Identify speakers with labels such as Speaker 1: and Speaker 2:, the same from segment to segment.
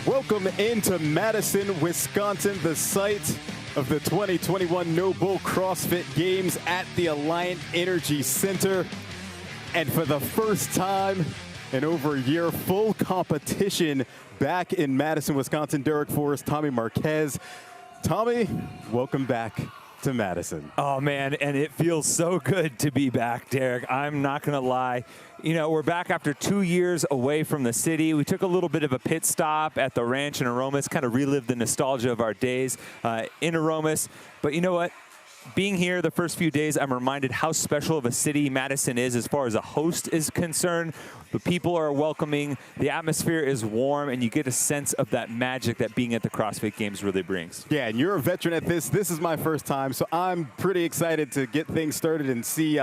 Speaker 1: Welcome into Madison, Wisconsin, the site of the 2021 No Bull CrossFit Games at the Alliant Energy Center. And for the first time in over a year, full competition back in Madison, Wisconsin. Derek Forrest, Tommy Marquez. Tommy, welcome back to Madison.
Speaker 2: Oh man, and it feels so good to be back, Derek. I'm not gonna lie. You know, we're back after 2 years away from the city. We took a little bit of a pit stop at the ranch in Aromas, kind of relived the nostalgia of our days in Aromas. But you know what? Being here the first few days, I'm reminded how special of a city Madison is as far as a host is concerned. The people are welcoming, the atmosphere is warm, and you get a sense of that magic that being at the CrossFit Games really brings.
Speaker 1: Yeah, and you're a veteran at this. This is my first time, so I'm pretty excited to get things started and see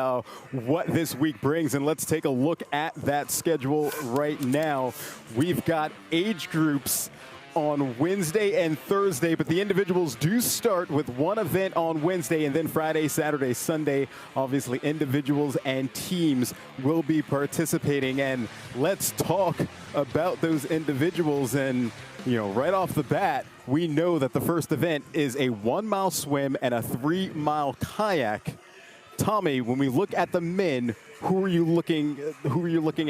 Speaker 1: what this week brings. And let's take a look at that schedule right now. We've got age groups on Wednesday and Thursday, but the individuals do start with one event on Wednesday, and then Friday, Saturday, Sunday, obviously individuals and teams will be participating. And let's talk about those individuals. And you know, right off the bat, we know that the first event is a 1 mile swim and a 3 mile kayak. Tommy, when we look at the men, who are you looking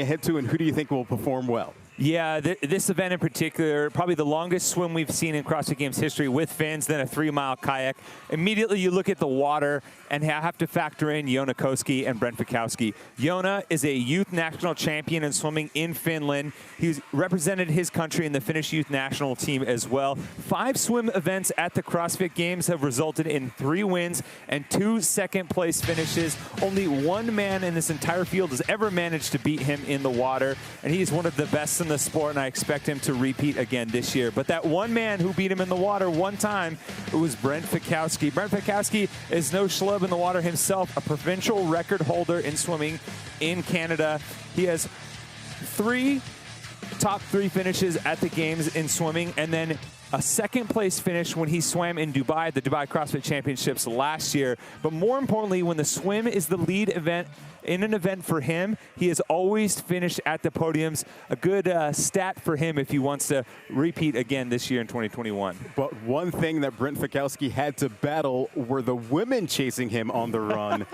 Speaker 1: ahead to, and who do you think will perform well?
Speaker 2: Yeah, this event in particular, probably the longest swim we've seen in CrossFit Games history with fins, then a 3 mile kayak. Immediately you look at the water and have to factor in Joona Koski and Brent Fikowski. Joona is a youth national champion in swimming in Finland. He's represented his country in the Finnish youth national team as well. 5 swim events at the CrossFit Games have resulted in 3 wins and 2 second place finishes. Only one man in this entire field has ever managed to beat him in the water, and he's one of the best in the sport, and I expect him to repeat again this year. But that one man who beat him in the water one time, it was Brent Fikowski. Brent Fikowski is no schlub in the water himself, a provincial record holder in swimming in Canada. He has 3 top 3 finishes at the games in swimming, and then a second place finish when he swam in Dubai, the Dubai CrossFit Championships last year. But more importantly, when the swim is the lead event in an event for him, he has always finished at the podiums. A good stat for him if he wants to repeat again this year in 2021.
Speaker 1: But one thing that Brent Fikowski had to battle were the women chasing him on the run.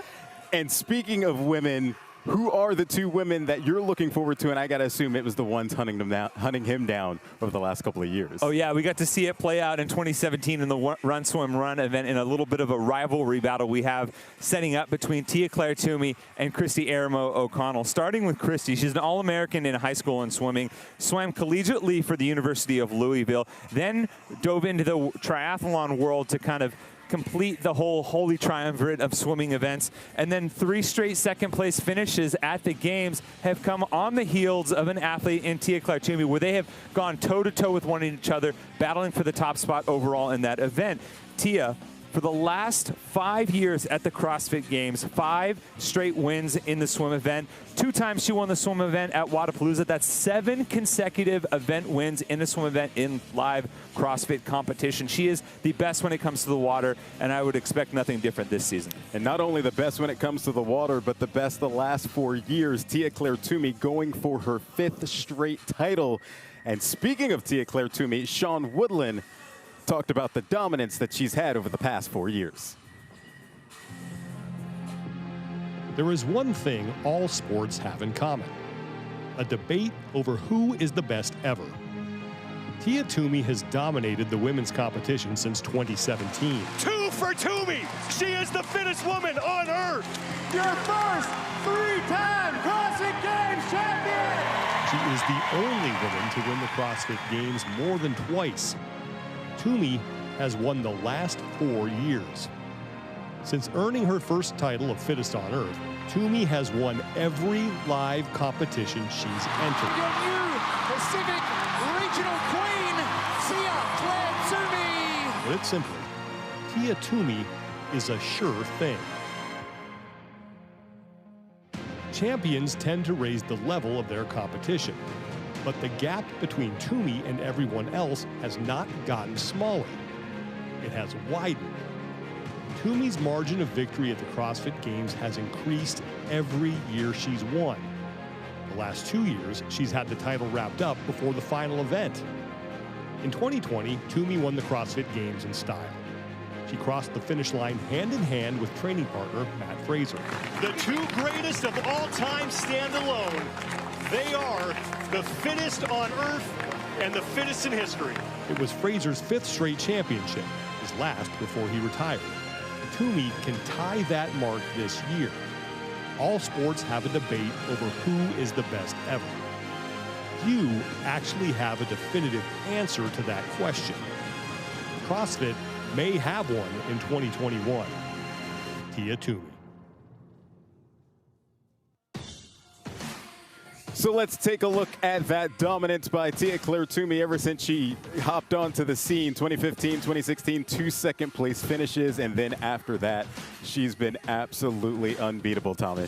Speaker 1: And speaking of women, who are the 2 women that you're looking forward to? And I got to assume it was the ones hunting him down over the last couple of years.
Speaker 2: Oh, yeah. We got to see it play out in 2017 in the Run, Swim, Run event in a little bit of a rivalry battle we have setting up between Tia-Clair Toomey and Christy Aramo O'Connell. Starting with Christy, she's an All-American in high school in swimming, swam collegiately for the University of Louisville, then dove into the triathlon world to kind of complete the whole holy triumvirate of swimming events, and then 3 straight second place finishes at the games have come on the heels of an athlete in Tia-Clair Toomey, where they have gone toe-to-toe with one another, battling for the top spot overall in that event. Tia, for the last 5 years at the CrossFit Games, 5 straight wins in the swim event. 2 times she won the swim event at Wodapalooza. That's 7 consecutive event wins in a swim event in live CrossFit competition. She is the best when it comes to the water, and I would expect nothing different this season.
Speaker 1: And not only the best when it comes to the water, but the best the last 4 years. Tia-Clair Toomey going for her 5th straight title. And speaking of Tia-Clair Toomey, Sean Woodland talked about the dominance that she's had over the past 4 years.
Speaker 3: There is one thing all sports have in common: a debate over who is the best ever. Tia Toomey has dominated the women's competition since 2017.
Speaker 4: 2 for Toomey! She is the fittest woman on earth!
Speaker 5: Your first 3-time CrossFit Games champion!
Speaker 3: She is the only woman to win the CrossFit Games more than twice. Toomey has won the last 4 years. Since earning her first title of Fittest on Earth, Toomey has won every live competition she's entered.
Speaker 5: Your new Pacific Regional Queen, Tia-Clair Toomey!
Speaker 3: Put it simply, Tia Toomey is a sure thing. Champions tend to raise the level of their competition, but the gap between Toomey and everyone else has not gotten smaller. It has widened. Toomey's margin of victory at the CrossFit Games has increased every year she's won. The last 2 years, she's had the title wrapped up before the final event. In 2020, Toomey won the CrossFit Games in style. She crossed the finish line hand in hand with training partner Matt Fraser.
Speaker 4: The two greatest of all time stand alone. They are the fittest on earth and the fittest in history.
Speaker 3: It was Fraser's 5th straight championship, his last before he retired. Toomey can tie that mark this year. All sports have a debate over who is the best ever. You actually have a definitive answer to that question. CrossFit may have one in 2021. Tia Toomey.
Speaker 1: So let's take a look at that dominance by Tia-Clair Toomey ever since she hopped onto the scene. 2015, 2016, 2 second place finishes, and then after that, she's been absolutely unbeatable, Tommy.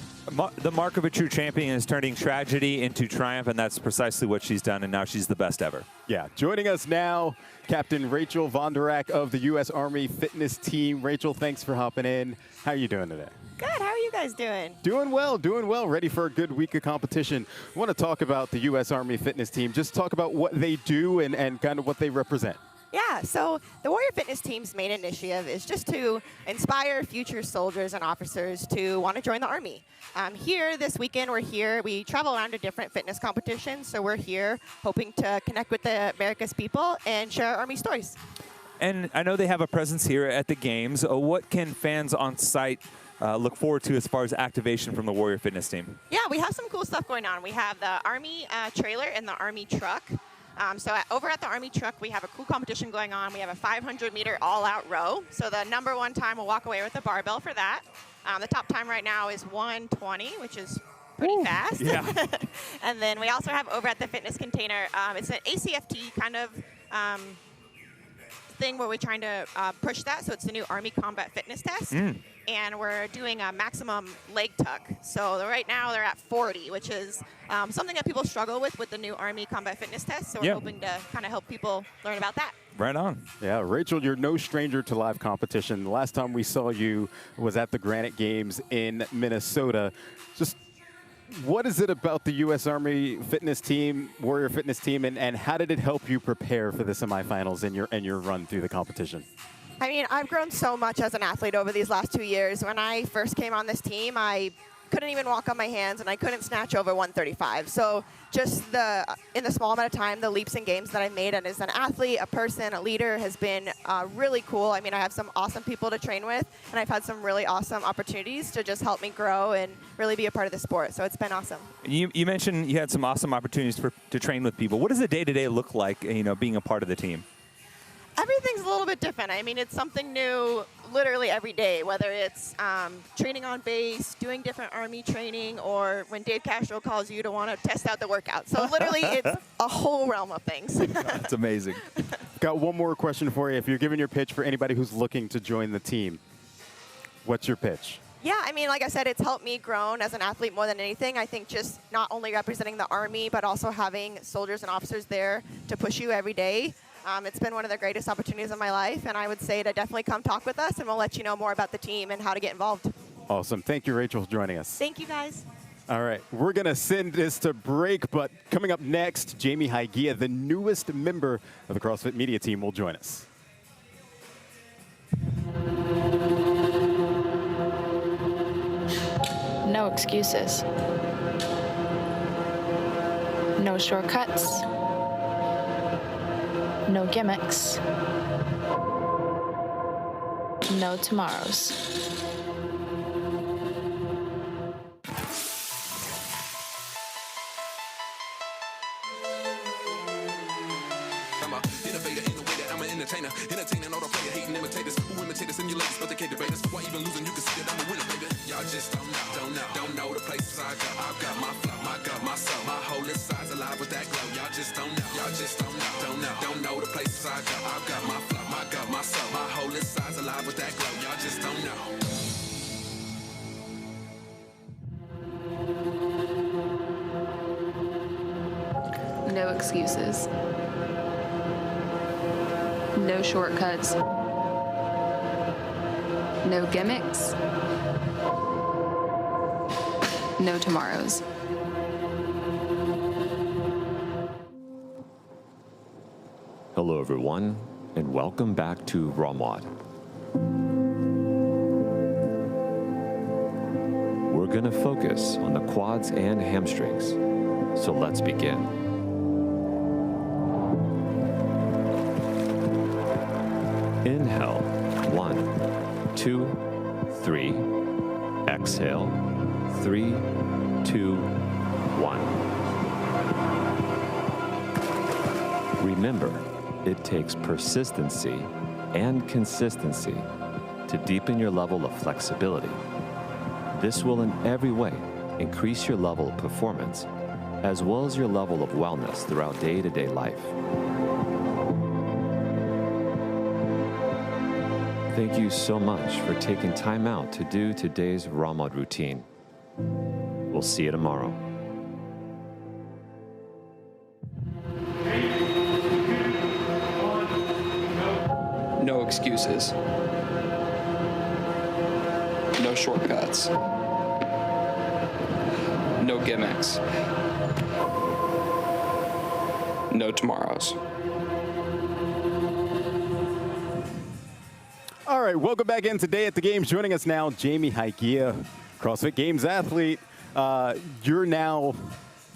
Speaker 2: The mark of a true champion is turning tragedy into triumph, and that's precisely what she's done, and now she's the best ever.
Speaker 1: Yeah, joining us now, Captain Rachel Vonderak of the U.S. Army Fitness Team. Rachel, thanks for hopping in. How are you doing today?
Speaker 6: Good. How are you guys doing?
Speaker 1: Doing well, doing well. Ready for a good week of competition. I want to talk about the U.S. Army Fitness Team. Just talk about what they do and kind of what they represent.
Speaker 6: Yeah, so the Warrior Fitness Team's main initiative is just to inspire future soldiers and officers to want to join the Army. Here this weekend, we travel around to different fitness competitions, so we're here hoping to connect with the America's people and share our Army stories.
Speaker 2: And I know they have a presence here at the games. What can fans on site look forward to as far as activation from the Warrior Fitness Team?
Speaker 6: Yeah, we have some cool stuff going on. We have the Army trailer and the Army truck. Over at the Army truck, we have a cool competition going on. We have a 500-meter all-out row. So the number one time will walk away with a barbell for that. The top time right now is 1:20, which is pretty fast.
Speaker 2: Yeah.
Speaker 6: And then we also have over at the fitness container, it's an ACFT kind of thing where we're trying to push that. So it's the new Army Combat Fitness Test. And we're doing a maximum leg tuck. So right now they're at 40, which is something that people struggle with the new Army Combat Fitness Test. So we're hoping to kind of help people learn about that.
Speaker 2: Right on.
Speaker 1: Yeah, Rachel, you're no stranger to live competition. The last time we saw you was at the Granite Games in Minnesota. Just what is it about the U.S. Army Fitness Team, Warrior Fitness Team, and how did it help you prepare for the semifinals and your run through the competition?
Speaker 6: I mean, I've grown so much as an athlete over these last 2 years. When I first came on this team, I couldn't even walk on my hands, and I couldn't snatch over 135. So just in the small amount of time, the leaps and gains that I've made and as an athlete, a person, a leader has been really cool. I mean, I have some awesome people to train with, and I've had some really awesome opportunities to just help me grow and really be a part of the sport. So it's been awesome.
Speaker 2: You mentioned you had some awesome opportunities to train with people. What does the day-to-day look like, being a part of the team?
Speaker 6: Everything's a little bit different. I mean, it's something new literally every day, whether it's training on base, doing different Army training, or when Dave Castro calls you to want to test out the workout. So literally, it's a whole realm of things.
Speaker 2: That's amazing.
Speaker 1: Got one more question for you. If you're giving your pitch for anybody who's looking to join the team, what's your pitch?
Speaker 6: Yeah, I mean, like I said, it's helped me grow as an athlete more than anything. I think just not only representing the Army, but also having soldiers and officers there to push you every day. It's been one of the greatest opportunities of my life, and I would say to definitely come talk with us, and we'll let you know more about the team and how to get involved.
Speaker 1: Awesome. Thank you, Rachel, for joining us.
Speaker 6: Thank you, guys.
Speaker 1: All right, we're going to send this to break, but coming up next, Jamie Hygia, the newest member of the CrossFit Media Team, will join us.
Speaker 7: No excuses. No shortcuts. No gimmicks. No tomorrows.
Speaker 8: Entertaining all the player hating imitators who imitate us, simulators, but they can't debate us. Why even losing? You can see that I'm a winner, baby. Y'all just don't know the places I go. I've got my flow, my gut, my soul, my whole inside's alive with that glow. Y'all just don't know the places I go. I've got my flow, my gut, my soul, my whole inside's alive with that glow. Y'all just don't know.
Speaker 9: No excuses. No shortcuts. No gimmicks. No tomorrows.
Speaker 10: Hello, everyone, and welcome back to ROMWOD. We're going to focus on the quads and hamstrings, so let's begin. Inhale, 1, 2, 3. Exhale, 3, 2, 1. Remember, it takes persistency and consistency to deepen your level of flexibility. This will in every way increase your level of performance, as well as your level of wellness throughout day-to-day life. Thank you so much for taking time out to do today's ROMWOD routine. We'll see you tomorrow.
Speaker 11: No excuses. No shortcuts. No gimmicks. No tomorrows.
Speaker 1: All right, welcome back in today at the games. Joining us now, Jamie Haikia, CrossFit Games athlete. You're now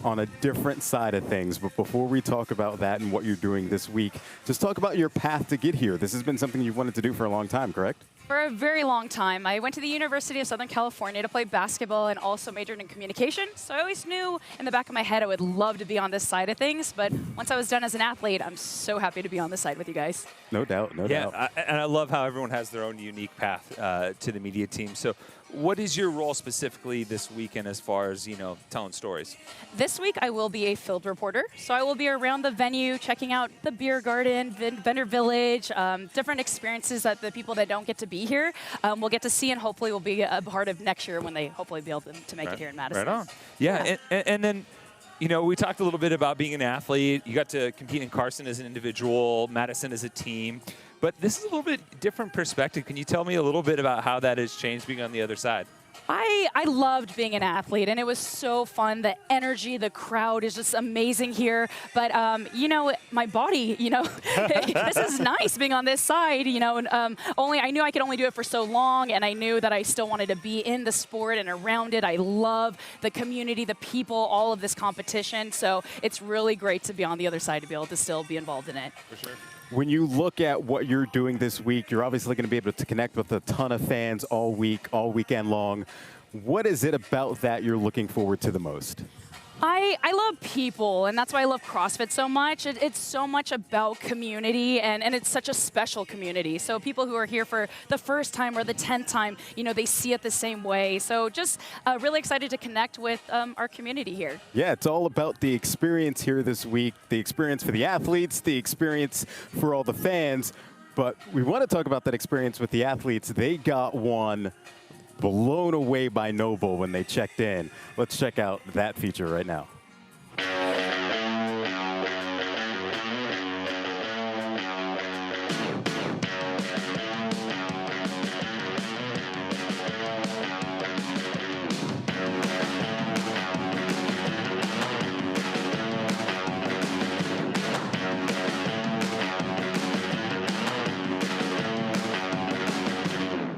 Speaker 1: on a different side of things, but before we talk about that and what you're doing this week, just talk about your path to get here. This has been something you've wanted to do for a long time, correct?
Speaker 12: For a very long time. I went to the University of Southern California to play basketball and also majored in communication. So I always knew in the back of my head I would love to be on this side of things. But once I was done as an athlete, I'm so happy to be on this side with you guys.
Speaker 1: No doubt, no doubt.
Speaker 2: And I love how everyone has their own unique path to the media team. So what is your role specifically this weekend as far as, telling stories?
Speaker 12: This week I will be a field reporter. So I will be around the venue, checking out the beer garden, vendor village, different experiences that the people that don't get to be here will get to see, and hopefully will be a part of next year when they hopefully be able to make it here in Madison.
Speaker 2: Right on. Yeah. And then, we talked a little bit about being an athlete. You got to compete in Carson as an individual, Madison as a team. But this is a little bit different perspective. Can you tell me a little bit about how that has changed being on the other side?
Speaker 12: I loved being an athlete, and it was so fun. The energy, the crowd is just amazing here. But, my body, this is nice being on this side, and I knew I could only do it for so long, and I knew that I still wanted to be in the sport and around it. I love the community, the people, all of this competition. So it's really great to be on the other side, to be able to still be involved in it.
Speaker 2: For sure.
Speaker 1: When you look at what you're doing this week, you're obviously going to be able to connect with a ton of fans all weekend long. What is it about that you're looking forward to the most?
Speaker 12: I love people, and that's why I love CrossFit so much. It's so much about community, and it's such a special community. So people who are here for the first time or the 10th time, they see it the same way. So just really excited to connect with our community here.
Speaker 1: Yeah, it's all about the experience here this week, the experience for the athletes, the experience for all the fans. But we want to talk about that experience with the athletes. They got one blown away by Noble when they checked in. Let's check out that feature right now.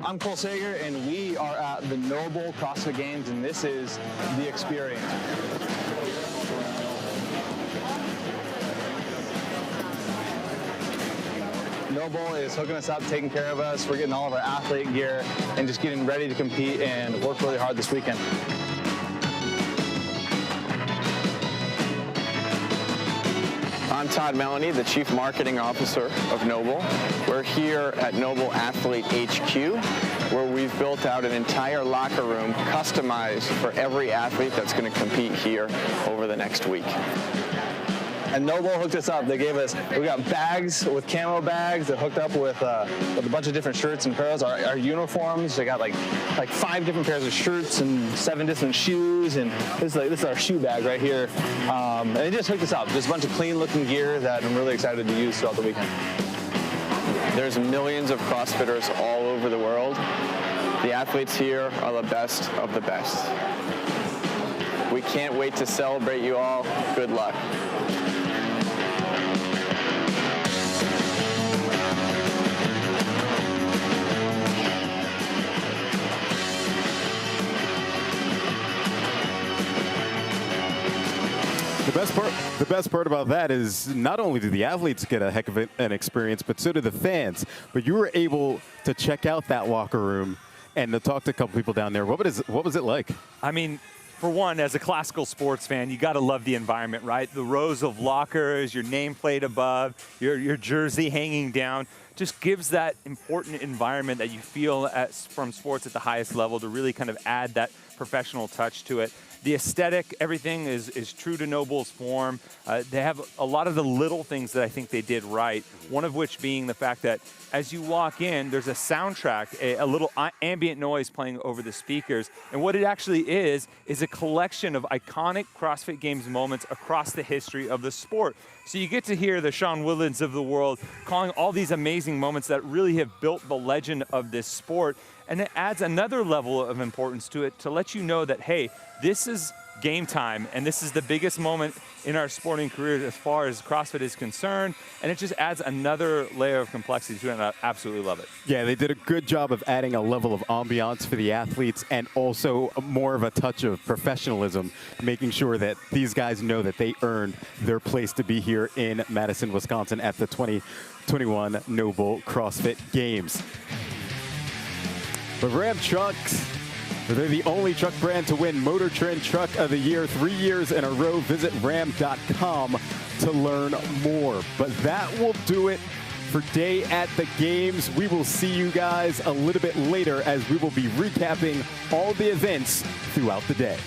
Speaker 13: I'm Cole Sager, and we are at the Noble CrossFit Games, and this is the experience. Noble is hooking us up, taking care of us. We're getting all of our athlete gear and just getting ready to compete and work really hard this weekend.
Speaker 14: I'm Todd Melanie, the Chief Marketing Officer of Noble. We're here at Noble Athlete HQ, where we've built out an entire locker room customized for every athlete that's going to compete here over the next week.
Speaker 13: And Noble hooked us up. We got bags with camo bags that hooked up with a bunch of different shirts and apparel. Our uniforms, they got like 5 different pairs of shirts and 7 different shoes. And this is our shoe bag right here. And they just hooked us up. There's a bunch of clean looking gear that I'm really excited to use throughout the weekend.
Speaker 14: There's millions of CrossFitters all over the world. The athletes here are the best of the best. We can't wait to celebrate you all. Good luck.
Speaker 1: The best part about that is not only do the athletes get a heck of an experience, but so do the fans. But you were able to check out that locker room and to talk to a couple people down there. What was it like?
Speaker 2: I mean, for one, as a classical sports fan, you got to love the environment, right? The rows of lockers, your nameplate above, your jersey hanging down, just gives that important environment that you feel from sports at the highest level to really kind of add that professional touch to it. The aesthetic, everything is true to Noble's form. They have a lot of the little things that I think they did right, one of which being the fact that as you walk in, there's a soundtrack, a little ambient noise playing over the speakers. And what it actually is a collection of iconic CrossFit Games moments across the history of the sport. So you get to hear the Sean Woodlands of the world calling all these amazing moments that really have built the legend of this sport. And it adds another level of importance to it to let you know that, hey, this is game time, and this is the biggest moment in our sporting career as far as CrossFit is concerned, and it just adds another layer of complexity to it, and I absolutely love it.
Speaker 1: Yeah, they did a good job of adding a level of ambiance for the athletes and also more of a touch of professionalism, making sure that these guys know that they earned their place to be here in Madison, Wisconsin at the 2021 Noble CrossFit Games. But Ram Trucks, they're the only truck brand to win Motor Trend Truck of the Year 3 years in a row. Visit ram.com to learn more. But that will do it for Day at the Games. We will see you guys a little bit later as we will be recapping all the events throughout the day.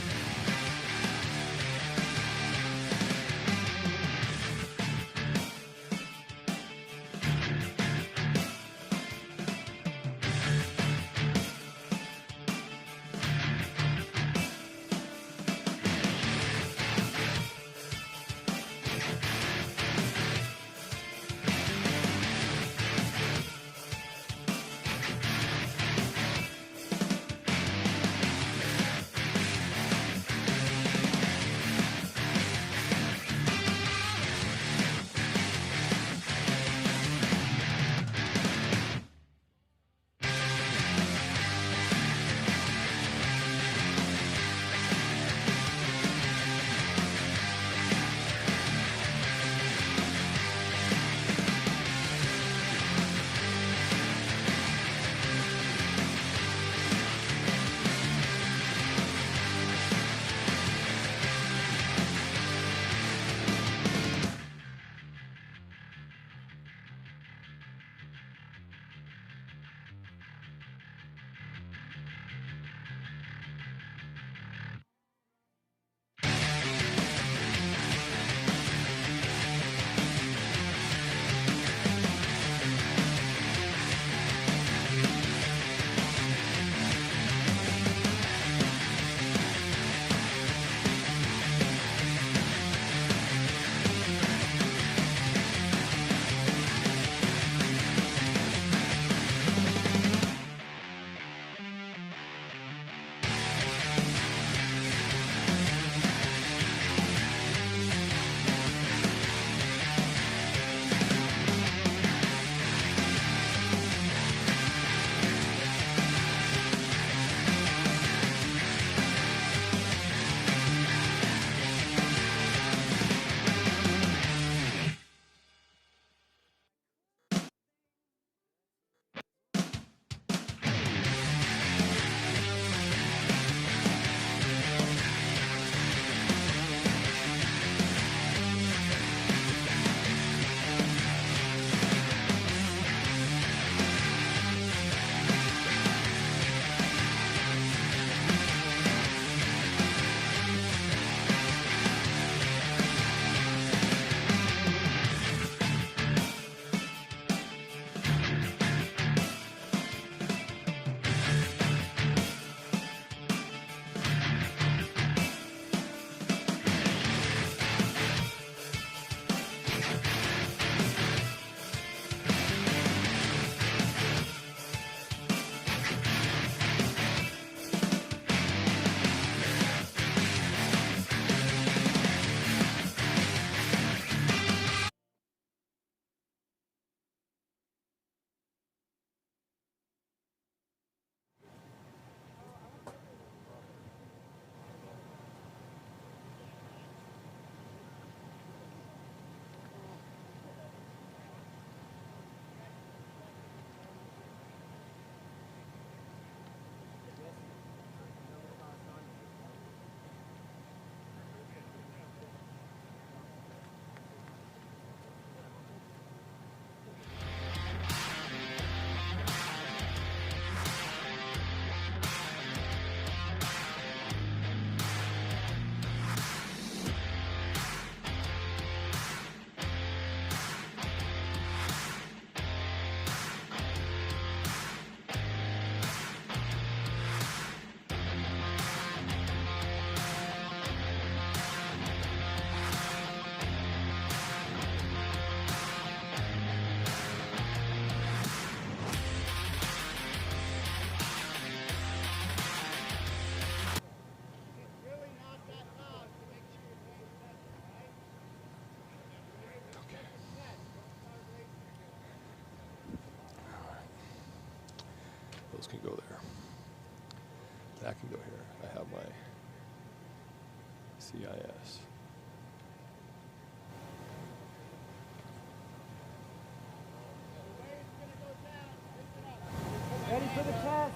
Speaker 3: those can go there. That can go here. I have my CIS.
Speaker 5: Ready for the test.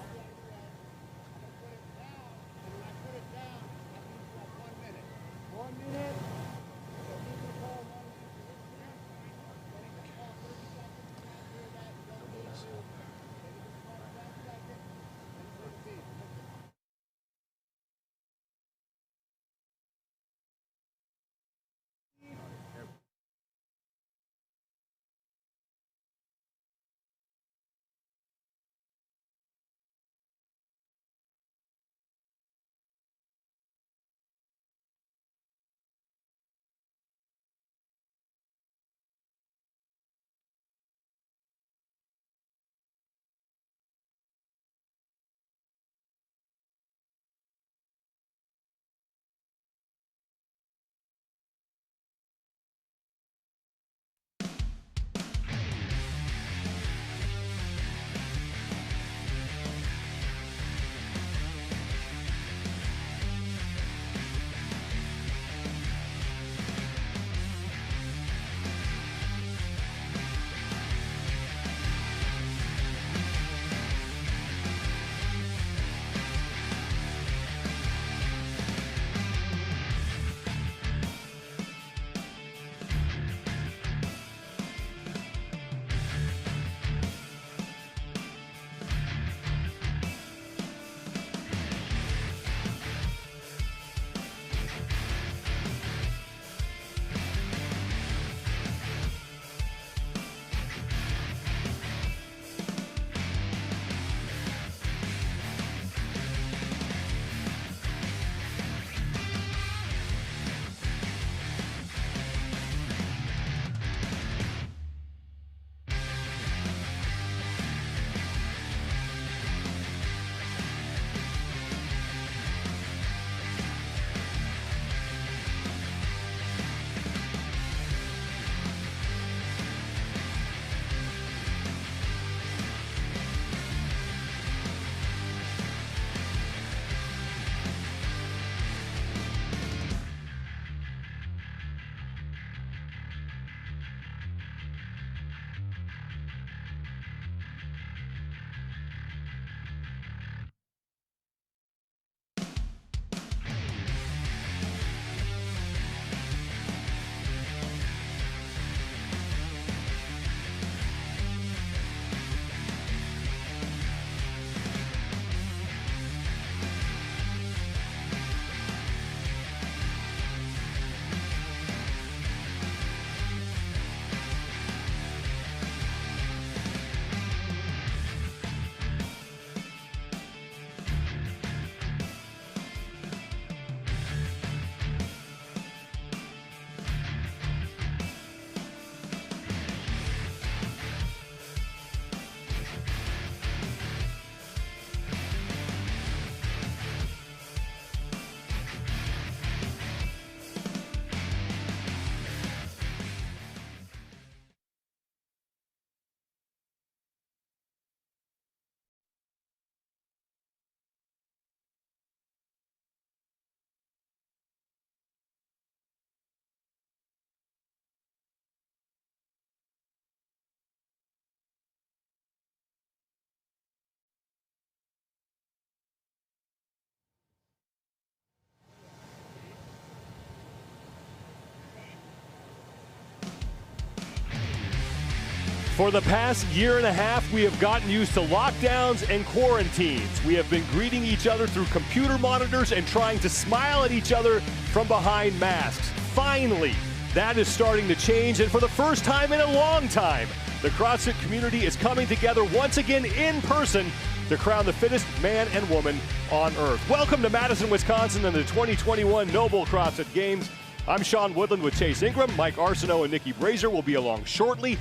Speaker 3: For the past year and a half, we have gotten used to lockdowns and quarantines. We have been greeting each other through computer monitors and trying to smile at each other from behind masks. Finally, that is starting to change, and for the first time in a long time, the CrossFit community is coming together once again in person to crown the fittest man and woman on earth. Welcome to Madison, Wisconsin and the 2021 Noble CrossFit Games. I'm Sean Woodland with Chase Ingram. Mike Arsenault and Nikki Brazier will be along shortly.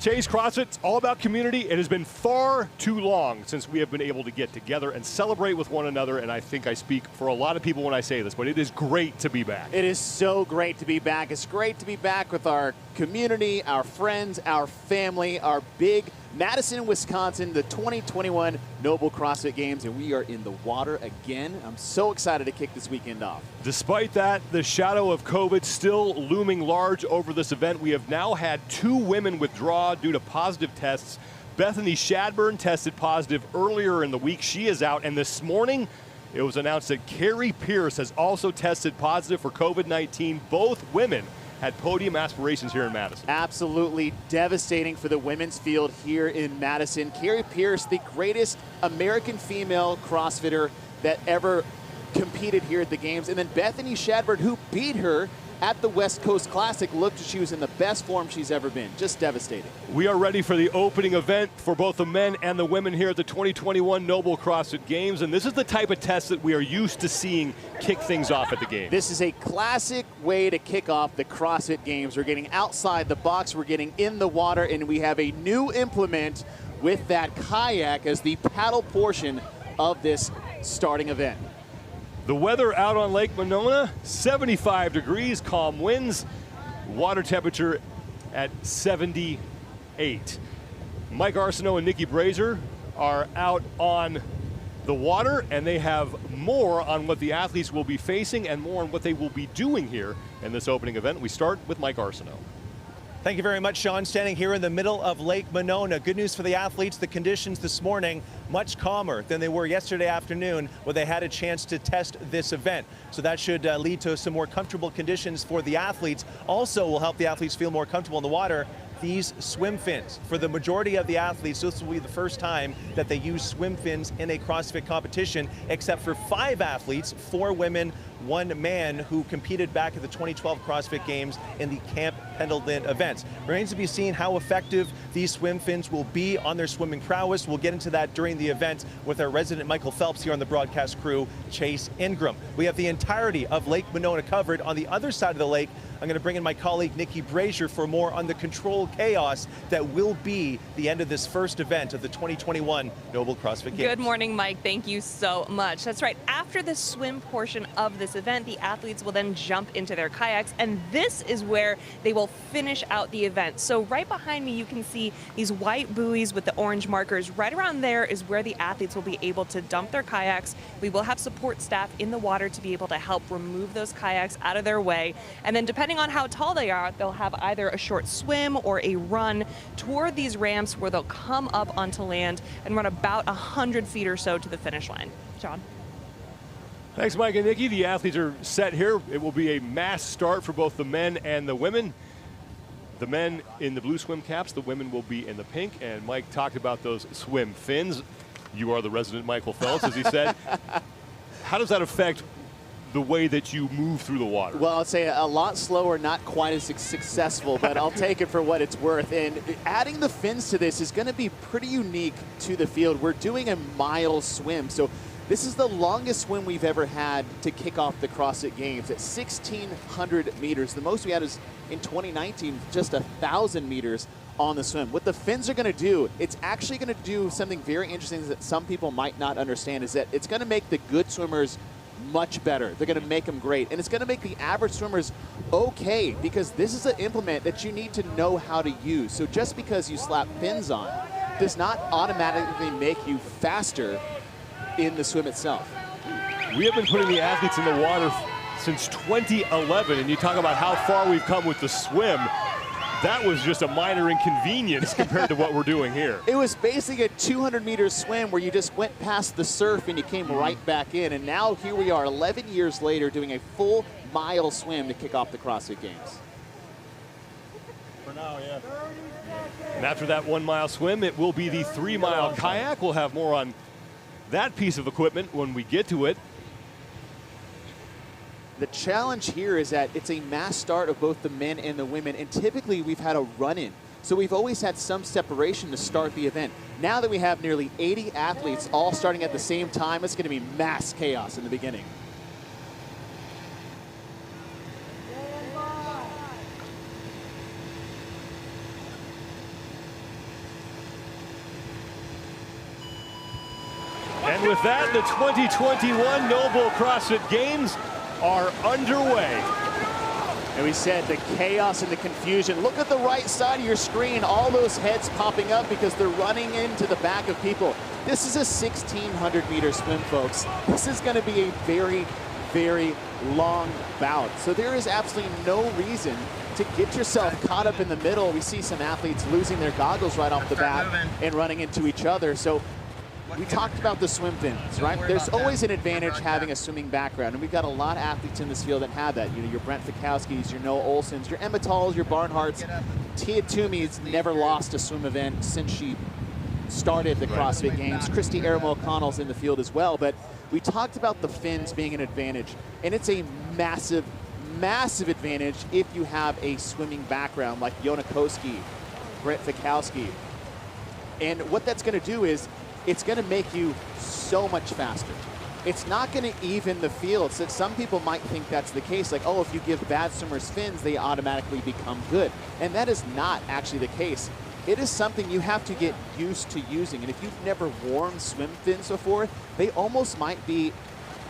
Speaker 3: Chase, CrossFit, it's all about community. It has been far too long since we have been able to get together and celebrate with one another, and I think I speak for a lot of people when I say this, but it is great to be back.
Speaker 15: It is so great to be back. It's great to be back with our community, our friends, our family, our big Madison, Wisconsin, the 2021 Noble CrossFit Games, and we are in the water again. I'm so excited to kick this weekend off.
Speaker 3: Despite that, the shadow of COVID still looming large over this event. We have now had 2 women withdraw due to positive tests. Bethany Shadburn tested positive earlier in the week. She is out, and this morning it was announced that Carrie Pierce has also tested positive for COVID-19. Both women had podium aspirations here in Madison.
Speaker 15: Absolutely devastating for the women's field here in Madison. Carrie Pierce, the greatest American female CrossFitter that ever competed here at the games. And then Bethany Shadburn, who beat her at the West Coast Classic, looked as she was in the best form she's ever been. Just devastating.
Speaker 3: We are ready for the opening event for both the men and the women here at the 2021 Noble CrossFit Games. And this is the type of test that we are used to seeing kick things off at the games.
Speaker 15: This is a classic way to kick off the CrossFit Games. We're getting outside the box, we're getting in the water, and we have a new implement with that kayak as the paddle portion of this starting event.
Speaker 3: The weather out on Lake Monona, 75 degrees, calm winds, water temperature at 78. Mike Arsenault and Nikki Brazier are out on the water, and they have more on what the athletes will be facing and more on what they will be doing here in this opening event. We start with Mike Arsenault.
Speaker 16: Thank you very much, Sean. Standing here in the middle of Lake Monona. Good news for the athletes. The conditions this morning much calmer than they were yesterday afternoon when they had a chance to test this event. So that should lead to some more comfortable conditions for the athletes. Also will help the athletes feel more comfortable in the water. These swim fins. For the majority of the athletes, this will be the first time that they use swim fins in a CrossFit competition, except for 5 athletes, 4 women, 1 man, who competed back at the 2012 CrossFit Games in the Camp Pendleton events. Remains to be seen how effective these swim fins will be on their swimming prowess. We'll get into that during the event with our resident Michael Phelps here on the broadcast crew, Chase Ingram. We have the entirety of Lake Monona covered. On the other side of the lake, I'm going to bring in my colleague Nikki Brazier for more on the controlled chaos that will be the end of this first event of the 2021 Noble CrossFit Games.
Speaker 17: Good morning, Mike. Thank you so much. That's right. After the swim portion of this event, the athletes will then jump into their kayaks, and this is where they will finish out the event. So right behind me, you can see these white buoys with the orange markers. Right around there is where the athletes will be able to dump their kayaks. We will have support staff in the water to be able to help remove those kayaks out of their way. And then depending on how tall they are, they'll have either a short swim or a run toward these ramps where they'll come up onto land and run about 100 feet or so to the finish line. John?
Speaker 3: Thanks, Mike and Nikki. The athletes are set here. It will be a mass start for both the men and the women. The men in the blue swim caps, the women will be in the pink. And Mike talked about those swim fins. You are the resident Michael Phelps, as he said. How does that affect the way that you move through the water?
Speaker 15: Well, I'll say a lot slower, not quite as successful, but I'll take it for what it's worth. And adding the fins to this is going to be pretty unique to the field. We're doing a mile swim. So this is the longest swim we've ever had to kick off the CrossFit Games at 1,600 meters. The most we had is in 2019, just 1,000 meters on the swim. What the fins are going to do, it's actually going to do something very interesting that some people might not understand, is that it's going to make the good swimmers much better. They're going to make them great. And it's going to make the average swimmers okay, because this is an implement that you need to know how to use. So just because you slap fins on does not automatically make you faster in the swim itself.
Speaker 3: We have been putting the athletes in the water since 2011, and you talk about how far we've come with the swim. That was just a minor inconvenience compared to what we're doing here.
Speaker 15: It was basically a 200-meter swim where you just went past the surf and you came right back in. And now here we are 11 years later doing a full mile swim to kick off the CrossFit Games.
Speaker 3: For now, yeah. And after that 1 mile swim, it will be the 3 mile kayak. We'll have more on that piece of equipment when we get to it.
Speaker 15: The challenge here is that it's a mass start of both the men and the women, and typically we've had a run-in. So we've always had some separation to start the event. Now that we have nearly 80 athletes all starting at the same time, it's going to be mass chaos in the beginning.
Speaker 3: And with that, the 2021 Noble CrossFit Games are underway.
Speaker 15: And we said the chaos and the confusion. Look at the right side of your screen, all those heads popping up because they're running into the back of people. This is a 1,600-meter swim, folks. This is going to be a very, very long bout. So there is absolutely no reason to get yourself caught up in the middle. We see some athletes losing their goggles right off the bat and running into each other. So we talked about the swim fins, right? There's always an advantage having a swimming background, and we've got a lot of athletes in this field that have that. You know, your Brent Fikowskis, your Noah Olsons, your Emma Talls, your Barnharts. Tia Toomey's never lost a swim event since she started the CrossFit Games. Christy Aramo-O'Connell's in the field as well, but we talked about the fins being an advantage, and it's a massive, massive advantage if you have a swimming background like Yona Koski, Brent Fikowski. And what that's going to do is it's going to make you so much faster. It's not going to even the field. So some people might think that's the case, like, oh, if you give bad swimmers fins, they automatically become good. And that is not actually the case. It is something you have to get used to using. And if you've never worn swim fins before, they almost might be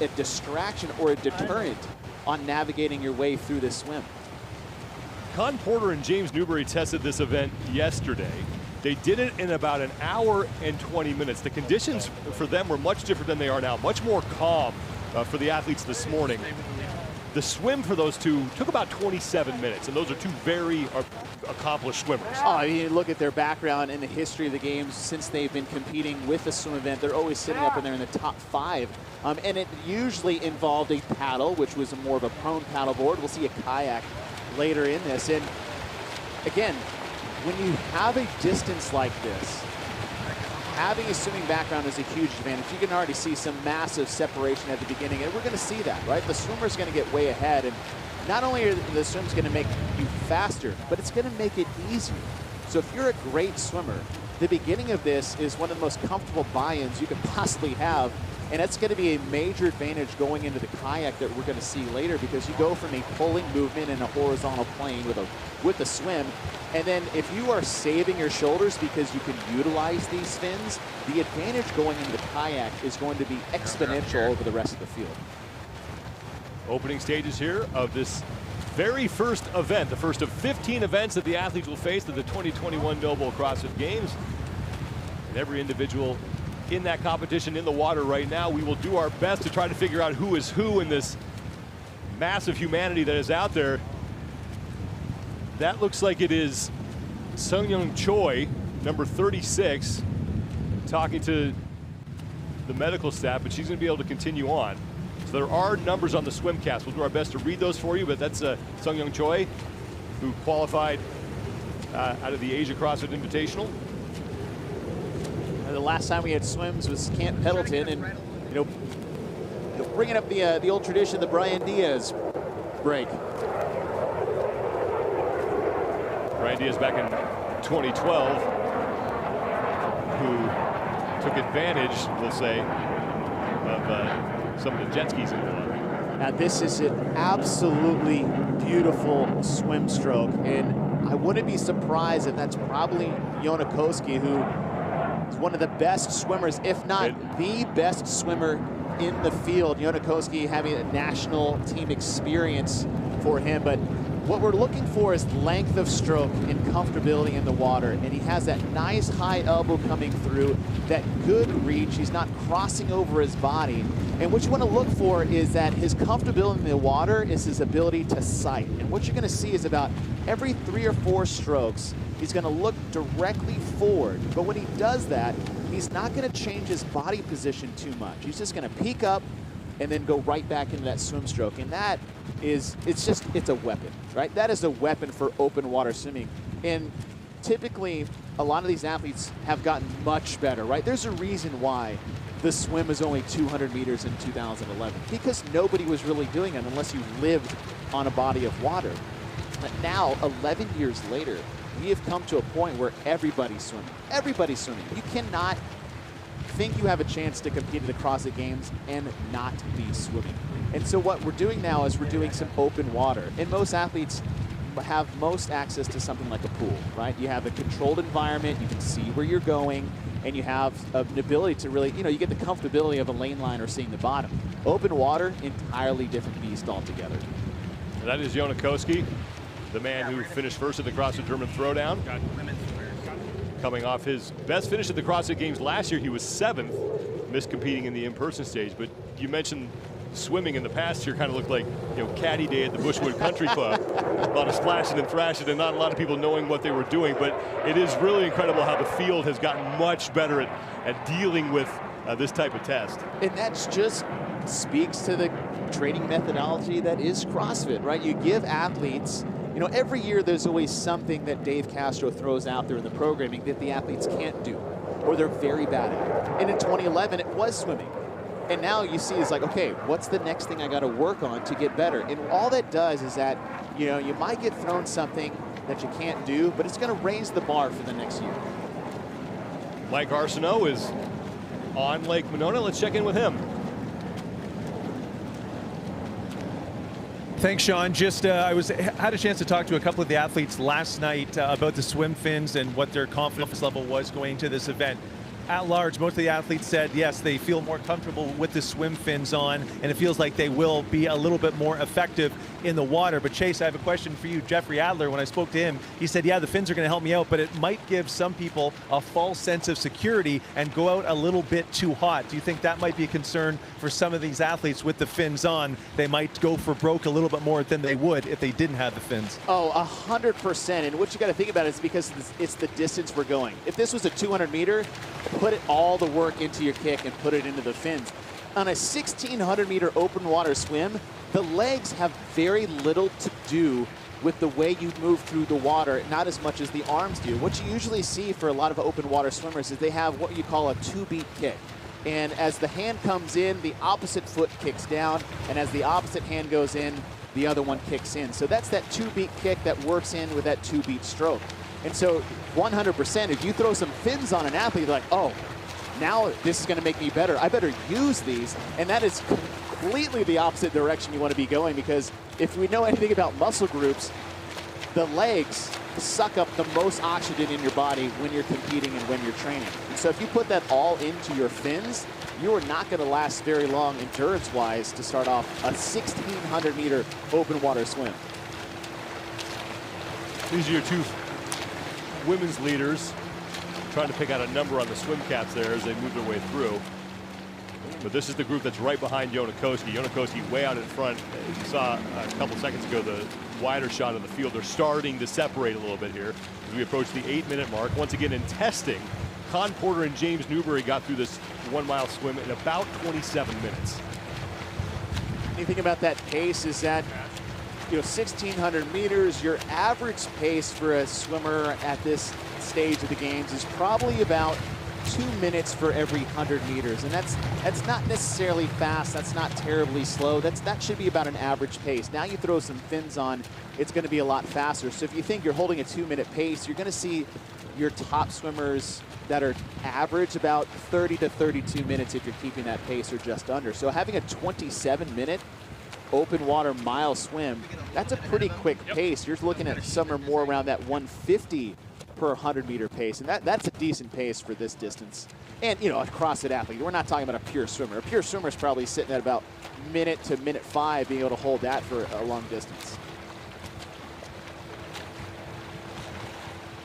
Speaker 15: a distraction or a deterrent on navigating your way through this swim.
Speaker 3: Con Porter and James Newbury tested this event yesterday. They did it in about an hour and 20 minutes. The conditions for them were much different than they are now, much more calm for the athletes this morning. The swim for those two took about 27 minutes, and those are two very accomplished swimmers.
Speaker 15: Oh, I mean, you look at their background in the history of the games since they've been competing with the swim event. They're always sitting up in there in the top 5. And it usually involved a paddle, which was more of a prone paddleboard. We'll see a kayak later in this. And again, when you have a distance like this, having a swimming background is a huge advantage. You can already see some massive separation at the beginning, and we're going to see that, right? The swimmer's going to get way ahead, and not only are the swims going to make you faster, but it's going to make it easier. So if you're a great swimmer, the beginning of this is one of the most comfortable buy-ins you could possibly have, and that's going to be a major advantage going into the kayak that we're going to see later, because you go from a pulling movement in a horizontal plane with a swim, and then if you are saving your shoulders because you can utilize these fins, the advantage going into the kayak is going to be exponential over the rest of the field.
Speaker 3: Opening stages here of this very first event, the first of 15 events that the athletes will face at the 2021 Noble CrossFit Games. And every individual in that competition in the water right now, we will do our best to try to figure out who is who in this massive humanity that is out there. That looks like it is Sung-Young Choi, number 36, talking to the medical staff, but she's going to be able to continue on. So there are numbers on the swimcast. We'll do our best to read those for you, but that's Sung-Young Choi, who qualified out of the Asia CrossFit Invitational.
Speaker 15: And the last time we had swims was Kent Pendleton, and you know, bringing up the old tradition, the Brian Diaz break.
Speaker 3: Brian Diaz back in 2012, who took advantage, we'll say, of some of the jet skis in the water.
Speaker 15: Now this is an absolutely beautiful swim stroke, and I wouldn't be surprised if that's probably Yona Koski, who is one of the best swimmers, if not the best swimmer in the field. Yona Koski having a national team experience for him, but what we're looking for is length of stroke and comfortability in the water, and he has that nice high elbow coming through, that good reach. He's not crossing over his body, and what you want to look for is that his comfortability in the water is his ability to sight. And what you're going to see is about every 3 or 4 strokes, he's going to look directly forward, but when he does that, he's not going to change his body position too much. He's just going to peak up and then go right back into that swim stroke. And that is, it's a weapon, right? That is a weapon for open water swimming. And typically, a lot of these athletes have gotten much better, right? There's a reason why the swim was only 200 meters in 2011, because nobody was really doing it unless you lived on a body of water. But now, 11 years later, we have come to a point where everybody's swimming. Everybody's swimming. You cannot think you have a chance to compete at the CrossFit Games and not be swimming. And so what we're doing now is we're doing some open water. And most athletes have most access to something like a pool, right? You have a controlled environment, you can see where you're going, and you have an ability to really, you get the comfortability of a lane line or seeing the bottom. Open water, entirely different beast altogether.
Speaker 3: And that is Jonakoski, the man who finished first at the CrossFit German Throwdown. Coming off his best finish at the CrossFit Games last year, he was 7th, missed competing in the in-person stage. But you mentioned swimming in the past year kind of looked like, you know, caddy day at the Bushwood Country Club. A lot of splashing and thrashing and not a lot of people knowing what they were doing. But it is really incredible how the field has gotten much better at dealing with this type of test.
Speaker 15: And that just speaks to the training methodology that is CrossFit, right? You give athletes, you know, every year there's always something that Dave Castro throws out there in the programming that the athletes can't do or they're very bad at. And in 2011, it was swimming. And now you see it's like, okay, what's the next thing I got to work on to get better? And all that does is that, you know, you might get thrown something that you can't do, but it's going to raise the bar for the next year.
Speaker 3: Mike Arsenault is on Lake Monona. Let's check in with him.
Speaker 16: Thanks, Sean. Just I had a chance to talk to a couple of the athletes last night about the swim fins and what their confidence level was going to this event. At large, most of the athletes said, yes, they feel more comfortable with the swim fins on, and it feels like they will be a little bit more effective in the water. But Chase, I have a question for you. Jeffrey Adler, when I spoke to him, he said, yeah, the fins are going to help me out, but it might give some people a false sense of security and go out a little bit too hot. Do you think that might be a concern for some of these athletes with the fins on? They might go for broke a little bit more than they would if they didn't have the fins.
Speaker 15: Oh, 100%. And what you got to think about is because it's the distance we're going. If this was a 200 meter, put it all the work into your kick and put it into the fins. On a 1,600 meter open water swim, the legs have very little to do with the way you move through the water, not as much as the arms do. What you usually see for a lot of open water swimmers is they have what you call a two-beat kick. And as the hand comes in, the opposite foot kicks down, and as the opposite hand goes in, the other one kicks in. So that's that two-beat kick that works in with that two-beat stroke. And so 100%, if you throw some fins on an athlete, they're like, oh, now this is going to make me better. I better use these. And that is completely the opposite direction you want to be going, because if we know anything about muscle groups, the legs suck up the most oxygen in your body when you're competing and when you're training. And so if you put that all into your fins, you are not going to last very long endurance-wise to start off a 1,600 meter open water swim.
Speaker 3: These are your two women's leaders trying to pick out a number on the swim caps there as they move their way through. But this is the group that's right behind Jonakoski. Jonakoski way out in front. As you saw a couple seconds ago, the wider shot of the field. They're starting to separate a little bit here as we approach the 8-minute mark. Once again, in testing, Con Porter and James Newbury got through this 1 mile swim in about 27 minutes.
Speaker 15: Anything about that pace is that, you know, 1,600 meters, your average pace for a swimmer at this stage of the games is probably about 2 minutes for every 100 meters. And that's not necessarily fast. That's not terribly slow. That should be about an average pace. Now you throw some fins on, it's going to be a lot faster. So if you think you're holding a 2-minute pace, you're going to see your top swimmers that are average about 30 to 32 minutes if you're keeping that pace or just under. So having a 27-minute open water mile swim, that's a pretty quick pace. You're looking at somewhere more around that 150 per 100 meter pace, and that's a decent pace for this distance. And, you know, a CrossFit athlete, we're not talking about a pure swimmer. A pure swimmer is probably sitting at about minute to minute 5 being able to hold that for a long distance.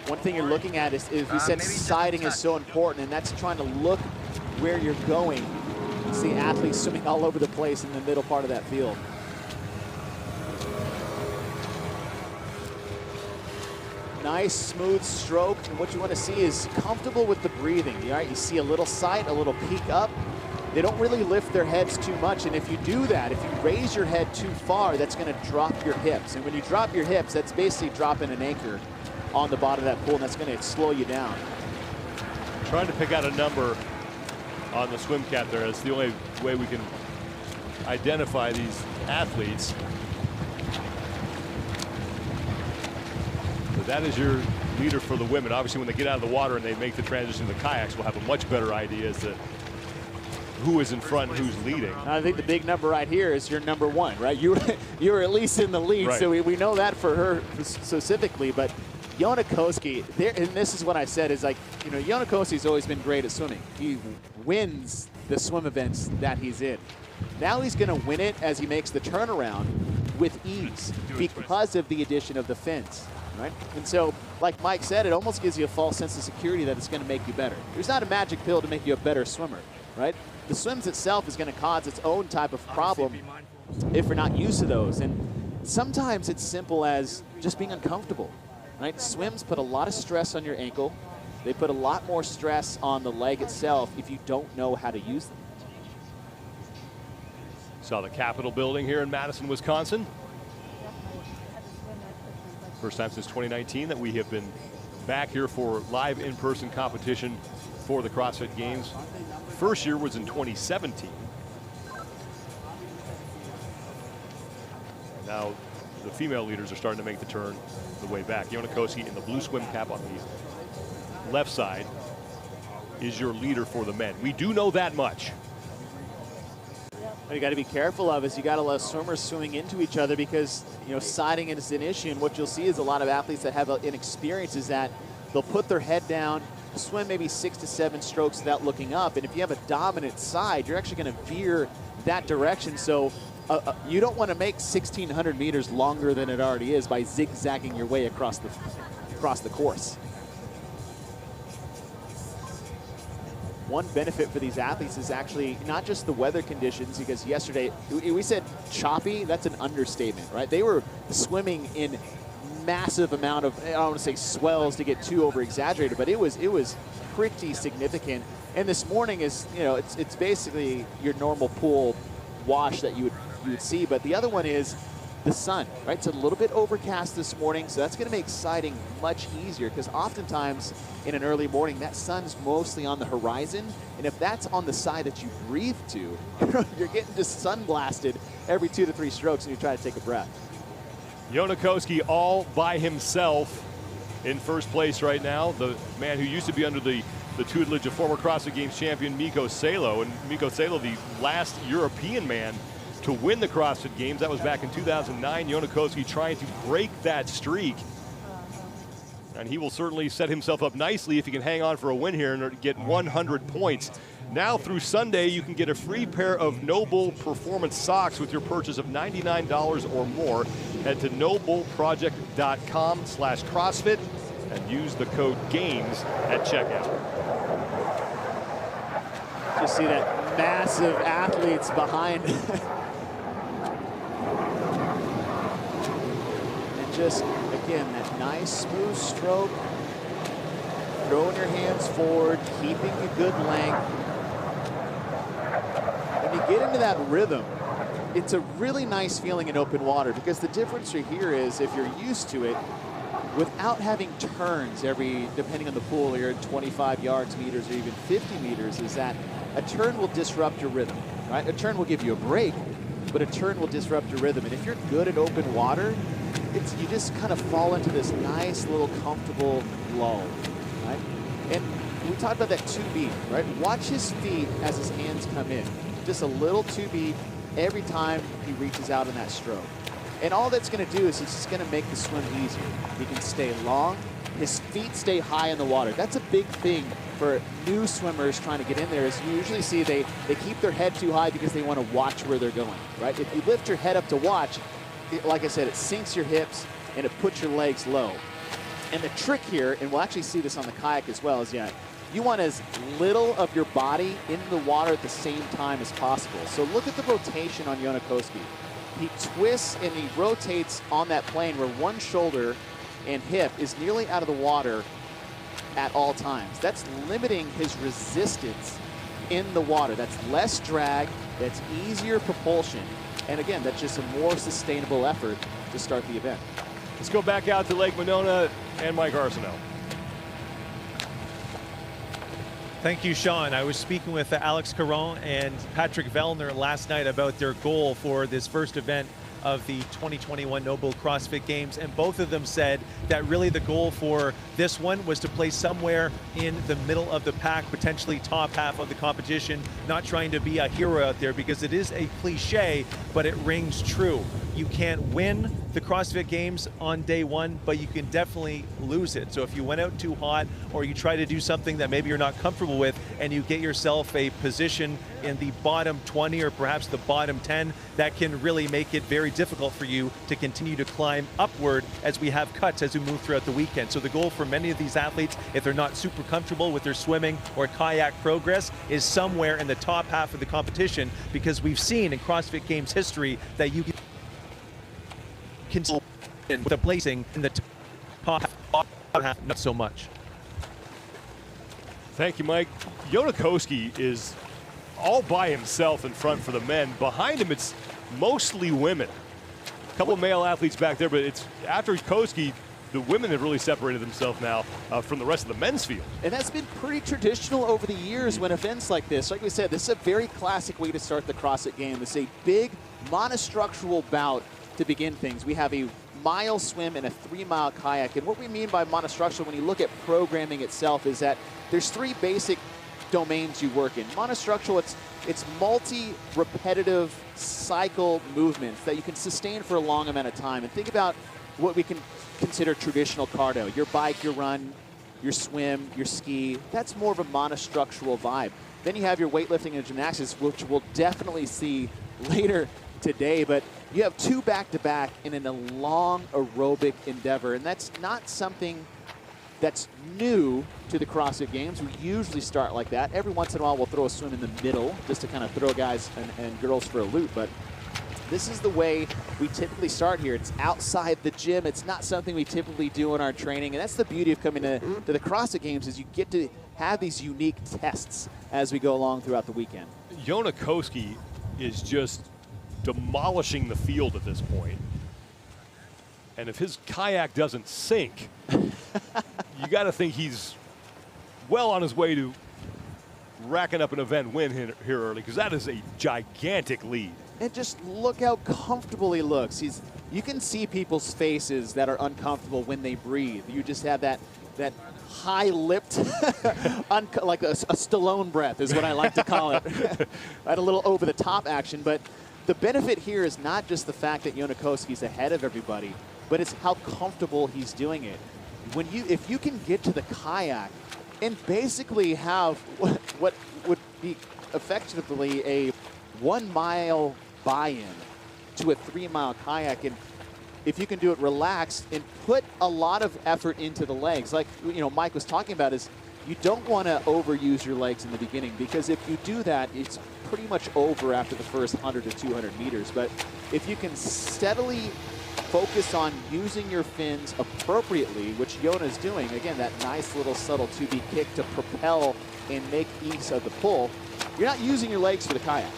Speaker 15: One thing you're looking at is we said sighting is so important, and that's trying to look where you're going. You see athletes swimming all over the place in the middle part of that field. Nice, smooth stroke, and what you want to see is comfortable with the breathing. All right, you see a little sight, a little peak up. They don't really lift their heads too much, and if you do that, if you raise your head too far, that's going to drop your hips. And when you drop your hips, that's basically dropping an anchor on the bottom of that pool, and that's going to slow you down.
Speaker 3: Trying to pick out a number on the swim cap there. It's the only way we can identify these athletes. But that is your leader for the women. Obviously, when they get out of the water and they make the transition to the kayaks, we'll have a much better idea as to who is in front and who's leading.
Speaker 15: I think the big number right here is your number 1, right? You're at least in the lead,
Speaker 3: right.
Speaker 15: So we know that for her specifically, but Jonakoski, and this is what I said, is like, you know, Jonakoski's always been great at swimming. He wins the swim events that he's in. Now he's going to win it as he makes the turnaround. with ease because of the addition of the fins, right? And so, like Mike said, it almost gives you a false sense of security that it's going to make you better. There's not a magic pill to make you a better swimmer, right? The swims itself is going to cause its own type of problem if we're not used to those. And sometimes it's simple as just being uncomfortable, right? Swims put a lot of stress on your ankle. They put a lot more stress on the leg itself if you don't know how to use them.
Speaker 3: Saw the Capitol building here in Madison, Wisconsin. First time since 2019 that we have been back here for live in-person competition for the CrossFit Games. First year was in 2017. Now the female leaders are starting to make the turn the way back. Yona Koski in the blue swim cap on the left side is your leader for the men. We do know that much.
Speaker 15: What you got to be careful of is you got a lot of swimmers swimming into each other because, you know, siding is an issue. And what you'll see is a lot of athletes that have inexperience is that they'll put their head down, swim maybe 6 to 7 strokes without looking up. And if you have a dominant side, you're actually going to veer that direction. So you don't want to make 1,600 meters longer than it already is by zigzagging your way across the course. One benefit for these athletes is actually not just the weather conditions, because yesterday we said choppy, that's an understatement, right? They were swimming in massive amount of, I don't want to say swells to get too over exaggerated, but it was pretty significant. And this morning is, you know, it's basically your normal pool wash that you would see, but the other one is the sun, right? It's a little bit overcast this morning, so that's going to make siding much easier, because oftentimes in an early morning, that sun's mostly on the horizon, and if that's on the side that you breathe to, you're getting just sun blasted every 2 to 3 strokes, and you try to take a breath.
Speaker 3: Yona Koski all by himself in first place right now. The man who used to be under the tutelage of former CrossFit Games champion Mikko Salo, and Mikko Salo, the last European man to win the CrossFit Games. That was back in 2009. Yona Koski trying to break that streak. And he will certainly set himself up nicely if he can hang on for a win here and get 100 points. Now through Sunday, you can get a free pair of Noble Performance socks with your purchase of $99 or more. Head to nobleproject.com/CrossFit and use the code GAMES at checkout.
Speaker 15: Just see that massive athletes behind. And just, again, that nice smooth stroke. Throwing your hands forward, keeping a good length. When you get into that rhythm, it's a really nice feeling in open water, because the difference here is if you're used to it, without having turns depending on the pool, you're at 25 yards, meters, or even 50 meters, is that a turn will disrupt your rhythm, right? A turn will give you a break, but a turn will disrupt your rhythm. And if you're good at open water, you just kind of fall into this nice little comfortable lull, right? And we talked about that 2 beat, right? Watch his feet as his hands come in. Just a little 2 beat every time he reaches out in that stroke. And all that's going to do is it's just going to make the swim easier. He can stay long. His feet stay high in the water. That's a big thing for new swimmers trying to get in there, is you usually see they keep their head too high because they want to watch where they're going, right? If you lift your head up to watch, like I said, it sinks your hips and it puts your legs low. And the trick here, and we'll actually see this on the kayak as well, is you want as little of your body in the water at the same time as possible. So look at the rotation on Yona Koski. He twists and he rotates on that plane where one shoulder and hip is nearly out of the water at all times. That's limiting his resistance in the water. That's less drag, that's easier propulsion. And again, that's just a more sustainable effort to start the event.
Speaker 3: Let's go back out to Lake Monona and Mike Arsenault.
Speaker 16: Thank you, Sean. I was speaking with Alex Caron and Patrick Vellner last night about their goal for this first event of the 2021 Noble CrossFit Games, and both of them said that really the goal for this one was to play somewhere in the middle of the pack, potentially top half of the competition, not trying to be a hero out there, because it is a cliche, but it rings true. you can't win the CrossFit Games on day one, but you can definitely lose it. So if you went out too hot or you try to do something that maybe you're not comfortable with and you get yourself a position in the bottom 20 or perhaps the bottom 10, that can really make it very difficult for you to continue to climb upward as we have cuts as we move throughout the weekend. So the goal for many of these athletes, if they're not super comfortable with their swimming or kayak progress, is somewhere in the top half of the competition, because we've seen in CrossFit Games history that you can with a placing in the top half, not so much.
Speaker 3: Thank you, Mike. Yonakoski is all by himself in front for the men. Behind him, it's mostly women. A couple of male athletes back there, but it's after Koski, the women have really separated themselves now from the rest of the men's field.
Speaker 15: And that's been pretty traditional over the years when events like this, like we said, this is a very classic way to start the CrossFit Game. It's a big monostructural bout to begin things. We have a mile swim and a 3-mile kayak. And what we mean by monostructural when you look at programming itself is that there's 3 basic domains you work in. Monostructural, it's multi-repetitive cycle movements that you can sustain for a long amount of time. And think about what we can consider traditional cardio. Your bike, your run, your swim, your ski. That's more of a monostructural vibe. Then you have your weightlifting and gymnastics, which we'll definitely see later today, but you have 2 back-to-back in a long aerobic endeavor, and that's not something that's new to the CrossFit Games. We usually start like that. Every once in a while, we'll throw a swim in the middle just to kind of throw guys and girls for a loop, but this is the way we typically start here. It's outside the gym. It's not something we typically do in our training, and that's the beauty of coming to the CrossFit Games is you get to have these unique tests as we go along throughout the weekend.
Speaker 3: Yonakoski is just demolishing the field at this point. And if his kayak doesn't sink, you got to think he's well on his way to racking up an event win here early, because that is a gigantic lead.
Speaker 15: And just look how comfortable he looks. You can see people's faces that are uncomfortable when they breathe. You just have that high-lipped, like a Stallone breath is what I like to call it. I had a little over-the-top action, but the benefit here is not just the fact that Yonakoski's ahead of everybody, but it's how comfortable he's doing it. If you can get to the kayak and basically have what would be effectively a 1-mile buy-in to a 3-mile kayak, and if you can do it relaxed and put a lot of effort into the legs, like Mike was talking about, is you don't want to overuse your legs in the beginning, because if you do that, it's pretty much over after the first 100 to 200 meters. But if you can steadily focus on using your fins appropriately, which Yona's doing, again, that nice little subtle 2B kick to propel and make ease of the pull, you're not using your legs for the kayak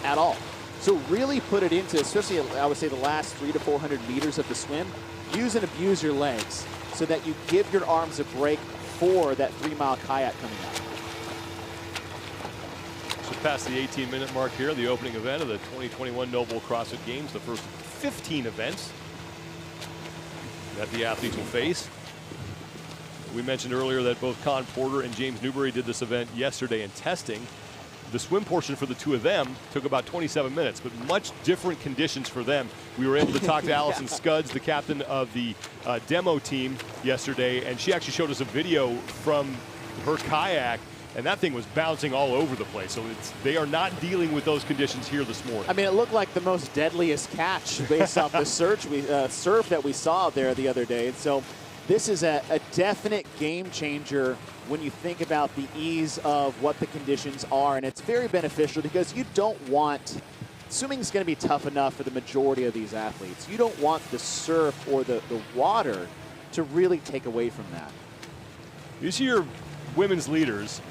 Speaker 15: at all. So really put it into, especially I would say the last 300 to 400 meters of the swim, use and abuse your legs so that you give your arms a break for that 3-mile kayak coming out.
Speaker 3: So past the 18-minute mark here, the opening event of the 2021 Noble CrossFit Games, the first 15 events that the athletes will face. We mentioned earlier that both Con Porter and James Newbury did this event yesterday in testing. The swim portion for the 2 of them took about 27 minutes, but much different conditions for them. We were able to talk to Allison Scudds, the captain of the demo team yesterday, and she actually showed us a video from her kayak, and that thing was bouncing all over the place. So they are not dealing with those conditions here this morning.
Speaker 15: I mean, it looked like the most deadliest catch based off the surf that we saw there the other day. And so this is a definite game changer when you think about the ease of what the conditions are. And it's very beneficial because you don't want, swimming is going to be tough enough for the majority of these athletes. You don't want the surf or the water to really take away from that.
Speaker 3: These are your women's leaders.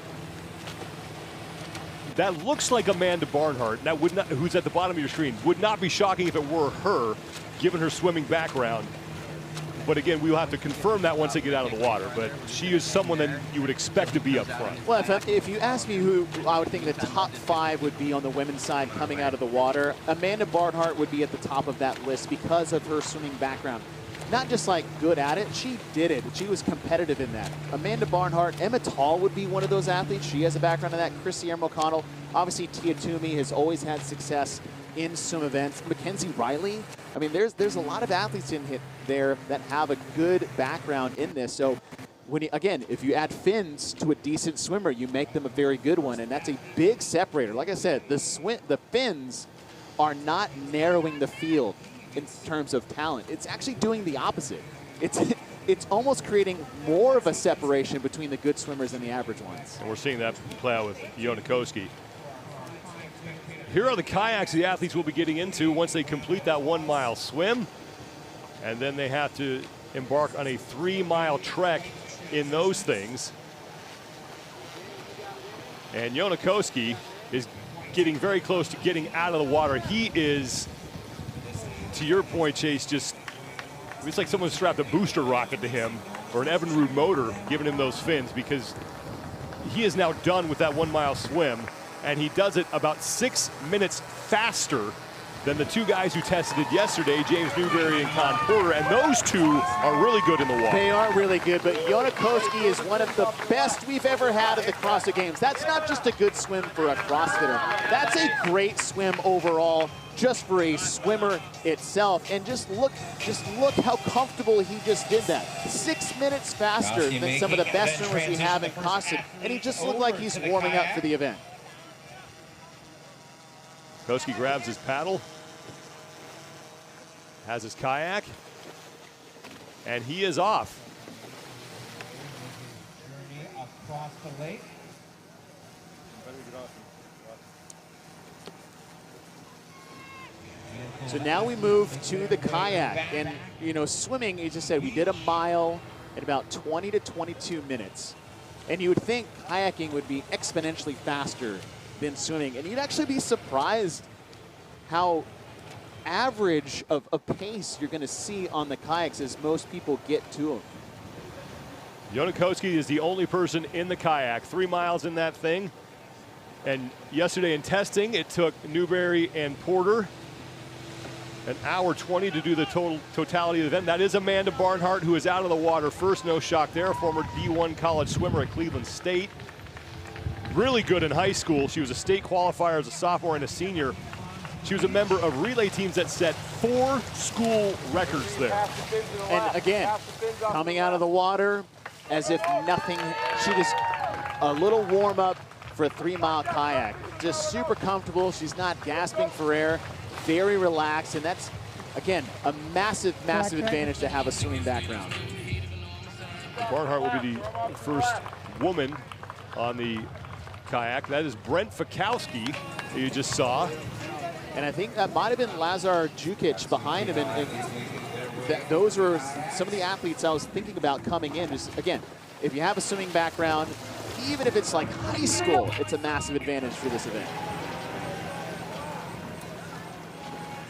Speaker 3: That looks like Amanda Barnhart, that would not, who's at the bottom of your screen. Would not be shocking if it were her, given her swimming background. But again, we will have to confirm that once they get out of the water. But she is someone that you would expect to be up front.
Speaker 15: Well, if you ask me who I would think the top 5 would be on the women's side coming out of the water, Amanda Barnhart would be at the top of that list because of her swimming background. Not just like good at it, she did it. She was competitive in that. Amanda Barnhart, Emma Tall would be one of those athletes. She has a background in that. Chrissy O'Connell. Obviously, Tia Toomey has always had success in swim events. Mackenzie Riley. I mean, there's a lot of athletes in there that have a good background in this. So when you, again, if you add fins to a decent swimmer, you make them a very good one, and that's a big separator. Like I said, the fins are not narrowing the field in terms of talent. It's actually doing the opposite. It's almost creating more of a separation between the good swimmers and the average ones.
Speaker 3: And we're seeing that play out with Yonakoski. Here are the kayaks the athletes will be getting into once they complete that 1 mile swim. And then they have to embark on a 3 mile trek in those things. And Yonakoski is getting very close to getting out of the water. He is, to your point, Chase, just, it's like someone strapped a booster rocket to him, or an Evinrude motor, giving him those fins, because he is now done with that 1 mile swim, and he does it about 6 minutes faster than the two guys who tested it yesterday, James Newberry and Con Porter, and those two are really good in the water.
Speaker 15: They are really good, but Yonakoski is one of the best we've ever had at the CrossFit Games. That's not just a good swim for a CrossFitter. That's a great swim overall, just for a swimmer itself. And just look how comfortable he just did that. 6 minutes faster than some of the best swimmers we have in CrossFit, and he just looked like he's warming up for the event.
Speaker 3: Koski grabs his paddle, has his kayak, and he is off.
Speaker 5: Journey across the lake.
Speaker 15: So now we move to the kayak, and you know, swimming, as I said, we did a mile in about 20 to 22 minutes. And you would think kayaking would be exponentially faster than swimming, and you'd actually be surprised how average of a pace you're going to see on the kayaks as most people get to them.
Speaker 3: Yonakoski is the only person in the kayak, 3 miles in that thing. And yesterday in testing, it took Newberry and Porter an hour 20 to do the totality of the event. That is Amanda Barnhart, who is out of the water first, no shock there, former D1 college swimmer at Cleveland State. Really good in high school. She was a state qualifier as a sophomore and a senior. She was a member of relay teams that set 4 school records there.
Speaker 15: And again, coming out of the water as if nothing, she just, a little warm up for a 3 mile kayak. Just super comfortable. She's not gasping for air, very relaxed. And that's, again, a massive, massive advantage to have a swimming background.
Speaker 3: Barnhart will be the first woman on the kayak. That is Brent Fikowski, who you just saw.
Speaker 15: And I think that might have been Lazar Jukic behind him. And those were some of the athletes I was thinking about coming in. Just, again, if you have a swimming background, even if it's like high school, it's a massive advantage for this event.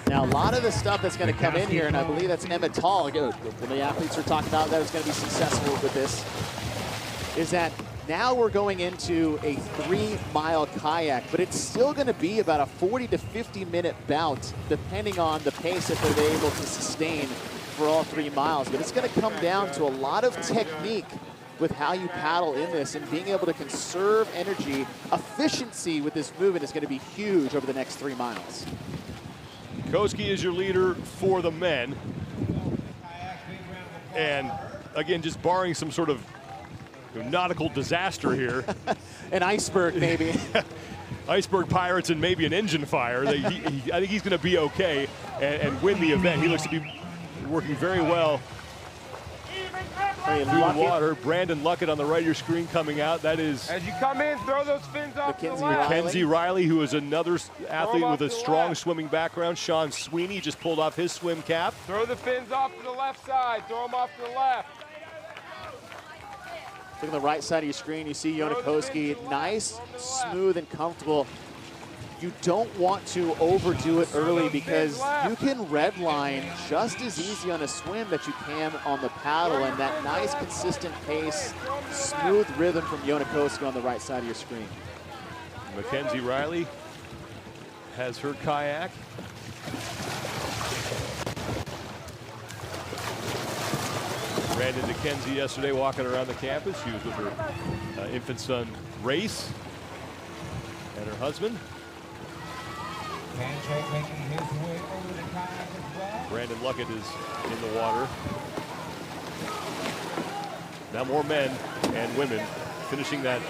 Speaker 15: Now, a lot of the stuff that's going to come in here, and I believe that's Emma Tall, one of the athletes we're talking about that is going to be successful with this, is that now we're going into a 3 mile kayak, but it's still going to be about a 40 to 50 minute bout, depending on the pace that they're able to sustain for all 3 miles. But it's going to come down to a lot of technique with how you paddle in this, and being able to conserve energy. Efficiency with this movement is going to be huge over the next 3 miles.
Speaker 3: Koski is your leader for the men. And again, just barring some sort of nautical disaster here.
Speaker 15: An iceberg, maybe.
Speaker 3: Iceberg pirates and maybe an engine fire. I think he's going to be okay and win the event. He looks to be working very well through the water. Brandon Luckett on the right of your screen coming out. That is,
Speaker 5: as you come in, throw those fins off to the left.
Speaker 3: Mackenzie Riley, who is another athlete with a strong swimming background. Sean Sweeney just pulled off his swim cap.
Speaker 5: Throw the fins off to the left side. Throw them off to the left.
Speaker 15: Look on the right side of your screen, you see Yonakoski, nice, smooth, and comfortable. You don't want to overdo it early, because you can redline just as easy on a swim that you can on the paddle, and that nice, consistent pace, smooth rhythm from Yonakoski on the right side of your screen.
Speaker 3: Mackenzie Riley has her kayak. Ran into Kenzie yesterday walking around the campus. She was with her infant son, Race, and her husband.
Speaker 5: Handshake making his way over the kayak as well.
Speaker 3: Brandon Luckett is in the water. Now more men and women finishing that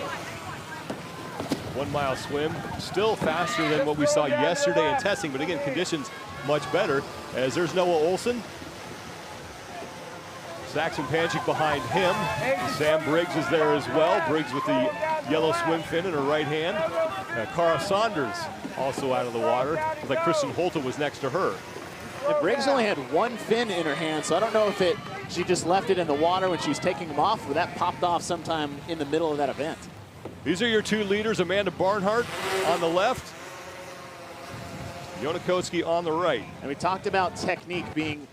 Speaker 3: 1 mile swim. Still faster than what we saw yesterday in testing, but again, conditions much better, as there's Noah Olson. Saxon Panchik behind him. Sam Briggs is there as well. Briggs with the yellow swim fin in her right hand. Cara Saunders also out of the water. Looks like Kristen Holta was next to her.
Speaker 15: And Briggs only had one fin in her hand, so I don't know if she just left it in the water when she was taking them off, or that popped off sometime in the middle of that event.
Speaker 3: These are your two leaders, Amanda Barnhart on the left, Yonakoski on the right.
Speaker 15: And we talked about technique being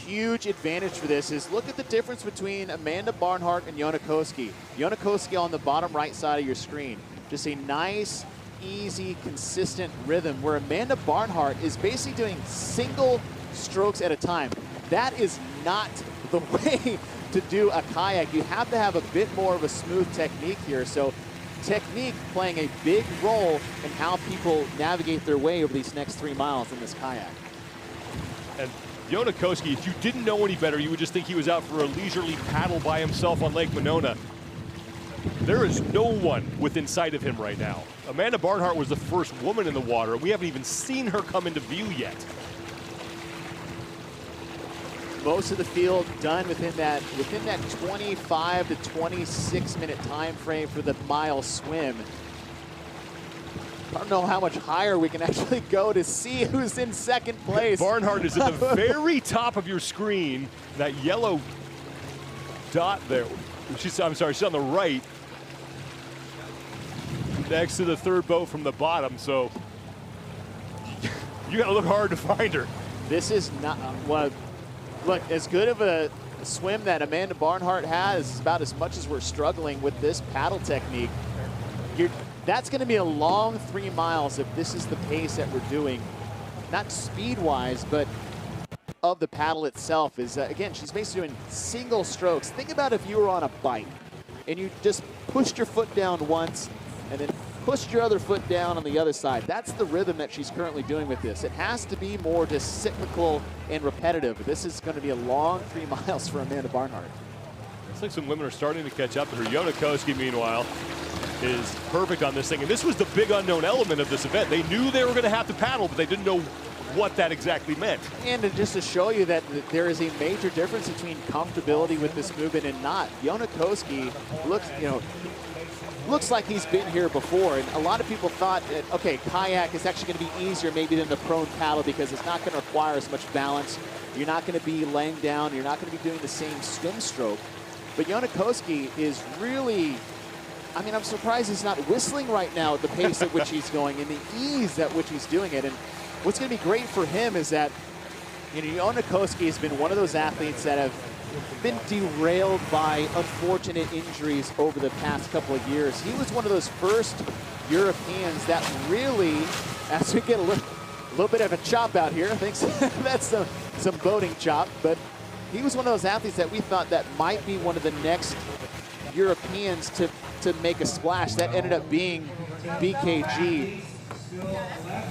Speaker 15: huge advantage for this. Is look at the difference between Amanda Barnhart and Yonakoski. Yonakoski on the bottom right side of your screen. Just a nice, easy, consistent rhythm, where Amanda Barnhart is basically doing single strokes at a time. That is not the way to do a kayak. You have to have a bit more of a smooth technique here. So technique playing a big role in how people navigate their way over these next 3 miles in this kayak.
Speaker 3: And Yonakoski, if you didn't know any better, you would just think he was out for a leisurely paddle by himself on Lake Monona. There is no one within sight of him right now. Amanda Barnhart was the first woman in the water. We haven't even seen her come into view yet.
Speaker 15: Most of the field done within that 25 to 26 minute time frame for the mile swim. I don't know how much higher we can actually go to see who's in second place.
Speaker 3: Barnhart is at the very top of your screen. That yellow dot there. I'm sorry, she's on the right, next to the third boat from the bottom. So you got to look hard to find her.
Speaker 15: This is not look, as good of a swim that Amanda Barnhart has is about as much as we're struggling with this paddle technique. That's going to be a long 3 miles if this is the pace that we're doing. Not speed-wise, but of the paddle itself. Is again, she's basically doing single strokes. Think about if you were on a bike and you just pushed your foot down once and then pushed your other foot down on the other side. That's the rhythm that she's currently doing with this. It has to be more just cyclical and repetitive. This is going to be a long 3 miles for Amanda Barnhart.
Speaker 3: Looks like some women are starting to catch up to her. Yonakoski, meanwhile, is perfect on this thing. And this was the big unknown element of this event. They knew they were going to have to paddle, but they didn't know what that exactly meant.
Speaker 15: And just to show you that there is a major difference between comfortability with this movement and not. Yonakoski looks like he's been here before, and a lot of people thought that, okay, kayak is actually going to be easier maybe than the prone paddle because it's not going to require as much balance. You're not going to be laying down. You're not going to be doing the same swim stroke. But Yonakoski is really, I mean, I'm surprised he's not whistling right now at the pace at which he's going and the ease at which he's doing it. And what's going to be great for him is that, Yonakoski has been one of those athletes that have been derailed by unfortunate injuries over the past couple of years. He was one of those first Europeans that really, as we get a little bit of a chop out here, thanks, that's some boating chop, but he was one of those athletes that we thought that might be one of the next Europeans to make a splash. That ended up being BKG.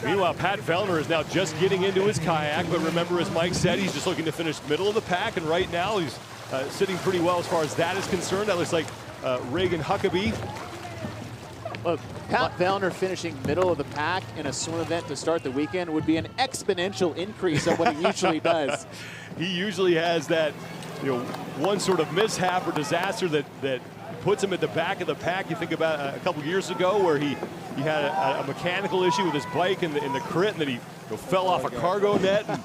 Speaker 3: Meanwhile, Pat Vellner is now just getting into his kayak, but remember, as Mike said, he's just looking to finish middle of the pack, and right now he's sitting pretty well as far as that is concerned. That looks like Reagan Huckabee.
Speaker 15: Well, Pat Vellner finishing middle of the pack in a swim event to start the weekend would be an exponential increase on what he usually does.
Speaker 3: He usually has that, one sort of mishap or disaster that puts him at the back of the pack. You think about a couple years ago where he had a mechanical issue with his bike in the crit, and then he fell off a cargo net. And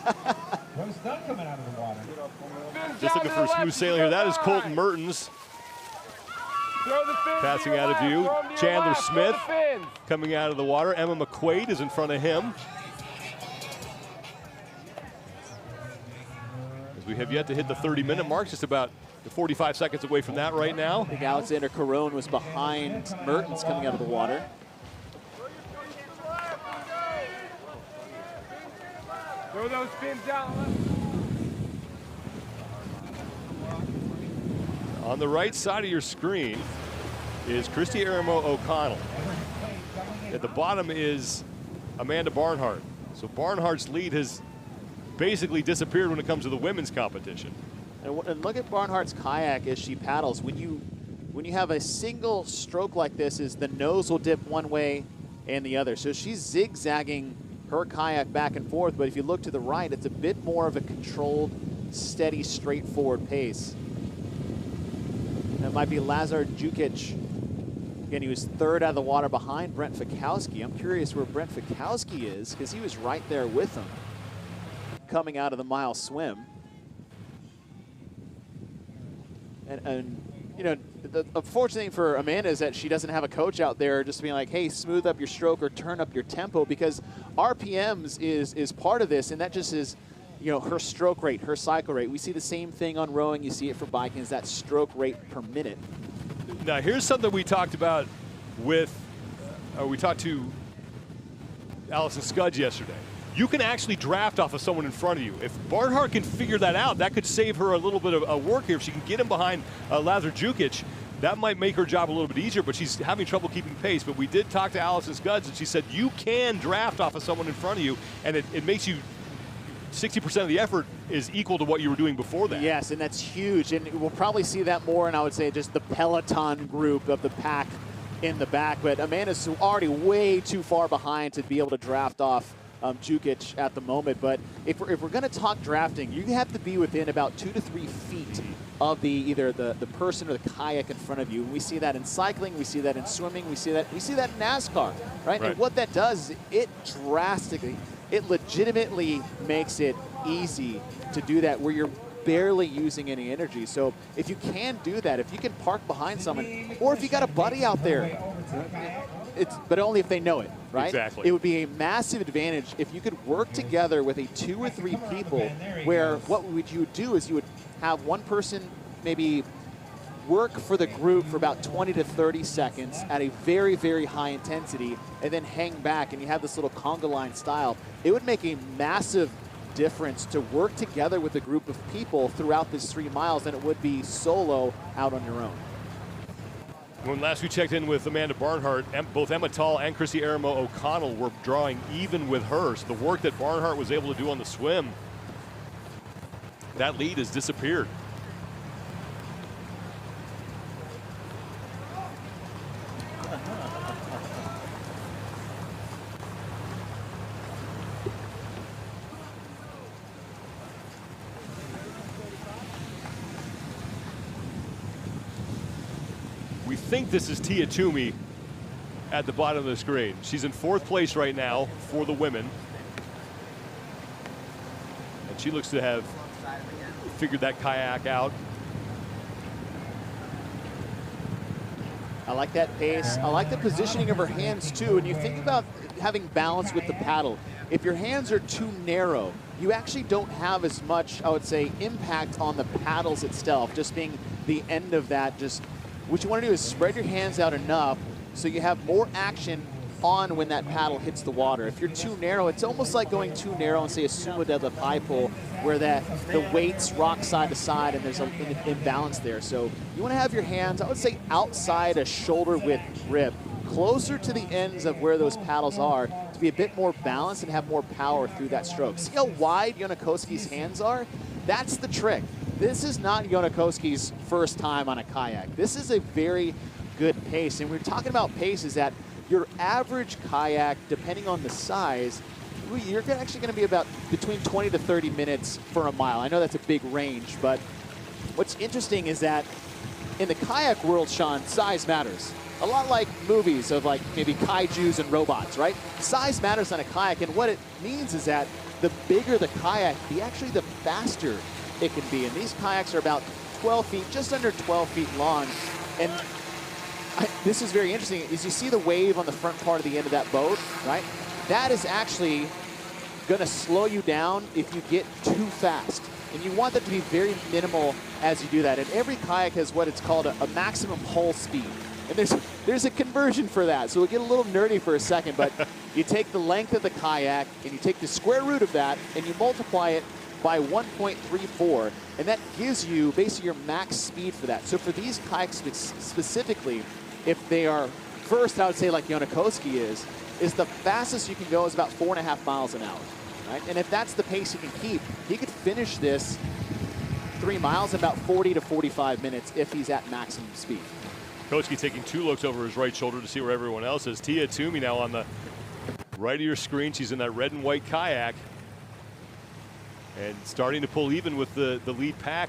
Speaker 3: just looking for a smooth sailing here. That is Colton Mertens passing out of view. Chandler Smith coming out of the water. Emma McQuaid is in front of him. As we have yet to hit the 30-minute mark, just about 45 seconds away from that right now.
Speaker 15: I think Alexander Caron was behind Mertens coming out of the water.
Speaker 5: Throw those fins out.
Speaker 3: On the right side of your screen is Christy Aramo O'Connell. At the bottom is Amanda Barnhart. So Barnhart's lead has basically disappeared when it comes to the women's competition.
Speaker 15: And look at Barnhart's kayak as she paddles. When you have a single stroke like this, is the nose will dip one way and the other. So she's zigzagging her kayak back and forth, but if you look to the right, it's a bit more of a controlled, steady, straightforward pace. That might be Lazar Jukic. Again, he was third out of the water behind Brent Fikowski. I'm curious where Brent Fikowski is, because he was right there with him coming out of the mile swim. And you know, the unfortunate thing for Amanda is that she doesn't have a coach out there just being like, hey, smooth up your stroke or turn up your tempo, because RPMs is part of this, and that just is, you know, her stroke rate, her cycle rate. We see the same thing on rowing. You see it for biking, is that stroke rate per minute.
Speaker 3: Now, here's something we talked about with, we talked to Allison Scudds yesterday. You can actually draft off of someone in front of you. If Barnhart can figure that out, that could save her a little bit of work here. If she can get him behind Lazar Jukic, that might make her job a little bit easier, but she's having trouble keeping pace. But we did talk to Allison Scudds, and she said you can draft off of someone in front of you, and it makes you 60% of the effort is equal to what you were doing before that.
Speaker 15: Yes, and that's huge. And we'll probably see that more, and I would say just the Peloton group of the pack in the back. But Amanda's already way too far behind to be able to draft off Jukic at the moment. But if we're going to talk drafting, you have to be within about 2 to 3 feet of either the person or the kayak in front of you. And we see that in cycling, we see that in swimming, we see that in NASCAR, right? And what that does is it legitimately makes it easy to do that where you're barely using any energy. So if you can do that, if you can park behind someone, or if you got a buddy out there, but only if they know it, right?
Speaker 3: Exactly.
Speaker 15: It would be a massive advantage if you could work together with 2 or 3 people, where what you would do is you would have one person maybe work for the group for about 20 to 30 seconds at a very, very high intensity, and then hang back, and you have this little conga line style. It would make a massive difference to work together with a group of people throughout this 3 miles than it would be solo out on your own.
Speaker 3: When last we checked in with Amanda Barnhart, both Emma Tall and Chrissy Aramo O'Connell were drawing even with her. So the work that Barnhart was able to do on the swim, that lead has disappeared. We think this is Tia Toomey at the bottom of the screen. She's in 4th place right now for the women. And she looks to have figured that kayak out.
Speaker 15: I like that pace. I like the positioning of her hands too. And you think about having balance with the paddle. If your hands are too narrow, you actually don't have as much, I would say, impact on the paddles itself, just being the end of that. Just what you want to do is spread your hands out enough so you have more action on when that paddle hits the water. If you're too narrow, it's almost like going too narrow on, say, a sumo deadlift high pull, where the weights rock side to side and there's an imbalance there. So you want to have your hands, I would say, outside a shoulder width grip, closer to the ends of where those paddles are, to be a bit more balanced and have more power through that stroke. See how wide Yonakoski's hands are? That's the trick. This is not Yonakoski's first time on a kayak. This is a very good pace. And we're talking about paces that your average kayak, depending on the size, you're actually going to be about between 20 to 30 minutes for a mile. I know that's a big range, but what's interesting is that in the kayak world, Sean, size matters. A lot like movies of like maybe kaijus and robots, right? Size matters on a kayak, and what it means is that the bigger the kayak, the faster it can be. And these kayaks are about 12 feet, just under 12 feet long. And this is very interesting, is you see the wave on the front part of the end of that boat, right? That is actually gonna slow you down if you get too fast. And you want that to be very minimal as you do that. And every kayak has what it's called a maximum hull speed. And there's a conversion for that. So we'll get a little nerdy for a second, but you take the length of the kayak and you take the square root of that and you multiply it by 1.34, and that gives you basically your max speed for that. So for these kayaks specifically, if they are first, I would say like Yonakowski is the fastest you can go is about 4.5 miles an hour, right? And if that's the pace he can keep, he could finish this 3 miles in about 40 to 45 minutes if he's at maximum speed.
Speaker 3: Koski taking 2 looks over his right shoulder to see where everyone else is. Tia Toomey now on the right of your screen. She's in that red and white kayak and starting to pull even with the lead pack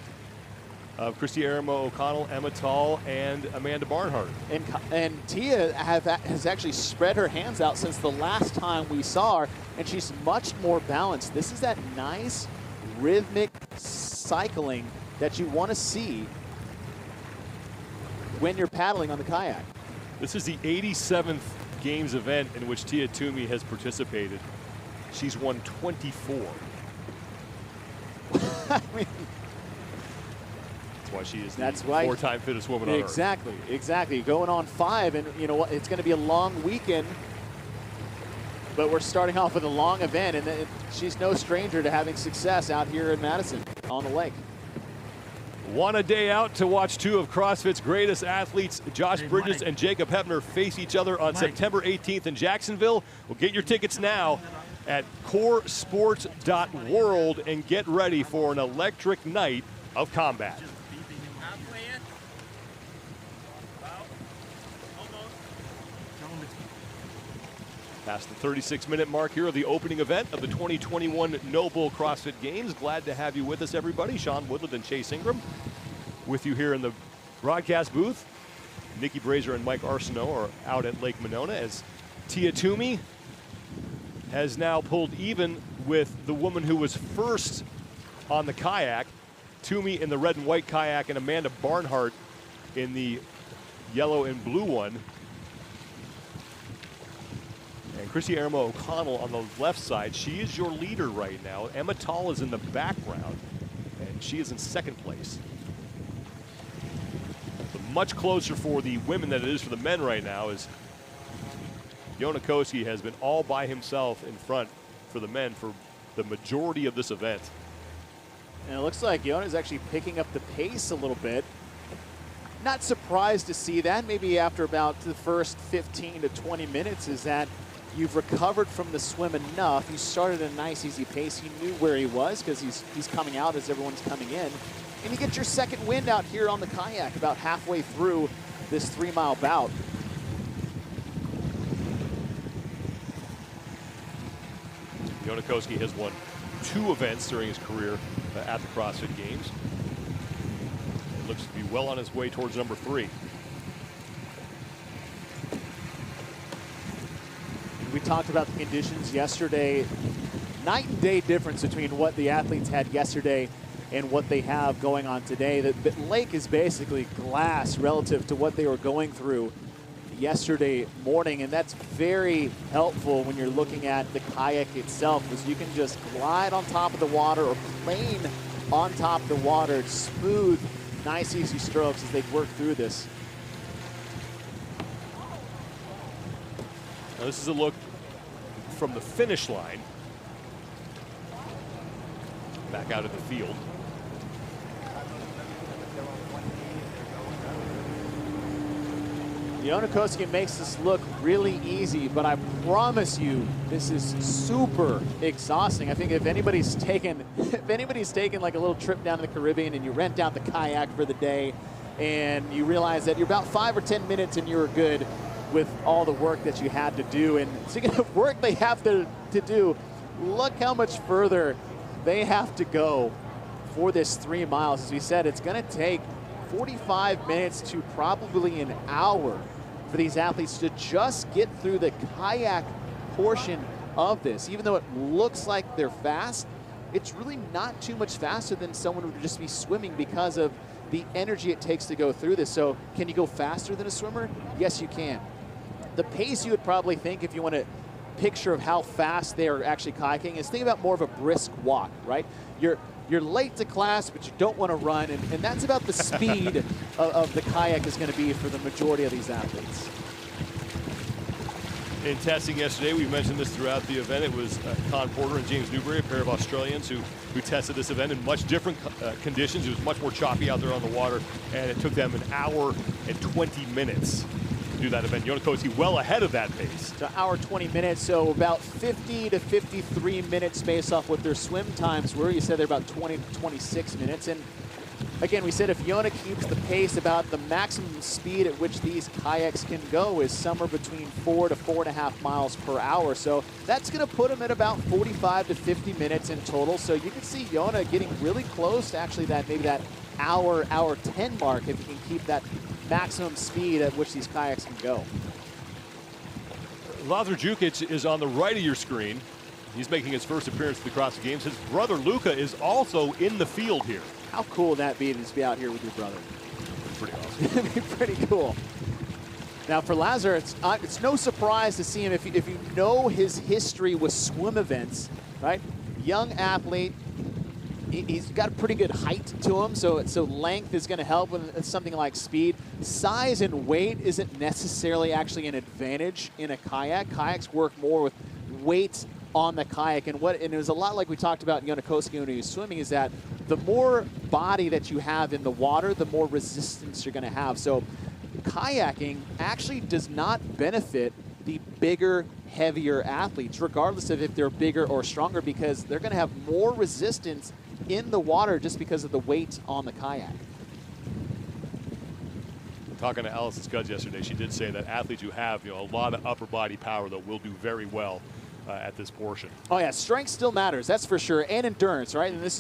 Speaker 3: of Christy Aramo O'Connell, Emma Tall, and Amanda Barnhart.
Speaker 15: And Tia has actually spread her hands out since the last time we saw her, and she's much more balanced. This is that nice rhythmic cycling that you want to see when you're paddling on the kayak.
Speaker 3: This is the 87th Games event in which Tia Toomey has participated. She's won 24.
Speaker 15: I mean,
Speaker 3: that's why she is the
Speaker 15: that's why
Speaker 3: 4-time fittest woman on earth.
Speaker 15: Exactly. Going on 5, and you know what? It's going to be a long weekend, but we're starting off with a long event, and she's no stranger to having success out here in Madison on the lake.
Speaker 3: Want a day out to watch 2 of CrossFit's greatest athletes, Josh Bridges and Jacob Hebner, face each other on September 18th in Jacksonville? Well, get your tickets now at coresports.world and get ready for an electric night of combat. Past the 36-minute mark here of the opening event of the 2021 Noble CrossFit Games. Glad to have you with us, everybody. Sean Woodland and Chase Ingram with you here in the broadcast booth. Nikki Brazier and Mike Arsenault are out at Lake Monona as Tia Toomey has now pulled even with the woman who was first on the kayak. Toomey in the red and white kayak and Amanda Barnhart in the yellow and blue one. And Christy Aramo O'Connell on the left side. She is your leader right now. Emma Tall is in the background, and she is in second place. But much closer for the women than it is for the men right now, as Yonakowski has been all by himself in front for the men for the majority of this event.
Speaker 15: And it looks like Yona's actually picking up the pace a little bit. Not surprised to see that. Maybe after about the first 15 to 20 minutes is that you've recovered from the swim enough. You started a nice, easy pace. He knew where he was because he's coming out as everyone's coming in. And you get your second wind out here on the kayak about halfway through this 3-mile bout.
Speaker 3: Yonakowski has won 2 events during his career at the CrossFit Games. It looks to be well on his way towards number 3.
Speaker 15: We talked about the conditions yesterday. Night and day difference between what the athletes had yesterday and what they have going on today. The lake is basically glass relative to what they were going through yesterday morning, and that's very helpful when you're looking at the kayak itself, because you can just glide on top of the water or plane on top of the water. It's smooth, nice, easy strokes as they work through this.
Speaker 3: Now this is a look from the finish line. Back out of the field.
Speaker 15: Yonakowski makes this look really easy, but I promise you, this is super exhausting. I think if anybody's taken like a little trip down to the Caribbean and you rent out the kayak for the day and you realize that you're about 5 or 10 minutes and you're good with all the work that you had to do. And speaking of work they have to do, look how much further they have to go for this 3 miles. As we said, it's going to take 45 minutes to probably an hour for these athletes to just get through the kayak portion of this. Even though it looks like they're fast, it's really not too much faster than someone would just be swimming because of the energy it takes to go through this. So can you go faster than a swimmer? Yes, you can. The pace you would probably think, if you want a picture of how fast they are actually kayaking, is think about more of a brisk walk, right? You're late to class, but you don't want to run, and that's about the speed of the kayak is going to be for the majority of these athletes.
Speaker 3: In testing yesterday, we mentioned this throughout the event, it was Con Porter and James Newbury, a pair of Australians who tested this event in much different conditions. It was much more choppy out there on the water, and it took them an hour and 20 minutes do that event. Yonakoski well ahead of that pace.
Speaker 15: To hour 20 minutes, so about 50 to 53 minutes based off what their swim times were. You said they're about 20 to 26 minutes. And again, we said if Yona keeps the pace, about the maximum speed at which these kayaks can go is somewhere between 4 to 4.5 miles per hour. So that's going to put them at about 45 to 50 minutes in total. So you can see Yona getting really close to actually that, maybe that hour 10 mark if you can keep that maximum speed at which these kayaks can go.
Speaker 3: Lazar Jukic is on the right of your screen. He's making his first appearance at the CrossFit Games. His brother Luca is also in the field here.
Speaker 15: How cool would that be to be out here with your brother?
Speaker 3: Pretty awesome.
Speaker 15: It'd be pretty cool. Now for Lazar, it's no surprise to see him if you know his history with swim events, right? Young athlete. He's got a pretty good height to him, so length is going to help with something like speed. Size and weight isn't necessarily actually an advantage in a kayak. Kayaks work more with weight on the kayak, and it was a lot like we talked about in Yonakoski when he was swimming, is that the more body that you have in the water, the more resistance you're going to have. So kayaking actually does not benefit the bigger, heavier athletes, regardless of if they're bigger or stronger, because they're going to have more resistance in the water just because of the weight on the kayak.
Speaker 3: Talking to Allison Scudds yesterday, she did say that athletes who have a lot of upper body power that will do very well at this portion.
Speaker 15: Oh yeah, strength still matters, that's for sure, and endurance, right? And this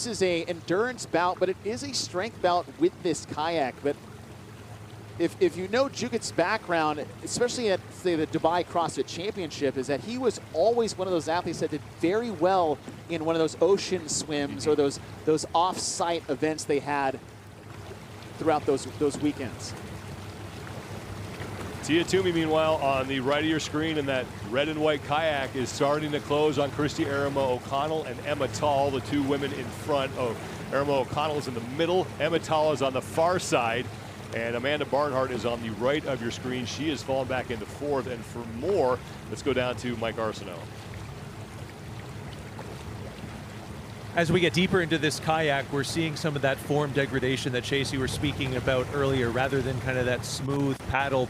Speaker 15: is a endurance bout, but it is a strength bout with this kayak. But if you know Jukic's background, especially at, say, the Dubai CrossFit Championship, is that he was always one of those athletes that did very well in one of those ocean swims or those off-site events they had throughout those weekends.
Speaker 3: Tia Toomey, meanwhile, on the right of your screen, and that red and white kayak is starting to close on Christy Aramo O'Connell and Emma Tall, the two women in front. Aramo O'Connell is in the middle. Emma Tall is on the far side. And Amanda Barnhart is on the right of your screen. She has fallen back into fourth. And for more, let's go down to Mike Arsenault.
Speaker 16: As we get deeper into this kayak, we're seeing some of that form degradation that Chase, you were speaking about earlier, rather than kind of that smooth paddle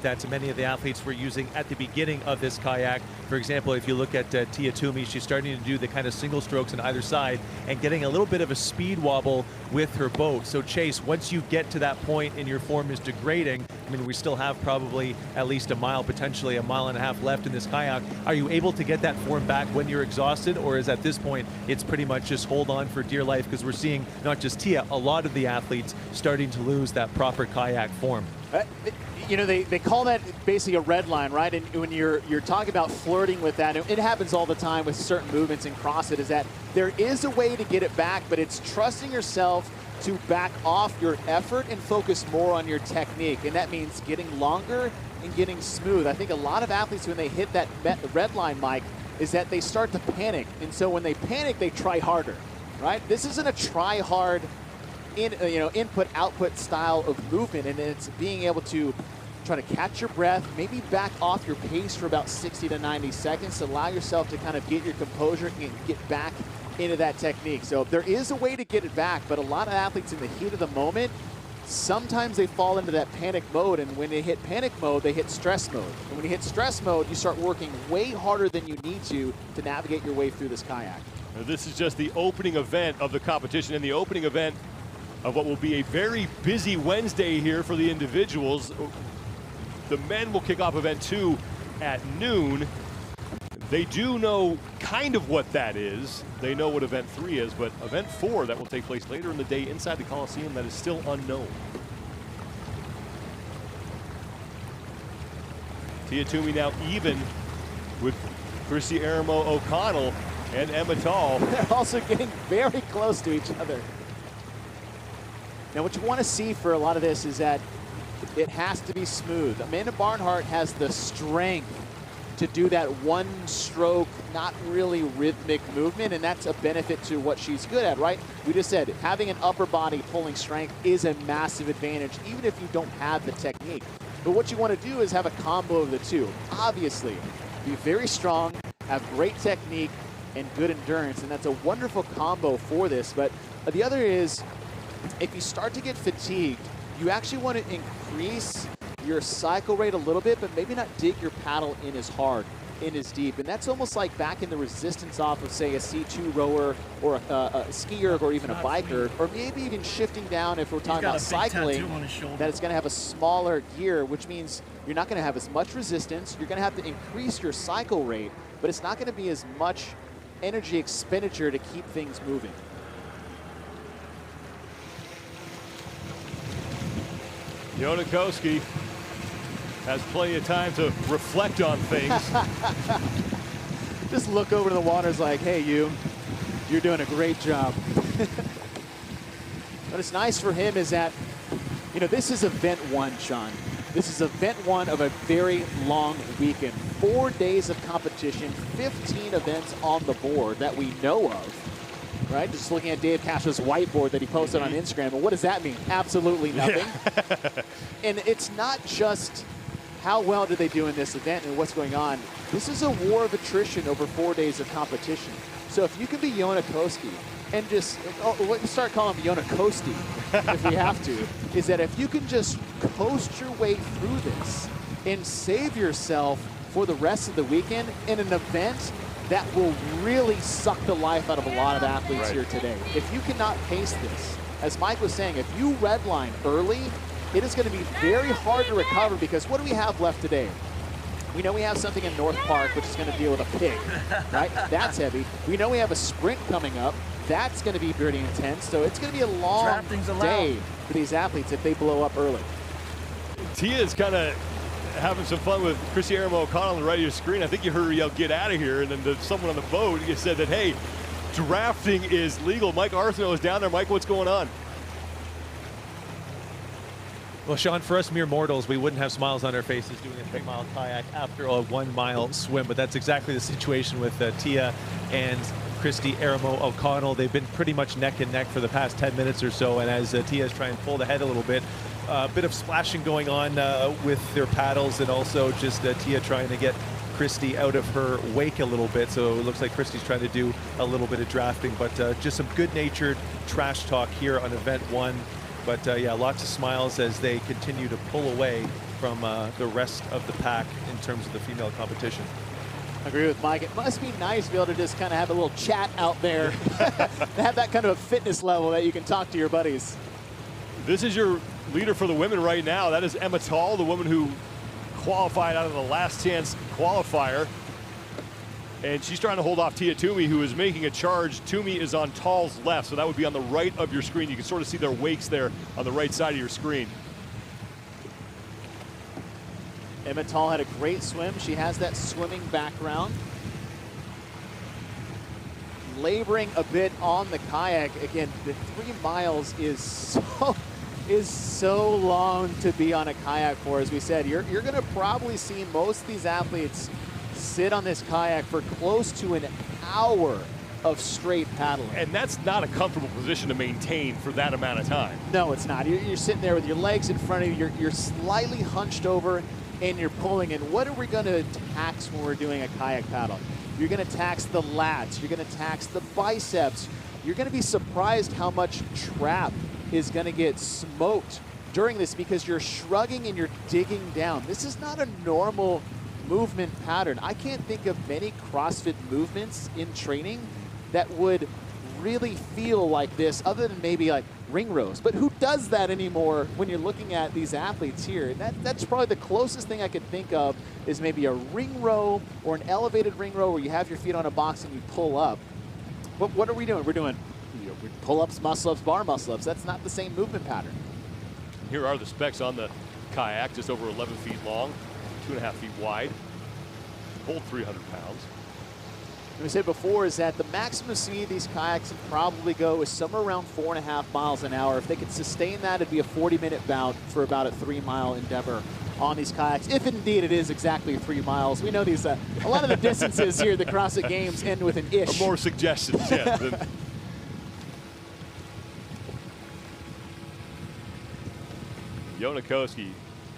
Speaker 16: that many of the athletes were using at the beginning of this kayak. For example, if you look at Tia Toomey, she's starting to do the kind of single strokes on either side and getting a little bit of a speed wobble with her boat. So Chase, once you get to that point and your form is degrading, I mean, we still have probably at least a mile, potentially a mile and a half left in this kayak. Are you able to get that form back when you're exhausted, or is at this point it's pretty much just hold on for dear life, because we're seeing not just Tia, a lot of the athletes starting to lose that proper kayak form?
Speaker 15: You know, they call that basically a red line, right? And when you're talking about flirting with that, it happens all the time with certain movements in CrossFit, is that there is a way to get it back, but it's trusting yourself to back off your effort and focus more on your technique. And that means getting longer and getting smooth. I think a lot of athletes, when they hit that red line, Mike, is that they start to panic. And so when they panic, they try harder, right? This isn't a try hard input-output style of movement, and it's being able to try to catch your breath, maybe back off your pace for about 60 to 90 seconds to allow yourself to kind of get your composure and get back into that technique. So there is a way to get it back, but a lot of athletes in the heat of the moment, sometimes they fall into that panic mode, and when they hit panic mode, they hit stress mode. And when you hit stress mode, you start working way harder than you need to navigate your way through this kayak.
Speaker 3: Now, this is just the opening event of the competition, and the opening event of what will be a very busy Wednesday here for the individuals. The men will kick off event 2 at noon. They do know kind of what that is. They know what event 3 is, but event 4 that will take place later in the day inside the Coliseum, that is still unknown. Tia Toomey now even with Christy Aramo O'Connell and Emma Tall.
Speaker 15: They're also getting very close to each other. Now what you want to see for a lot of this is that it has to be smooth. Amanda Barnhart has the strength to do that one stroke, not really rhythmic movement, and that's a benefit to what she's good at, right? We just said having an upper body pulling strength is a massive advantage, even if you don't have the technique. But what you want to do is have a combo of the two. Obviously, be very strong, have great technique, and good endurance, and that's a wonderful combo for this. But the other is, if you start to get fatigued, you actually want to increase your cycle rate a little bit, but maybe not dig your paddle in as hard, in as deep. And that's almost like back in the resistance off of, say, a C2 rower or a skier or even a biker, or maybe even shifting down if we're talking about cycling, that it's going to have a smaller gear, which means you're not going to have as much resistance. You're going to have to increase your cycle rate, but it's not going to be as much energy expenditure to keep things moving.
Speaker 3: Yona Koski has plenty of time to reflect on things.
Speaker 15: Just look over to the waters like, hey, you're doing a great job. What is nice for him is that, you know, this is event one, Sean. This is event one of a very long weekend. 4 days of competition, 15 events on the board that we know of, right? Just looking at Dave Castro's whiteboard that he posted on Instagram. And what does that mean? Absolutely nothing. Yeah. And it's not just how well did they do in this event and what's going on. This is a war of attrition over 4 days of competition. So if you can be Yona Koski and just, start calling him Yona Kosti if we have to, is that if you can just coast your way through this and save yourself for the rest of the weekend in an event that will really suck the life out of a lot of athletes here today. If you cannot pace this, as Mike was saying, if you redline early, it is going to be very hard to recover, because what do we have left today? We know we have something in North Park, which is going to deal with a pig, right? That's heavy. We know we have a sprint coming up. That's going to be pretty intense. So it's going to be a long day for these athletes if they blow up early.
Speaker 3: Tia is kind of having some fun with Christy Aramo-O'Connell on the right of your screen. I think you heard her yell, "Get out of here!" And then someone on the boat said that, hey, drafting is legal. Mike Arsenault is down there. Mike, what's going on?
Speaker 16: Well, Sean, for us mere mortals, we wouldn't have smiles on our faces doing a 3-mile kayak after a 1-mile swim, but that's exactly the situation with Tia and Christy Aramo-O'Connell. They've been pretty much neck and neck for the past 10 minutes or so, and as Tia is trying to pull the head a little bit, a bit of splashing going on with their paddles, and also just Tia trying to get Christy out of her wake a little bit. So it looks like Christy's trying to do a little bit of drafting, but just some good-natured trash talk here on event one. But yeah, lots of smiles as they continue to pull away from the rest of the pack in terms of the female competition.
Speaker 15: I agree with Mike. It must be nice to be able to just kind of have a little chat out there, to have that kind of a fitness level that you can talk to your buddies.
Speaker 3: This is your leader for the women right now. That is Emma Tall, the woman who qualified out of the last chance qualifier. And she's trying to hold off Tia Toomey, who is making a charge. Toomey is on Tall's left, so that would be on the right of your screen. You can sort of see their wakes there on the right side of your screen.
Speaker 15: Emma Tall had a great swim. She has that swimming background. Laboring a bit on the kayak. Again, the 3 miles is so long to be on a kayak for. As we said, you're going to probably see most of these athletes sit on this kayak for close to an hour of straight paddling.
Speaker 3: And that's not a comfortable position to maintain for that amount of time.
Speaker 15: No, it's not. You're sitting there with your legs in front of you. You're slightly hunched over and you're pulling. And what are we going to tax when we're doing a kayak paddle? You're going to tax the lats. You're going to tax the biceps. You're going to be surprised how much trap is going to get smoked during this, because you're shrugging and you're digging down. This is not a normal movement pattern. I can't think of many CrossFit movements in training that would really feel like this, other than maybe like ring rows. But who does that anymore when you're looking at these athletes here? And that's probably the closest thing I could think of, is maybe a ring row or an elevated ring row where you have your feet on a box and you pull up. But what are we doing? We're doing pull-ups, muscle-ups, bar muscle-ups. That's not the same movement pattern.
Speaker 3: Here are the specs on the kayak, just over 11 feet long, 2.5 feet wide, hold 300 pounds.
Speaker 15: And we said before is that the maximum speed these kayaks can probably go is somewhere around 4.5 miles an hour. If they could sustain that, it'd be a 40-minute bout for about a 3-mile endeavor on these kayaks, if indeed it is exactly 3 miles. We know these a lot of the distances here at the CrossFit Games end with an ish.
Speaker 3: Or more suggestions, yeah. Yona Koski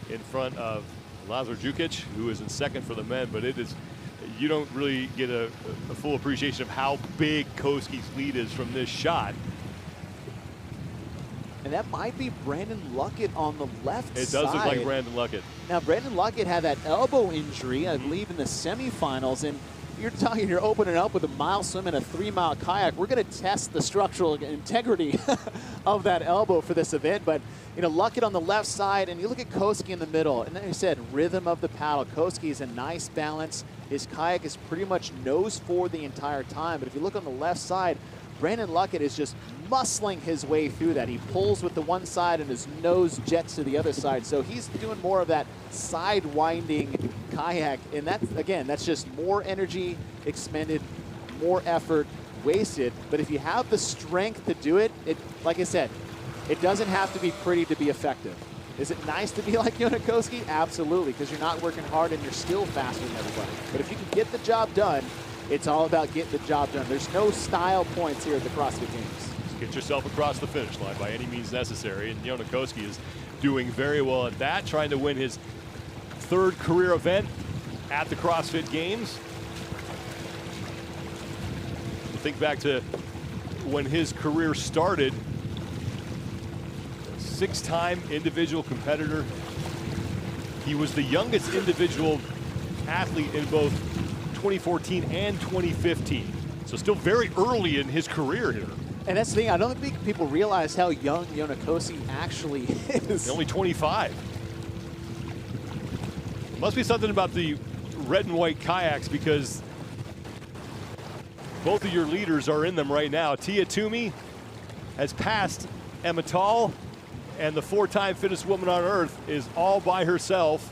Speaker 3: in front of Lazar Jukic, who is in second for the men, but it is, you don't really get a full appreciation of how big Koski's lead is from this shot.
Speaker 15: And that might be Brandon Luckett on the left side.
Speaker 3: It does look like Brandon Luckett.
Speaker 15: Now, Brandon Luckett had that elbow injury, I believe, in the semifinals. And you're opening up with a mile swim and a 3-mile kayak. We're going to test the structural integrity of that elbow for this event. But, Luckett on the left side, and you look at Koski in the middle. And then you said rhythm of the paddle. Koski is a nice balance. His kayak is pretty much nose forward the entire time. But if you look on the left side, Brandon Luckett is just muscling his way through that. He pulls with the one side and his nose jets to the other side. So he's doing more of that side winding kayak. And that's just more energy expended, more effort wasted. But if you have the strength to do it, like I said, it doesn't have to be pretty to be effective. Is it nice to be like Yonakoski? Absolutely, because you're not working hard and you're still faster than everybody. But if you can get the job done, it's all about getting the job done. There's no style points here at the CrossFit Games.
Speaker 3: Just get yourself across the finish line by any means necessary. And Yonakoski is doing very well at that, trying to win his 3rd career event at the CrossFit Games. Think back to when his career started. 6-time individual competitor. He was the youngest individual athlete in both 2014 and 2015. So still very early in his career here.
Speaker 15: And that's the thing, I don't think people realize how young Yonakoski actually is.
Speaker 3: He's only 25. Must be something about the red and white kayaks, because both of your leaders are in them right now. Tia Toomey has passed Emma Tall, and the 4-time fittest woman on earth is all by herself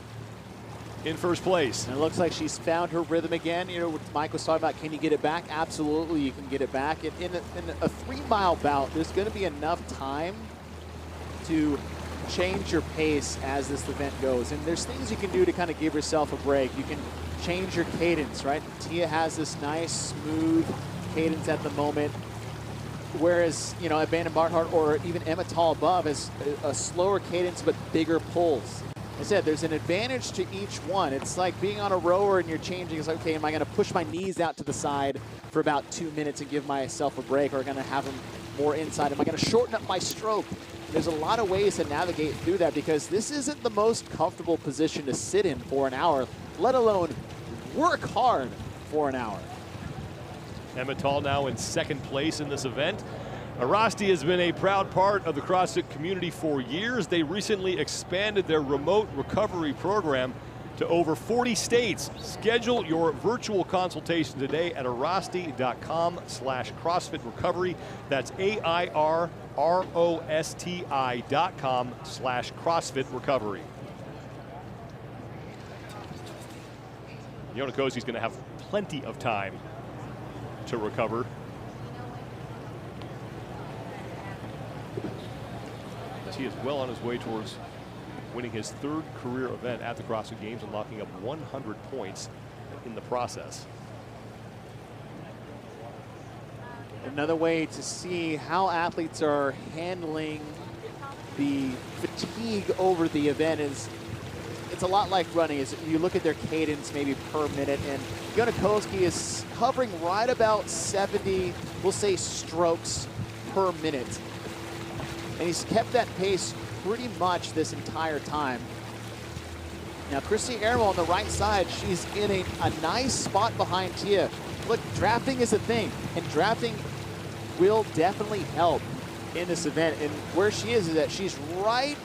Speaker 3: in first place.
Speaker 15: And it looks like she's found her rhythm again. What Mike was talking about, can you get it back? Absolutely, you can get it back. In a 3-mile bout, there's going to be enough time to change your pace as this event goes. And there's things you can do to kind of give yourself a break. You can change your cadence, right? Tia has this nice, smooth cadence at the moment. Whereas, Abandon Barnhart or even Emma Tall above has a slower cadence but bigger pulls. I said there's an advantage to each one. It's like being on a rower and you're changing. It's like, okay, am I going to push my knees out to the side for about 2 minutes and give myself a break, or am I going to have them more inside? Am I going to shorten up my stroke? There's a lot of ways to navigate through that, because this isn't the most comfortable position to sit in for an hour, let alone work hard for an hour.
Speaker 3: Emma Tall now in 2nd place in this event. Arasti has been a proud part of the CrossFit community for years. They recently expanded their remote recovery program to over 40 states. Schedule your virtual consultation today at arasti.com/CrossFit Recovery. That's AIRROSTI.com/CrossFit Recovery. Yonakoski's going to have plenty of time to recover. He is well on his way towards winning his 3rd career event at the CrossFit Games and locking up 100 points in the process.
Speaker 15: Another way to see how athletes are handling the fatigue over the event is, it's a lot like running. Is you look at their cadence maybe per minute, and Yonakoski is hovering right about 70, we'll say, strokes per minute. And he's kept that pace pretty much this entire time. Now, Christy Arrow on the right side, she's in a nice spot behind Tia. Look, drafting is a thing, and drafting will definitely help in this event. And where she is that she's right,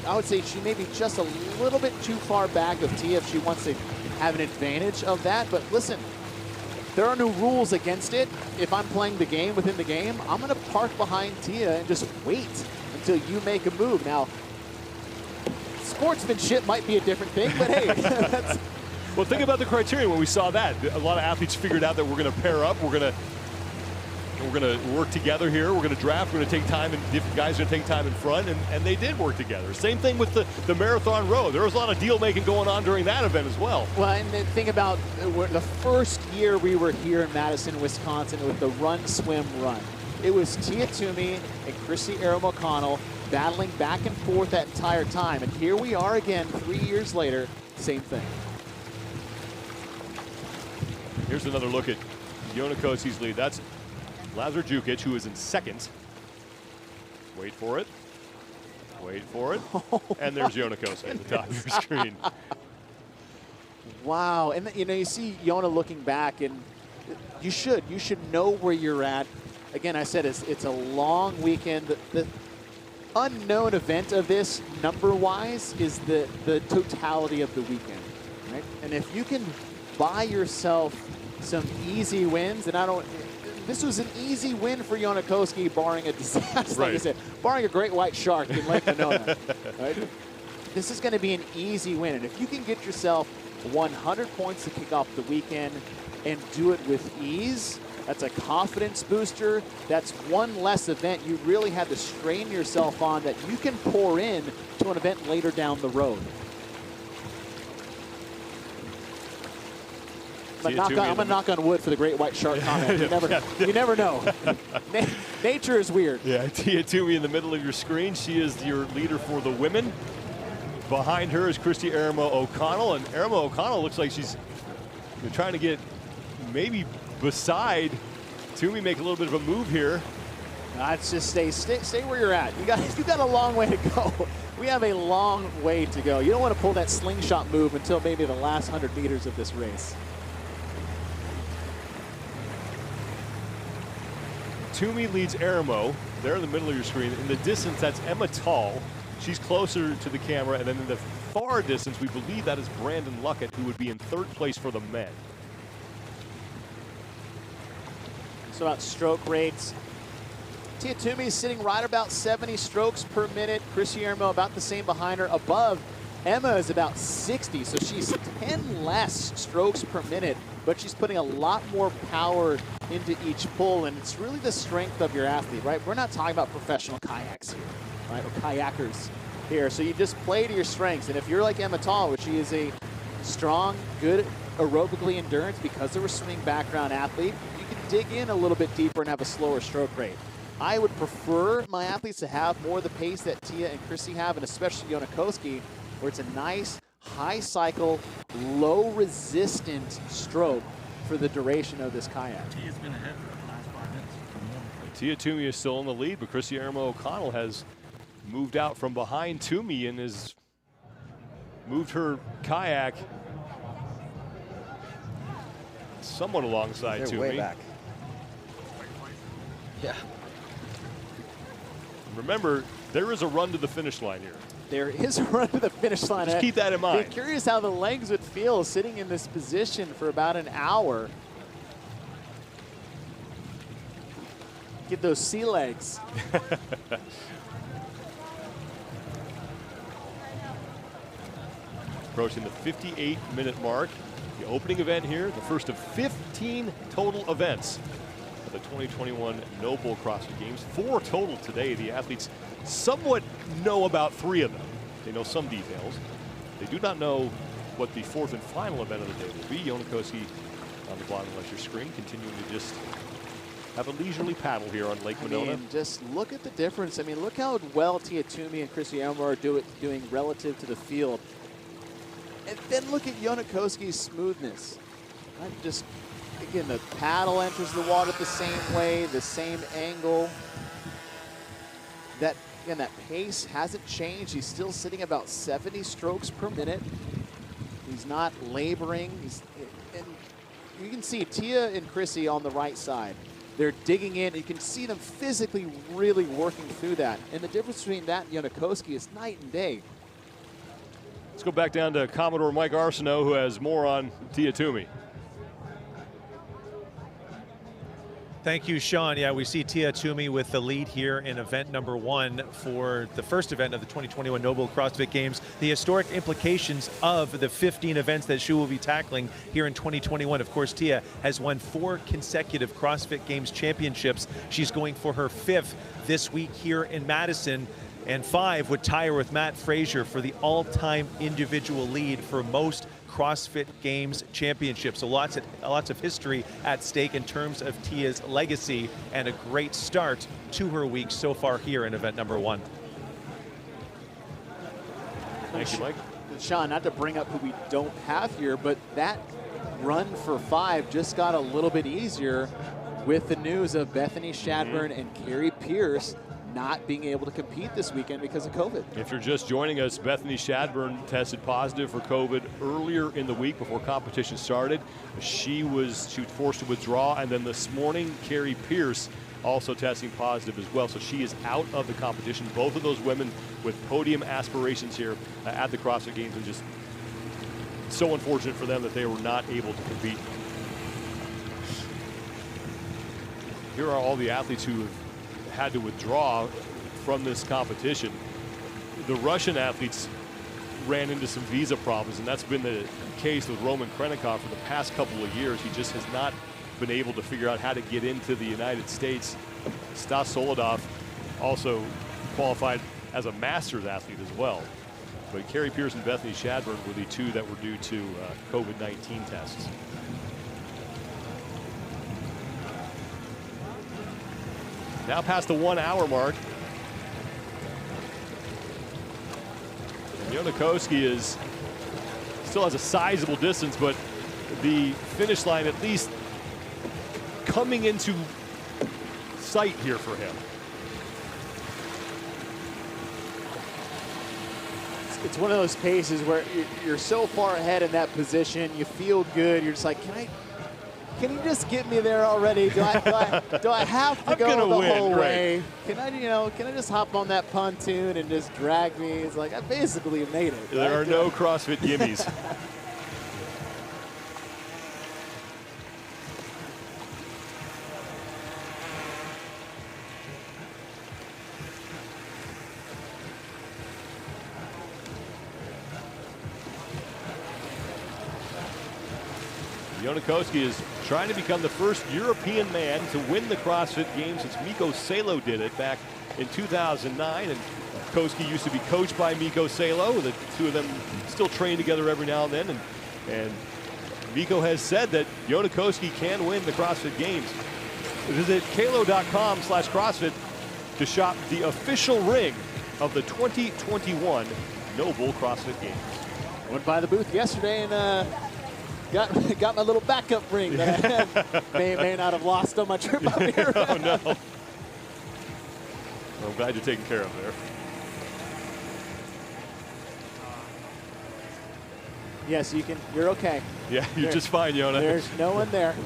Speaker 15: I would say she may be just a little bit too far back of Tia if she wants to have an advantage of that. But listen, there are no rules against it. If I'm playing the game within the game, I'm going to park behind Tia and just wait until you make a move. Now, sportsmanship might be a different thing, but hey. That's
Speaker 3: well, think about the criteria when we saw that. A lot of athletes figured out that we're going to pair up. We're going to work together here. We're going to draft. We're going to take time, and different guys are going to take time in front, and they did work together. Same thing with the marathon row. There was a lot of deal making going on during that event as well.
Speaker 15: Well, and then think about the first year we were here in Madison, Wisconsin with the run, swim, run. It was Tia Toomey and Chrissy Arrow McConnell battling back and forth that entire time. And here we are again 3 years later, same thing.
Speaker 3: Here's another look at Yonakoski's lead. That's Lazar Jukic, who is in 2nd. Wait for it. Wait for it. And there's Yonakose at the top of your screen.
Speaker 15: Wow, and you know, you see Yona looking back, and you should know where you're at. Again, I said it's a long weekend. The unknown event of this, number-wise, is the totality of the weekend, right? And if you can buy yourself some easy wins, and this was an easy win for Yonakowski, barring a disaster, like I said, barring a great white shark in Lake Monona, right? This is going to be an easy win, and if you can get yourself 100 points to kick off the weekend and do it with ease, that's a confidence booster. That's one less event you really had to strain yourself on that you can pour in to an event later down the road. I'm gonna knock on wood for the great white shark comment. You never know. Nature is weird.
Speaker 3: Yeah, Tia Toomey in the middle of your screen. She is your leader for the women. Behind her is Christy Aramo O'Connell, and Aramo O'Connell looks like she's trying to get maybe beside Toomey, make a little bit of a move here.
Speaker 15: Let's just stay where you're at. You got a long way to go. We have a long way to go. You don't want to pull that slingshot move until maybe the last 100 meters of this race.
Speaker 3: Toomey leads Aramo. There in the middle of your screen. In the distance, that's Emma Tall. She's closer to the camera, and then in the far distance, we believe that is Brandon Luckett, who would be in third place for the men.
Speaker 15: So about stroke rates, Tia Toomey is sitting right about 70 strokes per minute. Chrissy Aramo about the same behind her. Above, Emma is about 60, so she's 10 less strokes per minute, but she's putting a lot more power into each pull, and it's really the strength of your athlete, right? We're not talking about professional kayaks here, right, or kayakers here, so you just play to your strengths, and if you're like Emma Tall, which she is a strong, good aerobically endurance because of her swing background athlete, you can dig in a little bit deeper and have a slower stroke rate. I would prefer my athletes to have more of the pace that Tia and Chrissy have, and especially Yonakowski, where it's a nice, high cycle, low resistant stroke for the duration of this kayak.
Speaker 18: Tia's been ahead for the last 5 minutes.
Speaker 3: Tia Toomey is still in the lead, but Chrissy Aramo O'Connell has moved out from behind Toomey and has moved her kayak somewhat alongside Toomey.
Speaker 19: Way back. Yeah.
Speaker 3: Remember, there is a run to the finish line here.
Speaker 15: There is a run to the finish line.
Speaker 3: Just keep that in mind.
Speaker 15: I'm curious how the legs would feel sitting in this position for about an hour. Get those sea legs.
Speaker 3: Approaching the 58-minute mark. The opening event here, the first of 15 total events of the 2021 Noble CrossFit Games. 4 total today. The athletes somewhat know about 3 of them. They know some details. They do not know what the 4th and final event of the day will be. Yonakowski on the bottom of your screen, continuing to just have a leisurely paddle here on Lake Monona.
Speaker 15: I mean, just look at the difference. I mean, look how well Tia Toomey and Chrissy Aramo are doing relative to the field. And then look at Yonakowski's smoothness. Just, again, the paddle enters the water the same way, the same angle. That, again, that pace hasn't changed. He's still sitting about 70 strokes per minute. He's not laboring. And you can see Tia and Chrissy on the right side. They're digging in. You can see them physically really working through that. And the difference between that and Yonakowski is night and day.
Speaker 3: Let's go back down to Commodore Mike Arsenault, who has more on Tia Toomey.
Speaker 16: Thank you, Sean. Yeah, we see Tia Toomey with the lead here in event number 1 for the first event of the 2021 Noble CrossFit Games. The historic implications of the 15 events that she will be tackling here in 2021. Of course, Tia has won 4 consecutive CrossFit Games championships. She's going for her 5th this week here in Madison. And 5 would tie her with Matt Frazier for the all-time individual lead for most CrossFit Games championships. So lots of history at stake in terms of Tia's legacy, and a great start to her week so far here in event number 1.
Speaker 3: Thank you, Mike.
Speaker 15: Sean, not to bring up who we don't have here, but that run for 5 just got a little bit easier with the news of Bethany Shadburn and Carrie Pierce not being able to compete this weekend because of COVID.
Speaker 3: If you're just joining us, Bethany Shadburn tested positive for COVID earlier in the week before competition started. She was forced to withdraw, and then this morning, Carrie Pierce also testing positive as well. So she is out of the competition. Both of those women with podium aspirations here at the CrossFit Games, and just so unfortunate for them that they were not able to compete. Here are all the athletes who have had to withdraw from this competition. The Russian athletes ran into some visa problems, and that's been the case with Roman Khrennikov for the past couple of years. He just has not been able to figure out how to get into the United States. Stas Soledov also qualified as a Masters athlete as well. But Carrie Pierce and Bethany Shadburn were the two that were due to COVID-19 tests. Now past the 1 hour mark. And Yonakoski still has a sizable distance, but the finish line at least coming into sight here for him.
Speaker 15: It's one of those paces where you're so far ahead in that position, you feel good. You're just like, can you just get me there already? Do I have to go the whole way? Can I just hop on that pontoon and just drag me? It's like I basically made it.
Speaker 3: There are no CrossFit gimmies. Yonakoski is trying to become the first European man to win the CrossFit Games since Mikko Salo did it back in 2009. And Koski used to be coached by Mikko Salo. The two of them still train together every now and then. And Mikko has said that Yonakoski can win the CrossFit Games. Visit kalo.com/CrossFit to shop the official ring of the 2021 Noble CrossFit Games.
Speaker 15: Went by the booth yesterday and got my little backup ring that I had. may not have lost on my trip up here.
Speaker 3: Oh no! Well, I'm glad you're taken care of there.
Speaker 15: Yes, you can. You're okay.
Speaker 3: Yeah, you're just fine, Yona.
Speaker 15: There's no one there.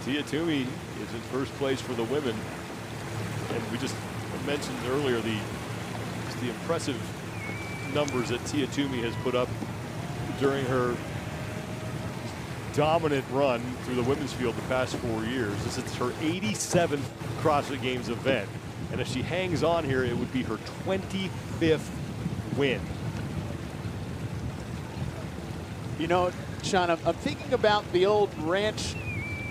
Speaker 3: Tia Toomey is in first place for the women, and we just mentioned earlier the impressive numbers that Tia Toomey has put up during her dominant run through the women's field the past 4 years. This is her 87th CrossFit Games event, and if she hangs on here, it would be her 25th win.
Speaker 15: You know, Sean, I'm thinking about the old ranch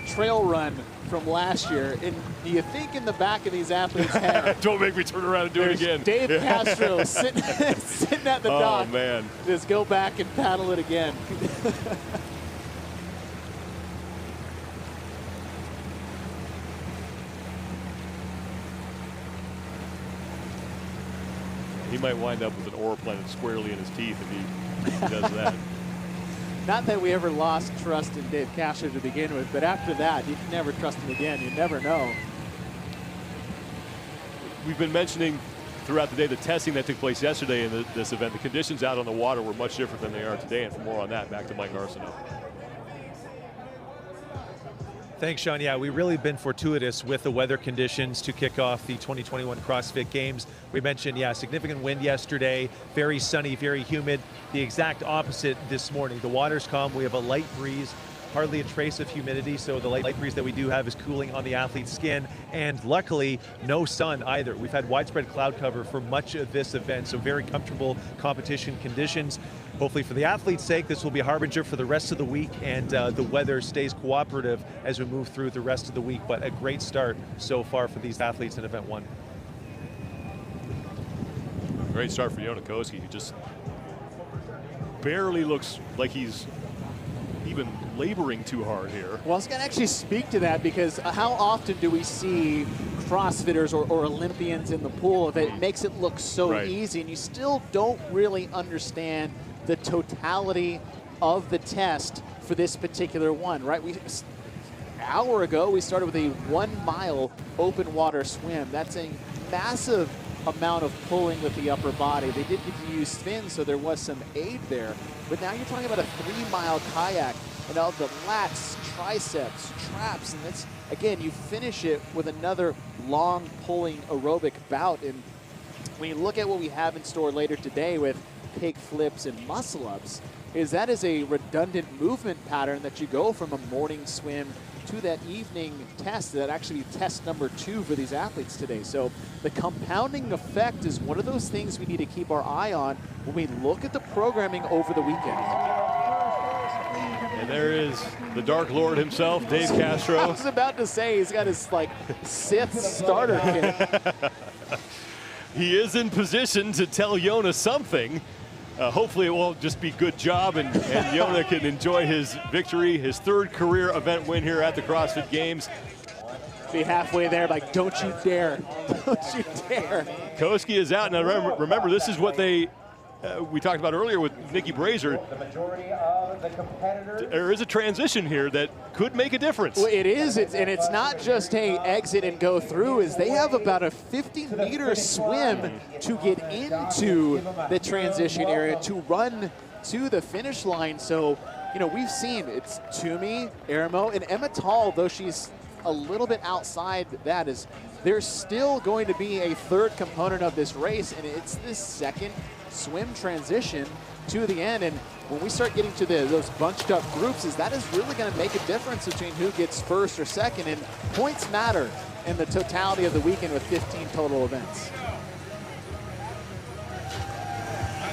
Speaker 15: trail run from last year, and do you think in the back of these athletes' head?
Speaker 3: Don't make me turn around and do it again.
Speaker 15: Dave Castro sitting at the dock.
Speaker 3: Oh man!
Speaker 15: Just go back and paddle it again.
Speaker 3: He might wind up with an ore planet squarely in his teeth if he does that.
Speaker 15: Not that we ever lost trust in Dave Castro to begin with, but after that, you can never trust him again. You never know.
Speaker 3: We've been mentioning throughout the day the testing that took place yesterday in this event. The conditions out on the water were much different than they are today. And for more on that, back to Mike Arsenault.
Speaker 16: Thanks, Sean. Yeah, we've really been fortuitous with the weather conditions to kick off the 2021 CrossFit Games. We mentioned, significant wind yesterday, very sunny, very humid. The exact opposite this morning. The water's calm. We have a light breeze, hardly a trace of humidity, so the light breeze that we do have is cooling on the athlete's skin, and luckily, no sun either. We've had widespread cloud cover for much of this event, so very comfortable competition conditions. Hopefully for the athlete's sake, this will be a harbinger for the rest of the week, and the weather stays cooperative as we move through the rest of the week, but a great start so far for these athletes in Event 1.
Speaker 3: Great start for Yonakoski. He just barely looks like he's even laboring too hard here.
Speaker 15: Well, I was going to actually speak to that, because how often do we see CrossFitters or Olympians in the pool that makes it look so easy, and you still don't really understand the totality of the test for this particular one, right? hour ago, we started with a 1 mile open water swim. That's a massive amount of pulling with the upper body. They did get to use fins, so there was some aid there. But now you're talking about a 3 mile kayak and all the lats, triceps, traps, and that's, again, you finish it with another long pulling aerobic bout. And when you look at what we have in store later today with pig flips and muscle ups, that is a redundant movement pattern that you go from a morning swim to that evening test, that actually be test number 2 for these athletes today. So the compounding effect is one of those things we need to keep our eye on when we look at the programming over the weekend.
Speaker 3: And there is the Dark Lord himself, Dave Castro.
Speaker 15: I was about to say, he's got his like Sith starter kit.
Speaker 3: He is in position to tell Yona something. Hopefully it won't just be good job and Yona can enjoy his victory, his 3rd career event win here at the CrossFit Games.
Speaker 15: Be halfway there, like, don't you dare, don't you dare.
Speaker 3: Koski is out. Now remember this is what they, we talked about earlier with Nikki Brazier. There is a transition here that could make a difference.
Speaker 15: Well, it is, and it's not just, hey, exit and go through, is they have about a 50-meter swim to get into the transition area to run to the finish line. So, you know, we've seen it's Toomey, Eremo, and Emma Tall, though she's a little bit outside that, is there's still going to be a 3rd component of this race, and it's this second swim transition to the end. And when we start getting to those bunched up groups, that is really going to make a difference between who gets 1st or 2nd, and points matter in the totality of the weekend with 15 total events.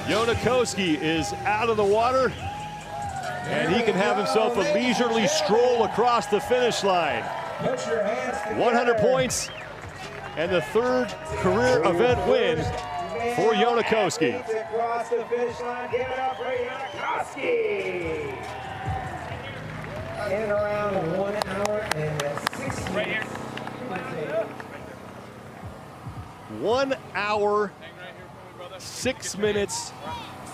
Speaker 3: Yona Koski is out of the water, and he can have himself a leisurely stroll across the finish line. 100 points and the 3rd career event win for Yona Koski.
Speaker 5: Across the finish line, give it up for Yona Koski. In around 1 hour and 6 minutes.
Speaker 3: 1 hour, 6 minutes,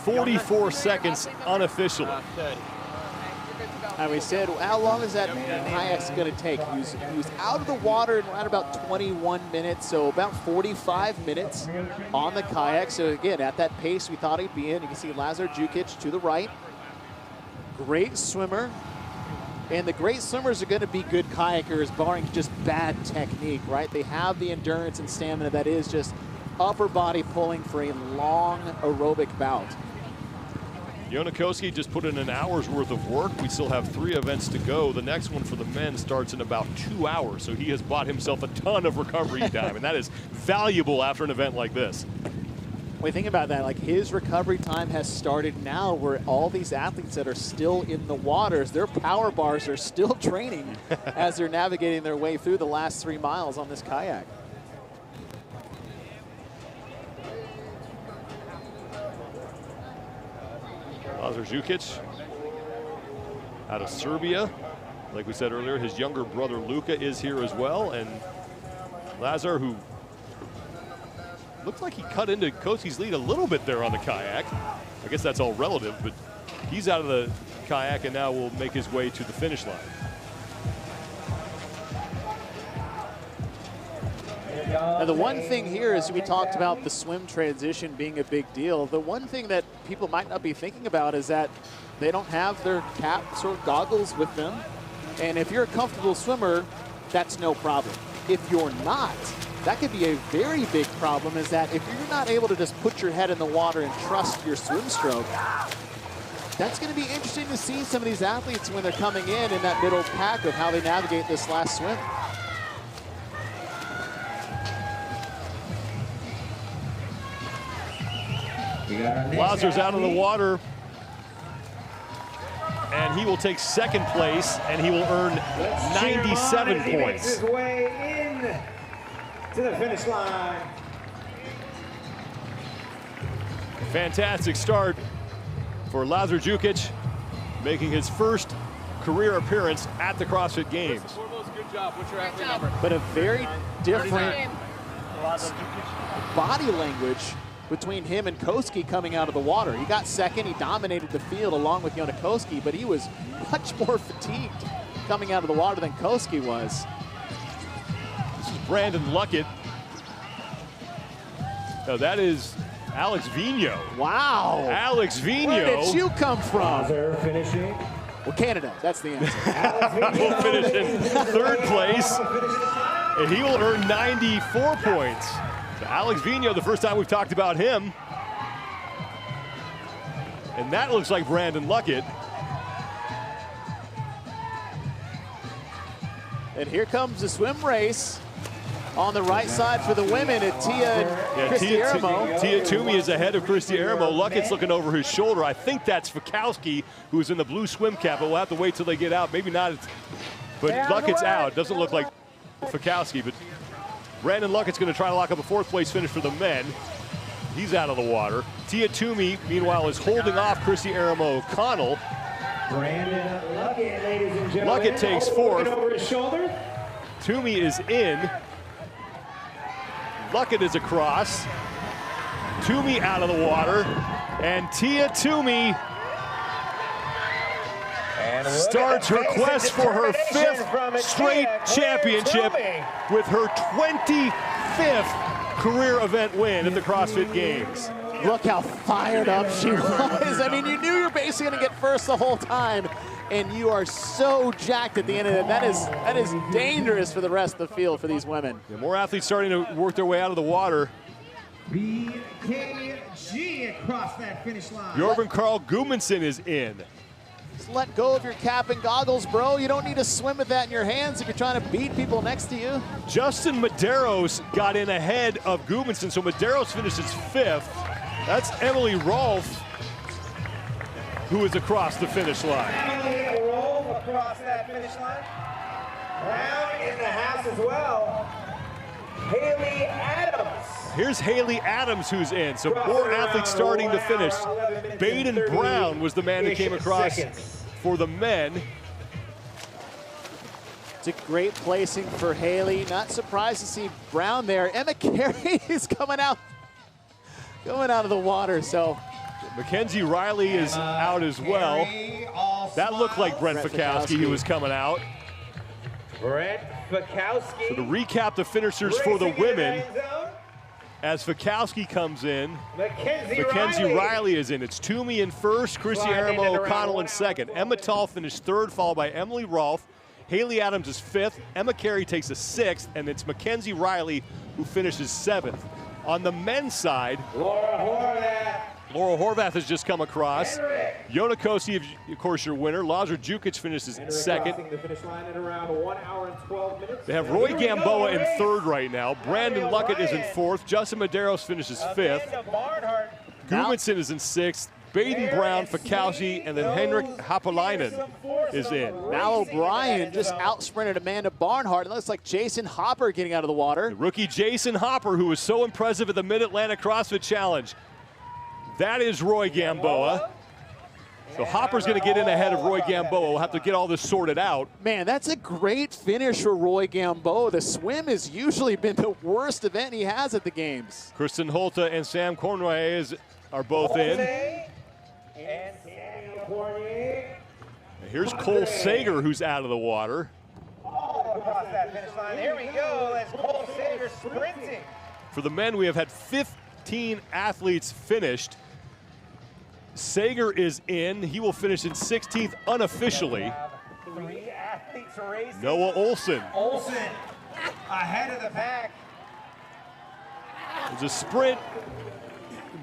Speaker 3: 44 seconds unofficially.
Speaker 15: And we said, how long is that kayak's going to take? He was out of the water in around about 21 minutes, so about 45 minutes on the kayak. So again, at that pace we thought he'd be in. You can see Lazar Jukic to the right. Great swimmer. And the great swimmers are going to be good kayakers, barring just bad technique, right? They have the endurance and stamina that is just upper body pulling for a long aerobic bout.
Speaker 3: Yona Koski just put in an hour's worth of work. We still have 3 events to go. The next one for the men starts in about 2 hours, so he has bought himself a ton of recovery time, and that is valuable after an event like this.
Speaker 15: When you think about that, like his recovery time has started now, where all these athletes that are still in the waters, their power bars are still training as they're navigating their way through the last 3 miles on this kayak.
Speaker 3: Lazar Jukic out of Serbia. Like we said earlier, his younger brother Luka is here as well. And Lazar, who looks like he cut into Koski's lead a little bit there on the kayak. I guess that's all relative, but he's out of the kayak and now will make his way to the finish line.
Speaker 15: Now the one thing here is we talked about the swim transition being a big deal. The one thing that people might not be thinking about is that they don't have their caps or goggles with them. And if you're a comfortable swimmer, that's no problem. If you're not, that could be a very big problem, is that if you're not able to just put your head in the water and trust your swim stroke, that's going to be interesting to see some of these athletes when they're coming in that middle pack of how they navigate this last swim.
Speaker 3: Lazar's out of the water, and he will take 2nd place, and he will earn 97 points.
Speaker 5: His way in to the finish line.
Speaker 3: Fantastic start for Lazar Jukic, making his first career appearance at the CrossFit Games.
Speaker 15: Good job. What's your athlete number? But a very different body language between him and Koski coming out of the water. He got 2nd, he dominated the field along with Yona Koski, but he was much more fatigued coming out of the water than Koski was.
Speaker 3: This is Brandon Luckett. No, that is Alex Vigneault.
Speaker 15: Wow.
Speaker 3: Alex Vigneault.
Speaker 15: Where did you come from?
Speaker 5: Finishing.
Speaker 15: Well, Canada, that's the answer.
Speaker 3: Will finish in third place, and he will earn 94 points. So Alex Vigneault, the first time we've talked about him. And that looks like Brandon Luckett.
Speaker 15: And here comes the swim race. On the right side for the women at Tia and Christy Aramo.
Speaker 3: Tia Toomey is ahead of Christy Aramo. Luckett's looking over his shoulder. I think that's Fikowski, who's in the blue swim cap, but we'll have to wait till they get out. Maybe not, but Luckett's out. Doesn't look like Fikowski, but Brandon Luckett's going to try to lock up a fourth place finish for the men. He's out of the water. Tia Toomey, meanwhile, is holding off Christy Aramo O'Connell.
Speaker 5: Brandon Luckett, ladies and gentlemen.
Speaker 3: Luckett takes fourth.
Speaker 5: Over his shoulder.
Speaker 3: Toomey is in. Luckett is across. Toomey out of the water. And Tia Toomey starts her quest for her 5th straight championship with her 25th career event win at the CrossFit Games.
Speaker 15: Look how fired up she was. I mean, you knew you were basically going to get first the whole time, and you are so jacked at the end of it. That is dangerous for the rest of the field for these women.
Speaker 3: Yeah, more athletes starting to work their way out of the water.
Speaker 5: BKG across that finish line.
Speaker 3: Bjorn Carl Gudmundsson is in.
Speaker 15: Just let go of your cap and goggles, bro. You don't need to swim with that in your hands if you're trying to beat people next to you.
Speaker 3: Justin Medeiros got in ahead of Gudmundsson, so Medeiros finishes 5th. That's Emily Rolfe, who is across the finish line.
Speaker 5: Emily Rolfe across that finish line. Brown in the house as well. Haley Adams.
Speaker 3: Here's Haley Adams who's in, so more athletes starting to finish. Baden Brown was the man who came across for the men.
Speaker 15: It's a great placing for Haley. Not surprised to see Brown there. Emma Carey is coming out of the water, so.
Speaker 3: Mackenzie Riley is out as well. That looked like Brent Fikowski who was coming out.
Speaker 5: Brent Fikowski.
Speaker 3: So to recap the finishers for the women, as Fikowski comes in, Mackenzie Riley is in. It's Toomey in first, Christy Aramo O'Connell in second. Emma Tall finished third, followed by Emily Rolfe. Haley Adams is 5th. Emma Carey takes a 6th, and it's Mackenzie Riley who finishes 7th. On the men's side, Laura Horvath has just come across. Yona Kosi, of course, your winner. Lazar Jukic finishes 2nd.
Speaker 5: The finish line in around 1 hour and 12 minutes.
Speaker 3: They have Roy Gamboa in 3rd right now. Brandon Luckett is in 4th. Justin Medeiros finishes 5th. Gudmundsson is in 6th. Baden Brown, Fikowski, and then Henrik Hapalainen is in.
Speaker 15: Mal O'Brien just out-sprinted Amanda Barnhart. It looks like Jason Hopper getting out of the water.
Speaker 3: The rookie Jason Hopper, who was so impressive at the Mid-Atlantic CrossFit Challenge. That is Roy Gamboa. So Hopper's going to get in ahead of Roy Gamboa. We'll have to get all this sorted out.
Speaker 15: Man, that's a great finish for Roy Gamboa. The swim has usually been the worst event he has at the games.
Speaker 3: Kristen Holta and Sam Cornway are both in.
Speaker 5: And Samuel Cornier.
Speaker 3: And here's Cole Sager, who's out of the water.
Speaker 5: Across that finish line. Here we go as Cole Sager sprinting.
Speaker 3: For the men, we have had 15 athletes finished. Sager is in. He will finish in 16th unofficially.
Speaker 5: 3 athletes racing.
Speaker 3: Noah Olson.
Speaker 5: Olson ahead of the pack.
Speaker 3: There's a sprint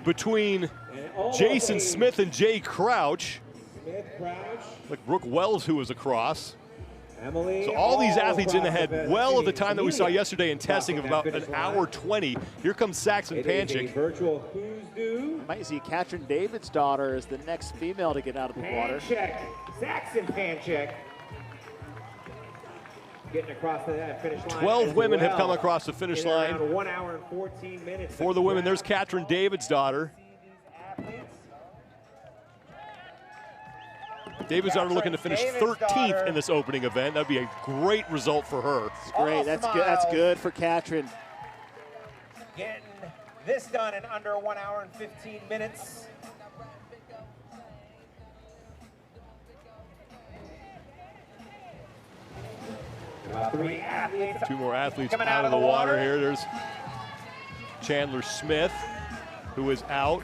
Speaker 3: between Jason Smith and Jay Crouch. Like Brooke Wells, who was across. So all these athletes in ahead well of the time that we saw yesterday in testing of about 1 hour 20. Here comes Saxon Panchik.
Speaker 5: Virtual who's due.
Speaker 15: Might see Katrin David's daughter as the next female to get out of the water.
Speaker 5: Panchik, Saxon Panchik. Getting across the finish line.
Speaker 3: 12 women have come across the finish line.
Speaker 5: Around 1 hour and 14 minutes.
Speaker 3: For the women, there's Katrin David's daughter. David's daughter looking to finish 13th in this opening event. That'd be a great result for her.
Speaker 15: It's great. That's good. That's good for Katrin.
Speaker 5: Getting this done in under 1 hour and 15 minutes.
Speaker 3: Two more athletes out of the water here. There's Chandler Smith, who is out.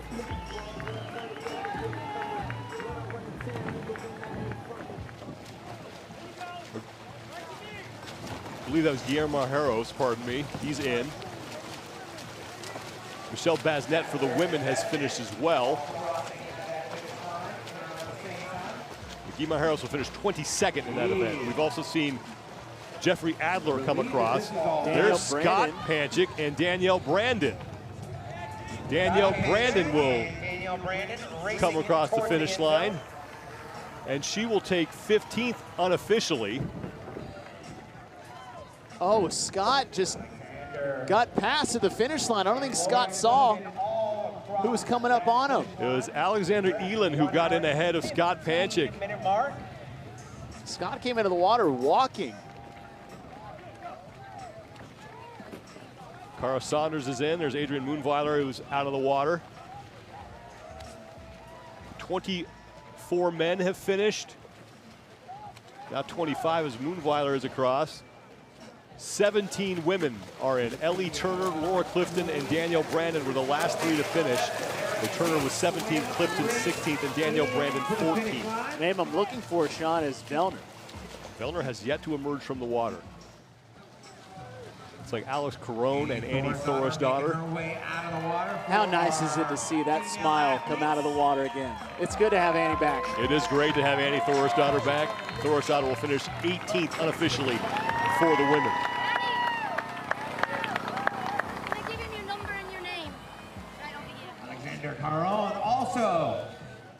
Speaker 3: I believe that was Guillermo Harros, pardon me. He's in. Michelle Basnet for the women has finished as well. Guillermo Harros will finish 22nd in that event. We've also seen Jeffrey Adler come across. There's Scott Panchik and Danielle Brandon. Danielle Brandon will come across the finish line, and she will take 15th unofficially.
Speaker 15: Oh, Scott just got past to the finish line. I don't think Scott saw who was coming up on him.
Speaker 3: It was Alexander Elin who got in ahead of Scott Panchik.
Speaker 15: Scott came into the water walking.
Speaker 3: Cara Saunders is in. There's Adrian Moonweiler, who's out of the water. 24 men have finished. Now 25 as Moonweiler is across. 17 women are in. Ellie Turner, Laura Clifton, and Danielle Brandon were the last three to finish. Turner was 17th, Clifton 16th, and Danielle Brandon 14th.
Speaker 15: Name I'm looking for, Sean, is Vellner.
Speaker 3: Vellner has yet to emerge from the water. It's like Alex Carone and Annie Thorisdottir.
Speaker 15: How nice is it to see that smile come out of the water again? It's good to have Annie back.
Speaker 3: It is great to have Annie Thorisdottir back. Thorisdottir will finish 18th unofficially for the women.
Speaker 5: Alexander Caron also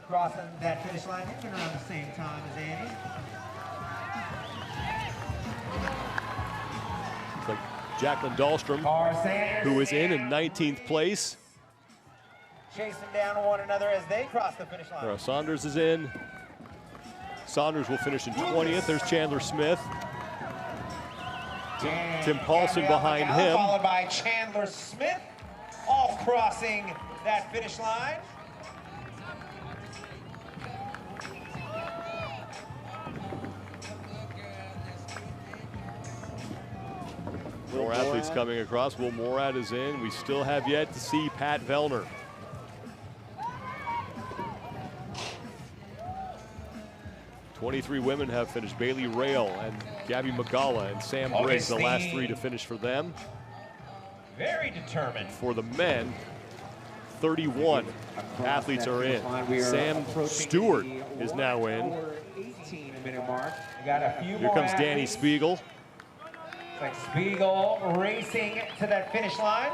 Speaker 5: crossing that finish line around the same time as Annie.
Speaker 3: It's like Jacqueline Dahlstrom, who is in 19th place.
Speaker 5: Chasing down one another as they cross the finish line.
Speaker 3: Saunders is in. Saunders will finish in 20th. There's Chandler Smith. Tim Paulson behind him.
Speaker 5: Followed by Chandler Smith, off crossing that finish line.
Speaker 3: More athletes coming across. Will Morad is in. We still have yet to see Pat Vellner. "23 women have finished. Bailey Rail and Gabby Magala and Sam Briggs, the last three to finish for them.
Speaker 5: Very determined.
Speaker 3: For the men, 31 athletes are in. Sam Stewart is now in. Here comes Danny Spiegel.
Speaker 5: Like Spiegel racing to that finish line.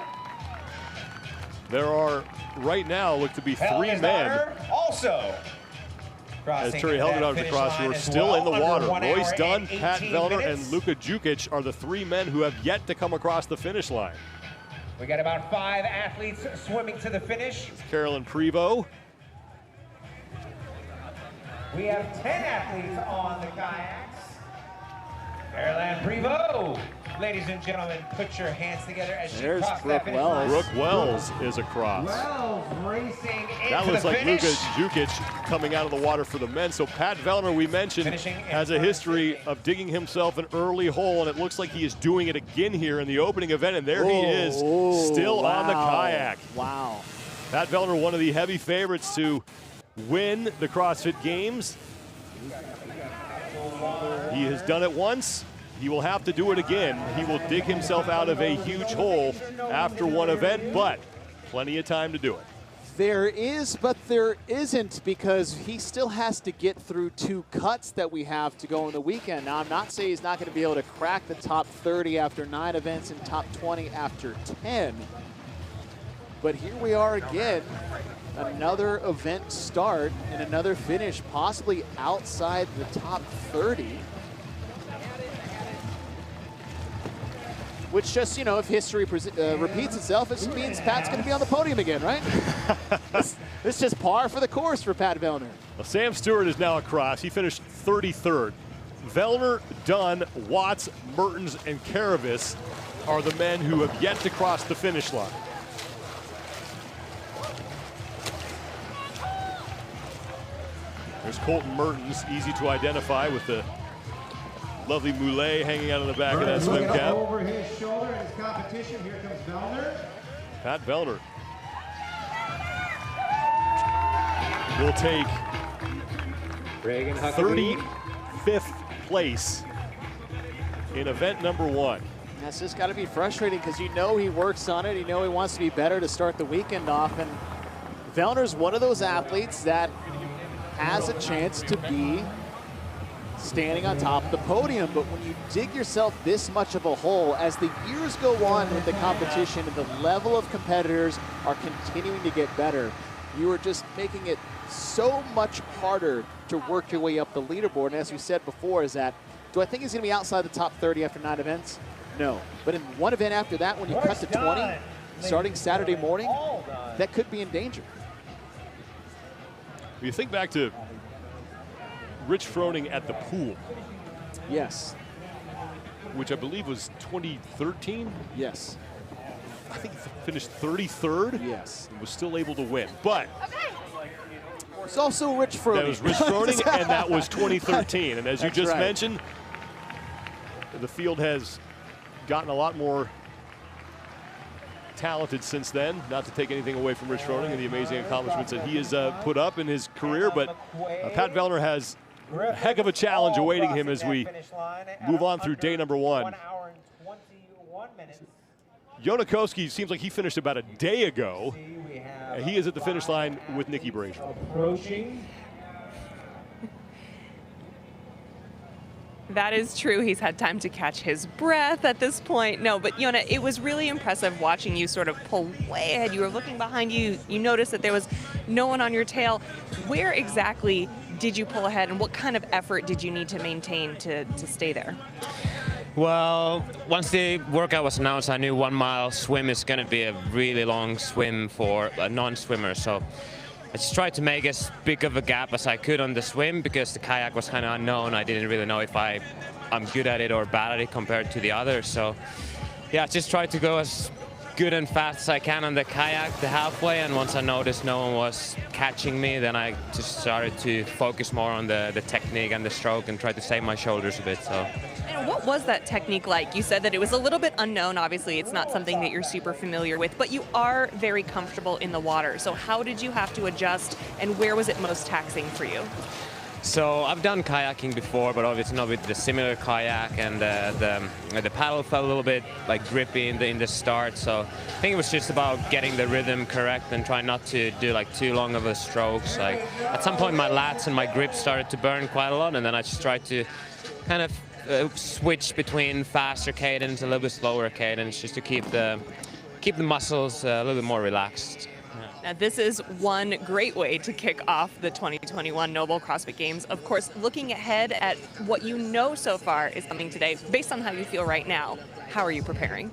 Speaker 3: There are right now look to be three men.
Speaker 5: Also,
Speaker 3: as Turi Helgenauer is across, who are still in the water. Royce Dunn, Pat Vellner, and Luka Jukic are the three men who have yet to come across the finish line.
Speaker 5: We got about 5 athletes swimming to the finish.
Speaker 3: Carolyn Prevost.
Speaker 5: We have 10 athletes on the kayaks. Carolyn Prevost. Ladies and gentlemen, put your hands together as she crosses that finish line.
Speaker 3: Brooke Wells is across.
Speaker 5: Wells racing into
Speaker 3: That looks
Speaker 5: the
Speaker 3: like
Speaker 5: finish.
Speaker 3: Luka Jukic coming out of the water for the men. So Pat Vellner, we mentioned, has a history of digging himself an early hole, and it looks like he is doing it again here in the opening event, and there he is, still on the kayak.
Speaker 15: Wow.
Speaker 3: Pat Vellner, one of the heavy favorites to win the CrossFit Games. He has done it once. He will have to do it again. He will dig himself out of a huge hole after one event, but plenty of time to do it.
Speaker 15: There is, but there isn't, because he still has to get through 2 cuts that we have to go in the weekend. Now, I'm not saying he's not going to be able to crack the top 30 after 9 events and top 20 after 10. But here we are again, another event start and another finish, possibly outside the top 30. Which just, you know, if history repeats itself, it just means Pat's going to be on the podium again, right? It's just par for the course for Pat Vellner.
Speaker 3: Well, Sam Stewart is now across. He finished 33rd. Vellner, Dunn, Watts, Mertens, and Karavis are the men who have yet to cross the finish line. There's Colton Mertens, easy to identify with the Lovely Moulet hanging out of the back of that swim cap.
Speaker 5: Over his shoulder in his competition. Here comes Vellner.
Speaker 3: Pat Vellner will take 35th place in event number 1.
Speaker 15: That's just got to be frustrating because you know he works on it. You know he wants to be better to start the weekend off. And Vellner's one of those athletes that has a chance to be standing on top of the podium. But when you dig yourself this much of a hole, as the years go on with the competition and the level of competitors are continuing to get better, you are just making it so much harder to work your way up the leaderboard. And as we said before, is that, do I think he's going to be outside the top 30 after 9 events? No. But in one event after that, when you cut to 20, starting Saturday morning, that could be in danger.
Speaker 3: You think back to Rich Froning at the pool.
Speaker 15: Yes.
Speaker 3: Which I believe was 2013?
Speaker 15: Yes.
Speaker 3: I think he finished 33rd.
Speaker 15: Yes.
Speaker 3: And was still able to win. But
Speaker 15: it's also Rich Froning.
Speaker 3: That was Rich Froning, and that was 2013. And as you just mentioned, the field has gotten a lot more talented since then. Not to take anything away from Rich Froning and the amazing accomplishments that he has put up in his career, but Pat Vellner has a heck of a challenge awaiting him as we move on through day number 1. Yonakoski seems like he finished about a day ago. He is at the finish line with Nikki Brazier.
Speaker 17: Approaching. That is true. He's had time to catch his breath at this point. No, but Yona, it was really impressive watching you sort of pull way ahead. You were looking behind you. You noticed that there was no one on your tail. Where exactly did you pull ahead, and what kind of effort did you need to maintain to stay there?
Speaker 19: Well, once the workout was announced, I knew 1 mile swim is going to be a really long swim for a non-swimmer. So I just tried to make as big of a gap as I could on the swim because the kayak was kind of unknown. I didn't really know if I'm good at it or bad at it compared to the others. So yeah, I just tried to go as good and fast as I can on the kayak, the halfway, and once I noticed no one was catching me, then I just started to focus more on the technique and the stroke and try to save my shoulders a bit. So.
Speaker 17: And what was that technique like? You said that it was a little bit unknown. Obviously, it's not something that you're super familiar with, but you are very comfortable in the water. So how did you have to adjust, and where was it most taxing for you?
Speaker 19: So I've done kayaking before, but obviously not with the similar kayak, and the paddle felt a little bit like grippy in the start. So I think it was just about getting the rhythm correct and trying not to do like too long of a strokes. Like at some point my lats and my grip started to burn quite a lot, and then I just tried to kind of switch between faster cadence, a little bit slower cadence, just to keep the muscles a little bit more relaxed.
Speaker 17: Now, this is one great way to kick off the 2021 Noble CrossFit Games. Of course, looking ahead at what you know so far is coming today, based on how you feel right now, how are you preparing?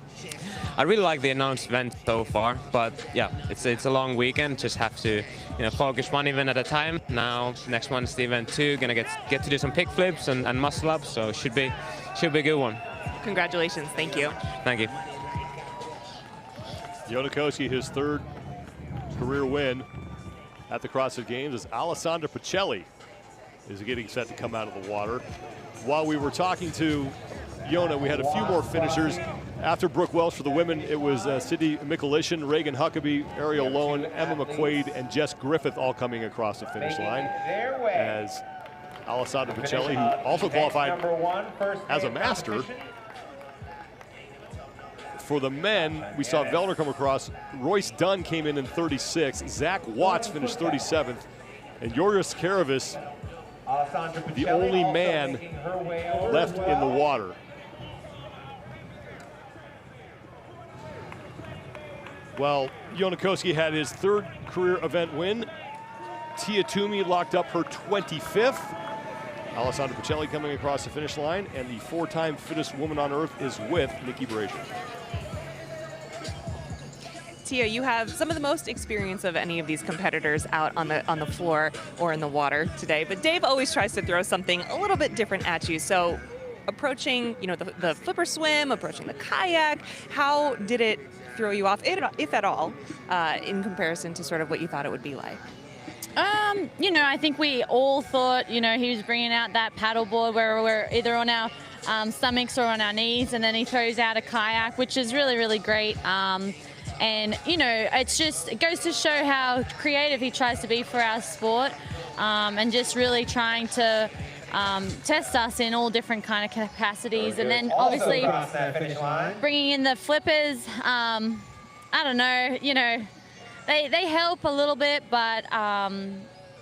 Speaker 19: I really like the announced event so far, but yeah, it's a long weekend. Just have to focus one event at a time. Now, next one's the event 2. Gonna get to do some pick flips and muscle ups, so should be a good one.
Speaker 17: Congratulations, thank you.
Speaker 19: Thank you.
Speaker 3: Yonakoski, his 3rd career win at the CrossFit Games, as Alessandra Pacelli is getting set to come out of the water. While we were talking to Yona, we had a few more finishers. After Brooke Welsh for the women, it was Sydney Mikulishin, Reagan Huckabee, Ariel Lowen, Emma McQuaid, and Jess Griffith all coming across the finish line. As Alessandra Pacelli, who also qualified as a master. For the men, we saw Vellner come across. Royce Dunn came in 36. Zach Watts finished 37th. And Joris Karavis, the only man left in the water. Well, Yonakoski had his 3rd career event win. Tia Toomey locked up her 25th. Alessandra Pacelli coming across the finish line, and the 4-time fittest woman on earth is with Nikki Brazier.
Speaker 17: Tia, you have some of the most experience of any of these competitors out on the floor or in the water today, but Dave always tries to throw something a little bit different at you. So approaching, the flipper swim, approaching the kayak, how did it throw you off, if at all, in comparison to sort of what you thought it would be like?
Speaker 20: You know, I think we all thought, you know, he was bringing out that paddleboard where we're either on our stomachs or on our knees, and then he throws out a kayak, which is really, really great. And, you know, it goes to show how creative he tries to be for our sport, and just really trying to test us in all different kind of capacities. And then obviously bringing in the flippers, I don't know, you know, they help a little bit, but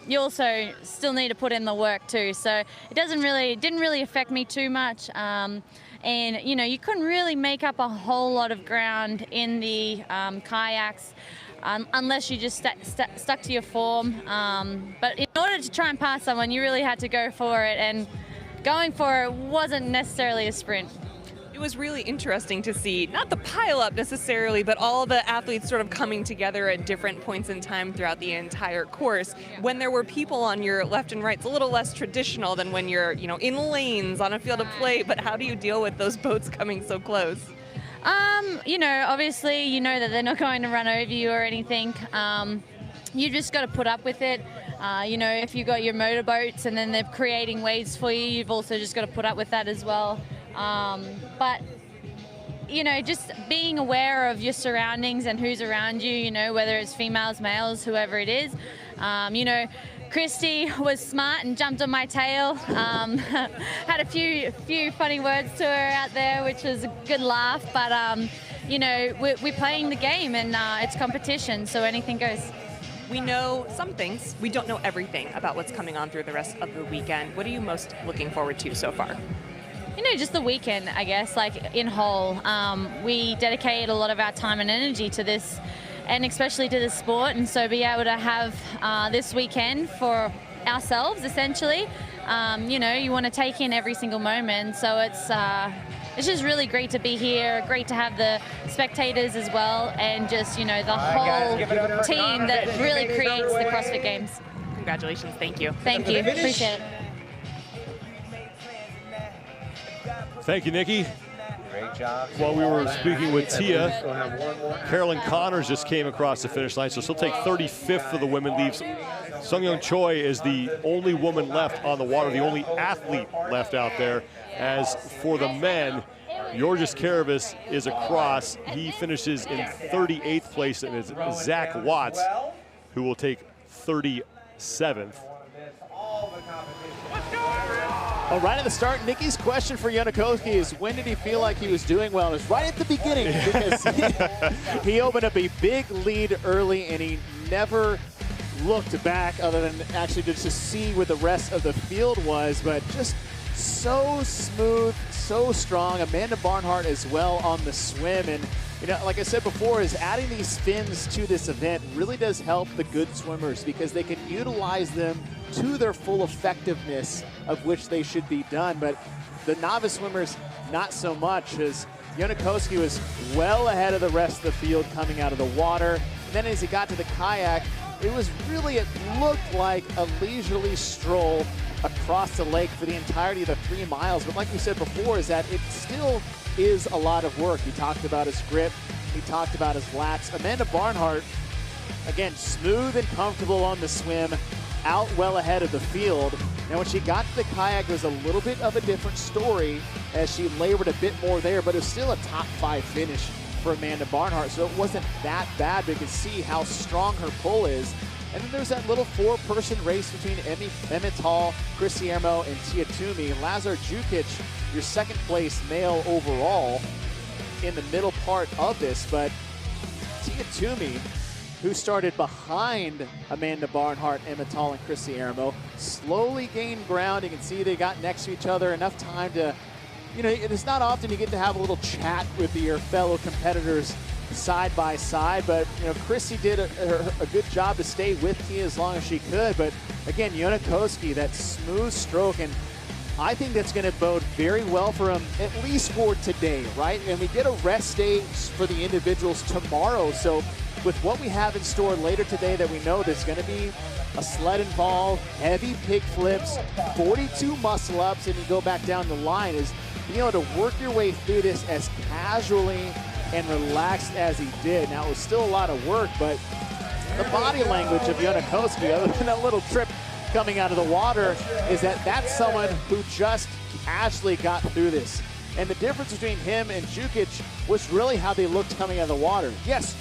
Speaker 20: you also still need to put in the work too. So it didn't really affect me too much. And, you know, you couldn't really make up a whole lot of ground in the kayaks unless you just stuck to your form. But in order to try and pass someone, you really had to go for it. And going for it wasn't necessarily a sprint.
Speaker 17: It was really interesting to see, not the pile-up necessarily, but all the athletes sort of coming together at different points in time throughout the entire course. When there were people on your left and right, it's a little less traditional than when you're, you know, in lanes on a field of play, but how do you deal with those boats coming so close?
Speaker 20: You know, obviously, you know that they're not going to run over you or anything. You just got to put up with it. You know, if you got your motorboats and then they're creating waves for you, you've also just got to put up with that as well. But, you know, just being aware of your surroundings and who's around you, you know, whether it's females, males, whoever it is. You know, Christy was smart and jumped on my tail. Had a few funny words to her out there, which was a good laugh. But, you know, we're playing the game and it's competition, so anything goes.
Speaker 17: We know some things. We don't know everything about what's coming on through the rest of the weekend. What are you most looking forward to so far?
Speaker 20: You know, just the weekend, I guess, like in whole. We dedicate a lot of our time and energy to this, and especially to the sport, and so be able to have this weekend for ourselves, essentially. You know, you want to take in every single moment, so it's just really great to be here, great to have the spectators as well, and just, you know, the whole team that really creates the CrossFit Games.
Speaker 17: Congratulations, thank you.
Speaker 20: Thank you, appreciate it.
Speaker 3: Thank you, Nikki.
Speaker 5: Great job.
Speaker 3: While we were speaking with Tia, Carolyn Connors just came across the finish line, so she'll take 35th for the women. Leaves Sungyeon Choi is the only woman left on the water, the only athlete left out there. As for the men, Georges Carabas is across. He finishes in 38th place, and it's Zach Watts who will take 37th.
Speaker 15: Well, right at the start, Nikki's question for Yonakowski is, when did he feel like he was doing well? And it was right at the beginning, because he opened up a big lead early, and he never looked back other than actually just to see where the rest of the field was. But just so smooth, so strong. Amanda Barnhart as well on the swim. And, you know, like I said before, is adding these fins to this event really does help the good swimmers, because they can utilize them to their full effectiveness of which they should be done. But the novice swimmers, not so much, as Yonakowski was well ahead of the rest of the field coming out of the water. And then as he got to the kayak, it looked like a leisurely stroll across the lake for the entirety of the 3 miles. But like we said before, is that it still is a lot of work. He talked about his grip, he talked about his lats. Amanda Barnhart, again, smooth and comfortable on the swim, out well ahead of the field. Now when she got to the kayak, it was a little bit of a different story as she labored a bit more there, but it was still a top 5 finish for Amanda Barnhart, so it wasn't that bad, but you can see how strong her pull is. And then there's that little 4-person race between Emmett Hall, Chris Siermo, and Tia Toomey. Lazar Jukic, your second place male overall in the middle part of this, but Tia Toomey, who started behind Amanda Barnhart, Emmett Hall, and Chris Siermo, slowly gained ground. You can see they got next to each other, enough time to, you know, it's not often you get to have a little chat with your fellow competitors side by side, but, you know, Chrissy did a good job to stay with Tia as long as she could. But again, Yonakowski, that smooth stroke, and I think that's going to bode very well for him, at least for today, right? And we get a rest day for the individuals tomorrow, so with what we have in store later today, that we know there's going to be a sled involved, heavy pig flips, 42 muscle ups, and you go back down the line, is being able to work your way through this as casually and relaxed as he did. Now, it was still a lot of work, but the body language of Jonakowski, other than that little trip coming out of the water, is that that's someone who just casually got through this. And the difference between him and Jukic was really how they looked coming out of the water. Yes,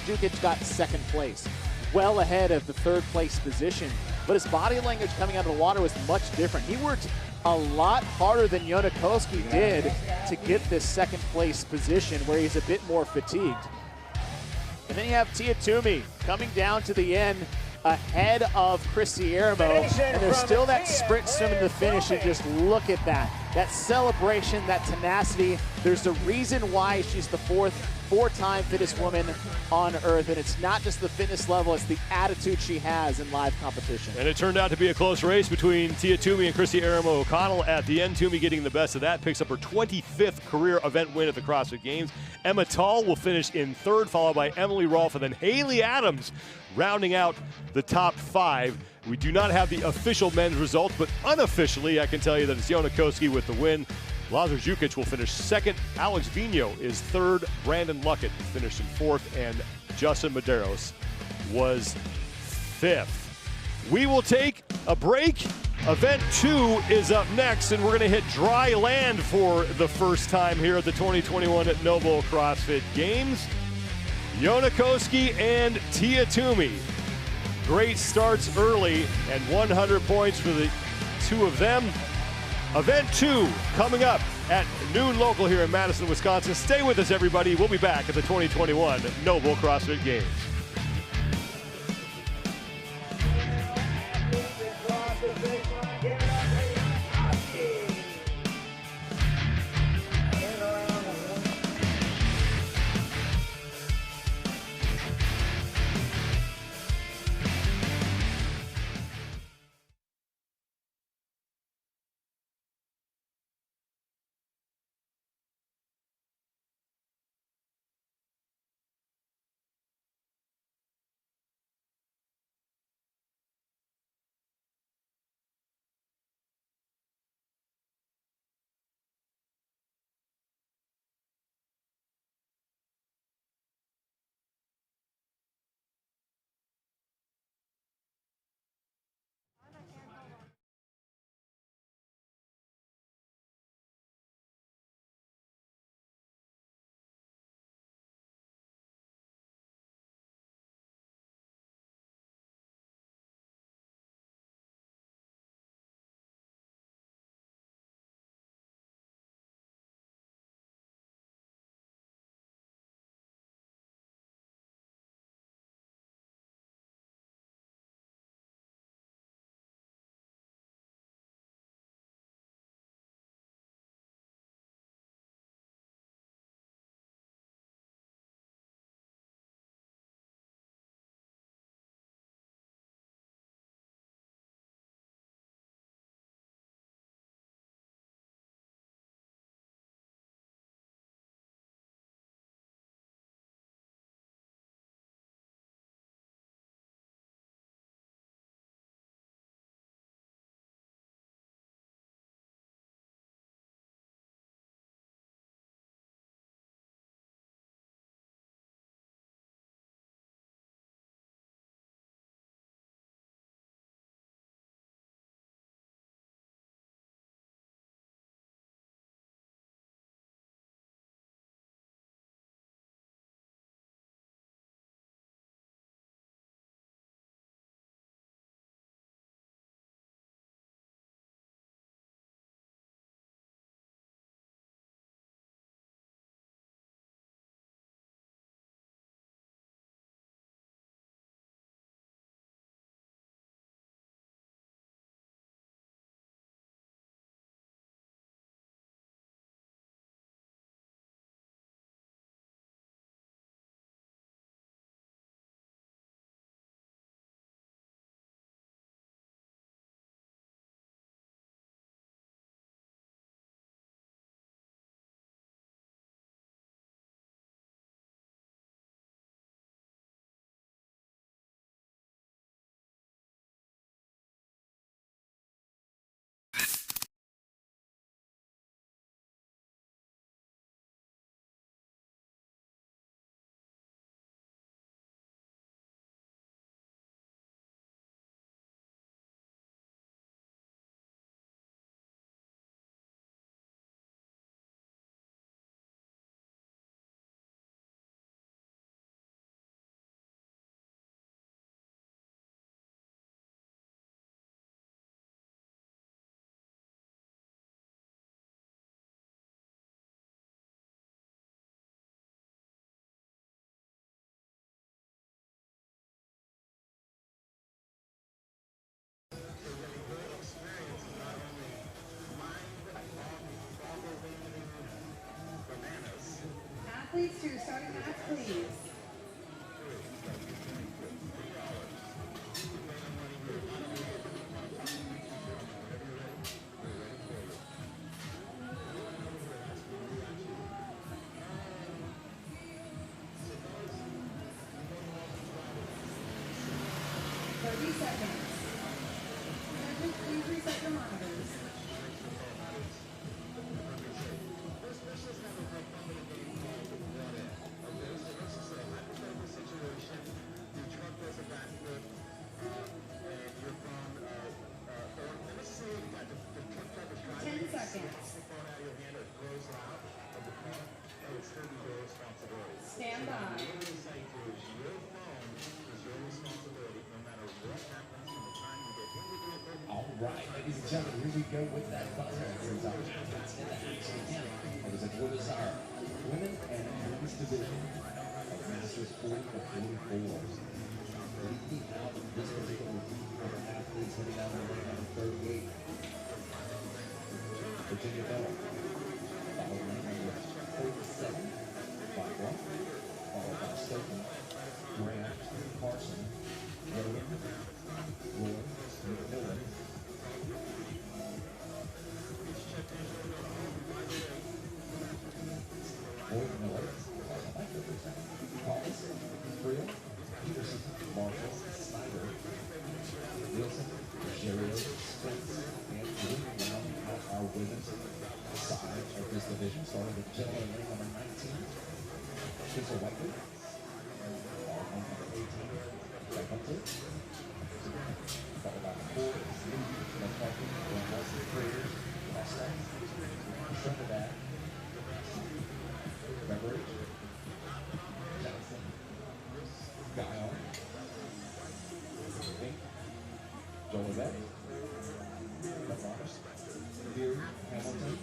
Speaker 15: Jukic got second place, well ahead of the third place position, but his body language coming out of the water was much different. He worked a lot harder than Jonakowski did to get this second place position where he's a bit more fatigued. And then you have Tia Toomey coming down to the end ahead of Christy Eramo, and there's still that sprint swim in the finish, and just look at that. That celebration, that tenacity. There's a reason why she's the four-time fittest woman on earth, and it's not just the fitness level, it's the attitude she has in live competition.
Speaker 3: And it turned out to be a close race between Tia Toomey and Christy Eramo O'Connell. At the end, Toomey getting the best of that, picks up her 25th career event win at the CrossFit Games. Emma Tall will finish in third, followed by Emily Rolfe, and then Haley Adams rounding out the top 5. We do not have the official men's results, but unofficially, I can tell you that it's Jonakowski with the win. Lazar Jukic will finish second. Alex Vino is third. Brandon Luckett finished in fourth, and Justin Medeiros was fifth. We will take a break. Event 2 is up next, and we're going to hit dry land for the first time here at the 2021 at Noble CrossFit Games. Jonakowski and Tia Toomey. Great starts early, and 100 points for the two of them. Event 2 coming up at noon local here in Madison, Wisconsin. Stay with us, everybody. We'll be back at the 2021 Noble CrossFit Games.
Speaker 21: athletes to your starting match, please. Please reset your monitors. Stand by.
Speaker 22: All right, ladies and gentlemen, here we go with that buzzer. Here's our champions in the action again. What is our women and men's division of Masters 40 to 44. Leading out this particular group of athletes heading down the lane on 38. Virginia Bell, followed by number 37, Barbara, followed by Stoughton, Grant, Carson, William, Roy, McMillan, Boyd Miller, Collins, Friel, Peterson, Marshall, Snyder, Wilson, Jerry, Spence, and moving down out our women's side of this division, starting with gentleman ring number 19, Spencer Whiteley, number 18, Jack Hunter, followed by Ford, McCarthy, Nelson, Freers, Mustang, Trinidad, Beveridge, Johnson, Guile, Fink, Jolivet, Lamarche, Beard, Hamilton,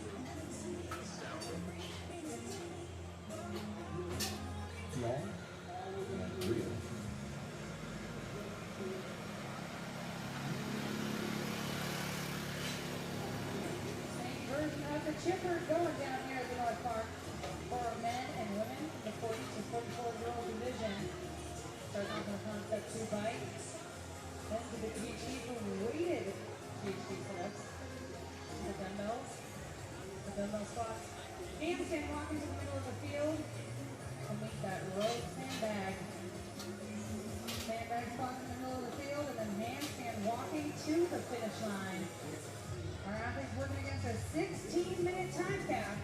Speaker 22: Long, and Rio.
Speaker 21: Version of the chipper going down here at the North Park for men and women in the 40 to 44-year-old division. Starting off on concept 2 bike. Then to the THC for weighted THC sit-ups. The dumbbell squats. Handstand walking to the middle of the field. And meet that rope sandbag. Sandbag squats in the middle of the field, and then handstand walking to the finish line. Our athletes working against a 16-minute time cap.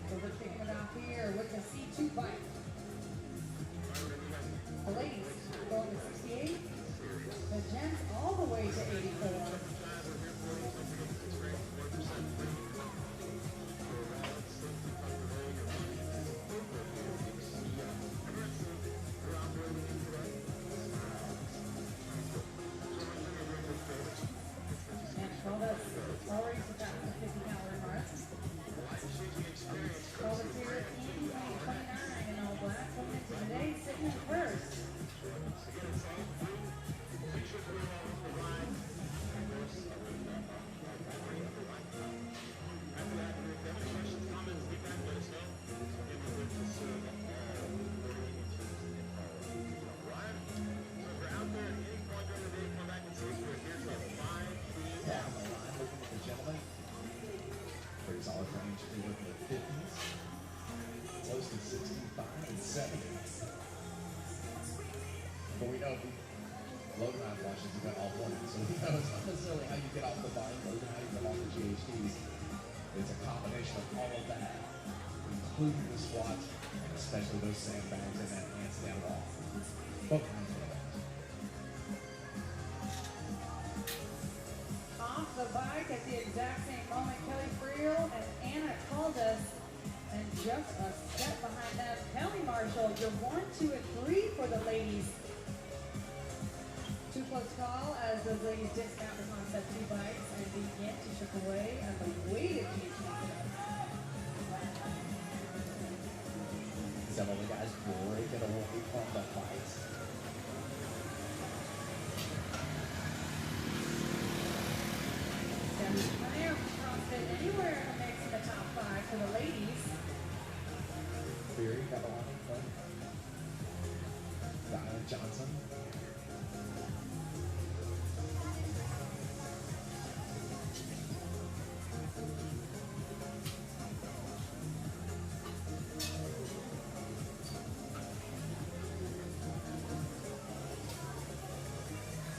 Speaker 21: So we're kicking it off here with the C2 bike. The ladies going to 68. The gents all the way to 84. Already forgotten the 50-calorie mark. Over here, Andy Wayne, 29 in all black, coming into today, sitting in first.
Speaker 22: Pretty solid range if you're looking at 50s, close to 65 and 70. But we know Logan and I have watched this event all morning, so we know it's not necessarily how you get off the bike or how you get off the GHDs. It's a combination of all of that, including the squat, and especially those sandbags and that handstand walk. Both kinds of things.
Speaker 21: Off the bike at the exact same moment, Kelly Friel and Anna Caldas, and just a step behind them, Kelly Marshall. You're 1, 2, and 3 for the ladies. 2 close call as those ladies discount the concept 2 bikes and begin to chip away at the weighted GHD.
Speaker 22: Some of the guys breaking away from the bikes.
Speaker 21: Plenty of CrossFit anywhere in the mix in the top ladies.
Speaker 22: Beery, Cavalani, Flynn. Diana Johnson.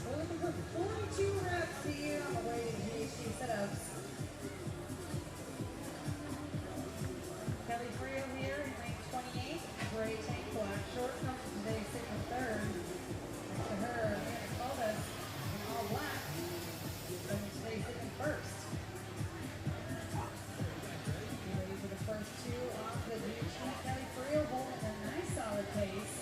Speaker 21: We're looking for 42 reps here on the way to GHD setups. Kelly Frio here in lane 28. Gray tank, black short, comes today sitting in third. Next to her, Anna Caldas in all black. Comes today sitting in first. Ready for the first two off the GHD. Kelly Frio holding a nice solid pace.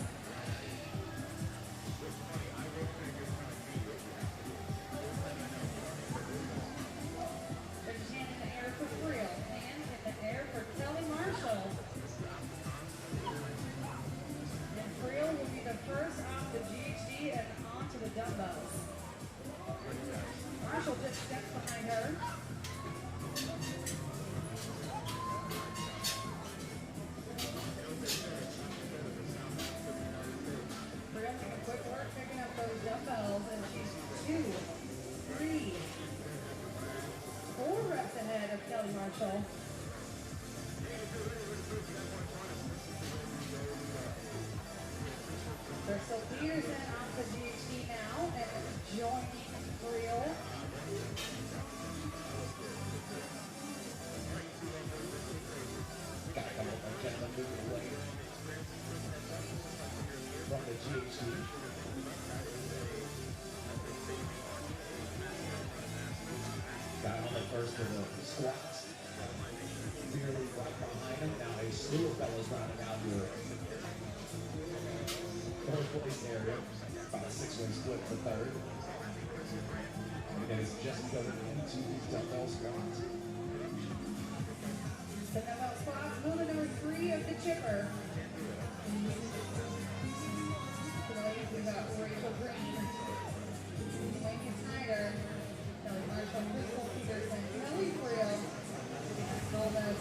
Speaker 21: There's his hand in the air for Frio. Hand in the air for Kelly Marshall. And Frio will be the first off the GHD and onto the dumbbells. Marshall just steps behind her. Frio making quick work picking up those dumbbells, and she's 2, 3, 4 reps ahead of Kelly Marshall. Crystal Peterson off the GHD now and joining Frio.
Speaker 22: Got a couple of gentlemen moving away from the GHD. Got on the first of the squats. Beerly right behind him. Now a slew of fellows rounding out here. Third place area. About a 6-win split for third. And it is just going into these dumbbell squats.
Speaker 21: The dumbbell squats, movement number 3 of the chipper. For the ladies, we've got Rachel Green, Lincoln Snyder, Kelly Marshall, Crystal Peterson, Kelly Frio, Caldas,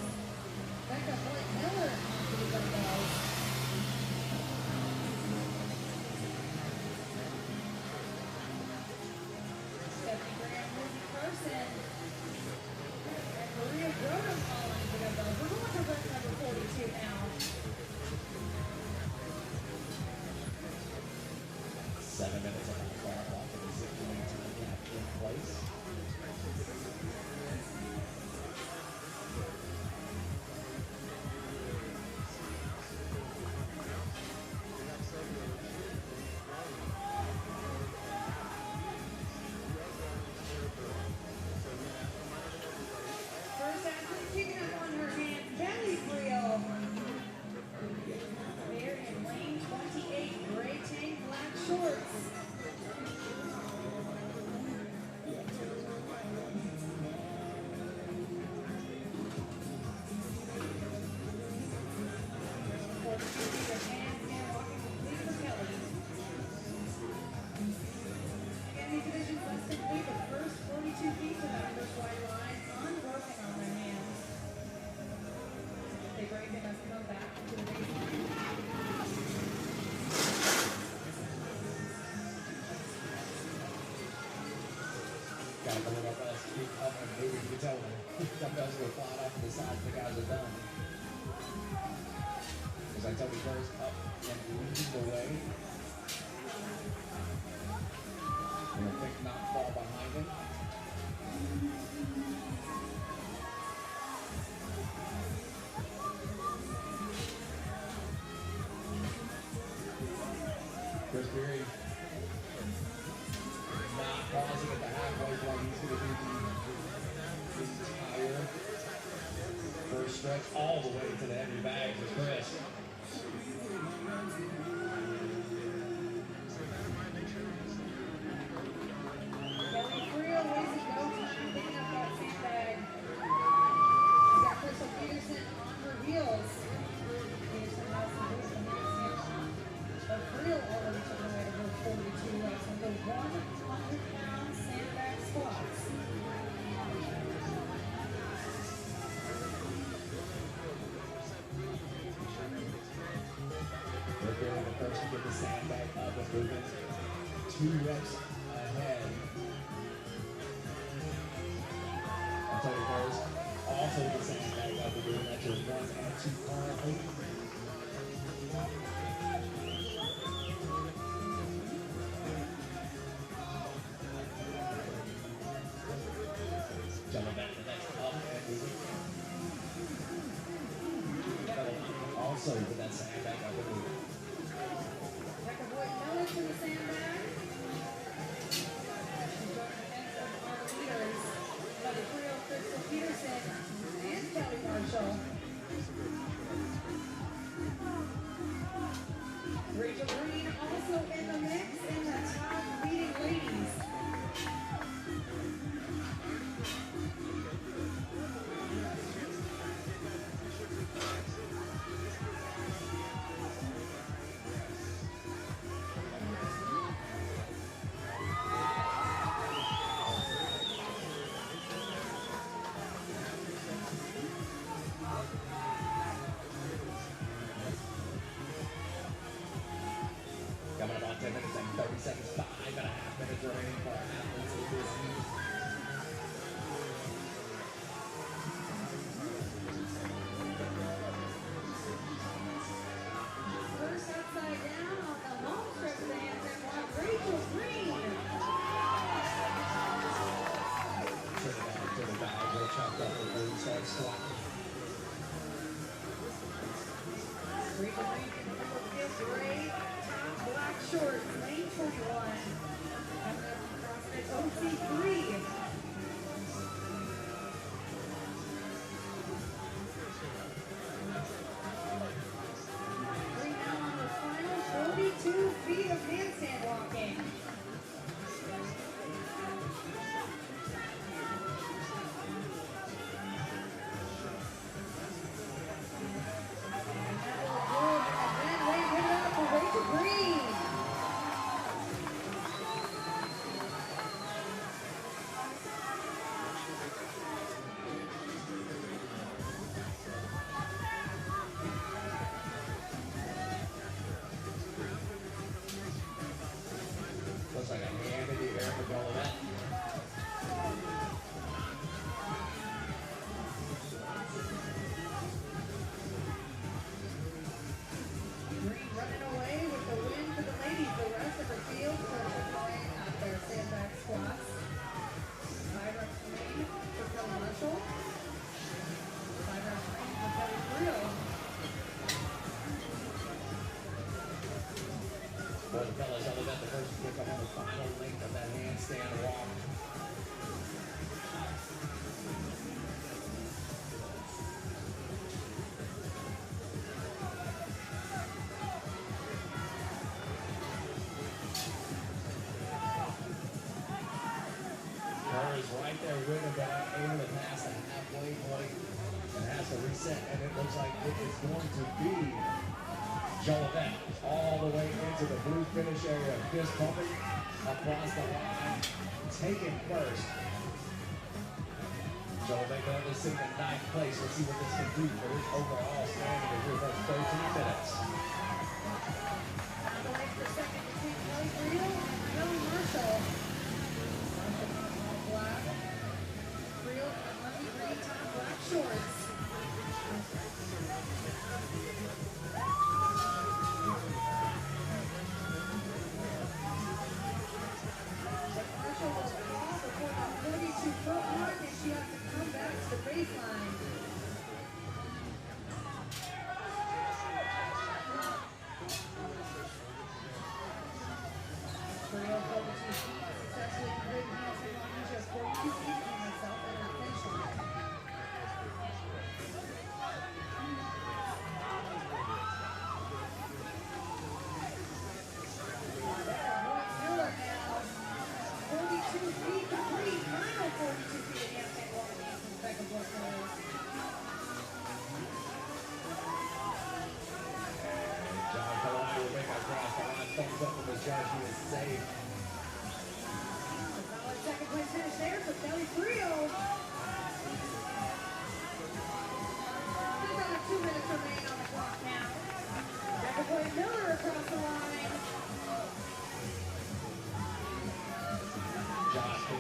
Speaker 21: Becca Blake Miller onto the dumbbells. Stephanie Graham, Lizzie Carson, and Maria Groden following the dumbbells. We're going to rep number 42 now.
Speaker 22: 7 minutes on the clock after the 6-minute time cap in place.
Speaker 21: First athlete kicking up on her hand, Kelly Frio. There in lane 28, gray tank, black shorts. Again, these divisions must complete the first 42 feet to that first wide line, unbroken on their hands. They break, they must come back to the baseline.
Speaker 22: Got to go up fast, keep up and moving. You can tell when dumbbells go flying off to the side, the guys are done. As I tell the girls, up and leading the way. And I think not fall behind him. Chris Beery not pausing at the halfway point. He's going to do the entire first stretch all the way to the heavy bags of Chris.
Speaker 21: Kelly Frio, ways to go, time picking up that sandbag. We got Crystal Peterson on her heels. Peterson has some movement here. But Frio already took away to her 42 reps with the 100-pound sandbag squats.
Speaker 22: first to get the sandbag up and moving. 2 reps ahead. Tony Burris also the sandbag up and moving. That's your 1 and 2 currently. Jumping back to the next up and moving. Also with that sandbag up and moving.
Speaker 21: Miller to the sandbag. Our leaders, number 3, Crystal Peterson and Kelly Marshall. Rachel Green also in the mix in the top leading ladies.
Speaker 22: Coming up on 10 minutes and 30 seconds, 5.5 minutes remaining for our athletes in this heat.
Speaker 21: First upside down on the home stretch of the handstand walk, Rachel Green.
Speaker 22: To the bag, we'll chop up the blue side squat.
Speaker 21: Rachel Green in the gray top black shorts, lane 21. Coming up from CrossFit OC3. Green now on the final 42 feet of handstand walking. Rachel Green.
Speaker 22: Looks like a hand in the air for Jolivet.
Speaker 21: Green running away with the win for the ladies. The rest of the field are going at their sandbag squats. 5 reps remaining for Kelly Marshall. 5 reps remaining for Kelly Creel.
Speaker 22: Well, the fellas, Jolivet, the first to pick up on the final length of that handstand walk. Kerr is right there with him, but able to pass the halfway point and has to reset. And it looks like it is going to be Jolivet all the way into the blue finish area. Fist pumping across the line, taken first. Jolivet going to sit in 9th place. Let's see what this can do for his overall standing in the first 13 minutes.
Speaker 21: The race for second between Kelly Creel and Kelly Marshall. Marshall in all black. Creel in the money green top black shorts. Marshall will fall before the 42-foot mark, and she has to come back to the baseline. Creel 42 feet,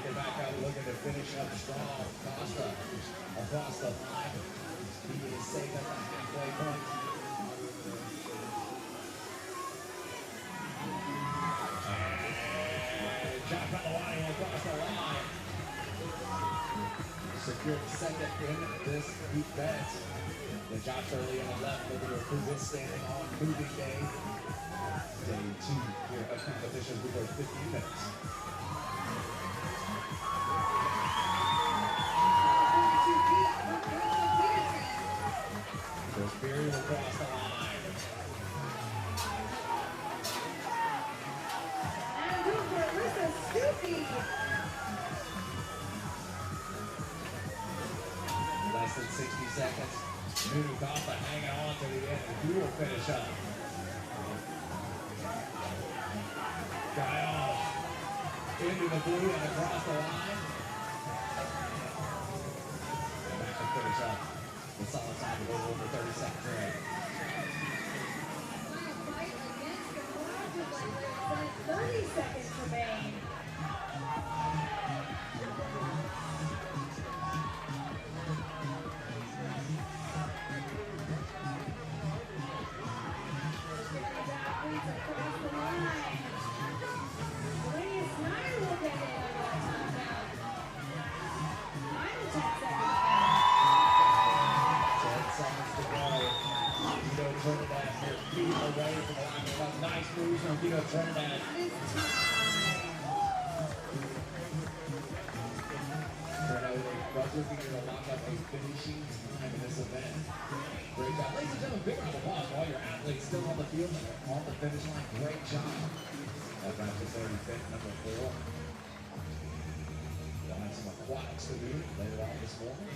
Speaker 22: Picking back up, looking to finish up strong. Costa across the line. He is safe at the halfway point. And John Pelawani across the line. Secured second in this event. The Josh Early on the left, looking to improve his standing on moving day. Day 2 here of competition. We go 15 minutes. There's Burial across the line.
Speaker 21: And over Alyssa Scoopy.
Speaker 22: Less than 60 seconds. Nunu Costa hanging on to the end. Who will finish up? Guy into the blue and across the line. And back to finish up. The solid time to go over 30 seconds right.
Speaker 21: Fight against the Galactic 30 seconds remain. Athletes across the line. Lady Snyder will get it under that timeout. 9 to 10 seconds.
Speaker 22: 10 seconds to go. Guido Trinidad here feet away from the line. Some nice moves from Guido Trinidad. Buzzer beater to lock up a finishing time in this event. Great job. Ladies and gentlemen, big round of applause for all your athletes still on the field and on the finish line. Great job. That round is already fit, number 4. We'll have some aquatics to do later on this morning.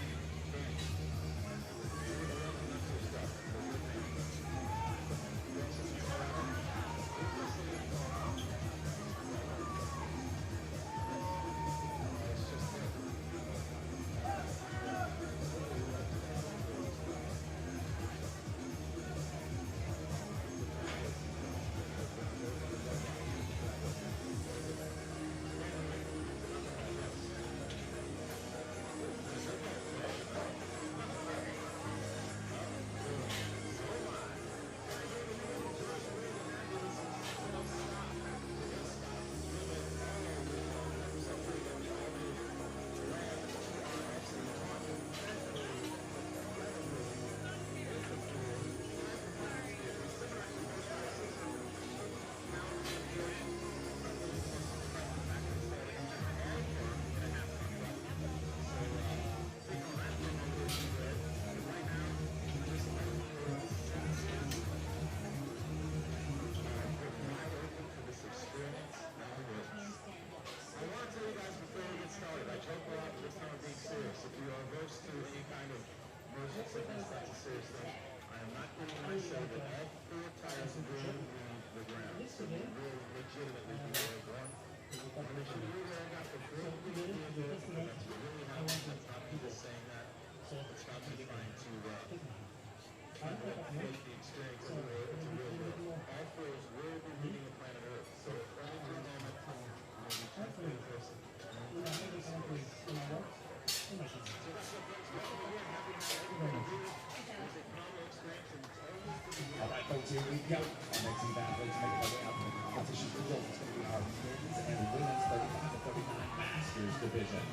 Speaker 22: All right, folks, here we go. Our next team athletes making their way out to the competition results. It's going to be our men's and women's 35 to 39 Masters division.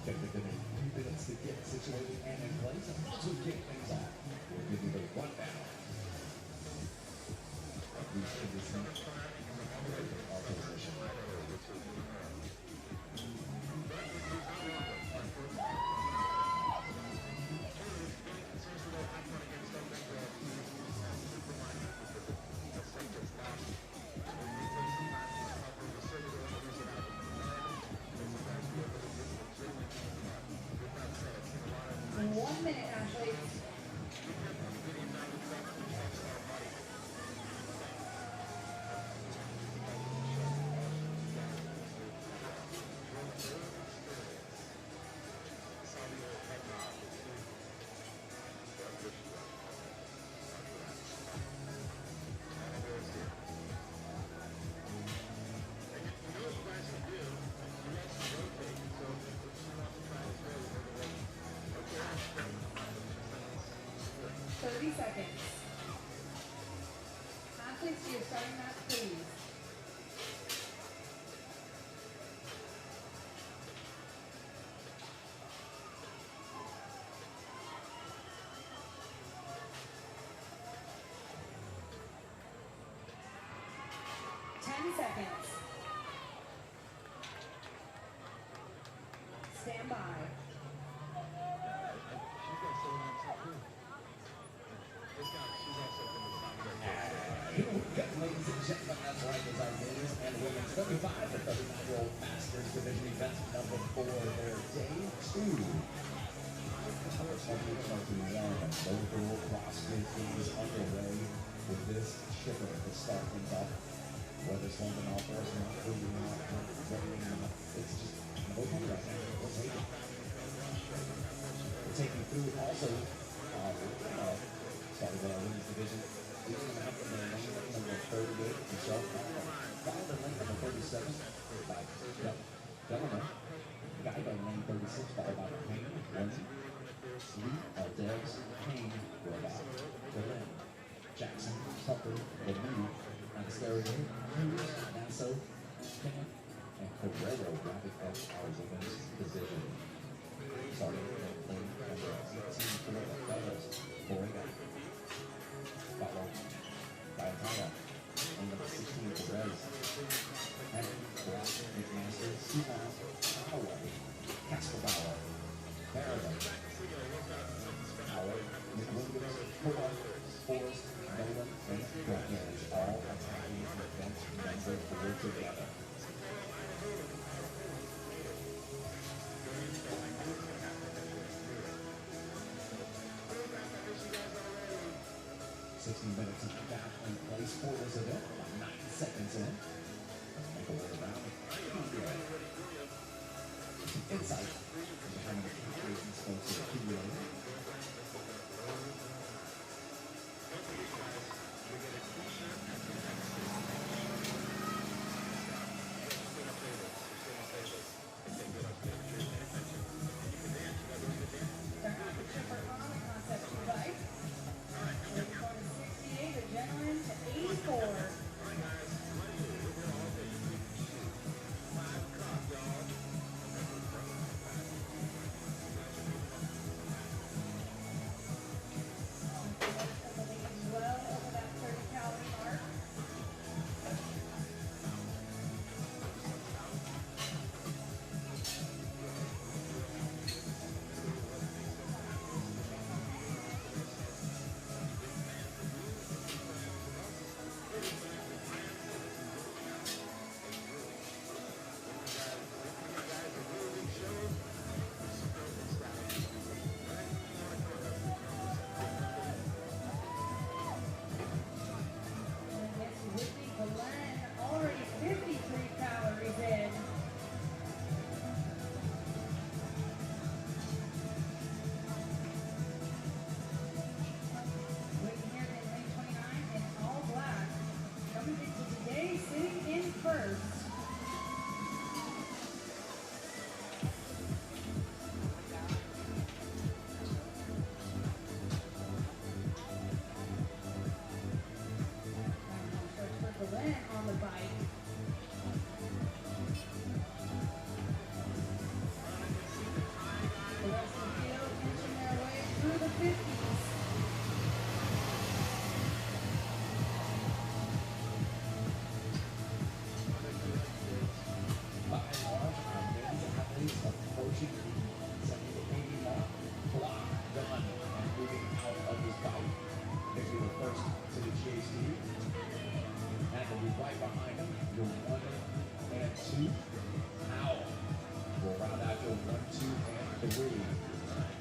Speaker 22: Take a few minutes to get situated and in place. And once we kick things off, we'll give you the rundown of these indices. Our position.
Speaker 21: In 1 minute, athletes. 10 seconds. Stand by.
Speaker 22: Ladies and gentlemen, that's right, as our men's and women's 35 to 39-year-old Masters Division event number 4, their day 2. Local CrossFit is underway with this shipper to start things off. Whether it's one off or it's not, moving out, running out, it's just no progress. We'll take it. We'll take you through also starting with our women's division. Number 38, Michelle followed the lane number 37 by Delano. Guy by lane 36, followed by Payne, Lindsay. Lee, Debs, Payne, Robot, Berlin, Jackson, Tucker, Lemieux, Anascario, Hughes, Nasso, Kim, and Carrero wrapping up our women's division. Starting at lane number 18 for the Fellas, Borrega. Followed by Taya, on number 16 Perez, Henry, Black, McMaster, Simon, Holloway, Castlebauer, Paradise, Howard, McWilliams, Hobart, Forrest, Nolan, and Gomez, all attacking event number 4 together. Minutes of back in place for this event, about 9 seconds in. Make a way around. Insight into how many calculations folks are accumulating.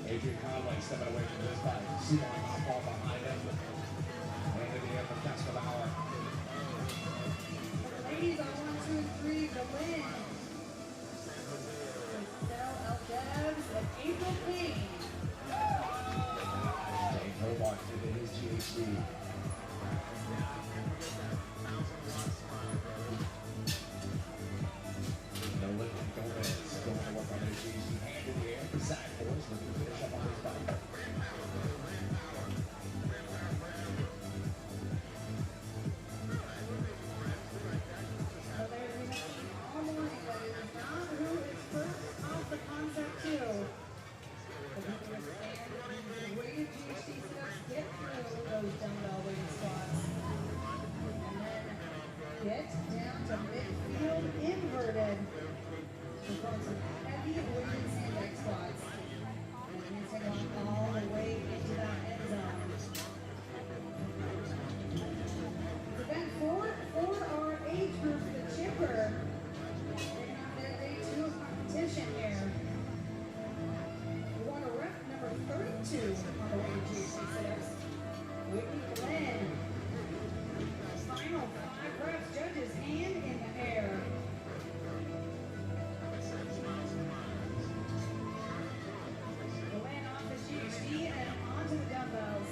Speaker 22: Adrian Conway stepping away from this fight. Simon off behind him. And in the air from Castlebauer.
Speaker 21: Ladies on 1, 2, 3, the win. Estelle Debs and April Payne.
Speaker 22: Dave Hobart did his GHD. Nolan and Gomez going to work on their GHD. Hand in the air for Zach Forrest looking to finish up on his fight.
Speaker 21: Weighted GHD steps get through those dumbbell weighted squats. And then to midfield inverted. Perform some heavy wooden sandbag squats. And then take off all the way into that end zone. Event 4 for our age group, the chipper. They have their day 2 of competition here. We want a rep number 32 on the way to GC6. Whitney Glenn. Final 5 reps, judges hand in the air. Glenn off the GHD and onto the dumbbells.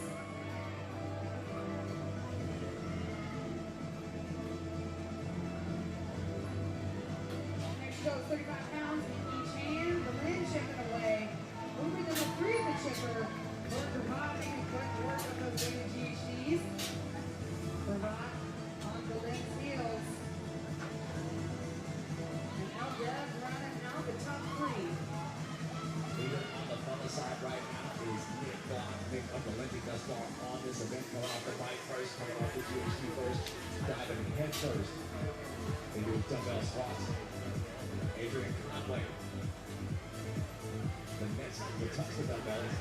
Speaker 21: Next goes 35 pounds in each hand. Glenn chipping away. Moving to the 3 of the chipper. Vervat making quick work of those big GHDs. Vervat on Glenn's heels. And now Deb's running out the top 3.
Speaker 22: Leader on the front side right now is Nick Block. Nick of the Olympic thus far on this event. Coming off the bike first, coming off the GHD first. Diving head first. They do dumbbell squats. Adrian Conway. The next to touch the dumbbells.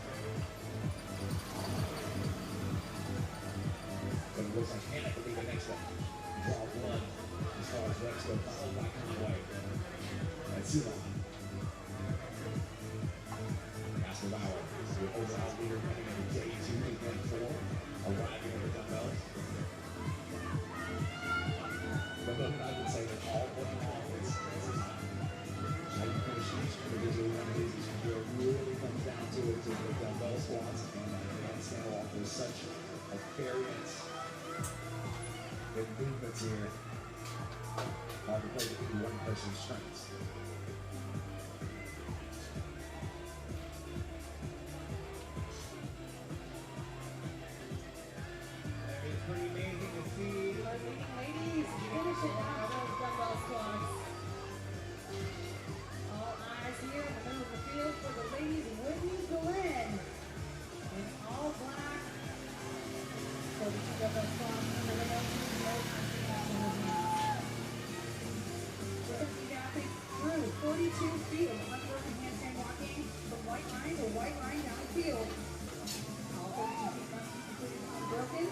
Speaker 22: But it looks like Hannah could be the next one. Draw blood as far as reps go, followed by Conway. That's Silon. Casper Bauer, the overall leader running into day 2, event 4, arriving at the dumbbells. But look, I would say that all working on is how you finish each individually one of these is where it really comes down to it, to the dumbbell squats and the handstand walk. There's such a variance in movements here. Hard to play with one person's strengths.
Speaker 21: It's pretty amazing to see our leading ladies finishing out those dumbbell squats. All eyes here in the middle of the field for the ladies. Whitney Glenn in all black for the dumbbell squats. And then no country out in the hands. 17 athletes through 42 feet of unbroken handstand walking from white line to white line down the field. All 32 feet must be completed unbroken.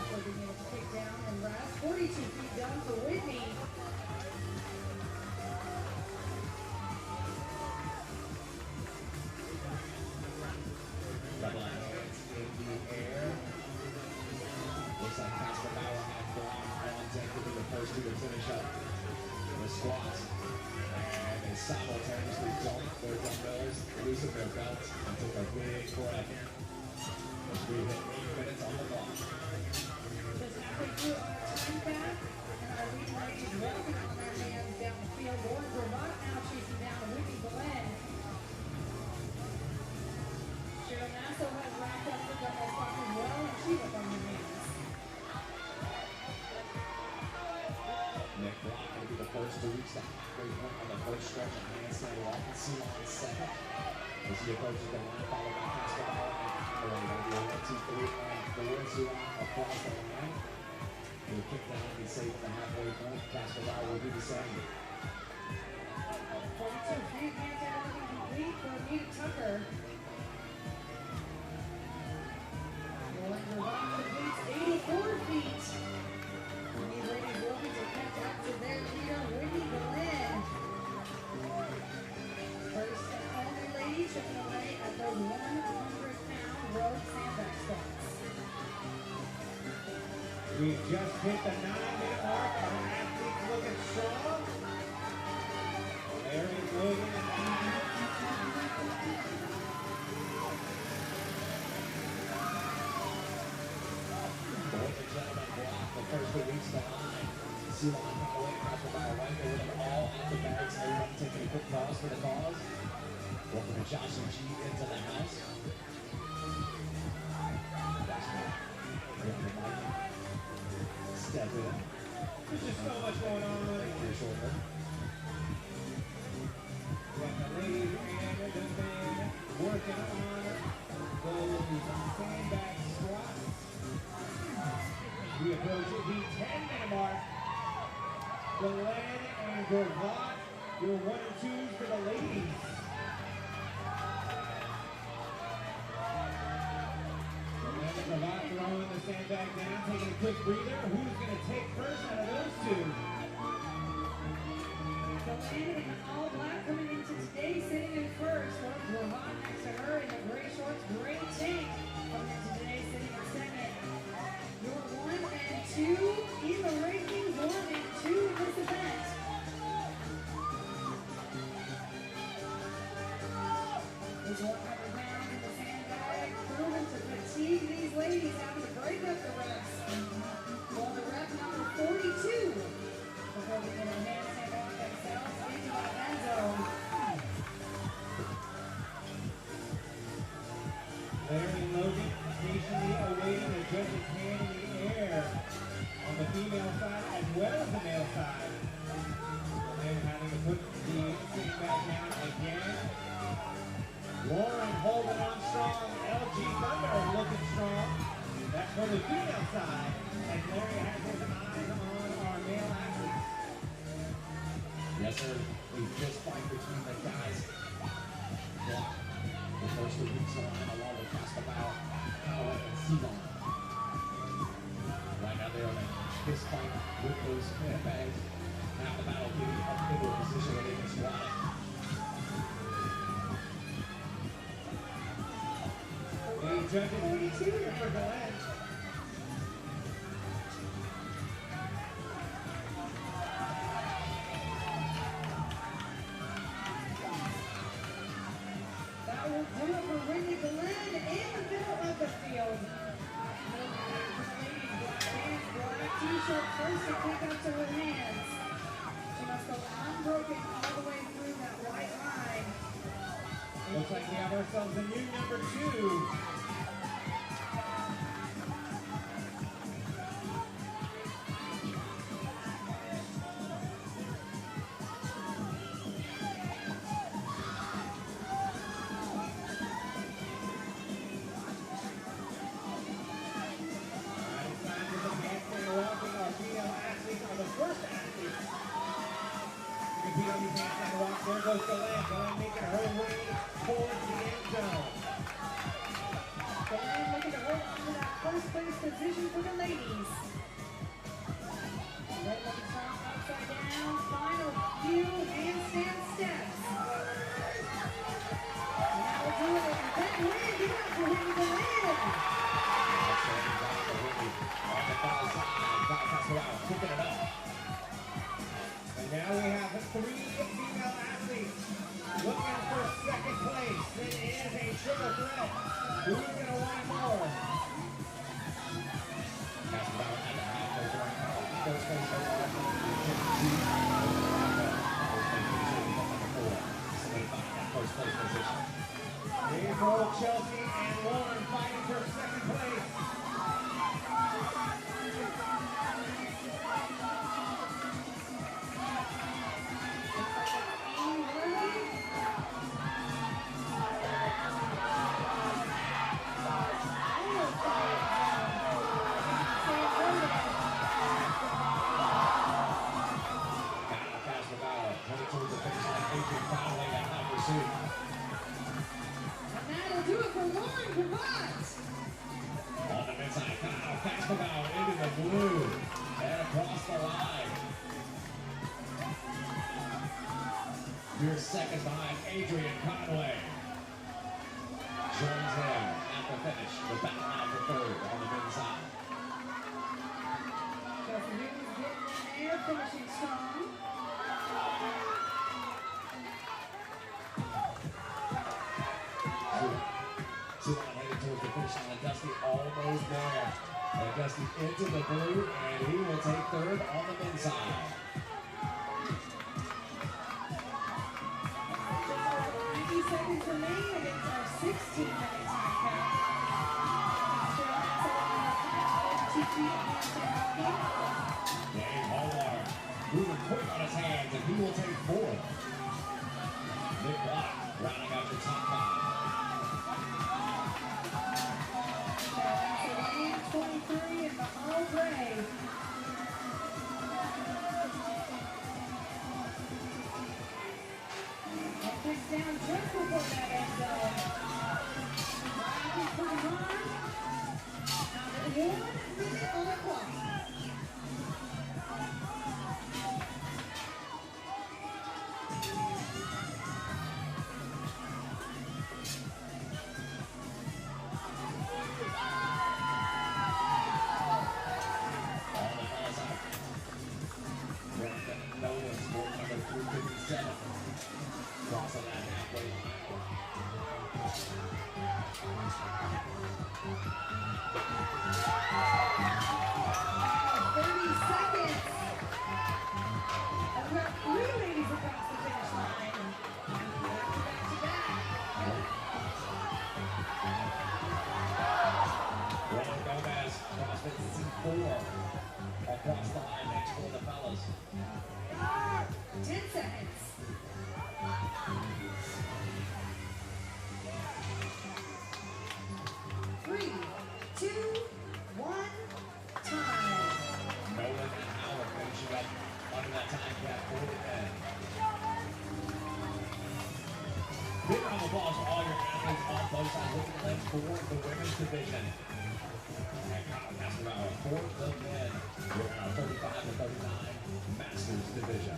Speaker 21: So being able to kick down and rest. 42 feet done for Whitney.
Speaker 22: Double hands in the air. Looks like Casper Bauer and Block on deck to be the first two to finish up the squats. And they simultaneously dump their dumbbells, loosen their belts, and took a big breath in. As we hit 8 minutes on the clock.
Speaker 21: Just halfway through our time back, and our lead ladies walking on their hands down the field. Lauren Vervat now chasing down Whitney Glenn. Cheryl Nasso has wrapped up the dumbbell squats as well, and she's up on her hands.
Speaker 22: Nick Block going to be the first to reach the halfway point on the first stretch of handstand walk. And Silon second. As he approaches the line, followed by Casper Bauer and Conway. That'll be a 1, 2, 3, and 4. Silon across the line. He'll kick down and be safe at the halfway point. Casper Bauer will do the same.
Speaker 21: 42 feet, handstand walking complete for Anita Tucker. Lauren Vervat completes 84 feet. And these ladies looking to catch up to their leader, Whitney Glenn. First and only lady chipping away at those 100-pound road sandbag squats.
Speaker 5: We've just hit the 9-minute mark. Our athletes looking strong. There is Logan.
Speaker 22: Boys and gentlemen, Block the first to reach the line. Silon Conway and Casper Bauer right there with them all out the bags. Everyone taking a quick pause for the cause. Welcome to Joshua G into the house. Step in.
Speaker 5: There's just so much going on with it.
Speaker 22: Your shoulder.
Speaker 5: Got the ladies and the men working on those sandbag squats. We approach the 10-minute mark. Glenn and Gravatt, your 1 and 2s for the ladies. Glenn and Gravatt throwing the sandbag down, taking a quick breather. Who's going to take first out of those two?
Speaker 21: Glenn in all black coming into today, sitting in first. Gravatt next to her in the gray shorts, gray tank. Coming into today, sitting in second. Your 1 and 2 in the rankings, 1 and 2 in this event. There's 100 pounds in the sandbag, proven to fatigue these ladies having to break up the reps. Well, the rep number 42. Before we get a handstand off themselves into the end zone.
Speaker 5: Larry and Logan patiently awaiting the judge's hand in the air on the female side as well as the male side. And then having to put the sandbag down again. Lauren holding on strong. LG Thunder looking strong. That's for the female side. And Larry has his eyes on our male athletes.
Speaker 22: Yes, sir. A fist fight between the guys. Block. The first to reach the line along with Castabao, Howard, and Seagon. Right now they're on a fist fight with those bags. Now the battle being up in the position where they can squat it.
Speaker 5: The judges 82 here for Glenn.
Speaker 21: That will do it for Whitney Glenn in the middle of the field. Ladies, black pants, black t-shirt, first to pick up to her hands. She must go unbroken all the way through that white line.
Speaker 5: Looks like we have ourselves a new number 2. There goes Glenn. Glenn making her way towards the end zone.
Speaker 21: Glenn looking to hold on to that first place position for the ladies. Red one turn upside down, final few handstand steps. And that will do it. That win, give it up for Whitney Glenn.
Speaker 22: On the far side, Castabao picking it up.
Speaker 5: And now we have 3 female athletes looking for second place. It is a triple threat. Who's going to want more?
Speaker 22: Castabao at the halfway point. First place first place position.
Speaker 5: Here's old Chelsea and Lauren fighting for second place.
Speaker 21: And that'll do it for Lauren Gravatt.
Speaker 22: On the mid side, Kyle Castabao into the blue and across the line. Here's second behind Adrian Conway. Joins him at the finish. The battle now for third on the men's side.
Speaker 21: Chelsea Hughes getting in there, finishing strong.
Speaker 22: Suwan headed towards the finish line. Dusty almost there. And Dusty into the blue, and he will take third on the men's side.
Speaker 21: 90 seconds remaining against our 16-minute time count.
Speaker 22: Dave Hallmark moving quick on his hands, and he will take fourth. Nick Block rounding out your top 5.
Speaker 21: 23 in the all gray.
Speaker 22: 357. Cross on that halfway line.
Speaker 21: 30 seconds. And we have 3 ladies across the finish line. Back to
Speaker 22: Juan Gomez, CrossFit Season 4. Across the line next for the fellas.
Speaker 21: 10 seconds. 3, 2, 1, time.
Speaker 22: Nolan and Howard finishing up under that time cap for the men. Big round of applause for all your athletes on both sides. Look at the legs for the women's division. And Kyle Castellano for the men. We're in our 35 to 39 Masters division.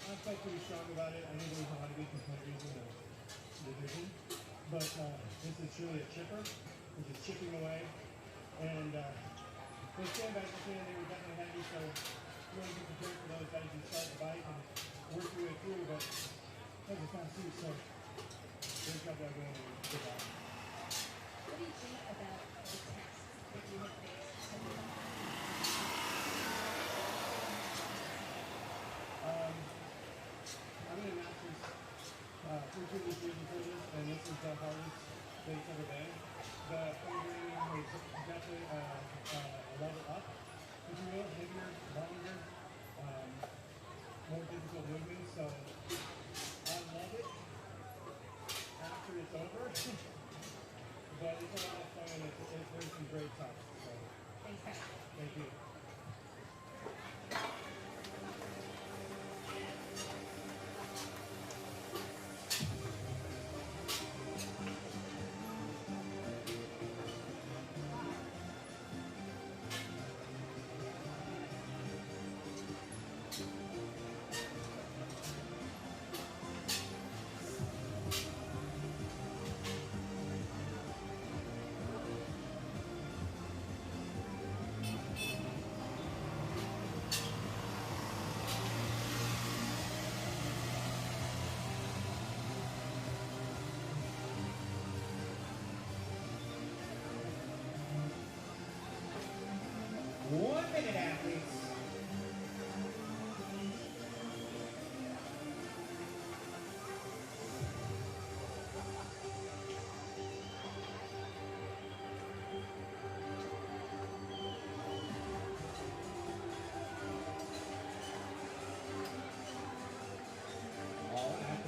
Speaker 5: I felt pretty strong about it. I know there's a lot of good competitors in the division, but this is truly a chipper, which is chipping away. And those sandbags at the end, they were definitely heavy, so you want to be prepared for those guys who start the bike and work your way through, but that was a fast suit, so great job by everyone and good job.
Speaker 21: What do you think about the test that you have faced?
Speaker 5: I'm in a master's this season for this, and this is the hardest thing ever been. The programming is definitely a level up, if you will, heavier, longer, more difficult movements. So I love it after it's over, but it's a lot of fun and there's some great stuff. So
Speaker 21: Thanks, guys.
Speaker 5: thank you.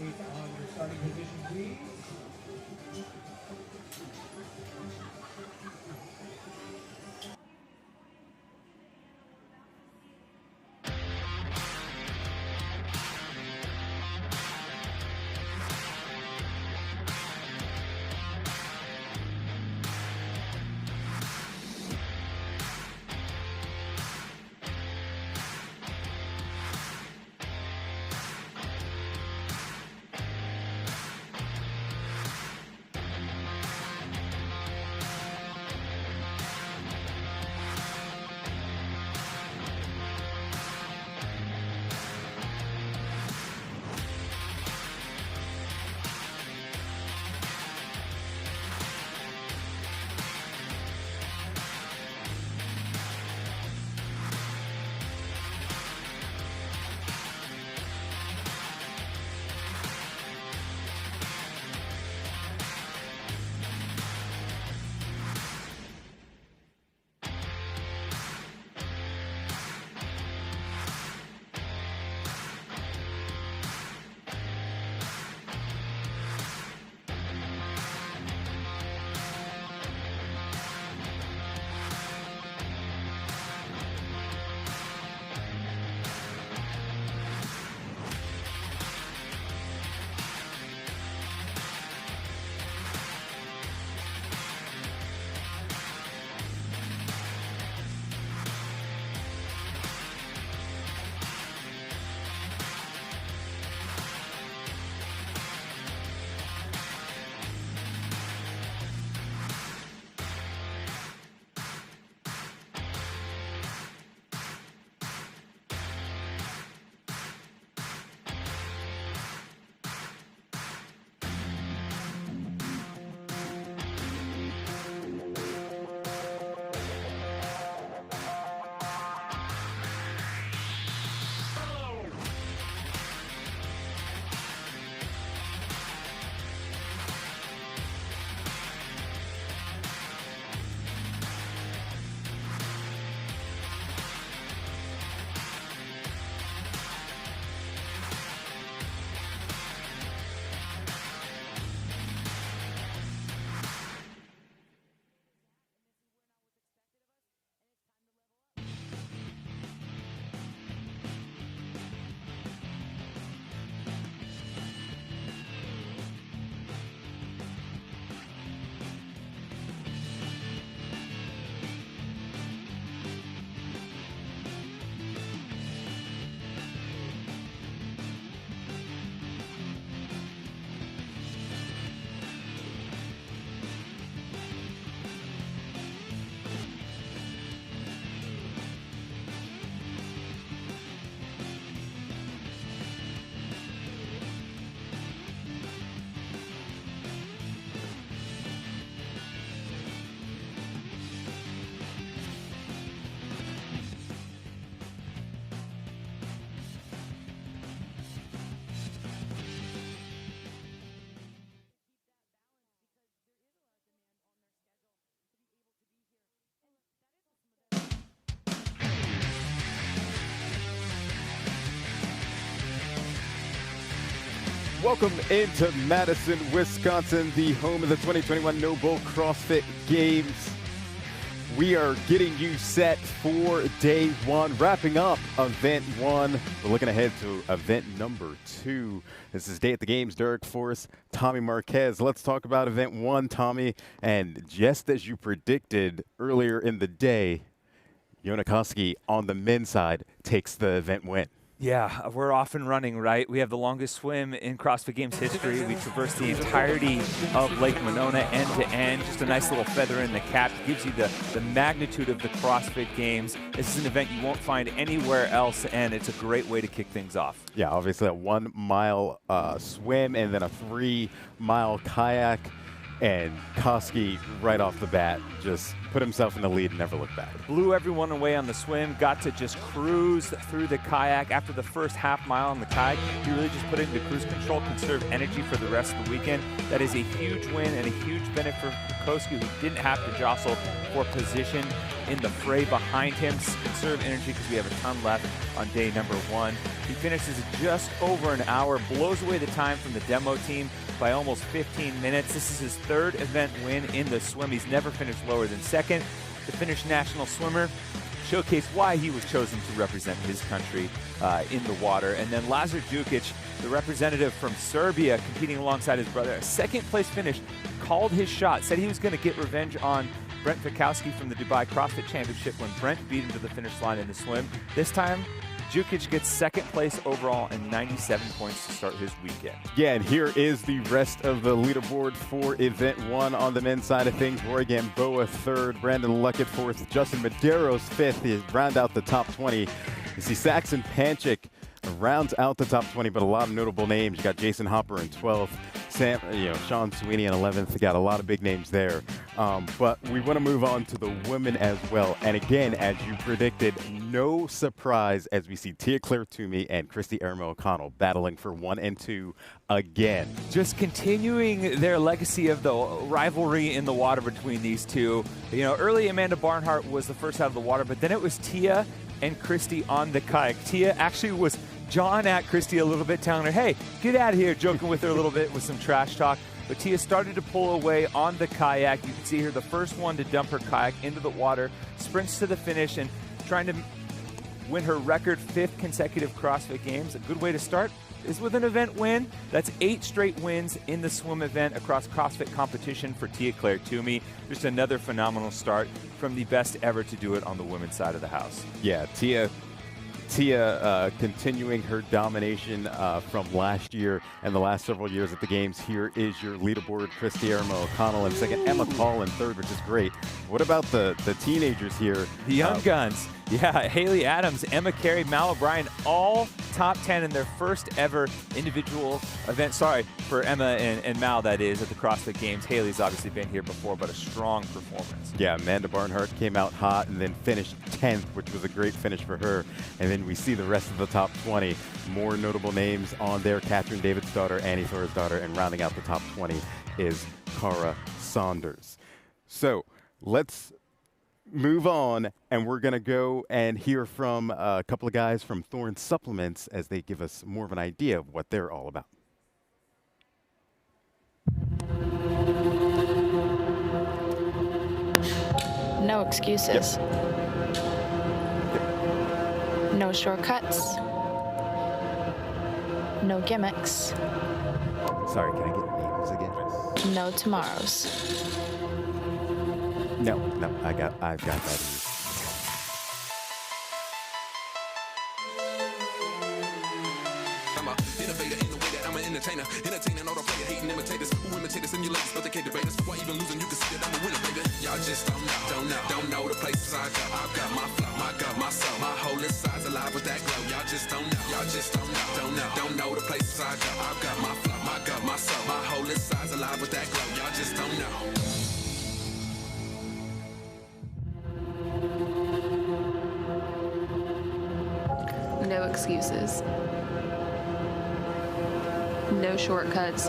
Speaker 5: On your starting position, please.
Speaker 1: Welcome into Madison, Wisconsin, the home of the 2021 Noble CrossFit Games. We are getting you set for day one, wrapping up event one. We're looking ahead to event number two. This is Day at the Games. Derek Force, Tommy Marquez. Let's talk about event one, Tommy. And just as you predicted earlier in the day, Yona Koski on the men's side takes the event win.
Speaker 2: Yeah, we're off and running, right? We have the longest swim in CrossFit Games history. We traversed the entirety of Lake Monona end to end. Just a nice little feather in the cap. Gives you the magnitude of the CrossFit Games. This is an event you won't find anywhere else, and it's a great way to kick things off.
Speaker 1: Yeah, obviously a 1 mile swim and then a 3 mile kayak. And Koski, right off the bat, just put himself in the lead and never looked back.
Speaker 2: Blew everyone away on the swim, got to just cruise through the kayak. After the first half mile on the kayak, he really just put it into cruise control, conserve energy for the rest of the weekend. That is a huge win and a huge benefit for Koski, who didn't have to jostle for position in the fray behind him. Conserve energy because we have a ton left on day number one. He finishes just over an hour, blows away the time from the demo team by almost 15 minutes. This is his third event win in the swim. He's never finished lower than second. The Finnish national swimmer showcased why he was chosen to represent his country in the water. And then Lazar Jukic, the representative from Serbia, competing alongside his brother, a second place finish, called his shot, said he was going to get revenge on Brent Fikowski from the Dubai CrossFit Championship when Brent beat him to the finish line in the swim. This time, Jukic gets second place overall and 97 points to start his weekend.
Speaker 1: Yeah, and here is the rest of the leaderboard for event one on the men's side of things. Roy Gamboa third, Brandon Luckett fourth, Justin Medeiros fifth. He round out the top 20. You see Saxon Panchik rounds out the top 20, but a lot of notable names. You got Jason Hopper in 12th, Sean Sweeney in 11th. You got a lot of big names there. But we want to move on to the women as well. And again, as you predicted, no surprise as we see Tia-Clair Toomey and Christy Ermo-O'Connell battling for 1 and 2 again.
Speaker 2: Just continuing their legacy of the rivalry in the water between these two. You know, early Amanda Barnhart was the first out of the water, but then it was Tia and Christy on the kayak. Tia actually was jawing at Christy a little bit, telling her, hey, get out of here, joking with her a little bit with some trash talk. But Tia started to pull away on the kayak. You can see her the first one to dump her kayak into the water, sprints to the finish, and trying to win her record 5th consecutive CrossFit Games. A good way to start is with an event win. That's 8 straight wins in the swim event across CrossFit competition for Tia-Clair Toomey. Just another phenomenal start from the best ever to do it on the women's side of the house.
Speaker 1: Yeah, Tia continuing her domination from last year and the last several years at the Games. Here is your leaderboard. Christy Ermo-O'Connell in second, Emma Call in third, which is great. What about the teenagers here?
Speaker 2: The young guns. Yeah, Haley Adams, Emma Carey, Mal O'Brien, all top 10 in their first ever individual event. Sorry, for Emma and Mal, that is, at the CrossFit Games. Haley's obviously been here before, but a strong performance.
Speaker 1: Yeah, Amanda Barnhart came out hot and then finished 10th, which was a great finish for her. And then we see the rest of the top 20. More notable names on there. Catherine Davidsdottir, Annie Thorisdottir, and rounding out the top 20 is Cara Saunders. So let's move on, and we're going to go and hear from a couple of guys from Thorne Supplements as they give us more of an idea of what they're all about.
Speaker 7: No excuses. No shortcuts. No gimmicks.
Speaker 1: Sorry, can I get names again?
Speaker 7: No tomorrows.
Speaker 1: No, I've got that.
Speaker 8: I'm a innovator in the way that I'm an entertainer. Entertaining all the player hating imitators who imitate us and you ladies, but they can't debate us. Why even losing? You can see that I'm a winner, baby. Y'all just don't know the places I go. I've got my flow, my gut, my soul, my whole inside's alive with that glow. Y'all just don't know the places I go. I've got my flow, my gut, my soul, my whole inside's alive with that glow. Y'all just don't know.
Speaker 9: No excuses. No shortcuts.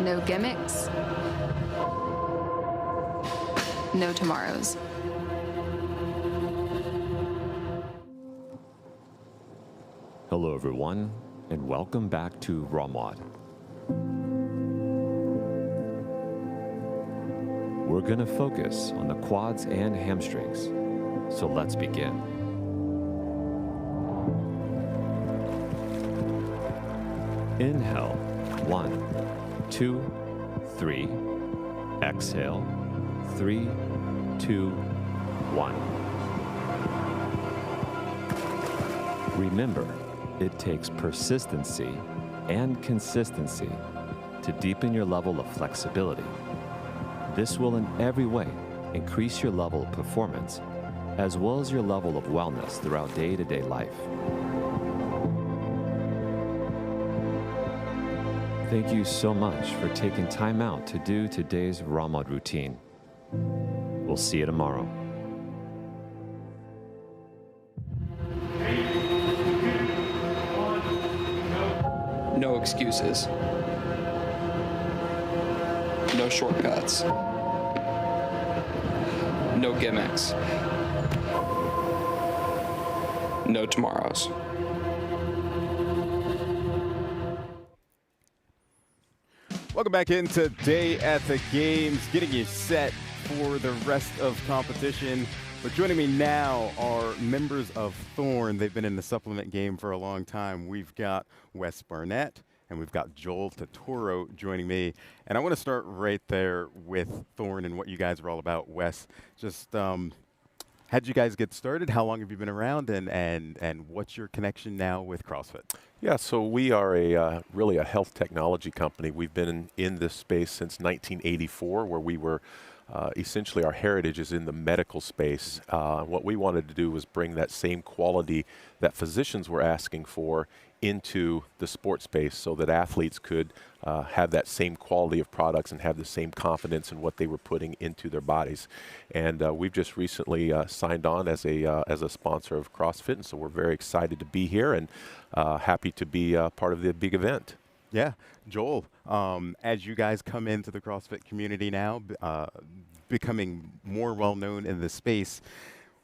Speaker 9: No gimmicks. No tomorrows.
Speaker 10: Hello, everyone. and welcome back to ROMWOD. We're going to focus on the quads and hamstrings, so let's begin. Inhale, 1, 2, 3. Exhale, 3, 2, 1. Remember, it takes persistency and consistency to deepen your level of flexibility. This will in every way increase your level of performance as well as your level of wellness throughout day-to-day life. Thank you so much for taking time out to do today's ROMWOD routine. We'll see you tomorrow.
Speaker 11: No excuses. No shortcuts. No gimmicks. No tomorrows.
Speaker 1: Welcome back into Day at the Games, getting you set for the rest of competition. But joining me now are members of Thorn. They've been in the supplement game for a long time. We've got Wes Barnett and we've got Joel Totoro joining me. And I want to start right there with Thorn and what you guys are all about. Wes, just how'd you guys get started? How long have you been around? And what's your connection now with CrossFit?
Speaker 4: Yeah, so we are really a health technology company. We've been in this space since 1984, where we were essentially our heritage is in the medical space. What we wanted to do was bring that same quality that physicians were asking for into the sports space so that athletes could have that same quality of products and have the same confidence in what they were putting into their bodies. And we've just recently signed on as a sponsor of CrossFit, and so we're very excited to be here and happy to be part of the big event.
Speaker 1: Yeah, Joel, as you guys come into the CrossFit community now, becoming more well-known in the space,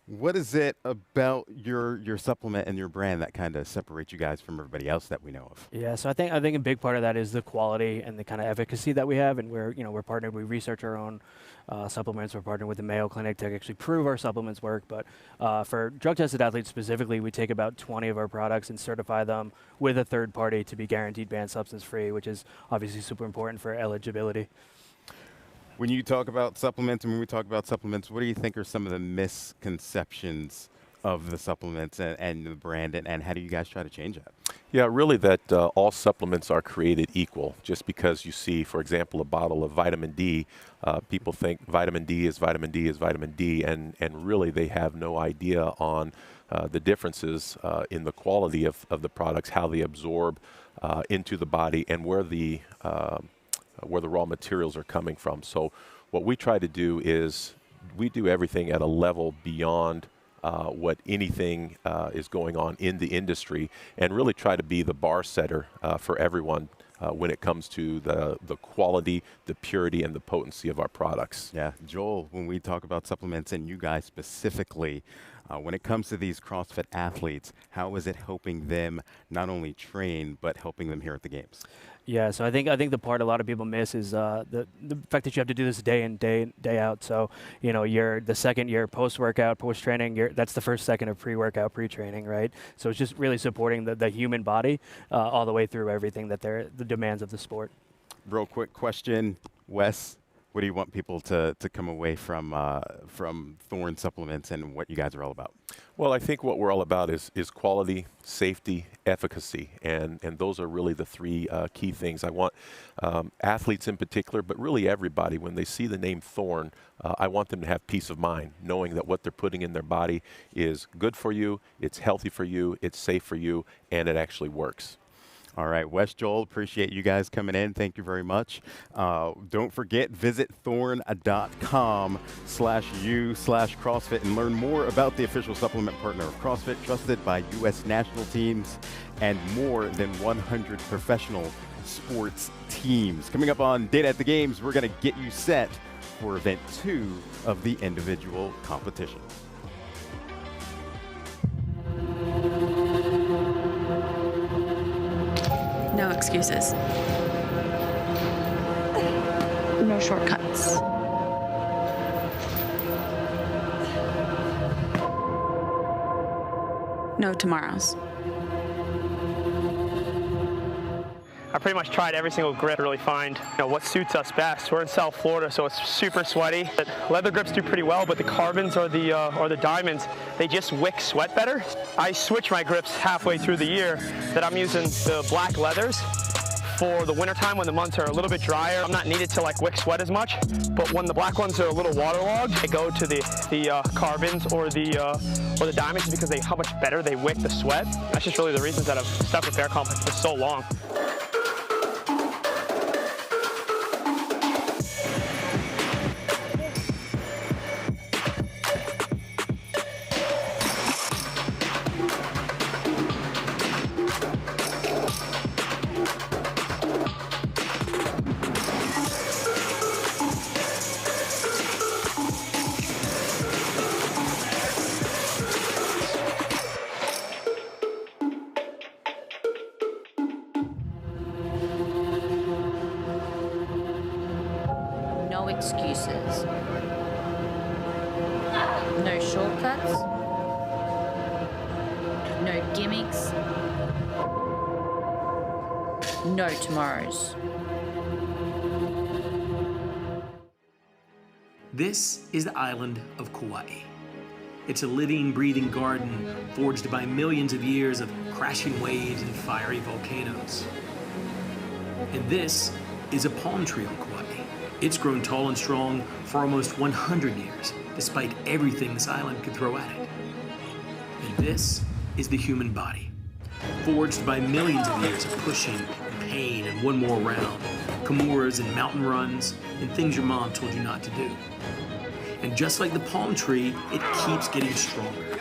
Speaker 1: what is it about your supplement and your brand that kind of separates you guys from everybody else that we know of?
Speaker 6: Yeah, so I think a big part of that is the quality and the kind of efficacy that we have, and we're partnered. We research our own supplements. We're partnered with the Mayo Clinic to actually prove our supplements work. But for drug-tested athletes specifically, we take about 20 of our products and certify them with a third party to be guaranteed banned substance-free, which is obviously super important for eligibility.
Speaker 1: When you talk about supplements, and when we talk about supplements, what do you think are some of the misconceptions of the supplements and the brand, and how do you guys try to change that?
Speaker 4: Yeah, really that all supplements are created equal. Just because you see, for example, a bottle of vitamin D, people think vitamin D is vitamin D is vitamin D, and really they have no idea on the differences in the quality of the products, how they absorb into the body, and where the raw materials are coming from. So what we try to do is we do everything at a level beyond what anything is going on in the industry, and really try to be the bar setter for everyone when it comes to the quality, the purity, and the potency of our products.
Speaker 1: Yeah, Joel, when we talk about supplements and you guys specifically, when it comes to these CrossFit athletes, how is it helping them not only train, but helping them here at the games?
Speaker 6: Yeah, so I think the part a lot of people miss is the fact that you have to do this day in, day out. So, you're the second year post-workout, post-training, that's the first second of pre-workout, pre-training, right? So it's just really supporting the human body all the way through everything that the demands of the sport.
Speaker 1: Real quick question, Wes, what do you want people to come away from Thorn Supplements and what you guys are all about?
Speaker 4: Well, I think what we're all about is quality, safety, efficacy, and those are really the three key things. I want athletes in particular, but really everybody, when they see the name Thorn, I want them to have peace of mind, knowing that what they're putting in their body is good for you, it's healthy for you, it's safe for you, and it actually works.
Speaker 1: All right, Wes, Joel, appreciate you guys coming in. Thank you very much. Don't forget, visit thorn.com/u/CrossFit and learn more about the official supplement partner of CrossFit, trusted by U.S. national teams and more than 100 professional sports teams. Coming up on Data at the Games, we're going to get you set for event 2 of the individual competition.
Speaker 7: No excuses. No shortcuts. No tomorrows.
Speaker 12: I pretty much tried every single grip to really find what suits us best. We're in South Florida, so it's super sweaty. The leather grips do pretty well, but the carbons or the diamonds, they just wick sweat better. I switch my grips halfway through the year that I'm using the black leathers for the wintertime when the months are a little bit drier. I'm not needed to wick sweat as much, but when the black ones are a little waterlogged, I go to the carbons or the diamonds because how much better they wick the sweat. That's just really the reasons that I've stuck with Bear Complex for so long.
Speaker 13: No excuses. No shortcuts. No gimmicks. No tomorrows.
Speaker 23: This is the island of Kauai. It's a living, breathing garden forged by millions of years of crashing waves and fiery volcanoes. And this is a palm tree on Kauai. It's grown tall and strong for almost 100 years, despite everything this island could throw at it. And this is the human body, forged by millions of years of pushing and pain and one more round, Kimuras and mountain runs, and things your mom told you not to do. And just like the palm tree, it keeps getting stronger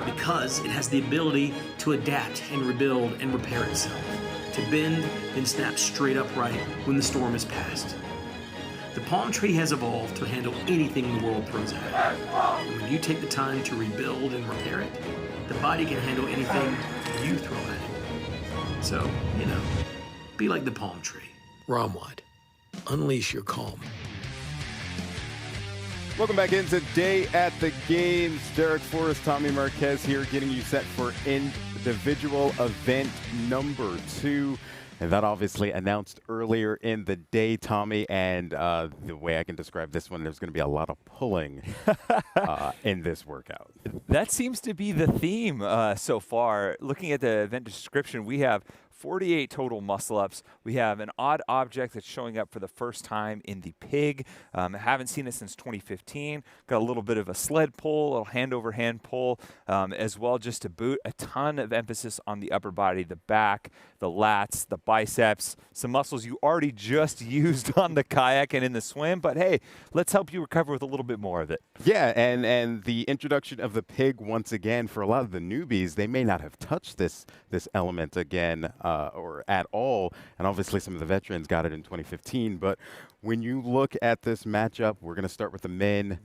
Speaker 23: because it has the ability to adapt and rebuild and repair itself, to bend and snap straight upright when the storm is past. The palm tree has evolved to handle anything the world throws at it. And when you take the time to rebuild and repair it, the body can handle anything you throw at it. So, be like the palm tree. Ramwad, unleash your calm.
Speaker 1: Welcome back into Day at the Games. Derek Forrest, Tommy Marquez here, getting you set for individual event number 2. And that obviously announced earlier in the day, Tommy. And the way I can describe this one, there's going to be a lot of pulling in this workout.
Speaker 2: That seems to be the theme so far. Looking at the event description, we have 48 total muscle-ups. We have an odd object that's showing up for the first time in the pig. Haven't seen it since 2015. Got a little bit of a sled pull, a little hand-over-hand pull, as well just to boot. A ton of emphasis on the upper body, the back, the lats, the biceps, some muscles you already just used on the kayak and in the swim. But hey, let's help you recover with a little bit more of it.
Speaker 1: Yeah, and the introduction of the pig once again for a lot of the newbies, they may not have touched this element again or at all, and obviously some of the veterans got it in 2015. But when you look at this matchup, we're going to start with the men.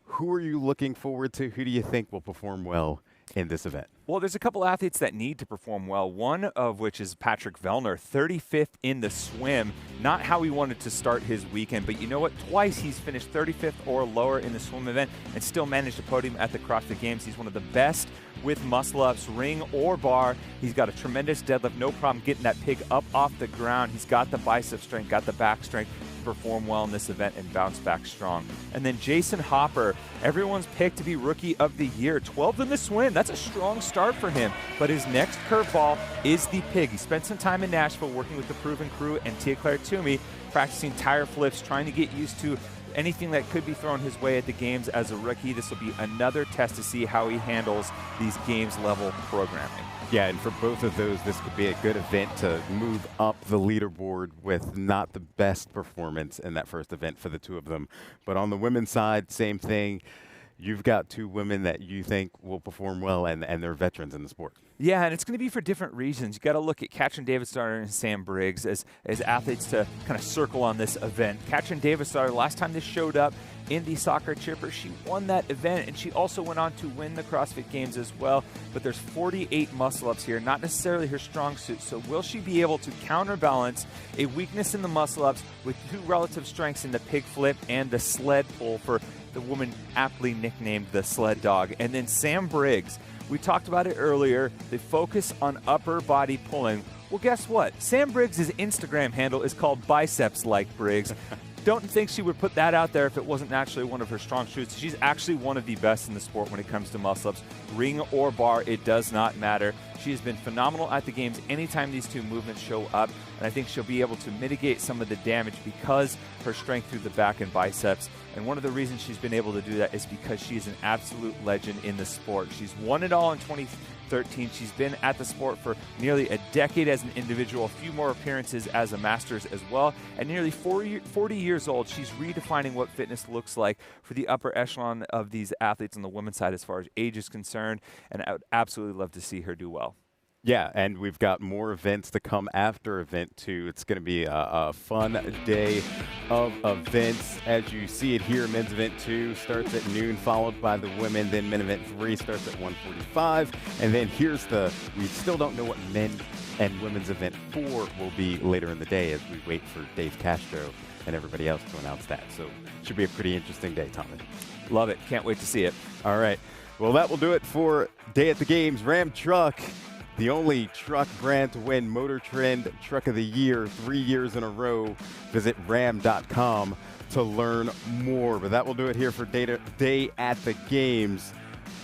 Speaker 1: Who are you looking forward to? Who do you think will perform well in this event?
Speaker 2: Well, there's a couple athletes that need to perform well, one of which is Patrick Vellner, 35th in the swim. Not how he wanted to start his weekend, but you know what? Twice he's finished 35th or lower in the swim event and still managed a podium at the CrossFit Games. He's one of the best with muscle-ups, ring or bar. He's got a tremendous deadlift, no problem getting that pig up off the ground. He's got the bicep strength, got the back strength to perform well in this event and bounce back strong. And then Jason Hopper, everyone's picked to be Rookie of the Year. 12th in the swim, that's a strong start for him. But his next curveball is the pig. He spent some time in Nashville working with the Proven Crew and Tia Claire Toomey, practicing tire flips, trying to get used to anything that could be thrown his way at the games as a rookie. This will be another test to see how he handles these games level programming.
Speaker 1: Yeah, and for both of those, this could be a good event to move up the leaderboard with not the best performance in that first event for the two of them. But on the women's side, same thing. you've got two women that you think will perform well, and they're veterans in the sport.
Speaker 2: Yeah, and it's going to be for different reasons. You got to look at Katrin Davidsdottir and Sam Briggs as athletes to kind of circle on this event. Katrin Davidsdottir, last time this showed up in the soccer chipper, she won that event, and she also went on to win the CrossFit Games as well. But there's 48 muscle-ups here, not necessarily her strong suit. So will she be able to counterbalance a weakness in the muscle-ups with two relative strengths in the pig flip and the sled pull for the woman aptly nicknamed the sled dog? And then Sam Briggs, we talked about it earlier, the focus on upper body pulling. Well, guess what? Sam Briggs' Instagram handle is called Biceps Like Briggs. Don't think she would put that out there if it wasn't actually one of her strong suits. She's actually one of the best in the sport when it comes to muscle-ups. Ring or bar, it does not matter. She has been phenomenal at the games anytime these two movements show up, and I think she'll be able to mitigate some of the damage because her strength through the back and biceps. And one of the reasons she's been able to do that is because she's an absolute legend in the sport. She's won it all in 2013. She's been at the sport for nearly a decade as an individual, a few more appearances as a Masters as well. At nearly 40 years old, she's redefining what fitness looks like for the upper echelon of these athletes on the women's side as far as age is concerned, and I would absolutely love to see her do well.
Speaker 1: Yeah, and we've got more events to come after event 2. It's going to be a fun day of events. As you see it here, men's event 2 starts at noon, followed by the women. Then men event 3 starts at 1:45. And then we still don't know what men and women's event 4 will be later in the day as we wait for Dave Castro and everybody else to announce that. So it should be a pretty interesting day, Tommy.
Speaker 2: Love it. Can't wait to see it.
Speaker 1: All right. Well, that will do it for Day at the Games. Ram Truck, the only truck brand to win Motor Trend Truck of the Year 3 years in a row. Visit ram.com to learn more. But that will do it here for Day at the Games.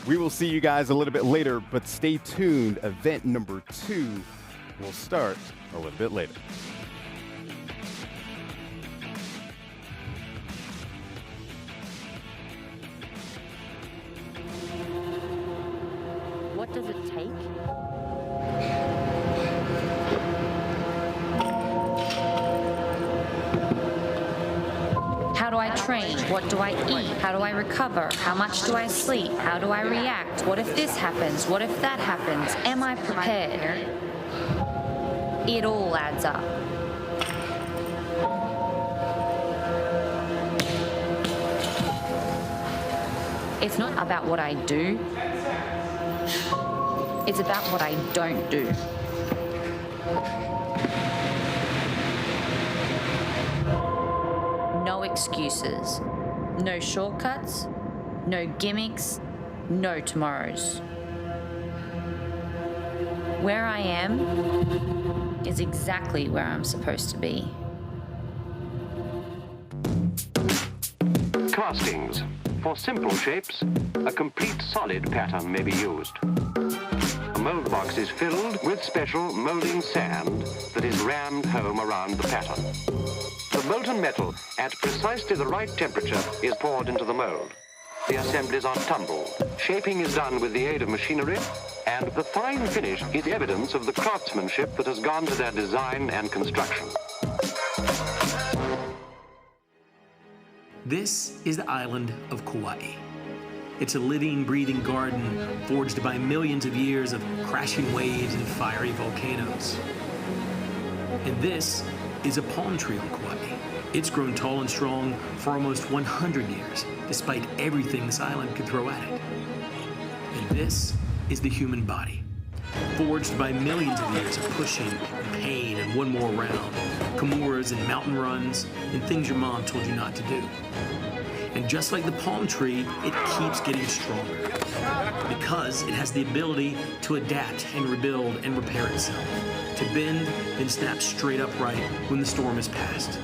Speaker 1: We will see you guys a little bit later, but stay tuned. Event number 2 will start a little bit later.
Speaker 13: What does it take? How do I train? What do I eat? How do I recover? How much do I sleep? How do I react? What if this happens? What if that happens? Am I prepared? It all adds up. It's not about what I do. It's about what I don't do. No excuses. No shortcuts. No gimmicks. No tomorrows. Where I am is exactly where I'm supposed to be.
Speaker 14: Castings. For simple shapes, a complete solid pattern may be used. A mold box is filled with special molding sand that is rammed home around the pattern. The molten metal, at precisely the right temperature, is poured into the mold. The assemblies are tumbled. Shaping is done with the aid of machinery, and the fine finish is evidence of the craftsmanship that has gone to their design and construction.
Speaker 23: This is the island of Kauai. It's a living, breathing garden forged by millions of years of crashing waves and fiery volcanoes. And this is a palm tree on Kauai. It's grown tall and strong for almost 100 years, despite everything this island could throw at it. And this is the human body, forged by millions of years of pushing and pain and one more round, Kimuras and mountain runs, and things your mom told you not to do. And just like the palm tree, it keeps getting stronger because it has the ability to adapt and rebuild and repair itself, to bend, then snap straight upright when the storm has passed.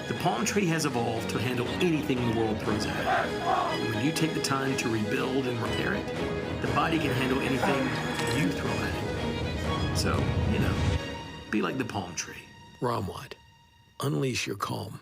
Speaker 23: The palm tree has evolved to handle anything the world throws at it. And when you take the time to rebuild and repair it, the body can handle anything you throw at it. So, be like the palm tree. Ramwad, unleash your calm.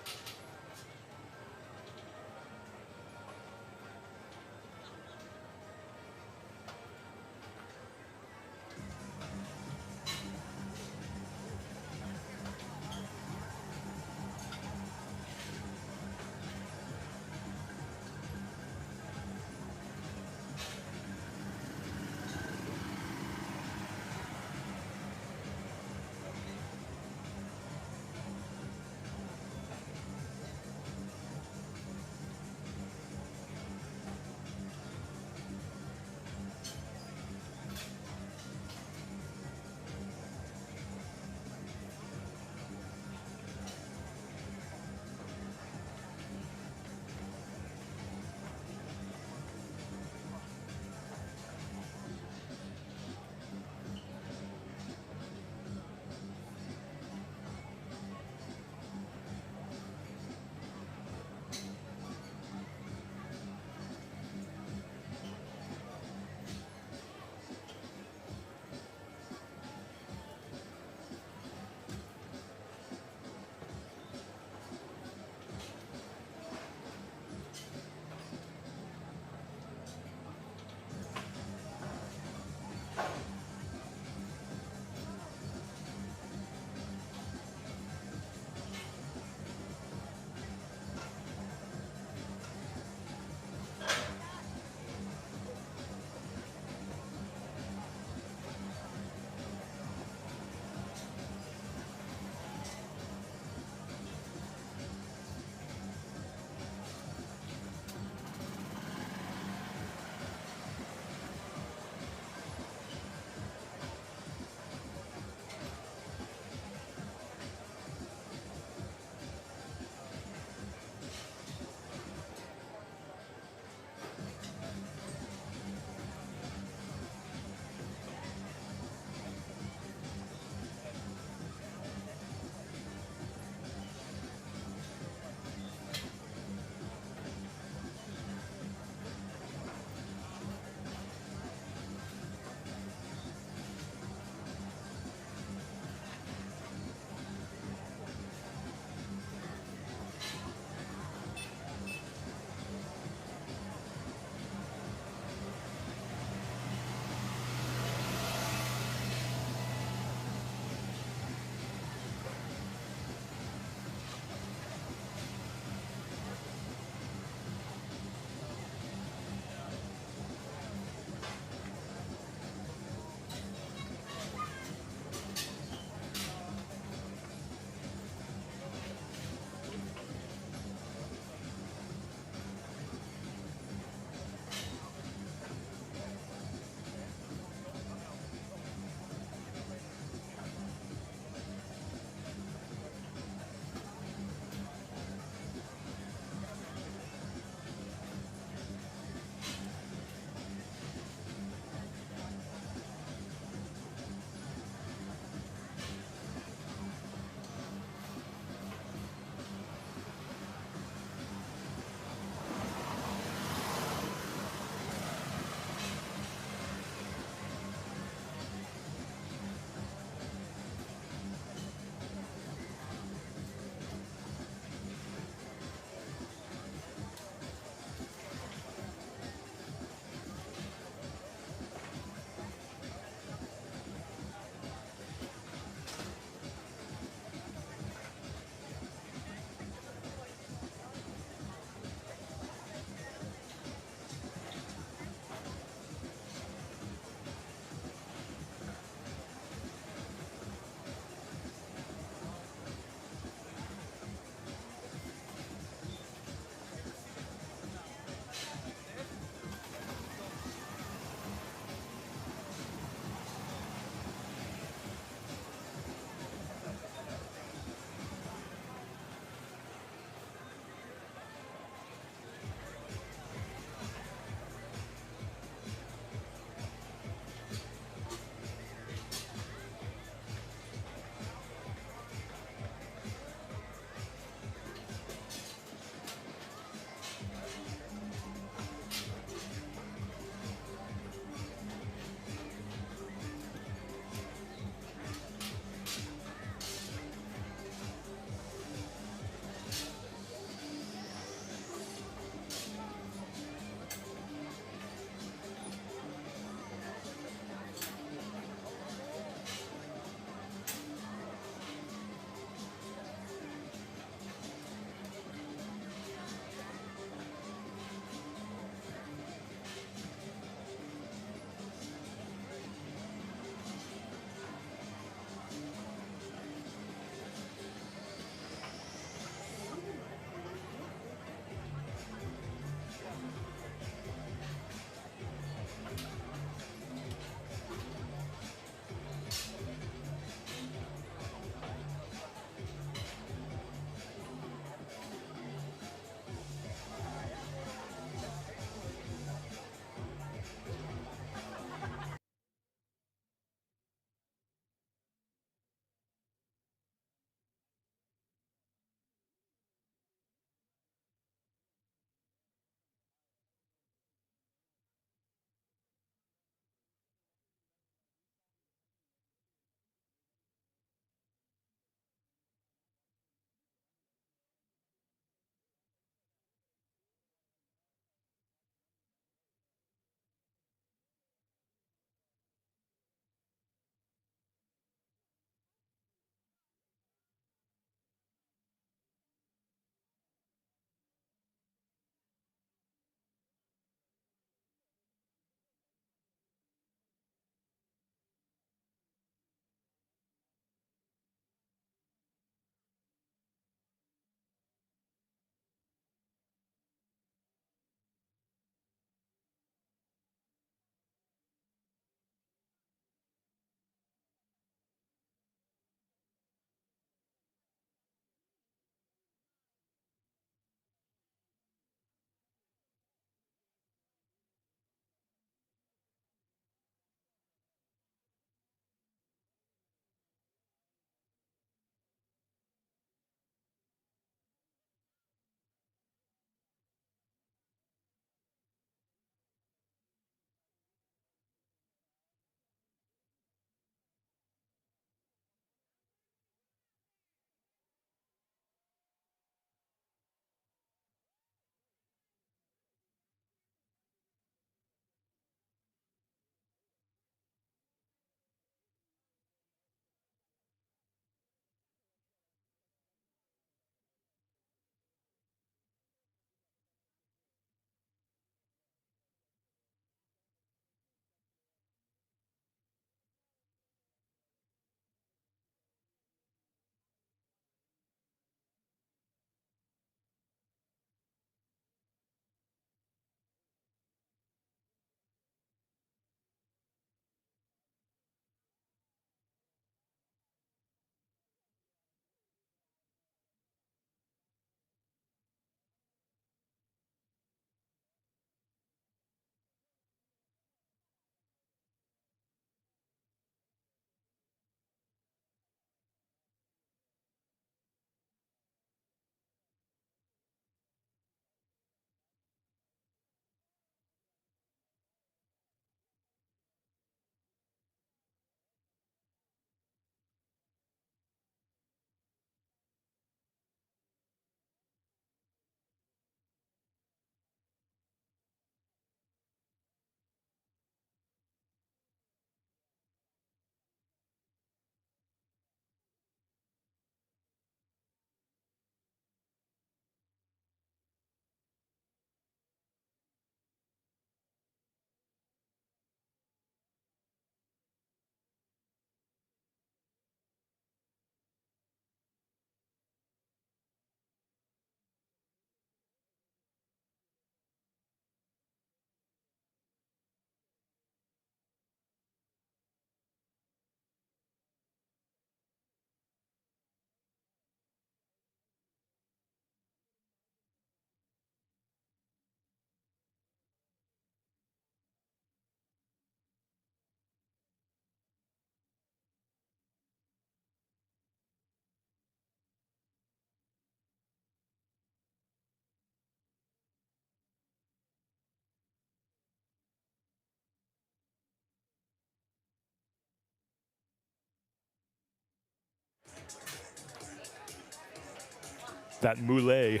Speaker 3: That moulet.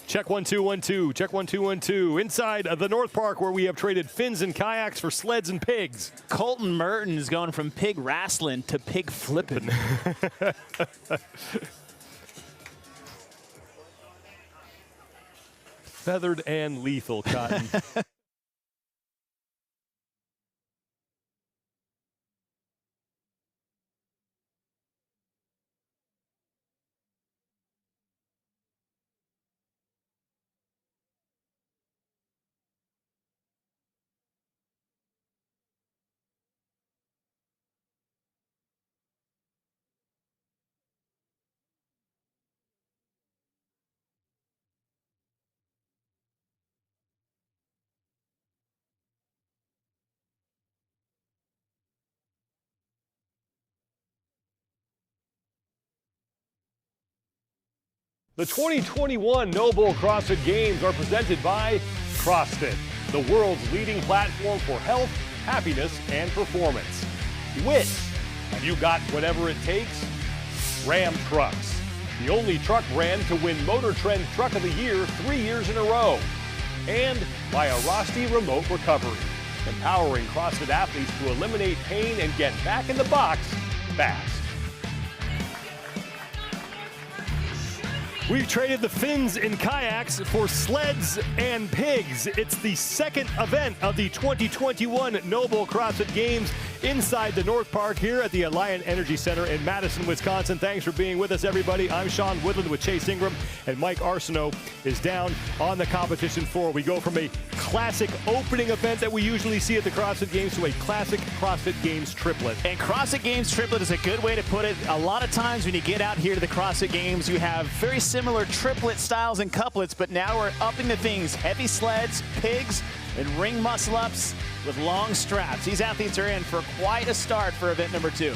Speaker 3: Check 1 2 1 2. Check 1 2 1 2. Inside the North Park, where we have traded fins and kayaks for sleds and pigs.
Speaker 15: Colton Merton is going from pig wrestling to pig flipping.
Speaker 3: Feathered and lethal, Cotton. The 2021 Noble CrossFit Games are presented by CrossFit, the world's leading platform for health, happiness, and performance. WIT, have you got whatever it takes? Ram Trucks, the only truck brand to win Motor Trend Truck of the Year 3 years in a row. And by Arasti Remote Recovery, empowering CrossFit athletes to eliminate pain and get back in the box fast. We've traded the fins and kayaks for sleds and pigs. It's the second event of the 2021 Noble CrossFit Games inside the North Park here at the Alliant Energy Center in Madison, Wisconsin. Thanks for being with us, everybody. I'm Sean Woodland with Chase Ingram, and Mike Arsenault is down on the competition floor. We go from a classic opening event that we usually see at the CrossFit Games to a classic CrossFit Games triplet.
Speaker 15: And CrossFit Games triplet is a good way to put it. A lot of times when you get out here to the CrossFit Games, you have very similar triplet styles and couplets, but now we're upping the things. Heavy sleds, pigs, and ring muscle-ups with long straps. These athletes are in for quite a start for event number 2.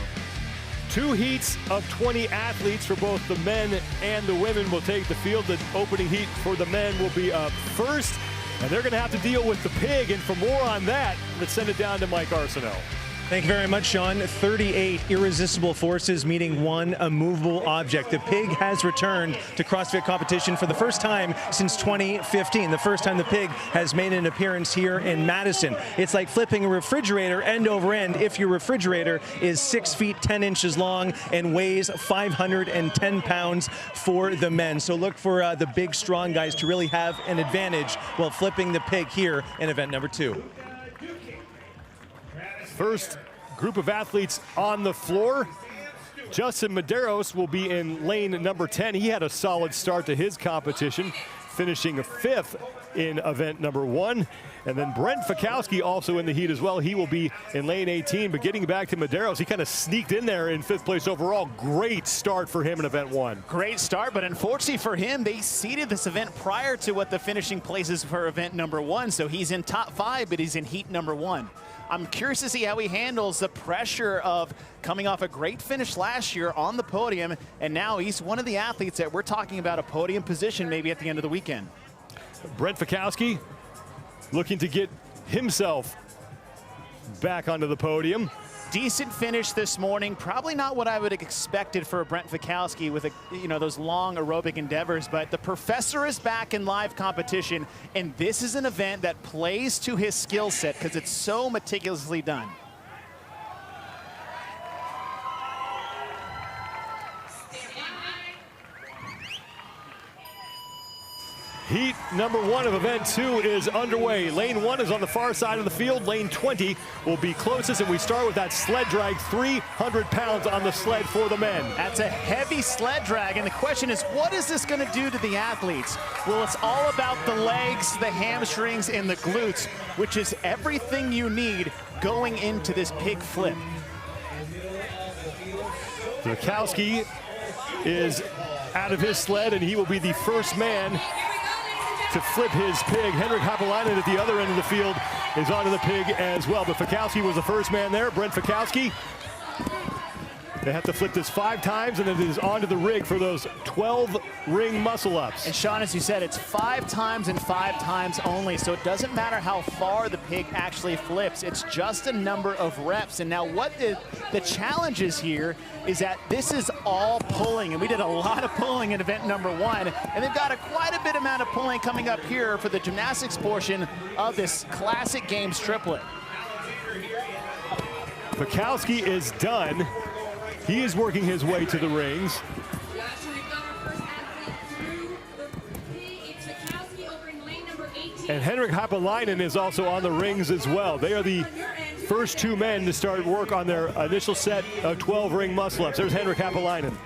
Speaker 3: 2 heats of 20 athletes for both the men and the women will take the field. The opening heat for the men will be up first, and they're going to have to deal with the pig. And for more on that, let's send it down to Mike Arsenault.
Speaker 16: Thank you very much, Sean. 38 irresistible forces meeting 1 immovable object. The pig has returned to CrossFit competition for the first time since 2015. The first time the pig has made an appearance here in Madison. It's like flipping a refrigerator end over end if your refrigerator is 6 feet 10 inches long and weighs 510 pounds for the men. So look for the big, strong guys to really have an advantage while flipping the pig here in event number 2.
Speaker 3: First group of athletes on the floor. Justin Medeiros will be in lane number 10. He had a solid start to his competition, finishing 5th in event number 1. And then Brent Fikowski also in the heat as well. He will be in lane 18. But getting back to Medeiros, he kind of sneaked in there in 5th place overall. Great start for him in event 1.
Speaker 15: Great start, but unfortunately for him, they seeded this event prior to what the finishing places for event number 1. So he's in top 5, but he's in heat number 1. I'm curious to see how he handles the pressure of coming off a great finish last year on the podium, and now he's one of the athletes that we're talking about a podium position maybe at the end of the weekend.
Speaker 3: Brent Fikowski looking to get himself back onto the podium.
Speaker 15: Decent finish this morning. Probably not what I would have expected for Brent Fikowski with those long aerobic endeavors, but the professor is back in live competition, and this is an event that plays to his skill set because it's so meticulously done.
Speaker 3: Heat number 1 of event 2 is underway. Lane 1 is on the far side of the field. Lane 20 will be closest, and we start with that sled drag, 300 pounds on the sled for the men.
Speaker 15: That's a heavy sled drag, and the question is, what is this going to do to the athletes? Well, it's all about the legs, the hamstrings, and the glutes, which is everything you need going into this pig flip.
Speaker 3: Fikowski is out of his sled, and he will be the first man to flip his pig. Henrik Hapalainen at the other end of the field is onto the pig as well. But Fikowski was the first man there. Brent Fikowski They have to flip this 5 times, and then it is onto the rig for those 12 ring muscle-ups.
Speaker 15: And Sean, as you said, it's 5 times and 5 times only, so it doesn't matter how far the pig actually flips. It's just a number of reps. And now what the challenge is here is that this is all pulling, and we did a lot of pulling in event number 1, and they've got quite a bit amount of pulling coming up here for the gymnastics portion of this classic games triplet.
Speaker 3: Fikowski is done. He is working his way to the rings. And Henrik Haapalainen is also on the rings as well. They are the first 2 men to start work on their initial set of 12 ring muscle-ups. There's Henrik Haapalainen.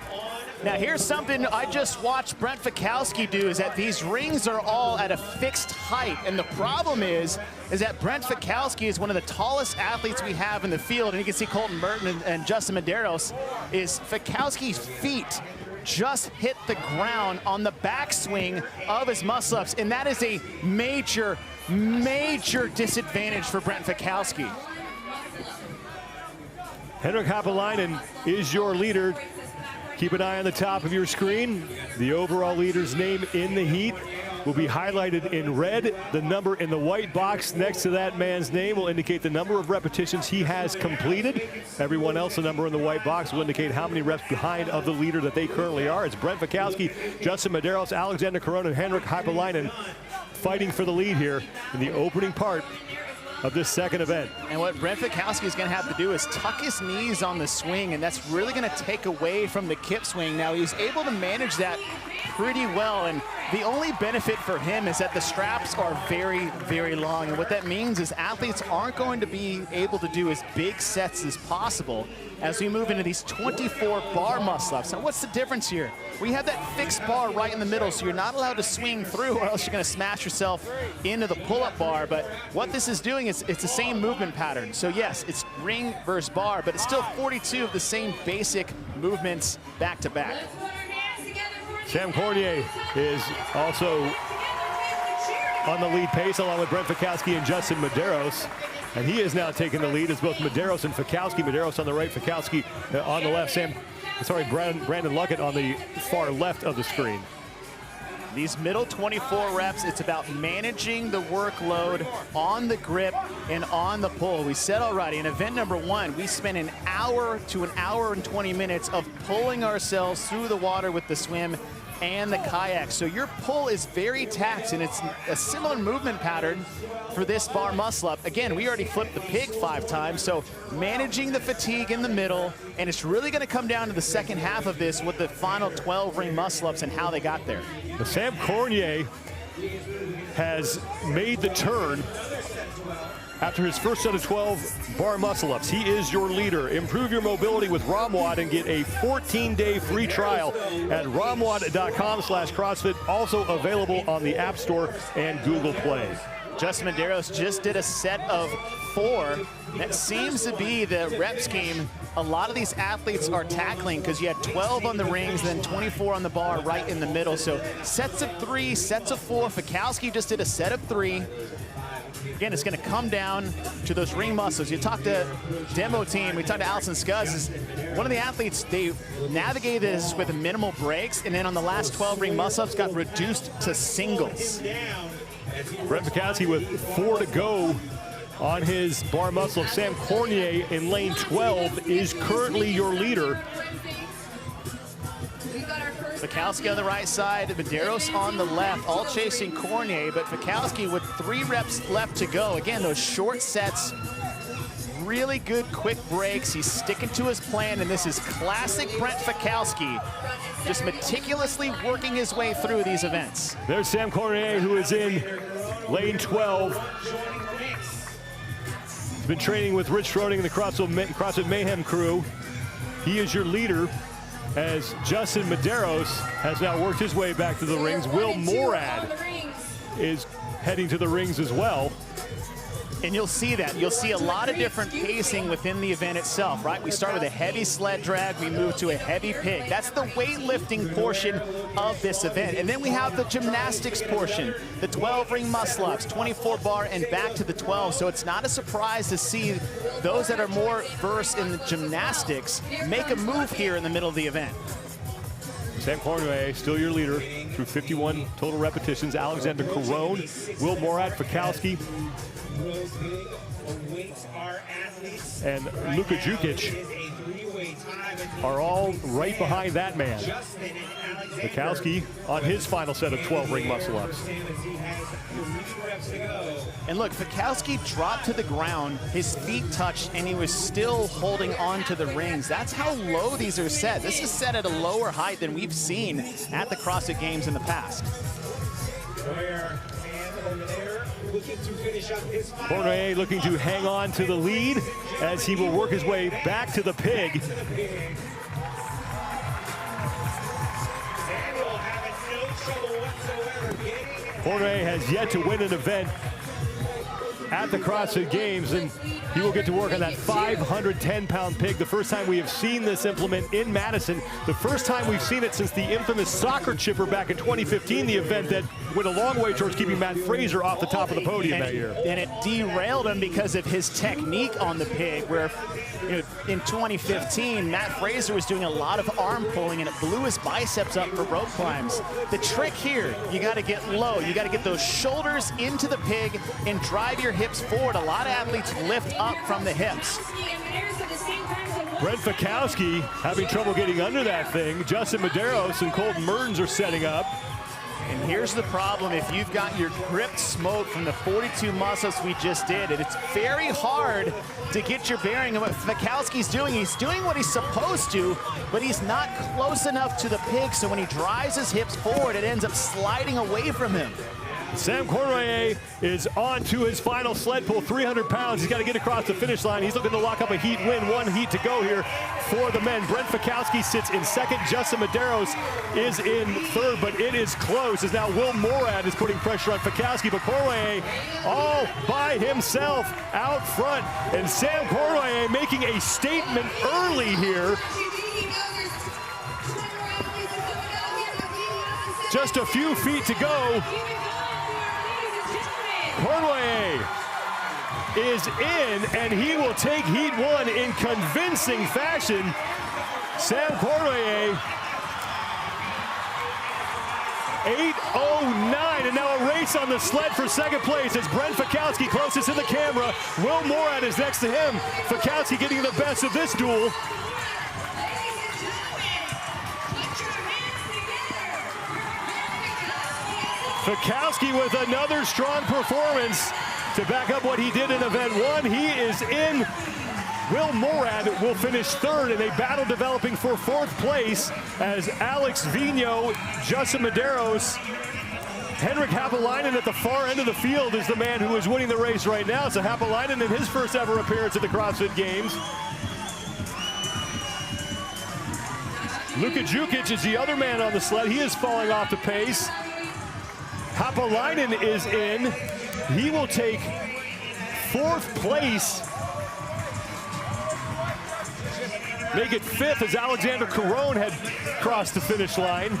Speaker 15: Now here's something I just watched Brent Fikowski do, is that these rings are all at a fixed height. And the problem is that Brent Fikowski is one of the tallest athletes we have in the field. And you can see Colton Burton and Justin Medeiros. Is Fikowski's feet just hit the ground on the backswing of his muscle-ups. And that is a major, major disadvantage for Brent Fikowski.
Speaker 3: Henrik Haapalainen is your leader. Keep an eye on the top of your screen. The overall leader's name in the heat will be highlighted in red. The number in the white box next to that man's name will indicate the number of repetitions he has completed. Everyone else, the number in the white box will indicate how many reps behind of the leader that they currently are. It's Brent Fikowski, Justin Medeiros, Alexander Corona, and Henrik Haapalainen fighting for the lead here in the opening part of this second event.
Speaker 15: And what Brent Fikowski is going to have to do is tuck his knees on the swing, and that's really going to take away from the kip swing. Now, he was able to manage that pretty well, and the only benefit for him is that the straps are very, very long. And what that means is athletes aren't going to be able to do as big sets as possible as we move into these 24 bar muscle-ups. Now, what's the difference here? We have that fixed bar right in the middle, so you're not allowed to swing through or else you're going to smash yourself into the pull-up bar. But what this is doing is it's the same movement pattern. So yes, it's ring versus bar, but it's still 42 of the same basic movements back to back.
Speaker 3: Sam Cornier is also on the lead pace along with Brent Fikowski and Justin Medeiros. And he is now taking the lead as both Medeiros and Fikowski. Medeiros on the right, Fikowski on the left. Brandon Luckett on the far left of the screen.
Speaker 15: These middle 24 reps, it's about managing the workload on the grip and on the pull. We said already in event number 1, we spent an hour to an hour and 20 minutes of pulling ourselves through the water with the swim and the kayak. So your pull is very taxed, and it's a similar movement pattern for this bar muscle up. Again, we already flipped the pig 5 times, so managing the fatigue in the middle, and it's really going to come down to the second half of this with the final 12 ring muscle ups and how they got there.
Speaker 3: Sam Cornier has made the turn after his first set of 12 bar muscle-ups. He is your leader. Improve your mobility with Romwad and get a 14-day free trial at romwad.com/CrossFit. Also available on the App Store and Google Play.
Speaker 15: Justin Medeiros just did a set of 4. That seems to be the rep scheme a lot of these athletes are tackling, because you had 12 on the rings, then 24 on the bar right in the middle. So sets of 3, sets of 4. Fikowski just did a set of 3. Again, it's going to come down to those ring muscles. You talk to demo team, we talked to Allison Scuzz, one of the athletes, they navigated this with minimal breaks, and then on the last 12 ring muscle-ups got reduced to singles.
Speaker 3: Brent Fikowski with 4 to go on his bar muscle. Sam Cornier in lane 12 is currently your leader.
Speaker 15: Fikowski on the right side, Medeiros on the left, all chasing Cornier, but Fikowski with 3 reps left to go. Again, those short sets, really good quick breaks. He's sticking to his plan, and this is classic Brent Fikowski, just meticulously working his way through these events.
Speaker 3: There's Sam Cornier, who is in lane 12. He's been training with Rich Froning and the CrossFit Mayhem crew. He is your leader, as Justin Medeiros has now worked his way back to the rings. Will Morad is heading to the rings as well.
Speaker 15: And you'll see that. You'll see a lot of different pacing within the event itself, right? We start with a heavy sled drag, we move to a heavy pig. That's the weightlifting portion of this event. And then we have the gymnastics portion, the 12-ring muscle-ups, 24 bar, and back to the 12. So it's not a surprise to see those that are more versed in the gymnastics make a move here in the middle of the event.
Speaker 3: Sam Cormier, still your leader through 51 total repetitions. Alexander Caron, Will Morad, Fikowski, and Luka Jukic are all right behind that man. Fikowski on his final set of 12-ring muscle-ups.
Speaker 15: And look, Fikowski dropped to the ground, his feet touched, and he was still holding on to the rings. That's how low these are set. This is set at a lower height than we've seen at the CrossFit Games in the past.
Speaker 3: Cormier looking to hang on to the lead as he will work his way back to the pig. Cormier has yet to win an event at the CrossFit Games, and he will get to work on that 510-pound pig. The first time we have seen this implement in Madison, the first time we've seen it since the infamous soccer chipper back in 2015, the event that went a long way towards keeping Matt Fraser off the top of the podium that year.
Speaker 15: And it derailed him because of his technique on the pig, where in 2015, Matt Fraser was doing a lot of arm pulling, and it blew his biceps up for rope climbs. The trick here, you got to get low. You got to get those shoulders into the pig and drive your hips forward. A lot of athletes lift up from the hips.
Speaker 3: Brent Fikowski having trouble getting under that thing. Justin Medeiros and Colton Mertens are setting up.
Speaker 15: And here's the problem: if you've got your grip smoke from the 42 muscles we just did, and it's very hard to get your bearing of what Fikowski's doing. He's doing what he's supposed to, but he's not close enough to the pig, so when he drives his hips forward, it ends up sliding away from him.
Speaker 3: Sam Cormier is on to his final sled pull, 300 pounds. He's got to get across the finish line. He's looking to lock up a heat win. 1 heat to go here for the men. Brent Fikowski sits in second. Justin Medeiros is in third, but it is close as now Will Morad is putting pressure on Fikowski, but Cormier all by himself out front. And Sam Cormier making a statement early here. Just a few feet to go. Cormier is in, and he will take heat one in convincing fashion. Sam Cormier, 8:09, and now a race on the sled for second place as Brent Fikowski closest to the camera. Will Morad is next to him. Fikowski getting the best of this duel. Fikowski with another strong performance to back up what he did in event one. He is in. Will Morad will finish third in a battle developing for fourth place as Alex Vigneault, Justin Medeiros, Henrik Haapalainen at the far end of the field is the man who is winning the race right now. So Haapalainen in his first ever appearance at the CrossFit Games. Luka Jukic is the other man on the sled. He is falling off the pace. Haapalainen is in. He will take fourth place. Make it fifth as Alexander Caron had crossed the finish line.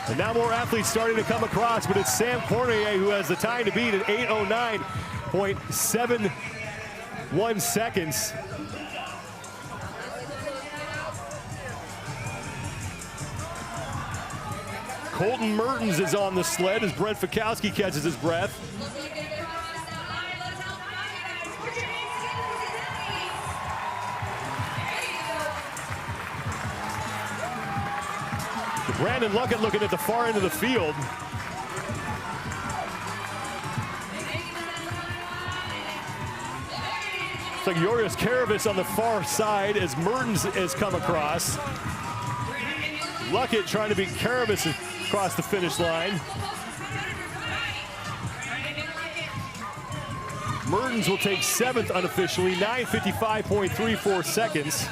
Speaker 3: And now more athletes starting to come across, but it's Sam Cormier who has the time to beat at 8:09.71 seconds. Colton Mertens is on the sled as Brent Fikowski catches his breath. Brandon Luckett looking at the far end of the field. It's like Joris Karavis on the far side as Mertens has come across. Luckett trying to beat Karavis across the finish line. Mertens will take seventh unofficially, 9:55.34 seconds.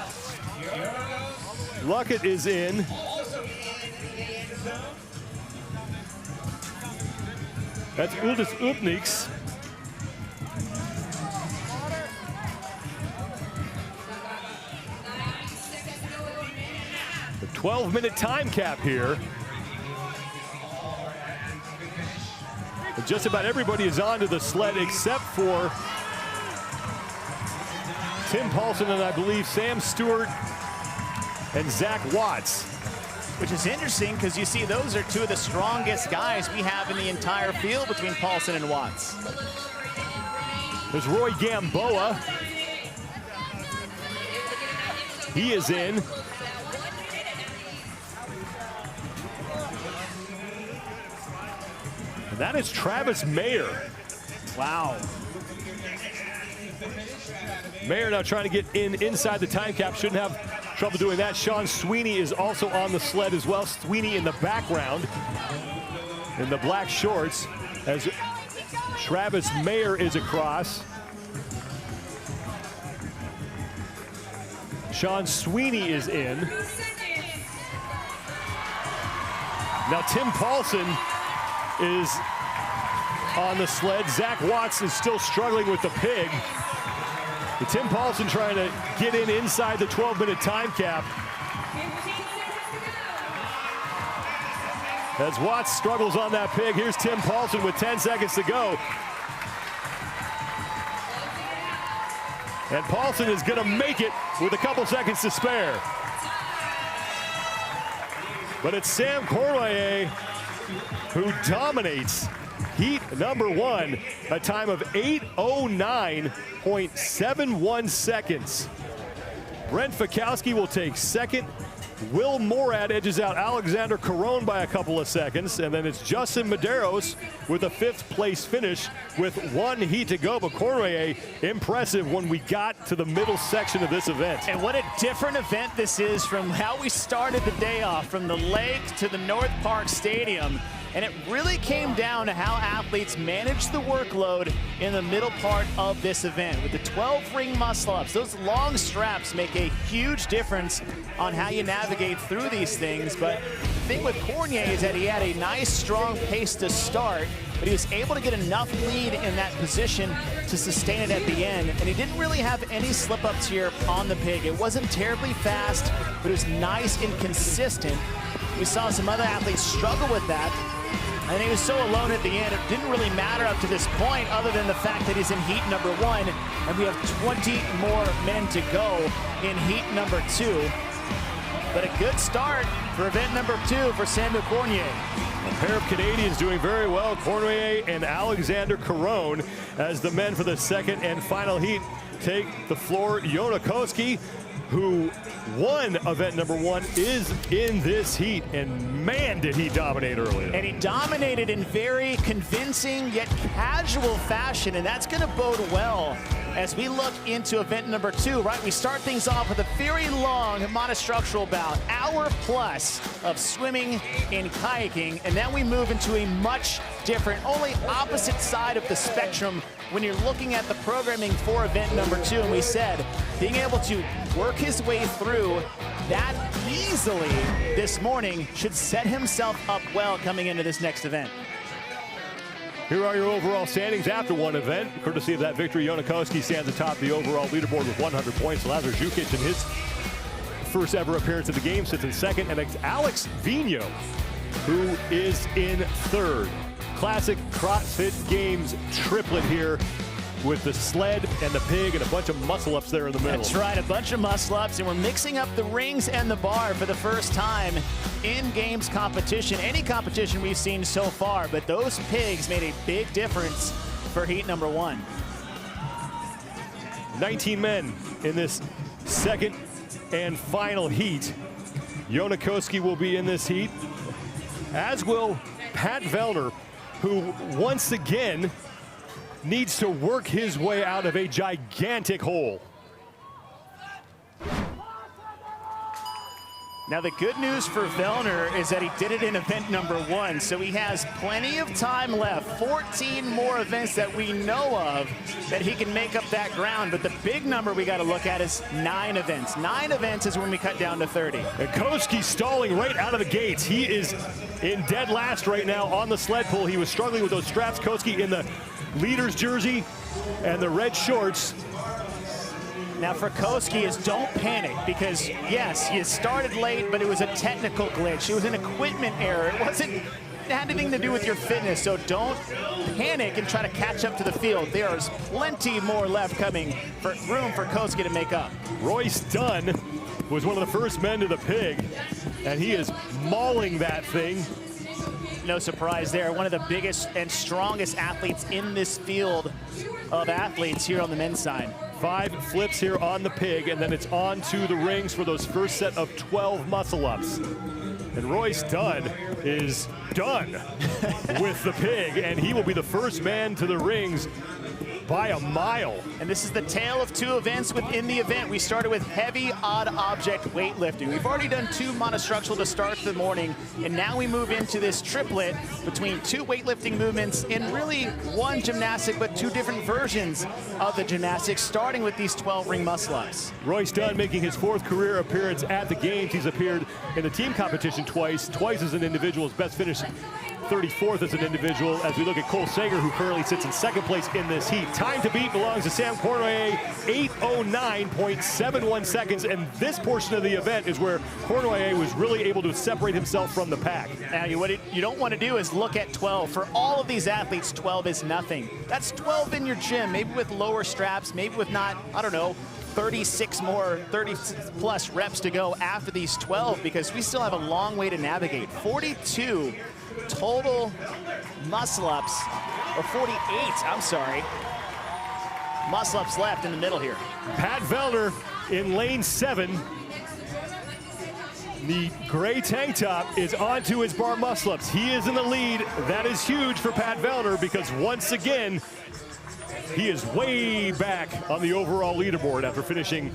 Speaker 3: Luckett is in. That's Uldis Upniks. The 12-minute time cap here. And just about everybody is onto the sled except for Tim Paulson and I believe Sam Stewart and Zach Watts.
Speaker 17: Which is interesting because you see those are two of the strongest guys we have in the entire field between Paulson and Watts.
Speaker 3: There's Roy Gamboa. He is in. And that is Travis Mayer.
Speaker 17: Wow.
Speaker 3: Mayer now trying to get inside the time cap. Shouldn't have trouble doing that. Sean Sweeney is also on the sled as well. Sweeney in the background in the black shorts as Travis Mayer is across. Sean Sweeney is in. Now Tim Paulson is on the sled. Zach Watts is still struggling with the pig. But Tim Paulson trying to get inside the 12-minute time cap. As Watts struggles on that pig, here's Tim Paulson with 10 seconds to go. And Paulson is going to make it with a couple seconds to spare. But it's Sam Cournoyer who dominates heat number one, a time of 8:09.71 seconds. Brent Fikowski will take second. Will Morad edges out Alexander Caron by a couple of seconds. And then it's Justin Medeiros with a 5th place finish with 1 heat to go. But Cournoyer, impressive when we got to the middle section of this event.
Speaker 17: And what a different event this is from how we started the day off, from the lake to the North Park Stadium. And it really came down to how athletes managed the workload in the middle part of this event. With the 12 ring muscle-ups, those long straps make a huge difference on how you navigate through these things. But the thing with Cournoyer is that he had a nice, strong pace to start, but he was able to get enough lead in that position to sustain it at the end. And he didn't really have any slip-ups here on the pig. It wasn't terribly fast, but it was nice and consistent. We saw some other athletes struggle with that. And he was so alone at the end, it didn't really matter up to this point other than the fact that he's in heat number one, and we have 20 more men to go in heat number 2. But a good start for event number 2 for Samuel Cournoyer.
Speaker 3: A pair of Canadians doing very well, Cournoyer and Alexander Caron, as the men for the second and final heat take the floor. Yonakoski, who won event number 1, is in this heat, and man, did he dominate earlier.
Speaker 17: And he dominated in very convincing yet casual fashion, and that's going to bode well as we look into event number 2, right? We start things off with a very long monostructural bout, hour plus of swimming and kayaking, and then we move into a much different, only opposite side of the spectrum when you're looking at the programming for event number 2. And we said, being able to work his way through that easily this morning should set himself up well coming into this next event.
Speaker 3: Here are your overall standings after one event. Courtesy of that victory, Yonakoski stands atop the overall leaderboard with 100 points. Lazar Jukic, in his first ever appearance at the game, sits in second. And it's Alex Vigneault, who is in third. Classic CrossFit Games triplet here with the sled and the pig and a bunch of muscle-ups there in the middle.
Speaker 17: That's right, a bunch of muscle-ups, and we're mixing up the rings and the bar for the first time in games competition, any competition we've seen so far, but those pigs made a big difference for heat number 1.
Speaker 3: 19 men in this second and final heat. Yonakoski will be in this heat, as will Pat Vellner, who once again needs to work his way out of a gigantic hole.
Speaker 17: Now, the good news for Vellner is that he did it in event number 1, so he has plenty of time left, 14 more events that we know of that he can make up that ground. But the big number we got to look at is 9 events. 9 events is when we cut down to 30.
Speaker 3: And Koski stalling right out of the gates. He is in dead last right now on the sled pull. He was struggling with those straps. Koski in the leader's jersey and the red shorts.
Speaker 17: Now for Koski is don't panic, because yes, you started late, but it was a technical glitch. It was an equipment error. It had anything to do with your fitness, so don't panic and try to catch up to the field. There's plenty more left coming, for room for Koski to make up.
Speaker 3: Royce Dunn was one of the first men to the pig, and he is mauling that thing.
Speaker 17: No surprise there. One of the biggest and strongest athletes in this field of athletes here on the men's side.
Speaker 3: 5 flips here on the pig, and then it's on to the rings for those first set of 12 muscle-ups. And Royce Dunn is done with the pig, and he will be the first man to the rings by a mile.
Speaker 17: And this is the tale of 2 events within the event. We started with heavy odd object weightlifting. We've already done 2 monostructural to start the morning, and now we move into this triplet between 2 weightlifting movements and really 1 gymnastic, but 2 different versions of the gymnastics, starting with these 12 ring muscle-ups.
Speaker 3: Royce Dunn making his 4th career appearance at the games. He's appeared in the team competition twice as an individual. His best finish 34th as an individual. As we look at Cole Sager, who currently sits in 2nd place in this heat. Time to beat belongs to Sam Cournoyer, 8:09.71 seconds, and this portion of the event is where Cournoyer was really able to separate himself from the pack.
Speaker 17: Now, what you don't want to do is look at 12. For all of these athletes, 12 is nothing. That's 12 in your gym, maybe with lower straps, maybe with not, I don't know, 36 more, 30 plus reps to go after these 12, because we still have a long way to navigate. 42 total muscle-ups, or 48, I'm sorry, muscle-ups left in the middle here.
Speaker 3: Pat Vellner in lane 7. The gray tank top is onto his bar muscle-ups. He is in the lead. That is huge for Pat Vellner, because once again, he is way back on the overall leaderboard after finishing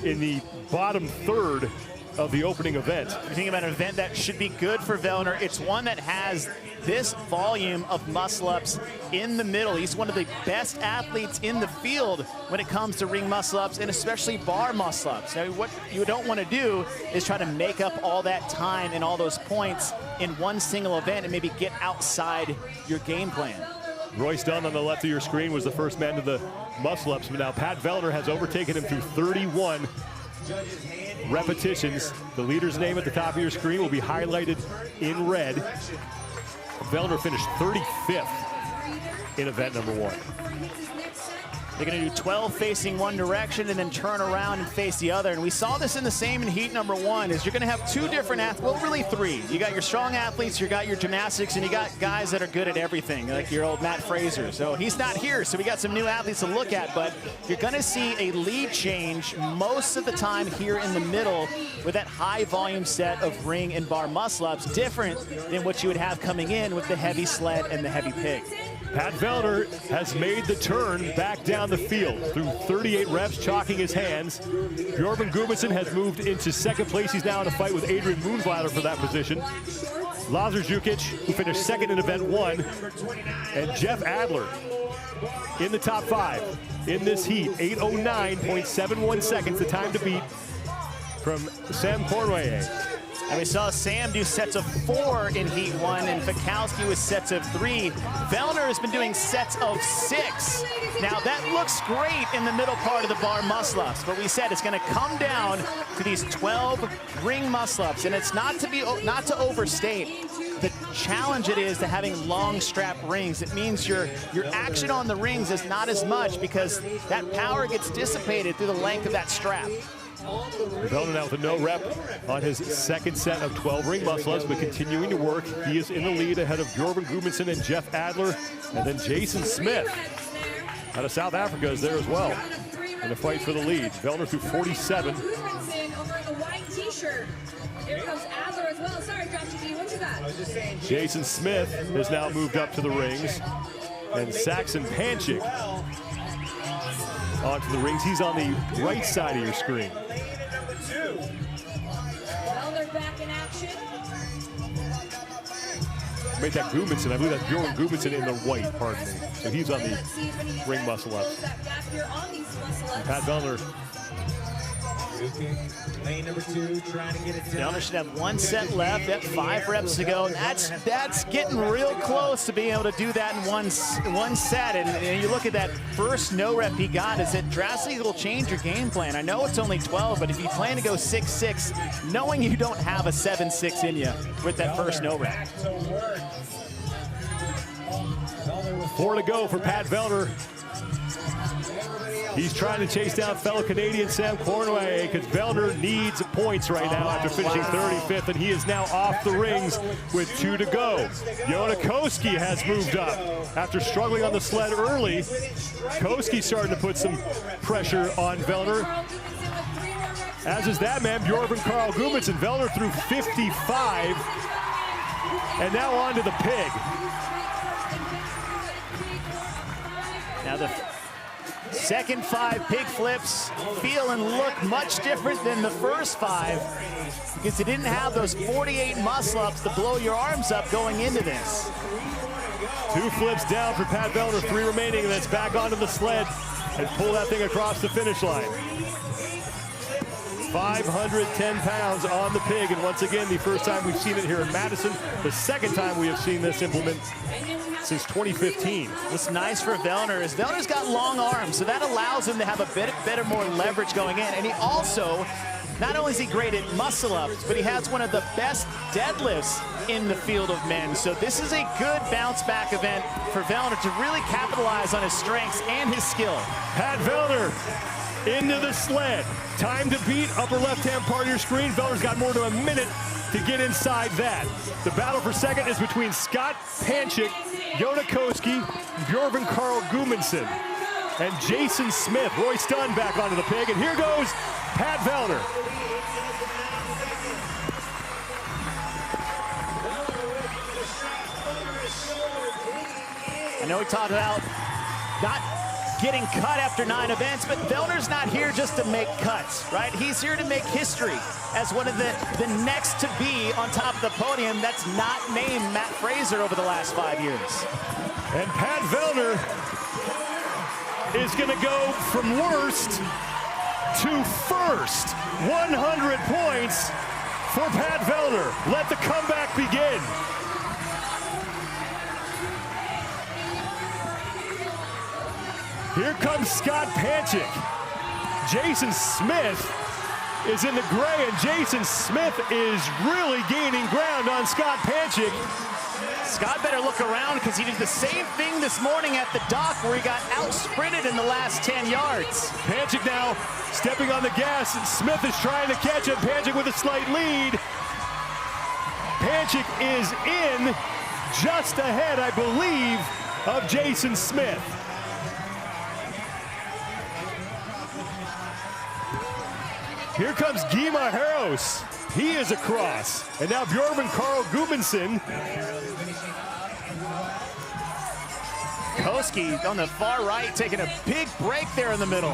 Speaker 3: in the bottom 3rd of the opening event.
Speaker 17: You're thinking about an event that should be good for Vellner. It's one that has this volume of muscle-ups in the middle. He's one of the best athletes in the field when it comes to ring muscle-ups, and especially bar muscle-ups. Now, what you don't want to do is try to make up all that time and all those points in one single event and maybe get outside your game plan.
Speaker 3: Royce Dunn on the left of your screen was the first man to the muscle-ups, but now Pat Vellner has overtaken him through 31 repetitions. The leader's name at the top of your screen will be highlighted in red. Vellner finished 35th in event number 1.
Speaker 17: They're going to do 12 facing one direction and then turn around and face the other. And we saw this in the same in heat number 1, is you're going to have 2 different athletes, well, really 3. You got your strong athletes, you got your gymnastics, and you got guys that are good at everything, like your old Matt Fraser. So he's not here, so we got some new athletes to look at, but you're going to see a lead change most of the time here in the middle with that high volume set of ring and bar muscle-ups, different than what you would have coming in with the heavy sled and the heavy pig.
Speaker 3: Pat Vellner has made the turn back down the field through 38 reps, chalking his hands. Bjorn Gudmundsson has moved into 2nd place. He's now in a fight with Adrian Moonvlader for that position. Lazar Jukic, who finished 2nd in event 1, and Jeff Adler in the top 5 in this heat. 8:09.71 seconds, the time to beat from Sam Cournoyer.
Speaker 17: And we saw Sam do sets of 4 in heat 1, and Fikowski with sets of 3. Vellner has been doing sets of 6. Now that looks great in the middle part of the bar muscle-ups, but we said it's going to come down to these 12 ring muscle-ups, and it's not to overstate the challenge it is to having long strap rings. It means your action on the rings is not as much, because that power gets dissipated through the length of that strap.
Speaker 3: Vellner now with a no rep on his 2nd set of 12 ring muscle-ups, but continuing to work. He is in the lead ahead of Bjorn Gudmundsson and Jeff Adler, and then Jason Smith out of South Africa is there as well in the fight for the lead. Vellner through 47.
Speaker 21: Over in the white t-shirt. Here comes Adler as well. Sorry, Dr. D, what you got?
Speaker 3: Jason Smith has now moved up to the rings, and Saxon Panchik onto the rings. He's on the right side of your screen.
Speaker 21: Vellner back in action.
Speaker 3: Made that Gudmundsson, I believe that's Bjorn Gudmundsson in the white, pardon me. So he's on the ring muscle ups. And Pat Vellner.
Speaker 5: Lane number 2, trying to get it
Speaker 17: Vellner should have 1 set left at 5 reps to go. That's getting real close to being able to do that in one set. And you look at that first no rep he got, is it drastically will change your game plan. I know it's only 12, but if you plan to go 6-6, knowing you don't have a 7-6 in you with that first no rep.
Speaker 3: 4 to go for Pat Vellner. He's trying to chase down fellow Canadian Sam Cornway because Vellner needs points right now after finishing 35th, and he is now off the rings with 2 to go. Jonakoski has moved up. After struggling on the sled early, Koski's starting to put some pressure on Vellner. As is that man, Bjorn Carl Gudmundsson. Vellner through 55, and now on to the pig.
Speaker 17: Now the second 5 pig flips feel and look much different than the first 5 because it didn't have those 48 muscle ups to blow your arms up going into this.
Speaker 3: 2 flips down for Pat Vellner, 3 remaining, and that's back onto the sled and pull that thing across the finish line. 510 pounds on the pig, and once again, the first time we've seen it here in Madison, the second time we have seen this implement since 2015.
Speaker 17: What's nice for Vellner is Vellner's got long arms, so that allows him to have a bit more leverage going in. And he also, not only is he great at muscle ups, but he has one of the best deadlifts in the field of men. So this is a good bounce back event for Vellner to really capitalize on his strengths and his skill.
Speaker 3: Pat Vellner into the sled. Time to beat, upper left-hand part of your screen. Vellner's got more than a minute to get inside that. The battle for second is between Scott Panchik, Jonakoski, Bjorn Carl Gudmundsson, and Jason Smith. Royce Dunn back onto the pig, and here goes Pat Vellner.
Speaker 17: I know we talked about not getting cut after 9 events, but Vellner's not here just to make cuts, right? He's here to make history as one of the next to be on top of the podium that's not named Matt Fraser over the last 5 years.
Speaker 3: And Pat Vellner is going to go from worst to first. 100 points for Pat Vellner. Let the comeback begin. Here comes Scott Panchik. Jason Smith is in the gray, and Jason Smith is really gaining ground on Scott Panchik.
Speaker 17: Scott better look around because he did the same thing this morning at the dock where he got out-sprinted in the last 10 yards.
Speaker 3: Panchik now stepping on the gas, and Smith is trying to catch him. Panchik with a slight lead. Panchik is in just ahead, I believe, of Jason Smith. Here comes Guy Majeros. He is across. And now Bjorn Carl Gudmundsson.
Speaker 17: Koski on the far right taking a big break there in the middle.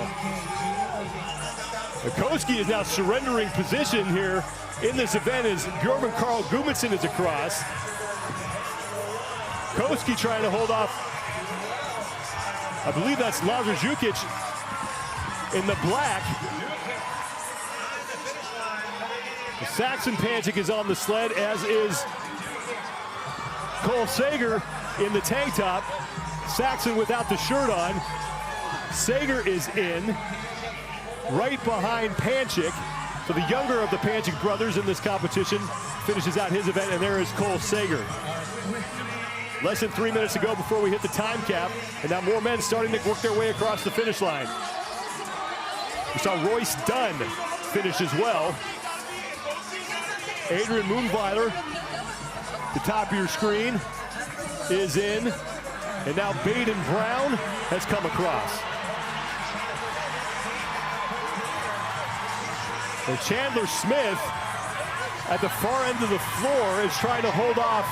Speaker 3: Koski is now surrendering position here in this event as Bjorn Carl Gudmundsson is across. Koski trying to hold off, I believe that's Lazar Jukic in the black. Saxon Panchik is on the sled, as is Cole Sager in the tank top. Saxon without the shirt on. Sager is in, right behind Panchik. So the younger of the Panchik brothers in this competition finishes out his event, and there is Cole Sager. Less than 3 minutes to go before we hit the time cap, and now more men starting to work their way across the finish line. We saw Royce Dunn finish as well. Adrian Moonweiler, the top of your screen, is in. And now Baden Brown has come across. And Chandler Smith at the far end of the floor is trying to hold off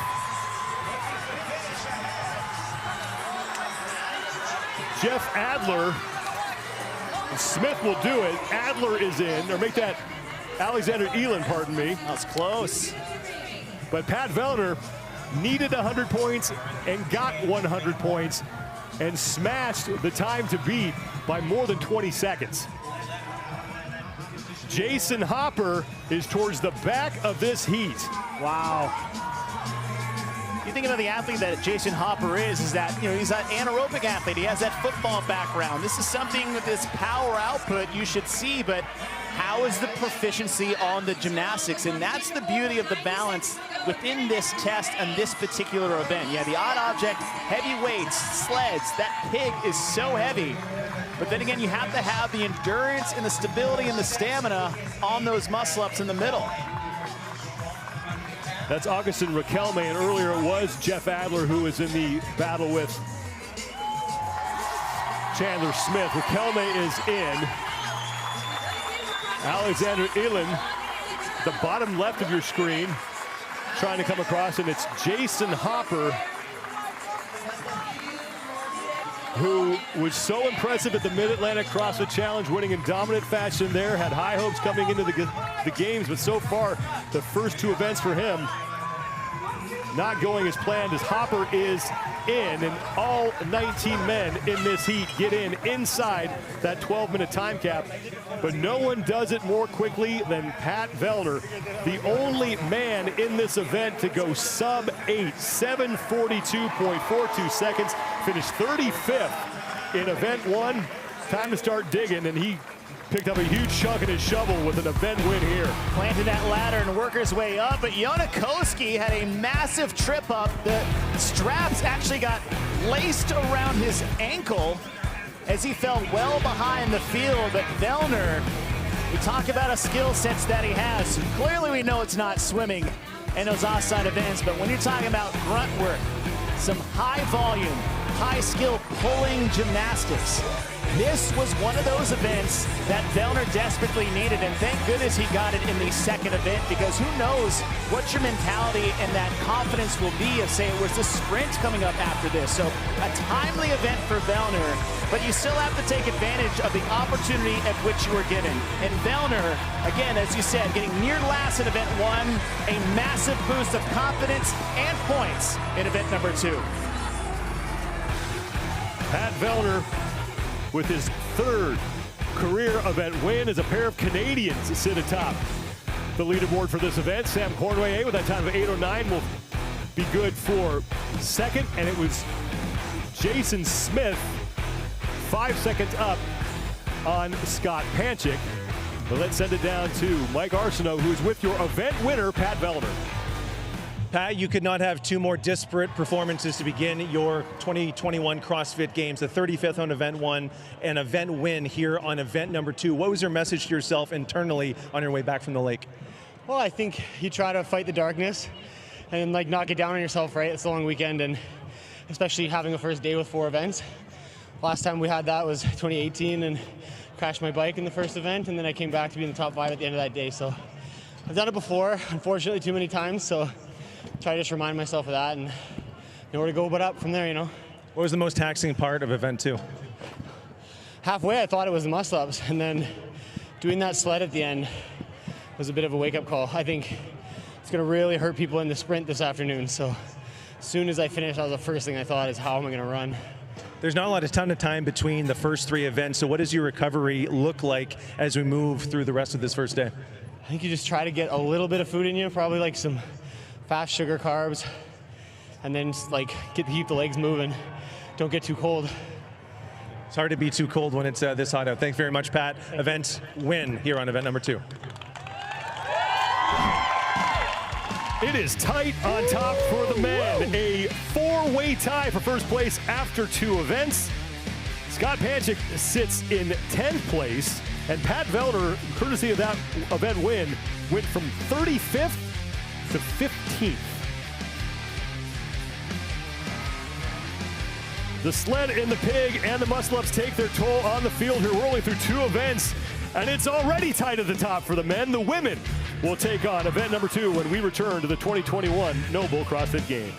Speaker 3: Jeff Adler. And Smith will do it. Adler is in, or make that Alexander Elin, pardon me.
Speaker 17: That was close.
Speaker 3: But Pat Vellner needed 100 points and got 100 points and smashed the time to beat by more than 20 seconds. Jason Hopper is towards the back of this heat.
Speaker 17: Wow. You think about the athlete that Jason Hopper is that, you know, he's that anaerobic athlete. He has that football background. This is something with this power output you should see, but how is the proficiency on the gymnastics? And that's the beauty of the balance within this test and this particular event. Yeah, the odd object, heavy weights, sleds, that pig is so heavy. But then again, you have to have the endurance and the stability and the stamina on those muscle-ups in the middle.
Speaker 3: That's Augustin Raquelme, and earlier it was Jeff Adler who was in the battle with Chandler Smith. Raquelme is in. Alexander Elin, the bottom left of your screen, trying to come across, and it's Jason Hopper, who was so impressive at the Mid-Atlantic CrossFit Challenge, winning in dominant fashion there, had high hopes coming into the games, but so far, the first two events for him not going as planned, as Hopper is in, and all 19 men in this heat get in inside that 12-minute time cap. But no one does it more quickly than Pat Vellner, the only man in this event to go sub-8, 7:42.42 seconds, finished 35th in event one. Time to start digging, and he picked up a huge chunk in his shovel with an event win here.
Speaker 17: Planted that ladder and worked his way up, but Yonakoski had a massive trip up. The straps actually got laced around his ankle as he fell well behind the field. But Vellner, we talk about a skill sets that he has. Clearly we know it's not swimming in those offside events, but when you're talking about grunt work, some high volume, high skill pulling gymnastics, this was one of those events that Vellner desperately needed, and thank goodness he got it in the second event, because who knows what your mentality and that confidence will be if, say, it was the sprint coming up after this. So a timely event for Vellner, but you still have to take advantage of the opportunity at which you were given. And Vellner, again, as you said, getting near last in event one, a massive boost of confidence and points in event number two.
Speaker 3: Pat Vellner with his third career event win as a pair of Canadians sit atop the leaderboard for this event. Sam Cornway with that time of 8:09 will be good for second, and it was Jason Smith 5 seconds up on Scott Panchik. But let's send it down to Mike Arsenault, who's with your event winner, Pat Vellner.
Speaker 16: Pat, you could not have two more disparate performances to begin your 2021 CrossFit Games, the 35th on event one and event win here on event number two. What was your message to yourself internally on your way back from the lake?
Speaker 18: Well, I think you try to fight the darkness and like not get down on yourself, right? It's a long weekend, and especially having a first day with 4 events. Last time we had that was 2018 and crashed my bike in the first event, and then I came back to be in the top 5 at the end of that day. So I've done it before, unfortunately too many times, so try to just remind myself of that and know where to go but up from there, you know.
Speaker 16: What was the most taxing part of event two?
Speaker 18: Halfway I thought it was the muscle-ups, and then doing that sled at the end was a bit of a wake-up call. I think it's going to really hurt people in the sprint this afternoon, so as soon as I finished, that was the first thing I thought is, how am I going to run?
Speaker 16: There's not a ton of time between the first 3 events, so what does your recovery look like as we move through the rest of this first day?
Speaker 18: I think you just try to get a little bit of food in you, probably like some fast sugar carbs, and then just like keep the legs moving. Don't get too cold.
Speaker 16: It's hard to be too cold when it's this hot out. Thanks very much, Pat. Event win here on event number 2.
Speaker 3: It is tight on top for the men. A 4-way tie for first place after 2 events. Scott Panchik sits in 10th place, and Pat Vellner, courtesy of that event win, went from 35th to 15th. The sled and the pig and the muscle-ups take their toll on the field here. We're only through 2 events, and it's already tight at the top for the men. The women will take on event number 2 when we return to the 2021 Noble CrossFit Games.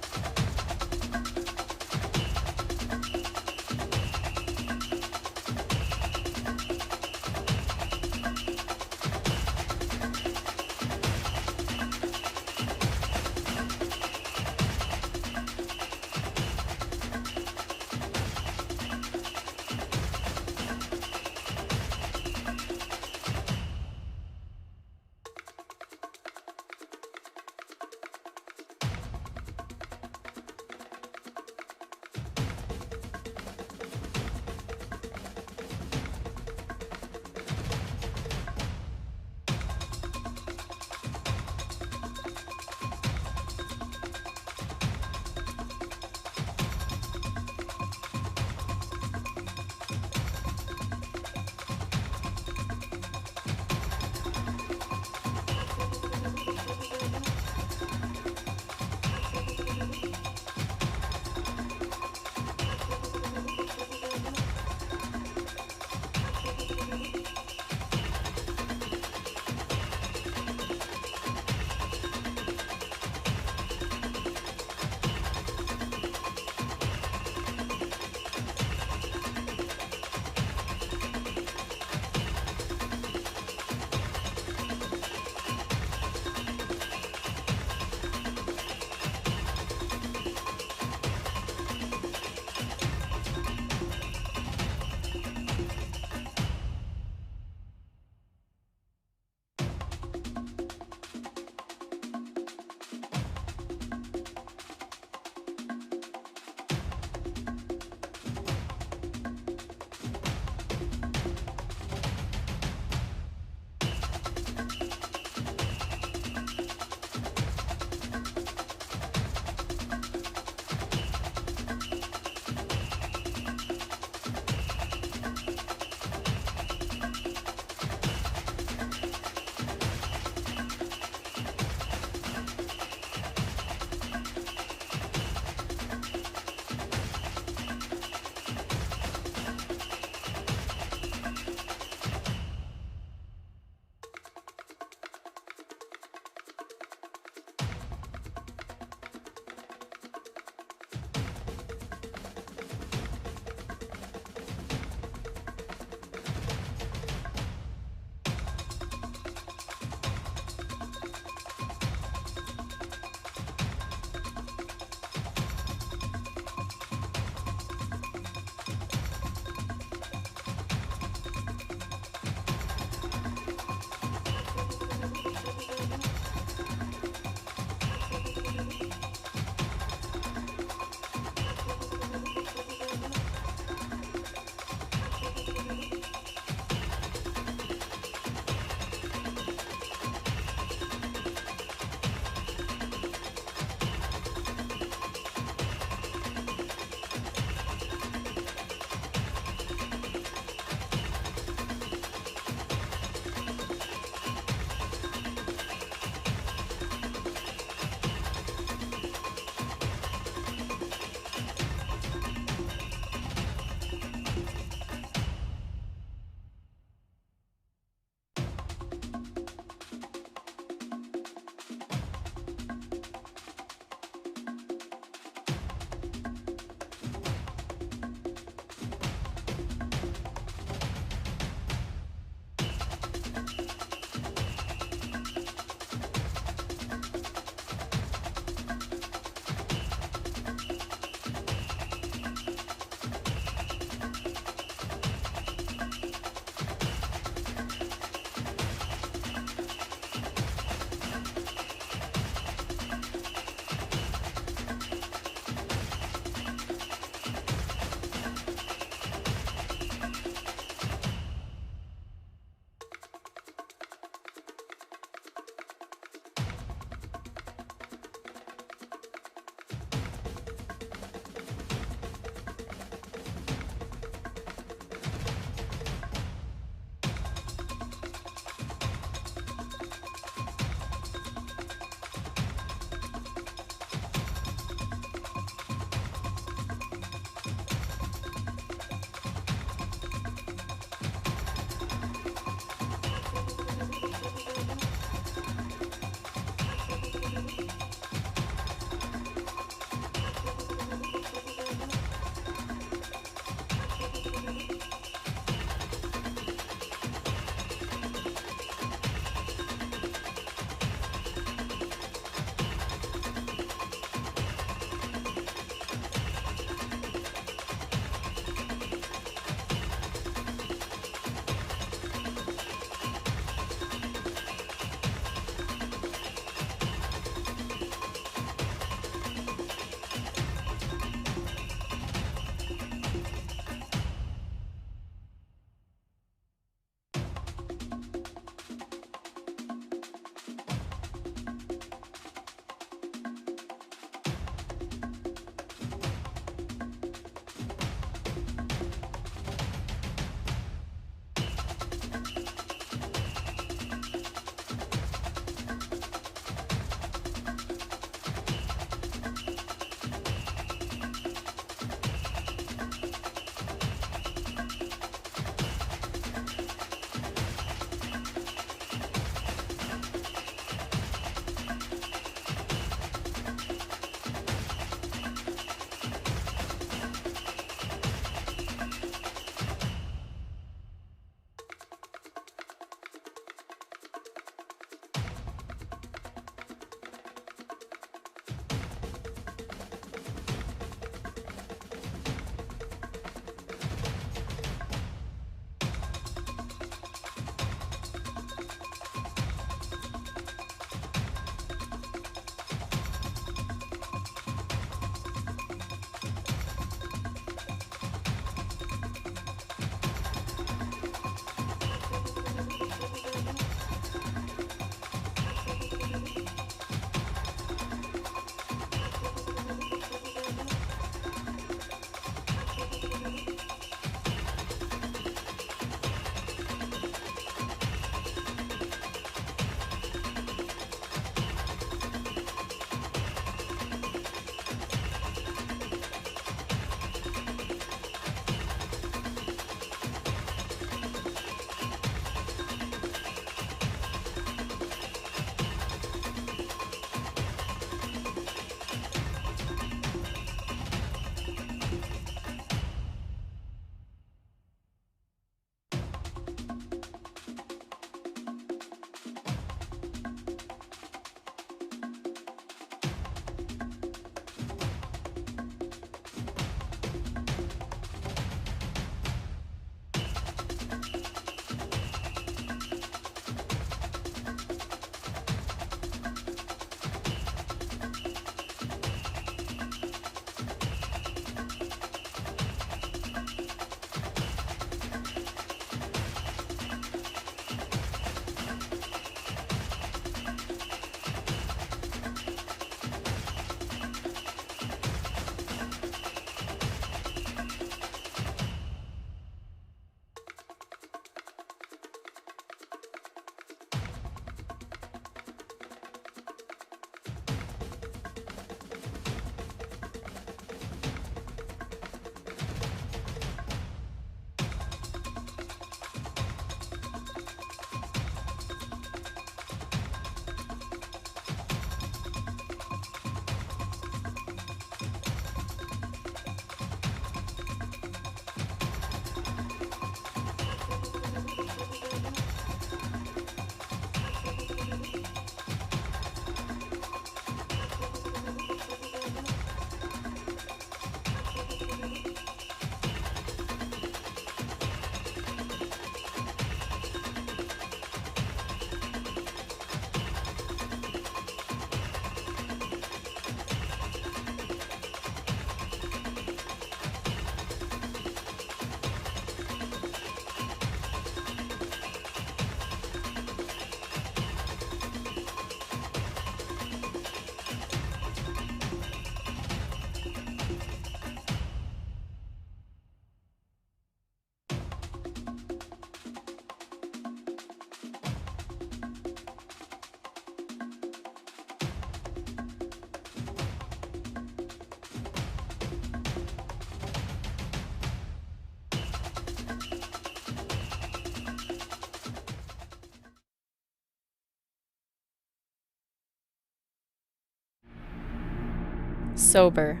Speaker 13: Sober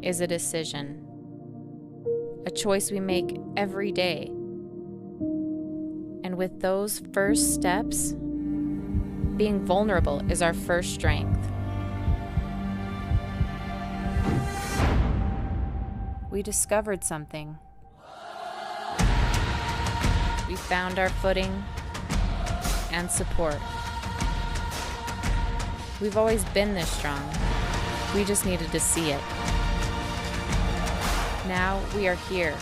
Speaker 13: is a decision, a choice we make every day. And with those first steps, being vulnerable is our first strength. We discovered something. We found our footing and support. We've always been this strong. We just needed to see it. Now we are here,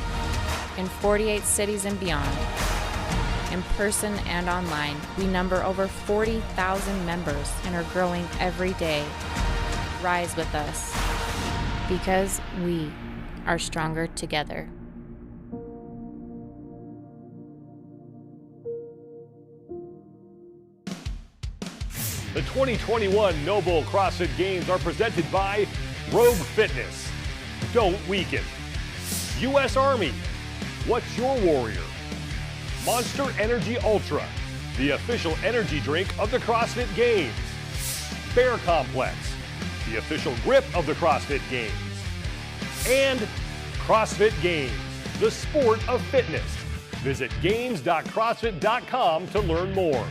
Speaker 13: in 48 cities and beyond. In person and online, we number over 40,000 members and are growing every day. Rise with us, because we are stronger together.
Speaker 3: The 2021 Noble CrossFit Games are presented by Rogue Fitness. Don't weaken. U.S. Army. What's your warrior? Monster Energy Ultra, the official energy drink of the CrossFit Games. Bear Complex, the official grip of the CrossFit Games. And CrossFit Games, the sport of fitness. Visit games.crossfit.com to learn more.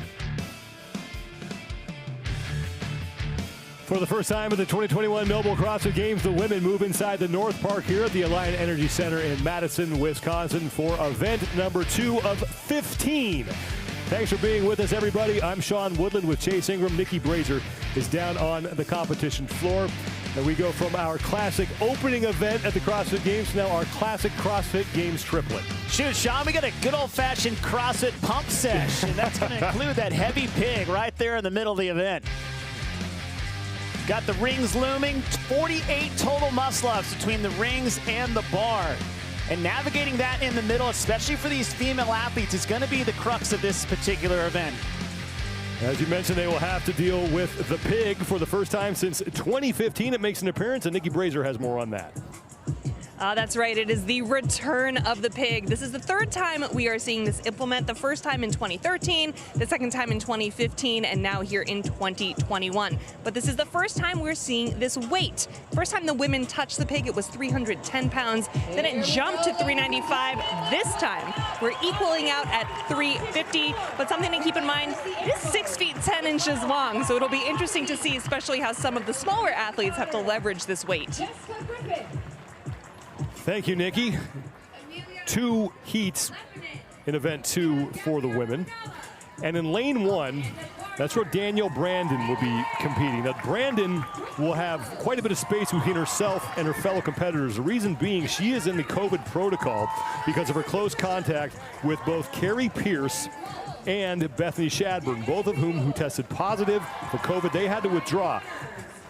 Speaker 3: For the first time at the 2021 Noble CrossFit Games, the women move inside the North Park here at the Alliant Energy Center in Madison, Wisconsin for event number 2 of 15. Thanks for being with us, everybody. I'm Sean Woodland with Chase Ingram. Nikki Brazier is down on the competition floor. And we go from our classic opening event at the CrossFit Games to now our classic CrossFit Games triplet.
Speaker 17: Shoot, Sean, we got a good old-fashioned CrossFit pump sesh, and that's going to include that heavy pig right there in the middle of the event. Got the rings looming, 48 total muscle-ups between the rings and the bar. And navigating that in the middle, especially for these female athletes, is going to be the crux of this particular event.
Speaker 3: As you mentioned, they will have to deal with the pig for the first time since 2015. It makes an appearance, and Nikki Brazier has more on that.
Speaker 19: That's right. It is the return of the pig. This is the third time we are seeing this implement. The first time in 2013, the second time in 2015, and now here in 2021. But this is the first time we're seeing this weight. First time the women touched the pig, it was 310 pounds. Then it jumped to 395. This time, we're equaling out at 350. But something to keep in mind, it is 6 feet 10 inches long. So it'll be interesting to see, especially how some of the smaller athletes have to leverage this weight.
Speaker 3: Thank you, Nikki. 2 heats in event 2 for the women. And in lane 1, that's where Danielle Brandon will be competing. Now, Brandon will have quite a bit of space between herself and her fellow competitors. The reason being she is in the COVID protocol because of her close contact with both Carrie Pierce and Bethany Shadburn, both of whom tested positive for COVID. They had to withdraw.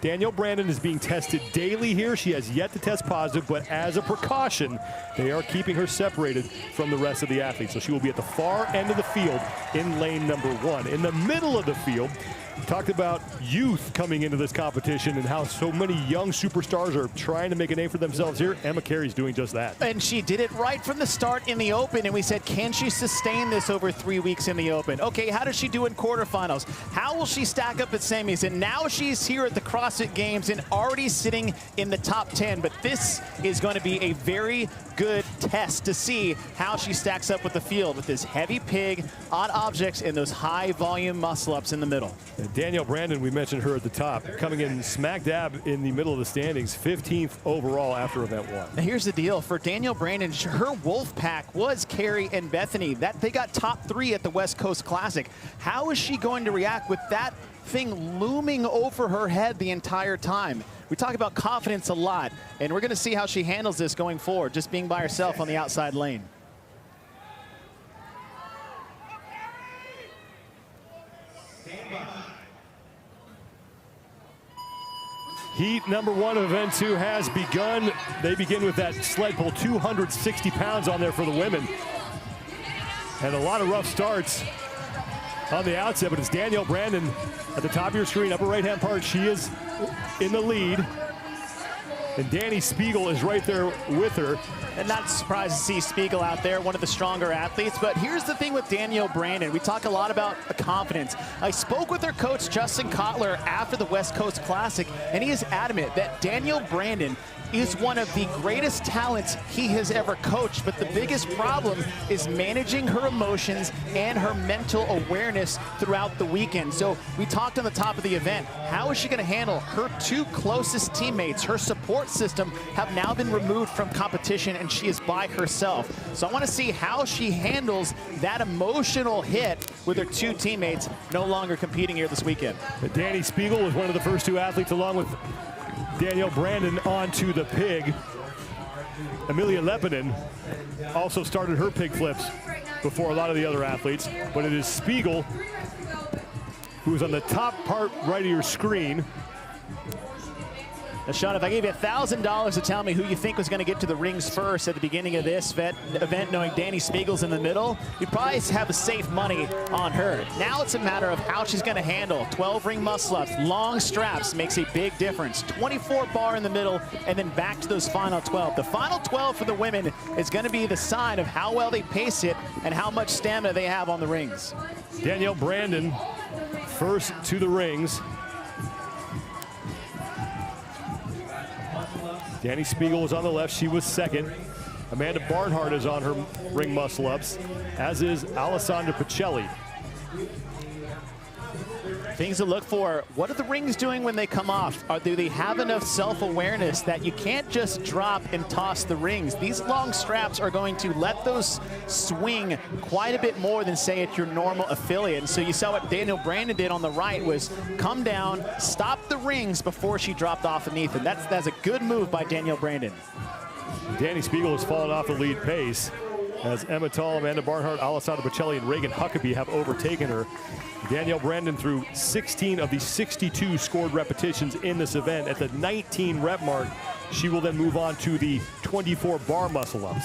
Speaker 3: Danielle Brandon is being tested daily here. She has yet to test positive, but as a precaution, they are keeping her separated from the rest of the athletes. So she will be at the far end of the field in lane number 1. In the middle of the field, we talked about youth coming into this competition and how so many young superstars are trying to make a name for themselves here. Emma Carey's doing just that.
Speaker 17: And she did it right from the start in the Open, and we said, can she sustain this over 3 weeks in the Open? Okay, how does she do in quarterfinals? How will she stack up at semis? And now she's here at the CrossFit Games and already sitting in the top 10. But this is going to be a very good test to see how she stacks up with the field with this heavy pig on objects and those high volume muscle ups in the middle.
Speaker 3: And Danielle Brandon, we mentioned her at the top, coming in smack dab in the middle of the standings, 15th overall after event 1.
Speaker 17: Now here's the deal for Danielle Brandon. Her wolf pack was Carrie and Bethany. They got top 3 at the West Coast Classic. How is she going to react with that thing looming over her head the entire time? We talk about confidence a lot, and we're going to see how she handles this going forward, just being by herself on the outside lane.
Speaker 3: Heat number 1 of event 2 has begun. They begin with that sled pull, 260 pounds on there for the women. And a lot of rough starts on the outset, but it's Danielle Brandon at the top of your screen, upper right-hand part. She is in the lead. And Danny Spiegel is right there with her.
Speaker 17: And not surprised to see Spiegel out there, one of the stronger athletes. But here's the thing with Danielle Brandon. We talk a lot about confidence. I spoke with her coach, Justin Kotler, after the West Coast Classic, and he is adamant that Danielle Brandon is one of the greatest talents he has ever coached, but the biggest problem is managing her emotions and her mental awareness throughout the weekend. So we talked on the top of the event, how is she going to handle her two closest teammates? Her support system have now been removed from competition and she is by herself. So I want to see how she handles that emotional hit with her two teammates no longer competing here this weekend.
Speaker 3: Danny Spiegel was one of the first two athletes, along with Danielle Brandon, onto the pig. Amelia Lepinen also started her pig flips before a lot of the other athletes, but it is Spiegel who is on the top part right of your screen.
Speaker 17: Now, Sean, if I gave you $1,000 to tell me who you think was going to get to the rings first at the beginning of this event, knowing Danny Spiegel's in the middle, you'd probably have the safe money on her. Now it's a matter of how she's going to handle 12 ring muscle-ups. Long straps makes a big difference. 24 bar in the middle, and then back to those final 12. The final 12 for the women is going to be the sign of how well they pace it and how much stamina they have on the rings.
Speaker 3: Danielle Brandon first to the rings. Danny Spiegel is on the left. She was second. Amanda Barnhart is on her ring muscle-ups, as is Alessandra Pacelli.
Speaker 17: Things to look for. What are the rings doing when they come off? Do they have enough self-awareness that you can't just drop and toss the rings? These long straps are going to let those swing quite a bit more than, say, at your normal affiliate. And so you saw what Danielle Brandon did on the right was come down, stop the rings before she dropped off beneath it. That's a good move by Danielle Brandon.
Speaker 3: Danny Spiegel has fallen off the lead pace as Emma Tall, Amanda Barnhart, Alessandra Pacelli, and Reagan Huckabee have overtaken her. Danielle Brandon threw 16 of the 62 scored repetitions in this event. At the 19 rep mark, she will then move on to the 24 bar muscle-ups.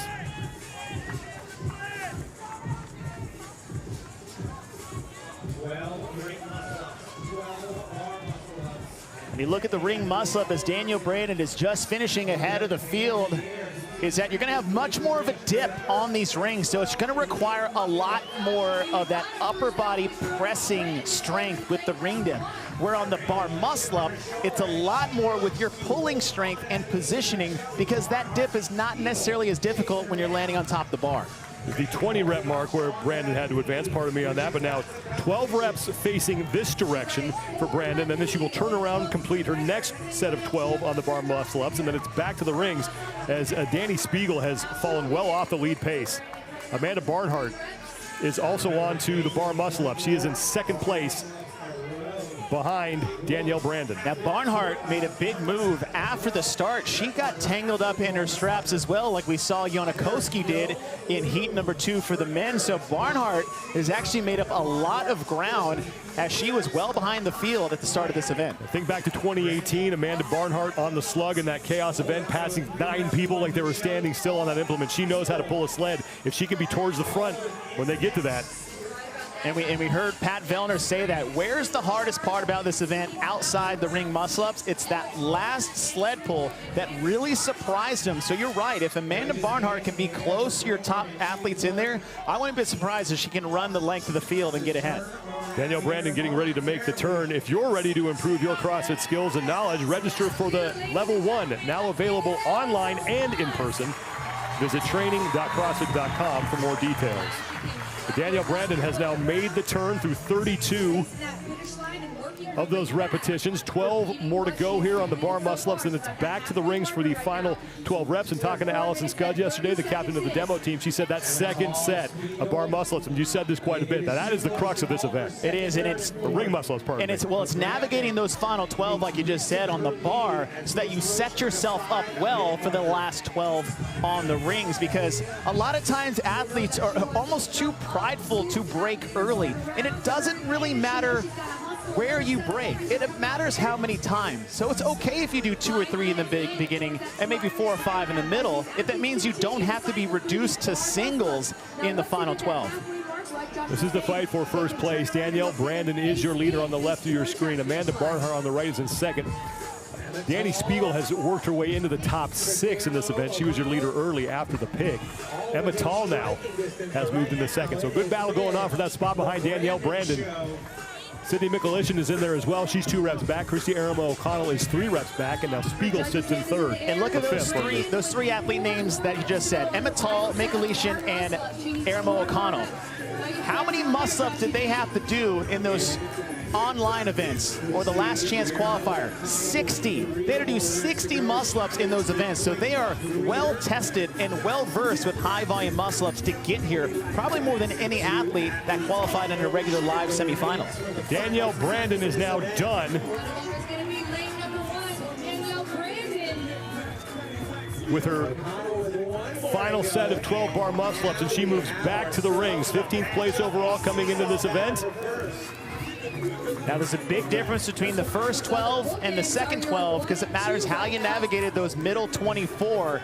Speaker 17: And you look at the ring muscle-up as Danielle Brandon is just finishing ahead of the field, is that you're going to have much more of a dip on these rings. So it's going to require a lot more of that upper body pressing strength with the ring dip. Where on the bar muscle-up, it's a lot more with your pulling strength and positioning, because that dip is not necessarily as difficult when you're landing on top of the bar.
Speaker 3: The 20 rep mark where Brandon had to advance, pardon me on that, but now 12 reps facing this direction for Brandon, and then she will turn around and complete her next set of 12 on the bar muscle-ups, and then it's back to the rings as Danny Spiegel has fallen well off the lead pace. Amanda Barnhart is also on to the bar muscle-up. She is in second place behind Danielle Brandon.
Speaker 17: Now Barnhart made a big move after the start. She got tangled up in her straps as well, like we saw Jonakoski did in heat number 2 for the men. So Barnhart has actually made up a lot of ground as she was well behind the field at the start of this event.
Speaker 3: Think back to 2018, Amanda Barnhart on the slug in that chaos event, passing 9 people like they were standing still on that implement. She knows how to pull a sled. If she can be towards the front when they get to that.
Speaker 17: And we heard Pat Vellner say that. Where's the hardest part about this event outside the ring muscle-ups? It's that last sled pull that really surprised him. So you're right. If Amanda Barnhart can be close to your top athletes in there, I wouldn't be surprised if she can run the length of the field and get ahead.
Speaker 3: Danielle Brandon getting ready to make the turn. If you're ready to improve your CrossFit skills and knowledge, register for the Level 1, now available online and in person. Visit training.crossfit.com for more details. Danielle Brandon has now made the turn through 32 of those repetitions. 12 more to go here on the bar muscle-ups, and it's back to the rings for the final 12 reps. And talking to Allison Scudds yesterday, the captain of the demo team, she said that second set of bar muscle-ups, and you said this quite a bit, that is the crux of this event.
Speaker 17: It is, and it's
Speaker 3: the ring muscle-ups part.
Speaker 17: And it's navigating those final 12, like you just said, on the bar, so that you set yourself up well for the last 12 on the rings, because a lot of times athletes are almost too prideful to break early, and it doesn't really matter where you break. It matters how many times. So it's okay if you do 2 or 3 in the beginning and maybe 4 or 5 in the middle, if that means you don't have to be reduced to singles in the final 12.
Speaker 3: This is the fight for first place. Danielle Brandon is your leader on the left of your screen. Amanda Barnhart on the right is in second. Danny Spiegel has worked her way into the top 6 in this event. She was your leader early after the pig. Emma Tall now has moved into second. So good battle going on for that spot behind Danielle Brandon. Sydney Mikulishin is in there as well. She's 2 reps back. Christy Aramo O'Connell is 3 reps back, and now Spiegel sits in third.
Speaker 17: And look at those three athlete names that you just said. Emma Tall, Mikulishin, and Aramo O'Connell. How many muscle-ups did they have to do in those online events or the last chance qualifier? 60. They had to do 60 muscle-ups in those events. So they are well tested and well versed with high volume muscle-ups to get here, probably more than any athlete that qualified in a regular live semifinals.
Speaker 3: Danielle Brandon is now done with her final set of 12 bar muscle-ups, and she moves back to the rings. 15th place overall coming into this event.
Speaker 17: Now there's a big difference between the first 12 and the second 12 because it matters how you navigated those middle 24.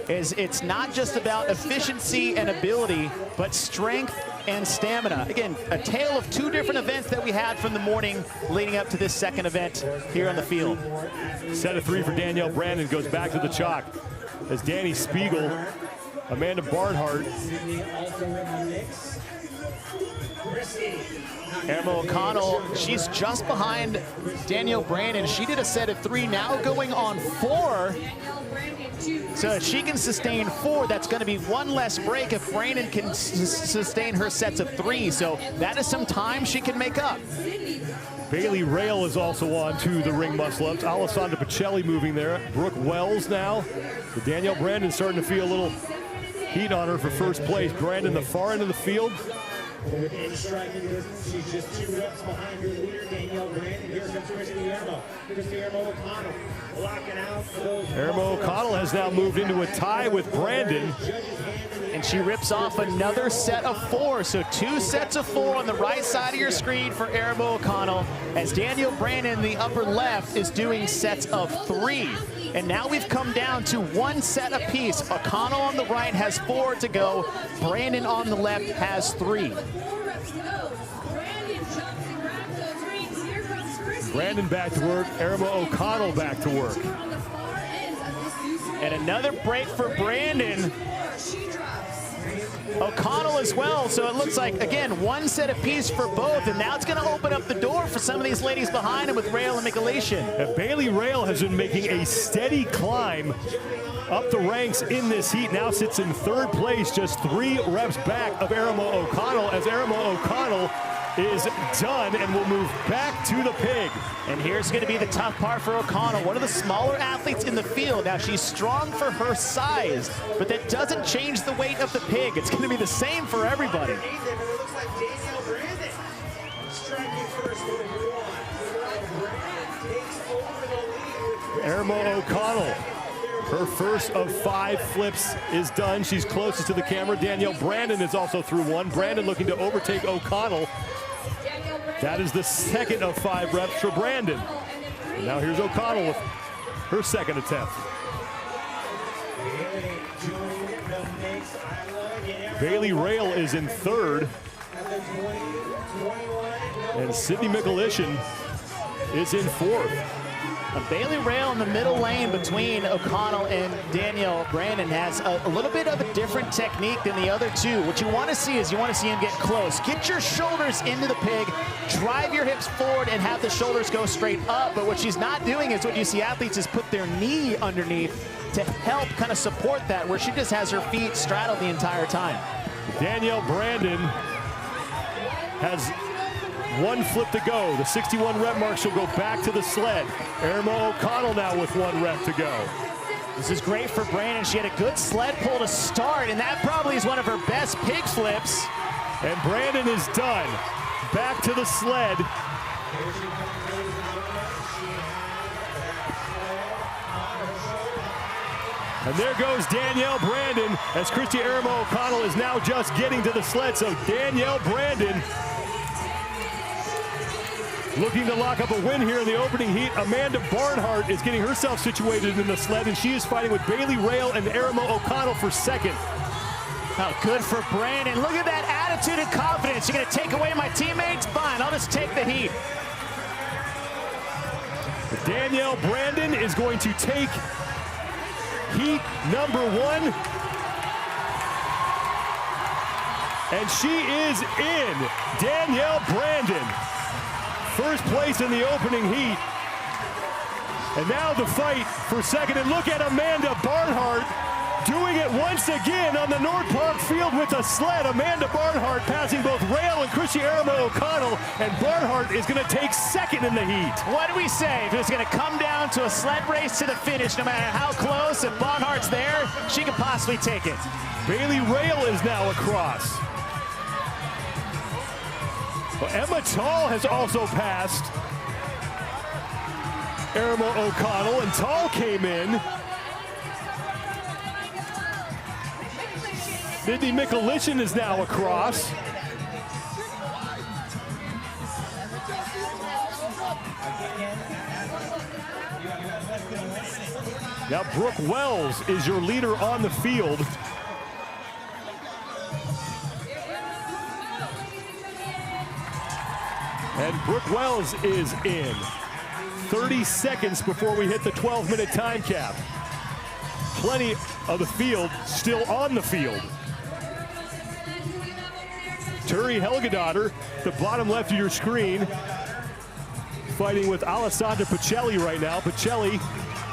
Speaker 17: It's not just about efficiency and ability, but strength and stamina. Again, a tale of 2 different events that we had from the morning leading up to this second event here on the field.
Speaker 3: Set of 3 for Danielle Brandon goes back to the chalk as Danny Spiegel, Amanda Barnhart,
Speaker 17: Aramo O'Connell, she's just behind Danielle Brandon. She did a set of 3, now going on 4. So if she can sustain 4, that's going to be 1 less break if Brandon can sustain her sets of 3. So that is some time she can make up.
Speaker 3: Bailey Rail is also on to the ring muscle-ups. Alessandra Pacelli moving there. Brooke Wells now. So Danielle Brandon starting to feel a little heat on her for first place. Brandon, the far end of the field.
Speaker 5: In striking distance, she's just 2 reps behind her leader, Danielle Brandon. Here comes Christy Aramo. Christy Aramo O'Connell blocking out those.
Speaker 3: Aramo O'Connell has now moved into a tie with Brandon.
Speaker 17: And she rips off another set of 4. So 2 sets of 4 on the right side of your screen for Aramo O'Connell, as Danielle Brandon in the upper left is doing sets of 3. And now we've come down to 1 set apiece. O'Connell on the right has 4 to go. Brandon on the left has 3.
Speaker 3: Brandon back to work. Aramo O'Connell back to work.
Speaker 17: And another break for Brandon. O'Connell as well, so it looks like, again, 1 set apiece for both, and now it's going to open up the door for some of these ladies behind him with Rail and Mikulishin.
Speaker 3: And Bailey Rail has been making a steady climb up the ranks in this heat. Now sits in 3rd place, just 3 reps back of Aramo O'Connell, as Aramo O'Connell is done and will move back to the pig.
Speaker 17: And here's going to be the tough part for O'Connell, one of the smaller athletes in the field. Now she's strong for her size, but that doesn't change the weight of the pig. It's going to be the same for everybody.
Speaker 3: Aramo O'Connell, her first of 5 flips is done. She's closest to the camera. Danielle Brandon is also through 1. Brandon looking to overtake O'Connell. That is the 2nd of 5 reps for Brandon. And now here's O'Connell with her 2nd attempt. Bailey Rail is in 3rd. And Sydney Mikulishin is in 4th.
Speaker 17: Bailey Rail in the middle lane between O'Connell and Danielle Brandon has a little bit of a different technique than the other 2. What you want to see is you want to see him get close. Get your shoulders into the pig, drive your hips forward, and have the shoulders go straight up. But what she's not doing is what you see athletes is put their knee underneath to help kind of support that, where she just has her feet straddled the entire time.
Speaker 3: Danielle Brandon has 1 flip to go. The 61 rep mark, she'll go back to the sled. Aramo O'Connell now with 1 rep to go.
Speaker 17: This is great for Brandon. She had a good sled pull to start, and that probably is one of her best pig flips.
Speaker 3: And Brandon is done. Back to the sled. And there goes Danielle Brandon, as Christy Aramo O'Connell is now just getting to the sled. So Danielle Brandon looking to lock up a win here in the opening heat. Amanda Barnhart is getting herself situated in the sled, and she is fighting with Bailey Rail and Aramo O'Connell for 2nd.
Speaker 17: Oh, good for Brandon. Look at that attitude and confidence. You're going to take away my teammates? Fine, I'll just take the heat.
Speaker 3: Danielle Brandon is going to take heat number 1. And she is in. Danielle Brandon, first place in the opening heat. And now the fight for second. And look at Amanda Barnhart doing it once again on the North Park field with a sled. Amanda Barnhart passing both Rail and Chrissy Aramo O'Connell, and Barnhart is going to take second in the heat.
Speaker 17: What do we say? If it's going to come down to a sled race to the finish, no matter how close, if Barnhart's there, she could possibly take it.
Speaker 3: Bailey Rail is now across. Well, Emma Tall has also passed Aramo O'Connell, and Tall came in. Sydney Mikulichin is now across. Now Brooke Wells is your leader on the field. And Brooke Wells is in. 30 seconds before we hit the 12-minute time cap. Plenty of the field still on the field. Turi Helgadottir, the bottom left of your screen, fighting with Alessandra Pacelli right now. Pacelli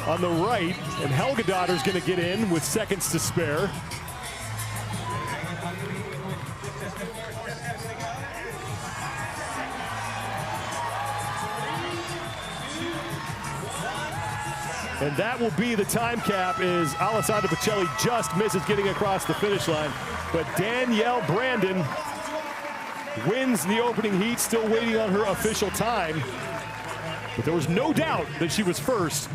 Speaker 3: on the right, and Helgadottir's going to get in with seconds to spare. And that will be the time cap as Alessandra Pacelli just misses getting across the finish line. But Danielle Brandon wins the opening heat, still waiting on her official time. But there was no doubt that she was first.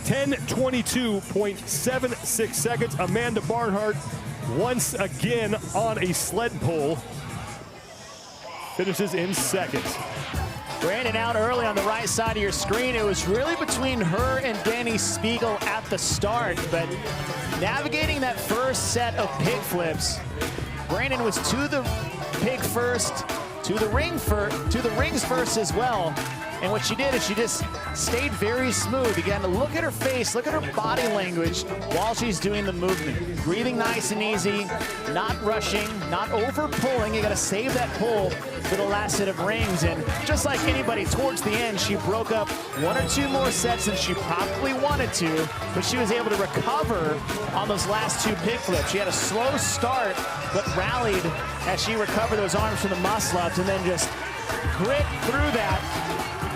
Speaker 3: 10:22.76 seconds. Amanda Barnhart once again on a sled pull. Finishes in second.
Speaker 17: Brandon out early on the right side of your screen. It was really between her and Danny Spiegel at the start, but navigating that first set of pig flips, Brandon was to the pig first, to the rings first as well. And what she did is she just stayed very smooth. You got to look at her face, look at her body language while she's doing the movement. Breathing nice and easy, not rushing, not over pulling. You got to save that pull for the last set of rings. And just like anybody, towards the end, she broke up 1 or 2 more sets than she probably wanted to, but she was able to recover on those last 2 pig flips. She had a slow start, but rallied as she recovered those arms from the muscle-ups and then just grit through that.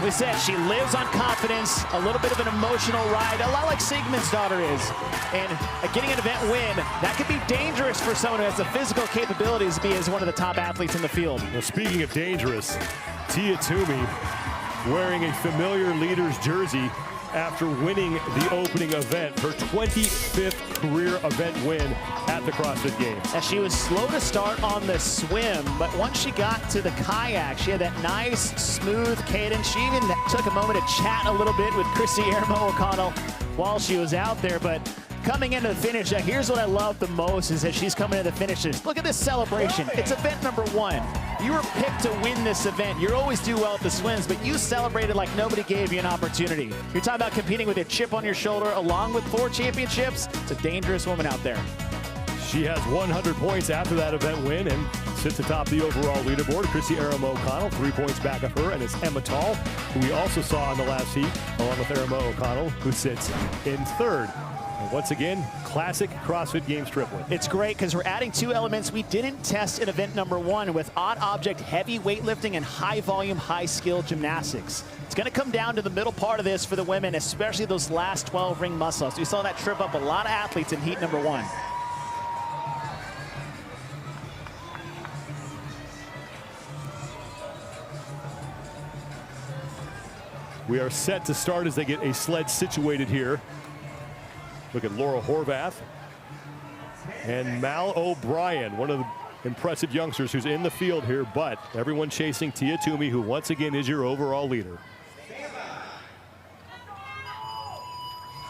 Speaker 17: We said she lives on confidence, a little bit of an emotional ride, a lot like Sigmund's daughter is. And getting an event win, that could be dangerous for someone who has the physical capabilities to be as one of the top athletes in the field.
Speaker 3: Well, speaking of dangerous, Tia Toomey wearing a familiar leader's jersey after winning the opening event, her 25th career event win at the CrossFit Games.
Speaker 17: And she was slow to start on the swim, but once she got to the kayak, she had that nice, smooth cadence. She even took a moment to chat a little bit with Chrissy Aramo O'Connell while she was out there, but coming into the finish, here's what I love the most is that she's coming to the finishes. Look at this celebration. It's event number 1. You were picked to win this event. You always do well at the swims, but you celebrated like nobody gave you an opportunity. You're talking about competing with a chip on your shoulder along with 4 championships. It's a dangerous woman out there.
Speaker 3: She has 100 points after that event win and sits atop the overall leaderboard. Chrissy Aramo O'Connell, 3 points back of her, and it's Emma Tall, who we also saw in the last heat, along with Aramo O'Connell, who sits in 3rd. And once again, classic CrossFit Games triplet.
Speaker 17: It's great because we're adding 2 elements we didn't test in event number 1 with odd object heavy weightlifting and high volume, high skill gymnastics. It's going to come down to the middle part of this for the women, especially those last 12 ring muscle-ups. We saw that trip up a lot of athletes in heat number 1.
Speaker 3: We are set to start as they get a sled situated here. Look at Laura Horvath and Mal O'Brien, one of the impressive youngsters who's in the field here, but everyone chasing Tia Toomey, who once again is your overall leader.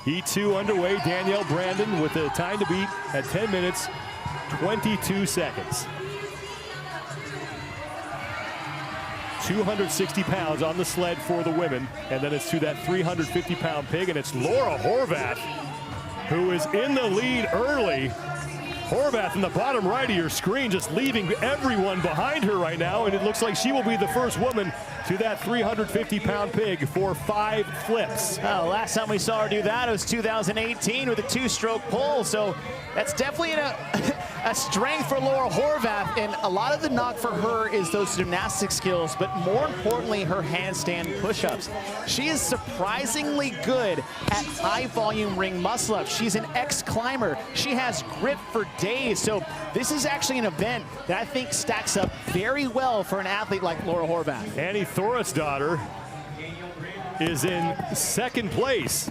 Speaker 3: Heat 2 underway. Danielle Brandon with a time to beat at 10 minutes, 22 seconds. 260 pounds on the sled for the women. And then it's to that 350-pound pig, and it's Laura Horvath, who is in the lead early. Horvath in the bottom right of your screen, just leaving everyone behind her right now, and it looks like she will be the first woman to that 350-pound pig for 5 flips.
Speaker 17: Oh, last time we saw her do that, it was 2018 with a 2-stroke pull, so that's definitely a strength for Laura Horvath, and a lot of the knock for her is those gymnastic skills, but more importantly, her handstand push-ups. She is surprisingly good at high-volume ring muscle-ups. She's an ex-climber. She has grip for days, so this is actually an event that I think stacks up very well for an athlete like Laura Horvath.
Speaker 3: Annie Thorisdottir is in 2nd place.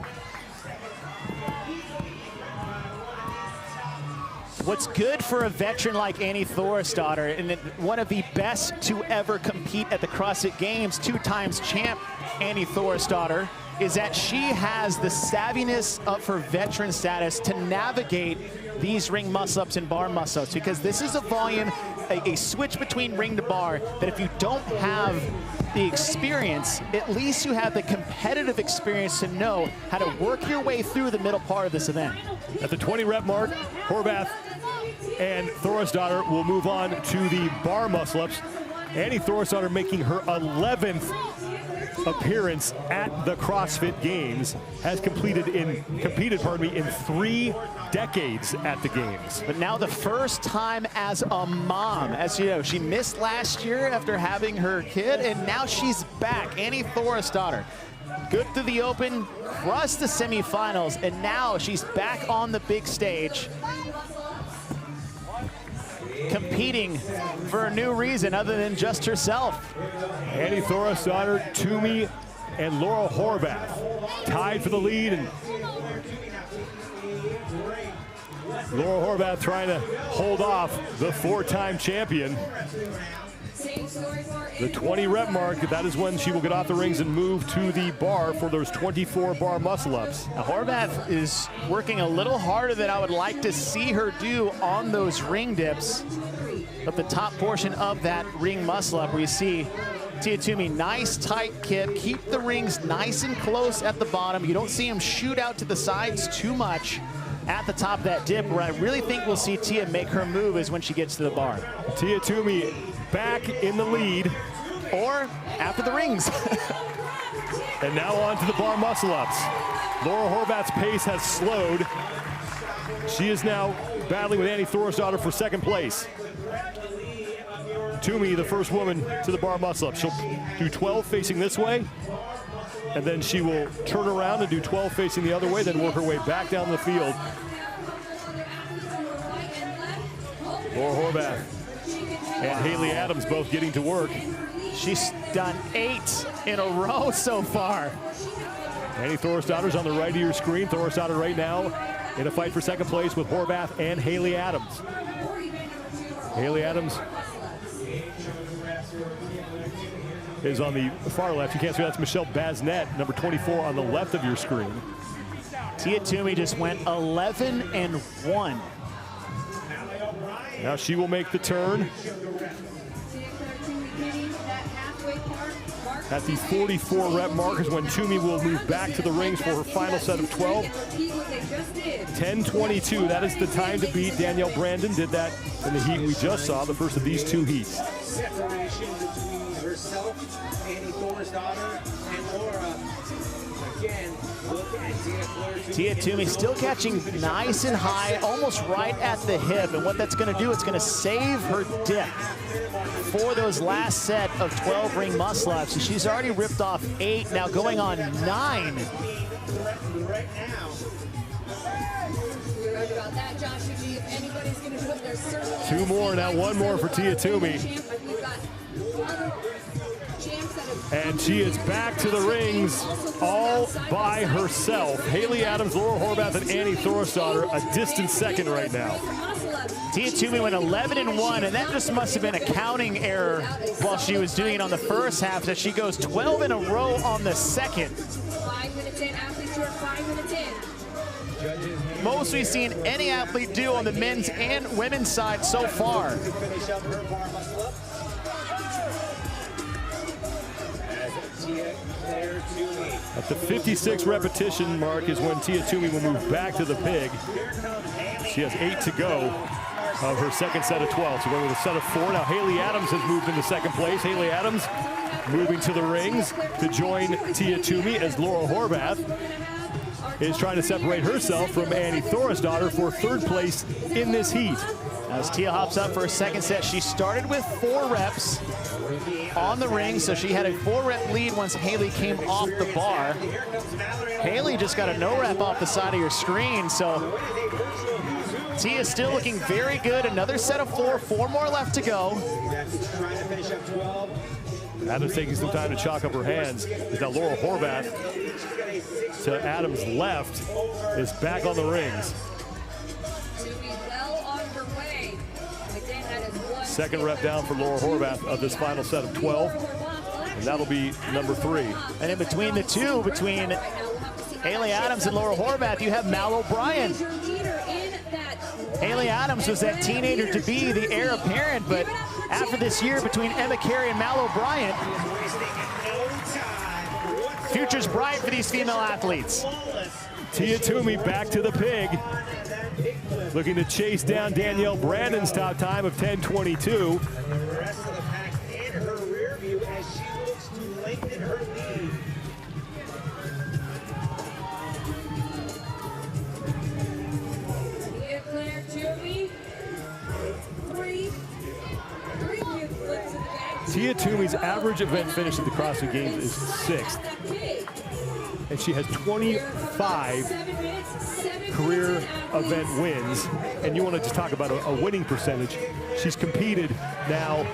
Speaker 17: What's good for a veteran like Annie Thorisdottir, and one of the best to ever compete at the CrossFit Games, 2-times champ Annie Thorisdottir, is that she has the savviness of her veteran status to navigate these ring muscle-ups and bar muscle-ups, because this is a volume, a switch between ring to bar, that if you don't have the experience, at least you have the competitive experience to know how to work your way through the middle part of this event.
Speaker 3: At the 20-rep mark, Horvath and Thorisdottir will move on to the bar muscle-ups. Annie Thorisdottir making her 11th appearance at the CrossFit Games, has competed in 3 decades at the Games.
Speaker 17: But now the first time as a mom. As you know, she missed last year after having her kid, and now she's back. Annie Thorisdottir, good through the open, crushed the semifinals, and now she's back on the big stage, competing for a new reason other than just herself.
Speaker 3: Annie Thorisdottir, Toomey, and Laura Horvath tied for the lead, and Laura Horvath trying to hold off the 4-time champion. The 20-rep mark, that is when she will get off the rings and move to the bar for those 24 bar muscle-ups.
Speaker 17: Now, Horvath is working a little harder than I would like to see her do on those ring dips. But the top portion of that ring muscle-up, where you see Tia Toomey, nice tight kip, keep the rings nice and close at the bottom. You don't see them shoot out to the sides too much at the top of that dip. Where I really think we'll see Tia make her move is when she gets to the bar.
Speaker 3: Tia Toomey back in the lead.
Speaker 17: Or after the rings.
Speaker 3: And now on to the bar muscle-ups. Laura Horvath's pace has slowed. She is now battling with Annie Thorisdottir for 2nd place. Toomey, the first woman to the bar muscle-up. She'll do 12 facing this way, and then she will turn around and do 12 facing the other way, then work her way back down the field. Laura Horvath and Haley Adams both getting to work.
Speaker 17: She's done 8 in a row so far.
Speaker 3: Annie Thorisdottir's on the right of your screen. Thorisdottir right now in a fight for 2nd place with Horvath and Haley Adams. Haley Adams is on the far left. You can't see that's Michelle Basnet, number 24 on the left of your screen.
Speaker 17: Tia Toomey just went 11-1.
Speaker 3: Now she will make the turn. At the 44-rep mark is when Toomey will move back to the rings for her final set of 12. 10:22, that is the time to beat. Danielle Brandon did that in the heat we just saw, the first of these 2 heats.
Speaker 5: Separation between herself, Annie Thorisdottir, and Laura. Again, look at
Speaker 17: Tia Toomey still catching nice and high, almost right at the hip. And what that's going to do, it's going to save her dip for those last set of 12 ring muscle-ups. So she's already ripped off 8, now going on 9.
Speaker 3: Two more, now 1 more for Tia Toomey. And she is back to the rings all by herself. Haley Adams, Laura Horvath, and Annie Thorisdottir a distant 2nd right now.
Speaker 17: Tia Toomey went 11-1, and that just must have been a counting error while she was doing it on the first half, so she goes 12 in a row on the 2nd.
Speaker 21: 5 minutes in, athletes are 5 minutes in.
Speaker 17: Most we've seen any athlete do on the men's and women's side so far.
Speaker 3: At the 56 repetition mark is when Tia Toomey will move back to the pig. She has 8 to go of her second set of 12. So going with a set of 4. Now Haley Adams has moved into second place. Haley Adams moving to the rings to join Tia Toomey as Laura Horvath is trying to separate herself from Annie Thorisdottir for third place in this heat.
Speaker 17: As Tia hops up for a second set, she started with 4 reps on the ring, so she had a 4-rep lead once Haley came off the bar. Haley just got a no-rep off the side of your screen, so Tia still looking very good. Another set of 4 more left to go.
Speaker 3: Adams taking some time to chalk up her hands. Is now Laura Horvath to Adams' left is back on the rings. Second rep down for Laura Horvath of this final set of 12. And that'll be number 3.
Speaker 17: And in between the two, between Haley Adams and Laura Horvath, you have Mal O'Brien. Haley Adams was that teenager to be, the heir apparent, but after this year between Emma Carey and Mal O'Brien, future's bright for these female athletes.
Speaker 3: Tia Toomey back to the pig. Looking to chase down Danielle Brandon's top time of 10:22. Tia Toomey's average event finish at the CrossFit Games is 6th. And she has 25 career event wins. And you want to just talk about a winning percentage. She's competed now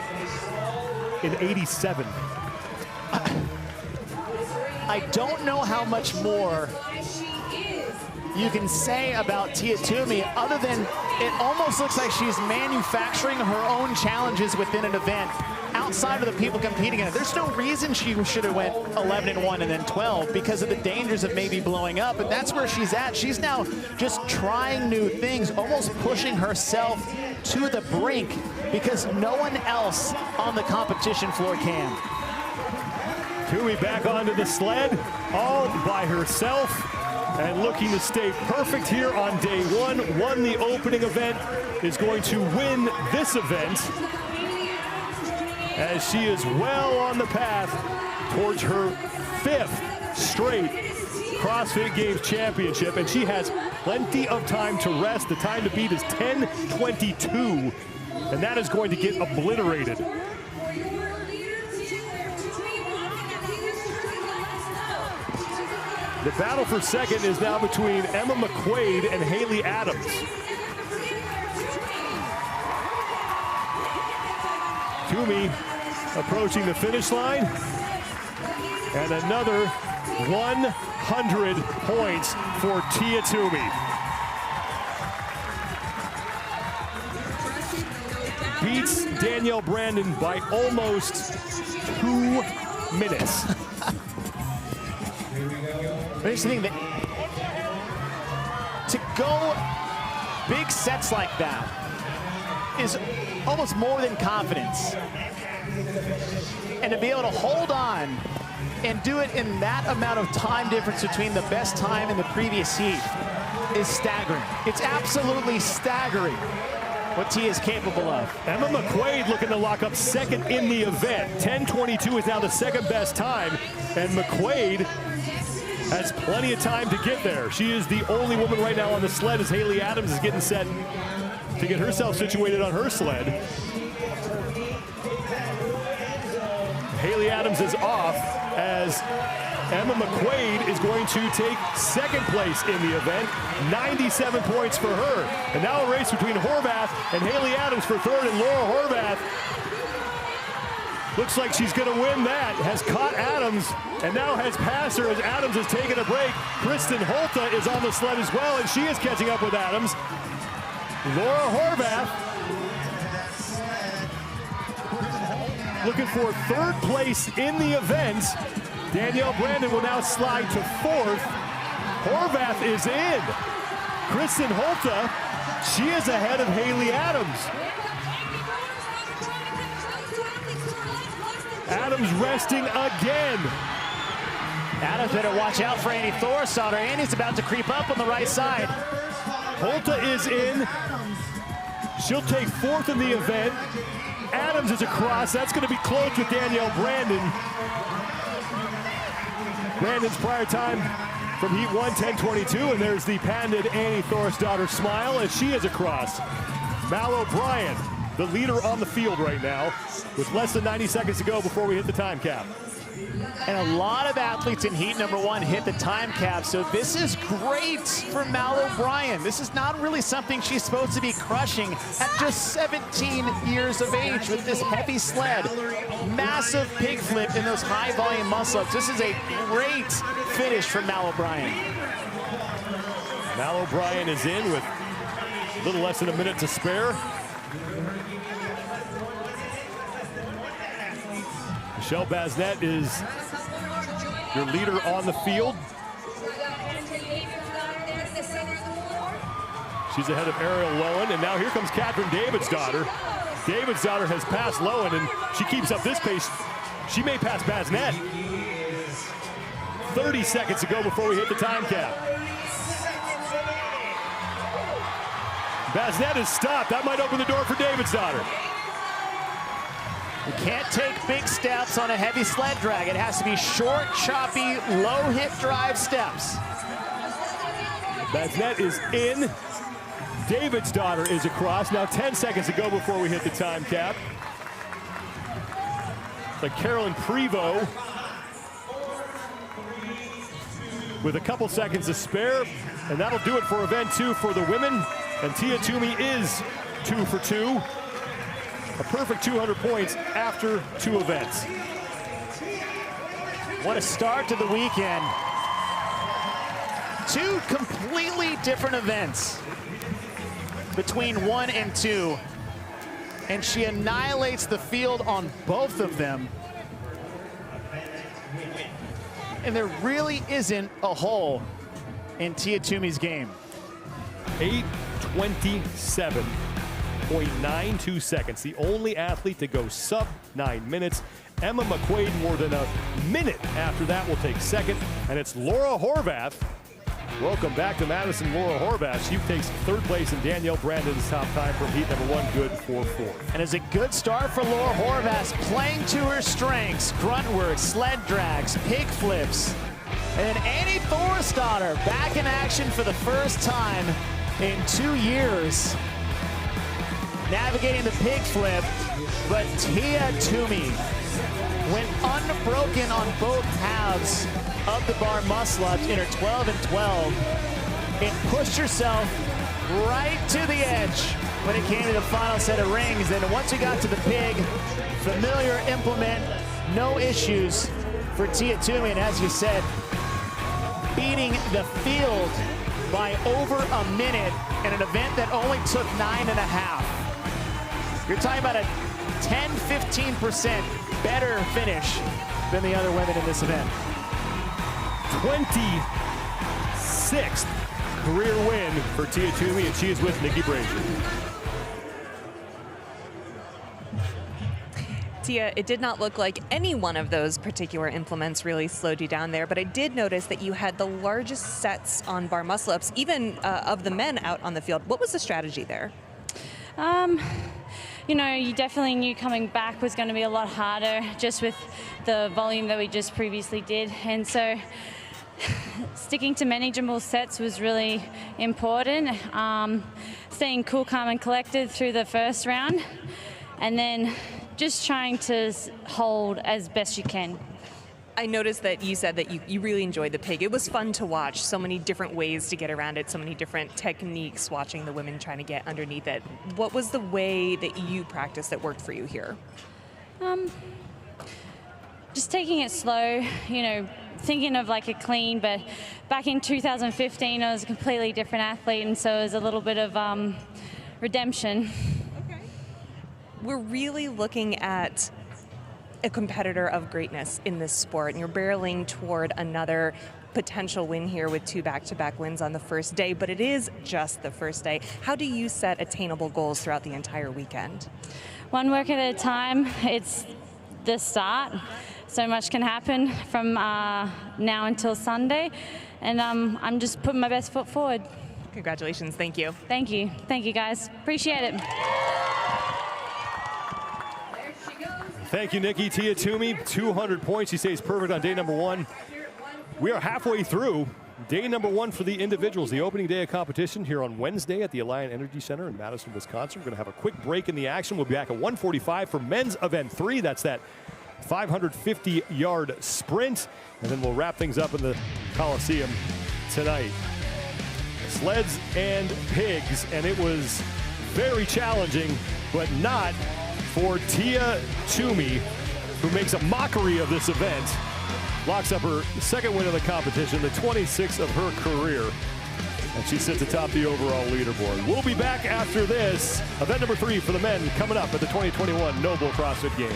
Speaker 3: in 87.
Speaker 17: I don't know how much more you can say about Tia Toomey other than it almost looks like she's manufacturing her own challenges within an event outside of the people competing in it. There's no reason she should have went 11-1 and then 12 because of the dangers of maybe blowing up, and that's where she's at. She's now just trying new things, almost pushing herself to the brink because no one else on the competition floor can.
Speaker 3: Toomey back onto the sled all by herself and looking to stay perfect here on day 1. Won the opening event, is going to win this event as she is well on the path towards her 5th straight CrossFit Games championship, and she has plenty of time to rest. The time to beat is 10:22, and that is going to get obliterated. The battle for second is now between Emma McQuaid and Haley Adams. Toomey approaching the finish line. And another 100 points for Tia Toomey. Beats Danielle Brandon by almost 2 minutes.
Speaker 17: But here's the thing, that to go big sets like that is almost more than confidence. And to be able to hold on and do it in that amount of time difference between the best time and the previous heat is staggering. It's absolutely staggering what Tia is capable of.
Speaker 3: Emma McQuaid looking to lock up second in the event. 10:22 is now the second best time, and McQuaid has plenty of time to get there. She is the only woman right now on the sled as Haley Adams is getting set to get herself situated on her sled. Haley Adams is off as Emma McQuaid is going to take second place in the event. 97 points for her. And now a race between Horvath and Haley Adams for third, and Laura Horvath looks like she's going to win that. Has caught Adams and now has passed her as Adams has taken a break. Kristen Holta is on the sled as well, and she is catching up with Adams. Laura Horvath looking for third place in the event. Danielle Brandon will now slide to 4th. Horvath is in. Kristen Holta, she is ahead of Haley Adams. Adams resting again.
Speaker 17: Adams better watch out for Annie Thorisdottir. Annie's about to creep up on the right side.
Speaker 3: Holta is in. She'll take 4th in the event. Adams is across. That's going to be close with Danielle Brandon. Brandon's prior time from heat 1, 10:22, and there's the patented Annie Thorisdottir smile as she is across. Mal O'Brien, the leader on the field right now, with less than 90 seconds to go before we hit the time cap.
Speaker 17: And a lot of athletes in heat number 1 hit the time cap, so this is great for Mal O'Brien. This is not really something she's supposed to be crushing at just 17 years of age with this heavy sled. Massive pig flip in those high volume muscle-ups. This is a great finish for Mal O'Brien.
Speaker 3: Mal O'Brien is in with a little less than a minute to spare. Michelle Basnet is your leader on the field. She's ahead of Ariel Lowen, and now here comes Catherine Davidsdottir. Davidsdottir has passed Lowen, and she keeps up this pace. She may pass Basnet. 30 seconds to go before we hit the time cap. Basnet is stopped. That might open the door for Davidsdottir.
Speaker 17: You can't take big steps on a heavy sled drag. It has to be short, choppy, low hip drive steps.
Speaker 3: Basnet is in. Davidsdottir is across. Now 10 seconds to go before we hit the time cap. Like Carolyn Prevost with a couple seconds to spare. And that'll do it for event 2 for the women. And Tia Toomey is 2 for 2. A perfect 200 points after 2 events.
Speaker 17: What a start to the weekend. 2 completely different events between 1 and 2. And she annihilates the field on both of them. And there really isn't a hole in Tia Toomey's game.
Speaker 3: 8:27.92 seconds. The only athlete to go sub 9 minutes. Emma McQuaid more than a minute after that will take second. And it's Laura Horvath. Welcome back to Madison, Laura Horvath. She takes 3rd place in Danielle Brandon's top time from heat number 1, good for 4.
Speaker 17: And it's a good start for Laura Horvath, playing to her strengths. Grunt work, sled drags, pig flips. And Annie Thorisdottir back in action for the first time in 2 years. Navigating the pig flip, but Tia Toomey went unbroken on both halves of the bar muscle-ups in her 12 and 12. It pushed herself right to the edge when it came to the final set of rings. And once we got to the pig, familiar implement, no issues for Tia Toomey. And as you said, beating the field by over a minute in an event that only took 9.5. You're talking about a 10-15% better finish than the other women in this event.
Speaker 3: 26th career win for Tia Toomey, and she is with Nikki Brazier.
Speaker 19: Tia, it did not look like any one of those particular implements really slowed you down there, but I did notice that you had the largest sets on bar muscle-ups, even of the men out on the field. What was the strategy there?
Speaker 8: You know, you definitely knew coming back was going to be a lot harder just with the volume that we just previously did. And so sticking to manageable sets was really important. Staying cool, calm, and collected through the first round. And then just trying to hold as best you can.
Speaker 19: I noticed that you said that you really enjoyed the pig. It was fun to watch. So many different ways to get around it, so many different techniques watching the women trying to get underneath it. What was the way that you practiced that worked for you here?
Speaker 8: Just taking it slow, you know, thinking of like a clean, but back in 2015 I was a completely different athlete, and so it was a little bit of redemption.
Speaker 19: Okay. We're really looking at a competitor of greatness in this sport, and you're barreling toward another potential win here with 2 back-to-back wins on the first day, but it is just the first day. How do you set attainable goals throughout the entire weekend?
Speaker 8: One work at a time. It's the start. so much can happen from now until Sunday, and I'm just putting my best foot forward.
Speaker 19: Congratulations. Thank you.
Speaker 8: Thank you. Thank you, guys. Appreciate it.
Speaker 3: Thank you, Nikki. Tia Toomey, 200 points. She stays perfect on day number 1. We are halfway through day number 1 for the individuals, the opening day of competition here on Wednesday at the Alliant Energy Center in Madison, Wisconsin. We're going to have a quick break in the action. We'll be back at 1:45 for men's event 3. That's that 550-yard sprint. And then we'll wrap things up in the Coliseum tonight. Sleds and pigs, and it was very challenging, but not for Tia Toomey, who makes a mockery of this event. Locks up her second win of the competition, the 26th of her career, and she sits atop the overall leaderboard. We'll be back after this. Event number 3 for the men coming up at the 2021 Noble CrossFit Games.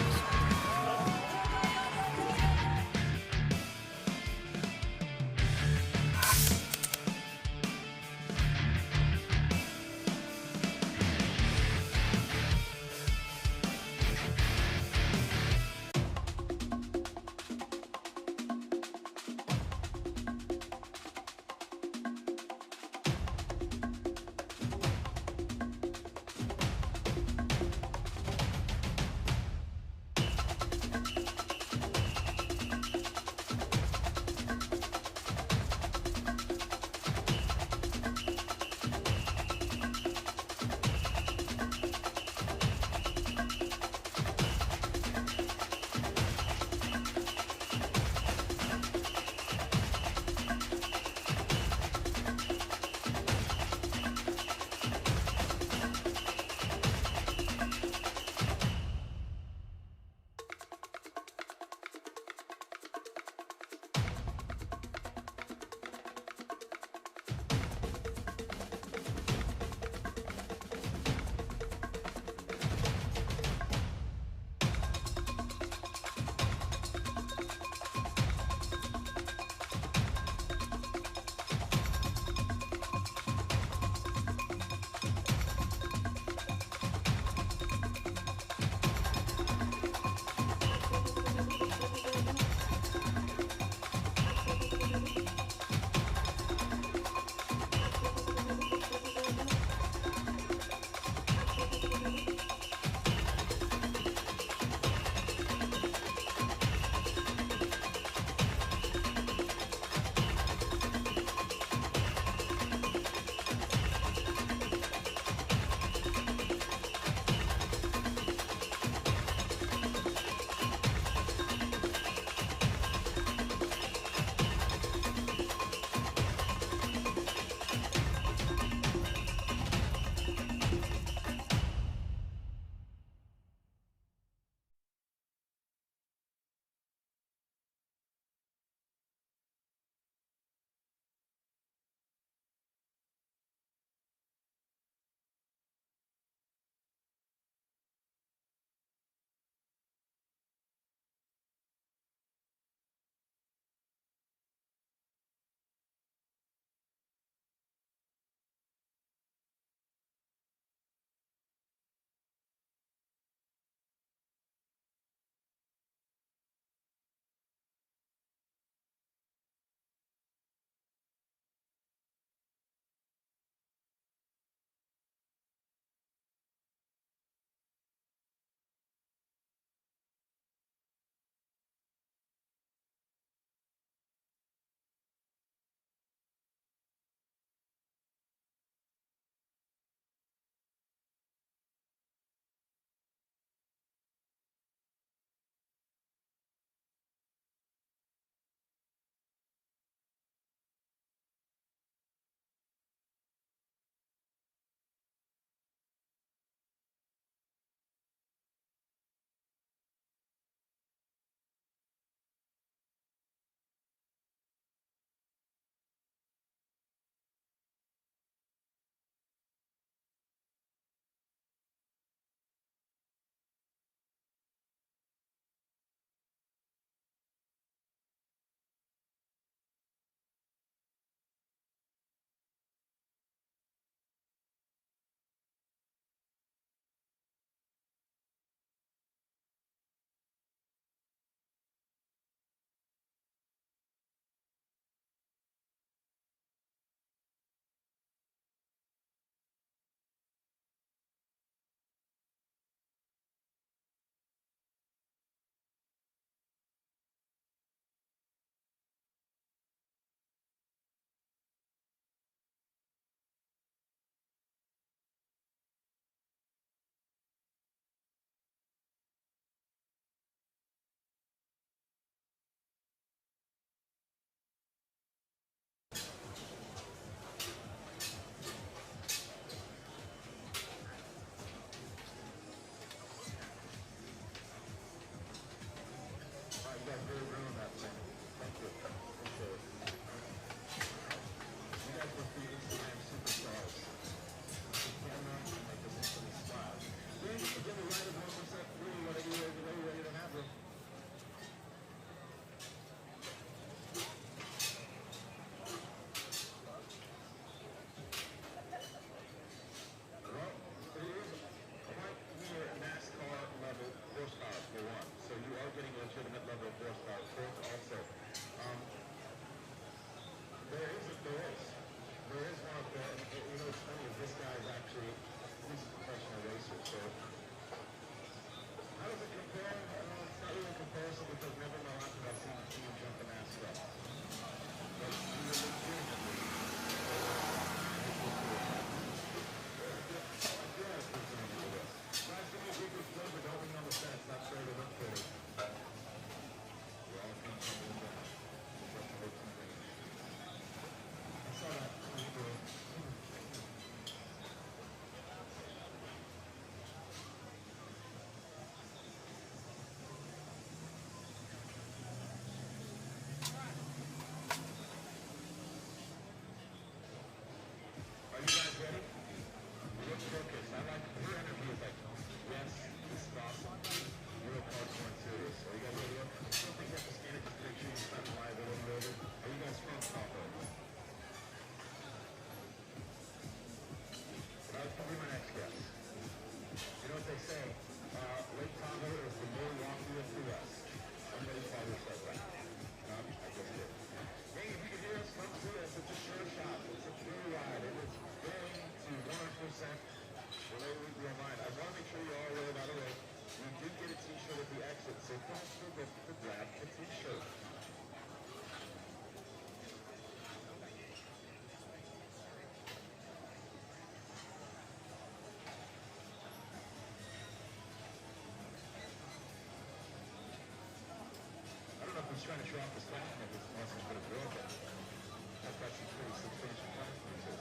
Speaker 9: He's trying to show off his class and his lessons for the girl, but I've got some pretty substantial consequences.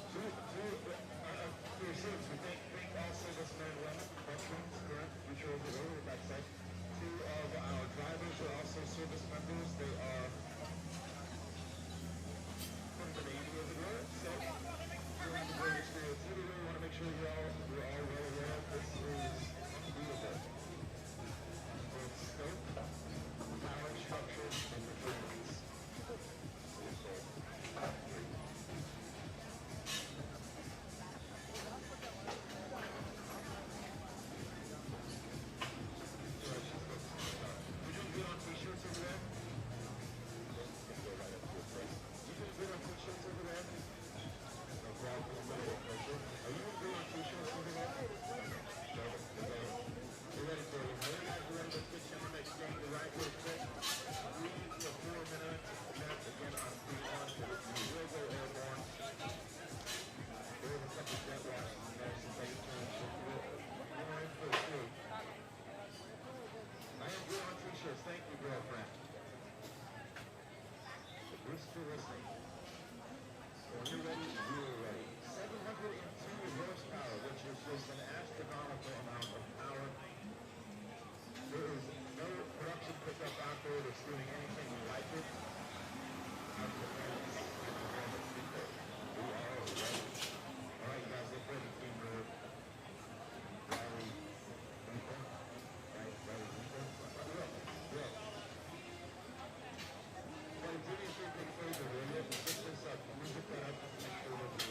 Speaker 9: For your students, we thank all servicemen and women, veterans, current, future over the over backside. 2 of our drivers are also service members. They are from the Navy over there. So we're on the great experience. We really want to make sure you're all well aware of this is unbelievable. Both scope, power structure, and performance. Thank you, girlfriend. Bristol Racing. When you're ready, you're ready. 702 horsepower, which is just an astronomical amount of power. There is no production pickup out there that's doing anything like it. Our performance and performance people. We are ready. All right, you guys, look ready. Team Road. Riley. Right, Riley. Will. But do me a big favor, will you? Pick this up. Can you pick that up? Make sure that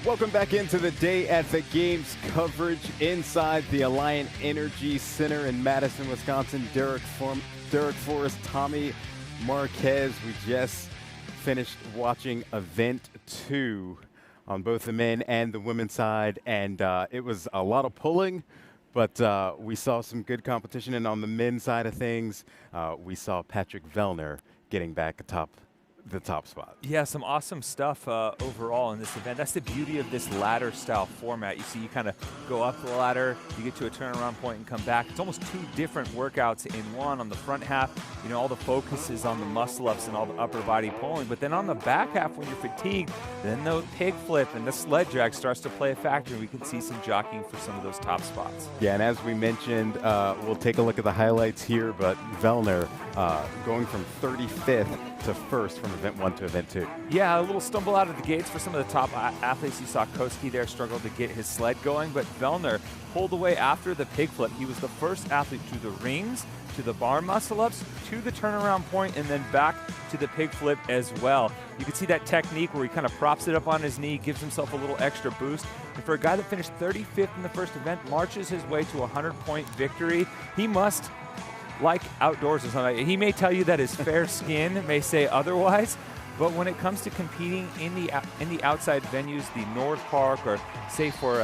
Speaker 1: Welcome back into the Day at the Games coverage inside the Alliant Energy Center in Madison, Wisconsin. Derek Forrest, Tommy Marquez. We just finished watching Event 2 on both the men and the women's side, and it was a lot of pulling, but we saw some good competition. And on the men's side of things, we saw Patrick Vellner getting back atop the top spot.
Speaker 2: Yeah, some awesome stuff overall in this event. That's the beauty of this ladder style format. You see, you kind of go up the ladder, you get to a turnaround point and come back. It's almost two different workouts in one. On the front half, you know, all the focus is on the muscle ups and all the upper body pulling. But then on the back half, when you're fatigued, then the pig flip and the sled drag starts to play a factor. We can see some jockeying for some of those top spots.
Speaker 1: Yeah, and as we mentioned, we'll take a look at the highlights here, but Vellner going from 35th to first from Event 1 to Event 2.
Speaker 2: Yeah, a little stumble out of the gates for some of the top athletes. You saw Koski there struggle to get his sled going, but Vellner pulled away after the pig flip. He was the first athlete to the rings, to the bar muscle-ups, to the turnaround point, and then back to the pig flip as well. You can see that technique where he kind of props it up on his knee, gives himself a little extra boost. And for a guy that finished 35th in the first event, marches his way to a 100-point victory, he must like outdoors or something. He may tell you that his fair skin may say otherwise, but when it comes to competing in the outside venues, the North Park, or say for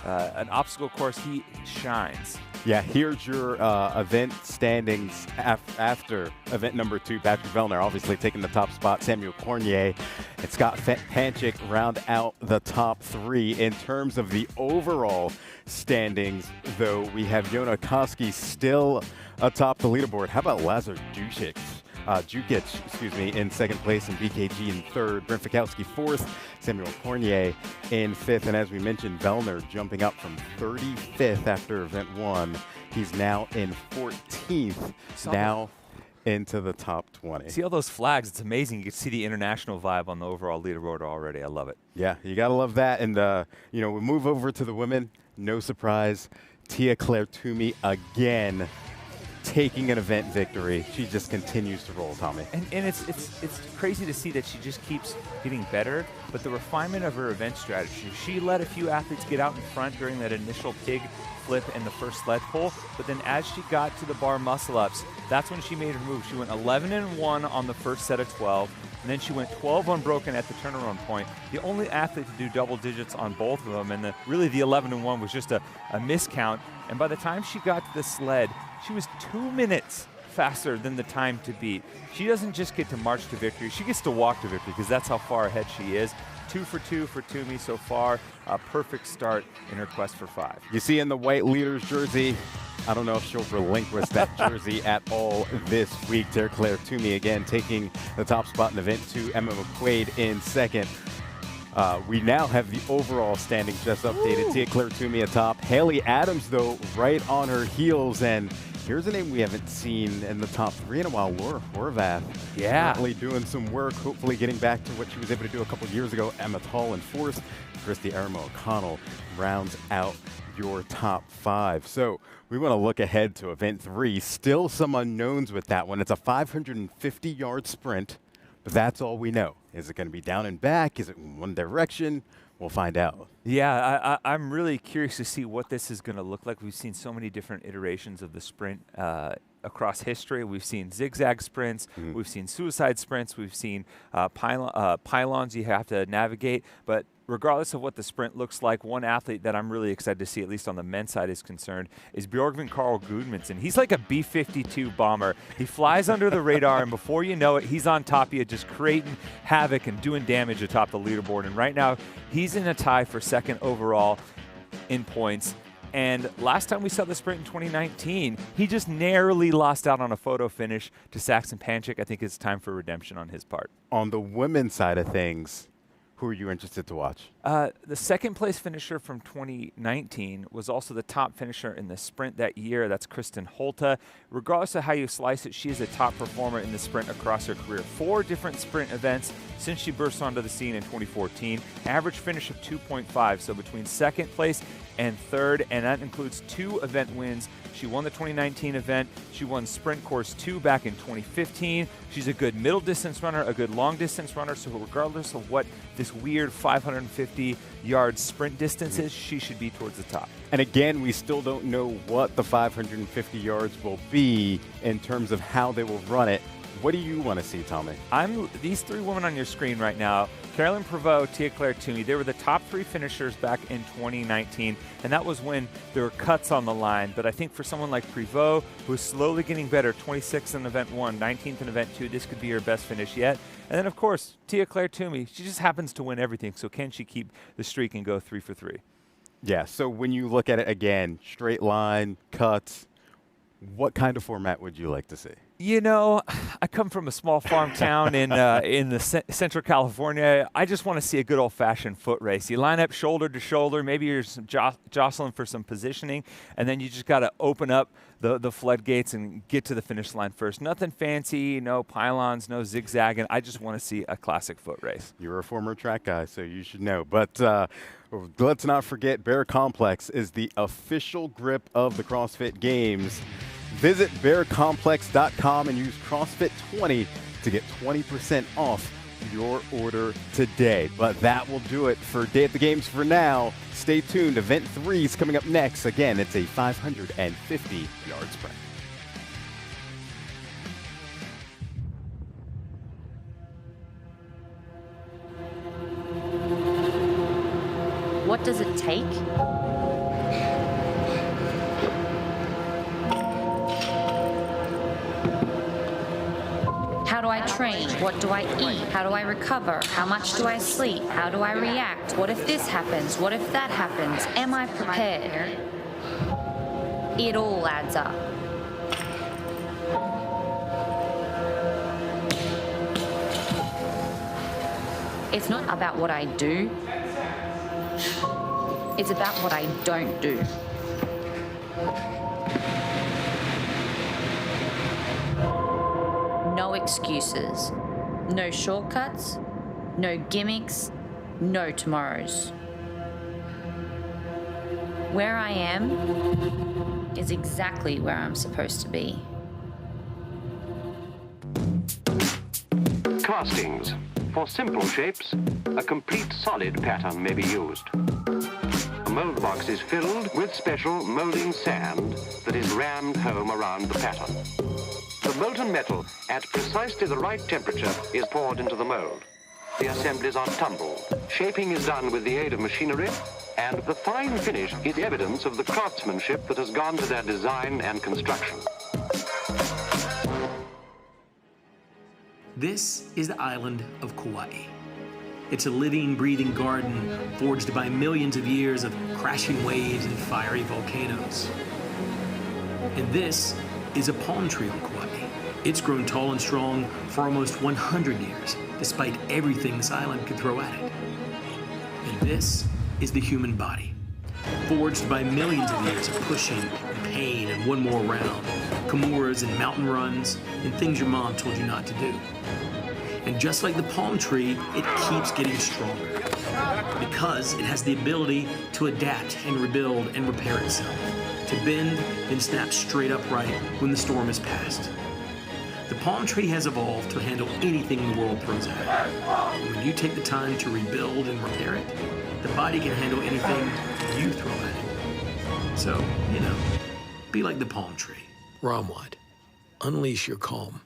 Speaker 2: an obstacle course, he shines.
Speaker 1: Yeah, here's your event standings after event number 2. Patrick Vellner obviously taking the top spot. Samuel Cornier and Scott Panchik round out the top 3. In terms of the overall standings, though, we have Yona Koski still atop the leaderboard. How about Lazar Jukic, in second place, and BKG in third. Brent Fikowski fourth, Samuel Cornier in fifth. And as we mentioned, Vellner jumping up from 35th after event 1. He's now in 14th, now into the top 20.
Speaker 2: See all those flags? It's amazing. You can see the international vibe on the overall leaderboard already. I love it.
Speaker 1: Yeah, you got to love that. And, we move over to the women. No surprise, Tia-Clair Toomey again taking an event victory. She just continues to roll, Tommy.
Speaker 2: And it's crazy to see that she just keeps getting better, but the refinement of her event strategy. She let a few athletes get out in front during that initial pig flip and the first sled pull, but then as she got to the bar muscle-ups, that's when she made her move. She went 11-1 on the first set of 12, and then she went 12 unbroken at the turnaround point. The only athlete to do double digits on both of them, and really the 11-1 was just a miscount. And by the time she got to the sled, she was 2 minutes faster than the time to beat. She doesn't just get to march to victory, she gets to walk to victory, because that's how far ahead she is. 2 for 2 for Toomey so far. A perfect start in her quest for 5.
Speaker 1: You see in the white leaders jersey, I don't know if she'll relinquish that jersey at all this week. Tia-Clair Toomey again taking the top spot in event 2. Emma McQuaid in second. We now have the overall standings just updated. Tia-Clair Toomey atop. Haley Adams, though, right on her heels. And here's a name we haven't seen in the top 3 in a while, Laura Horvath.
Speaker 2: Yeah.
Speaker 1: Currently doing some work, hopefully getting back to what she was able to do a couple years ago. Emma Tall in fourth. Christy Aramo O'Connell rounds out your top 5. So we want to look ahead to event 3. Still some unknowns with that one. It's a 550-yard sprint, but that's all we know. Is it going to be down and back? Is it in one direction? We'll find out.
Speaker 2: Yeah, I'm really curious to see what this is going to look like. We've seen so many different iterations of the sprint across history. We've seen zigzag sprints. We've seen suicide sprints. We've seen pylons you have to navigate. But regardless of what the sprint looks like, one athlete that I'm really excited to see, at least on the men's side is concerned, is Bjorgvin Carl Gudmundsson. He's like a B-52 bomber. He flies under the radar, and before you know it, he's on top of you, just creating havoc and doing damage atop the leaderboard. And right now, he's in a tie for second overall in points. And last time we saw the sprint in 2019, he just narrowly lost out on a photo finish to Saxon Panchik. I think it's time for redemption on his part.
Speaker 1: On the women's side of things, who are you interested to watch?
Speaker 2: The second place finisher from 2019 was also the top finisher in the sprint that year. That's Kristen Holta. Regardless of how you slice it, she is a top performer in the sprint across her career. 4 different sprint events since she burst onto the scene in 2014. Average finish of 2.5, so between second place and third, and that includes 2 event wins. She won the 2019 event. She won Sprint Course 2 back in 2015. She's a good middle distance runner, a good long distance runner, so regardless of what this weird 550-yard sprint distance is, she should be towards the top.
Speaker 1: And again, we still don't know what the 550 yards will be in terms of how they will run it. What do you want to see, Tommy?
Speaker 2: These three women on your screen right now, Caroline Prevost, Tia-Clair Toomey, they were the top three finishers back in 2019, and that was when there were cuts on the line. But I think for someone like Prevost, who is slowly getting better, 26th in event 1, 19th in event 2, this could be her best finish yet. And then, of course, Tia-Clair Toomey, she just happens to win everything, so can she keep the streak and go 3 for 3?
Speaker 1: Yeah, so when you look at it again, straight line, cuts, what kind of format would you like to see?
Speaker 2: You know, I come from a small farm town in the Central California. I just want to see a good old-fashioned foot race. You line up shoulder to shoulder. Maybe you're jostling for some positioning, and then you just got to open up the floodgates and get to the finish line first. Nothing fancy, no pylons, no zigzagging. I just want to see a classic foot race.
Speaker 1: You're a former track guy, so you should know. But let's not forget, Bear Complex is the official grip of the CrossFit Games. Visit bearcomplex.com and use CrossFit20 to get 20% off your order today. But that will do it for Day at the Games for now. Stay tuned. Event 3 is coming up next. Again, it's a 550-yard sprint.
Speaker 13: What does it take? How do I train? What do I eat? How do I recover? How much do I sleep? How do I react? What if this happens? What if that happens? Am I prepared? It all adds up. It's not about what I do. It's about what I don't do. No excuses, no shortcuts, no gimmicks, no tomorrows. Where I am is exactly where I'm supposed to be.
Speaker 14: Castings. For simple shapes, a complete solid pattern may be used. A mold box is filled with special molding sand that is rammed home around the pattern. The molten metal, at precisely the right temperature, is poured into the mold. The assemblies are tumbled. Shaping is done with the aid of machinery, and the fine finish is evidence of the craftsmanship that has gone to their design and construction.
Speaker 23: This is the island of Kauai. It's a living, breathing garden forged by millions of years of crashing waves and fiery volcanoes. And this is a palm tree on Kauai. It's grown tall and strong for almost 100 years, despite everything this island could throw at it. And this is the human body, forged by millions of years of pushing and pain and one more round, Kimuras and mountain runs, and things your mom told you not to do. And just like the palm tree, it keeps getting stronger because it has the ability to adapt and rebuild and repair itself, to bend and snap straight upright when the storm is past. The palm tree has evolved to handle anything the world throws at it. And when you take the time to rebuild and repair it, the body can handle anything you throw at it. So, be like the palm tree. Ramwad, unleash your calm.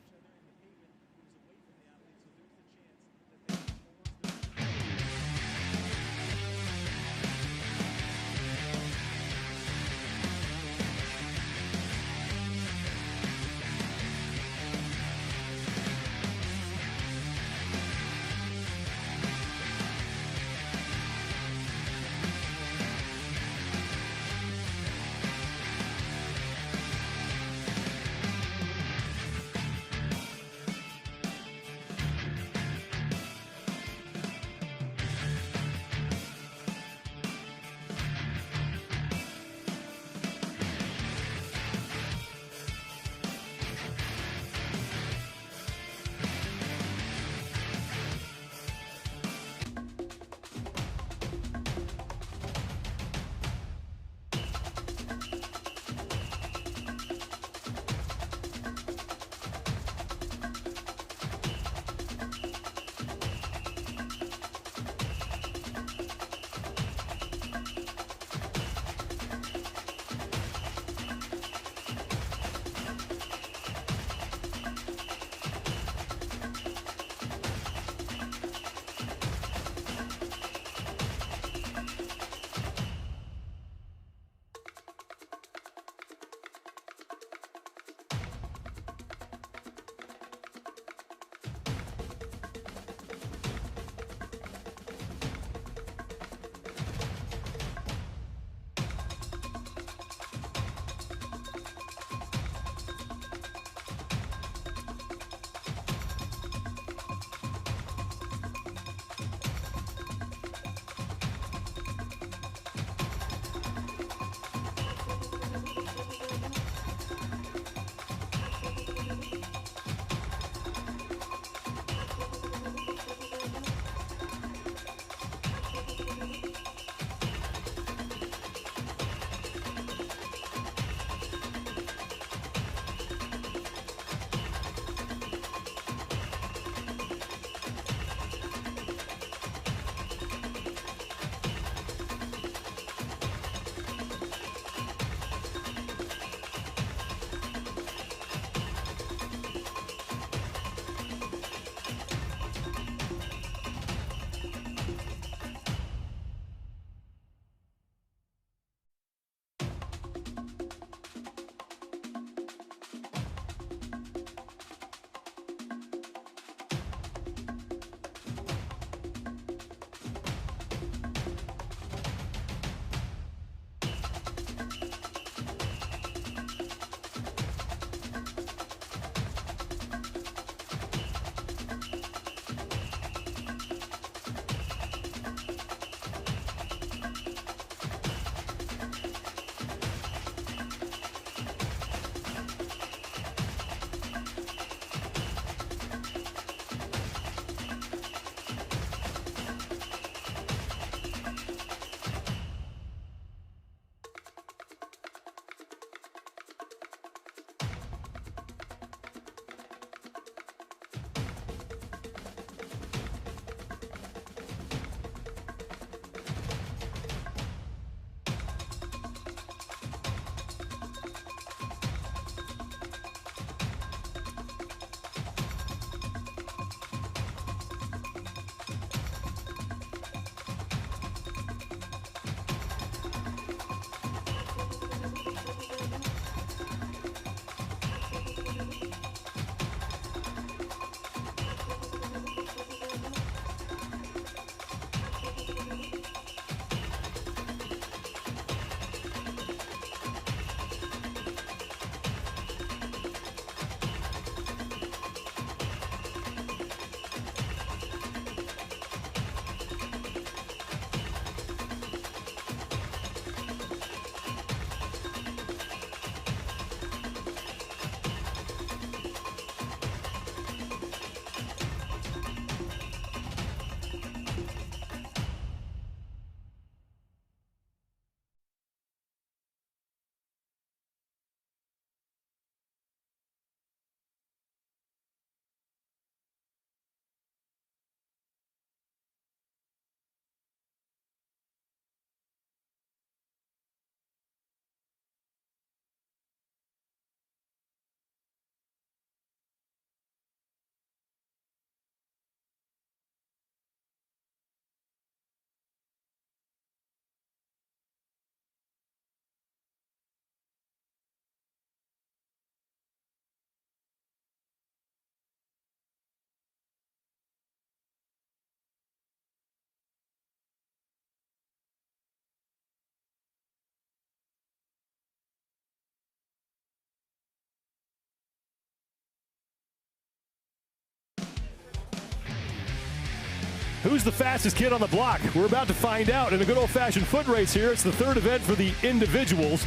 Speaker 3: Who's the fastest kid on the block? We're about to find out in a good old-fashioned foot race here. It's the third event for the individuals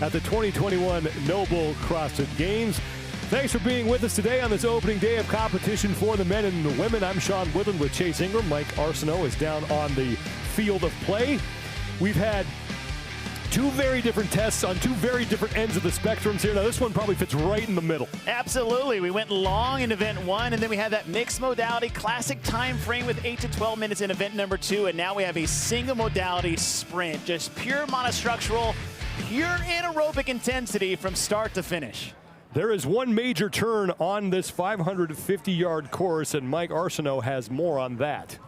Speaker 3: at the 2021 Noble CrossFit Games. Thanks for being with us today on this opening day of competition for the men and the women. I'm Sean Woodland with Chase Ingram. Mike Arsenault is down on the field of play. We've had two very different tests on two very different ends of the spectrums here. Now this one probably fits right in the middle.
Speaker 17: Absolutely. We went long in event 1, and then we had that mixed modality classic time frame with 8 to 12 minutes in event number 2, and now we have a single modality sprint, just pure monostructural, pure anaerobic intensity from start to finish.
Speaker 3: There is one major turn on this 550-yard course, and Mike Arsenault has more on that.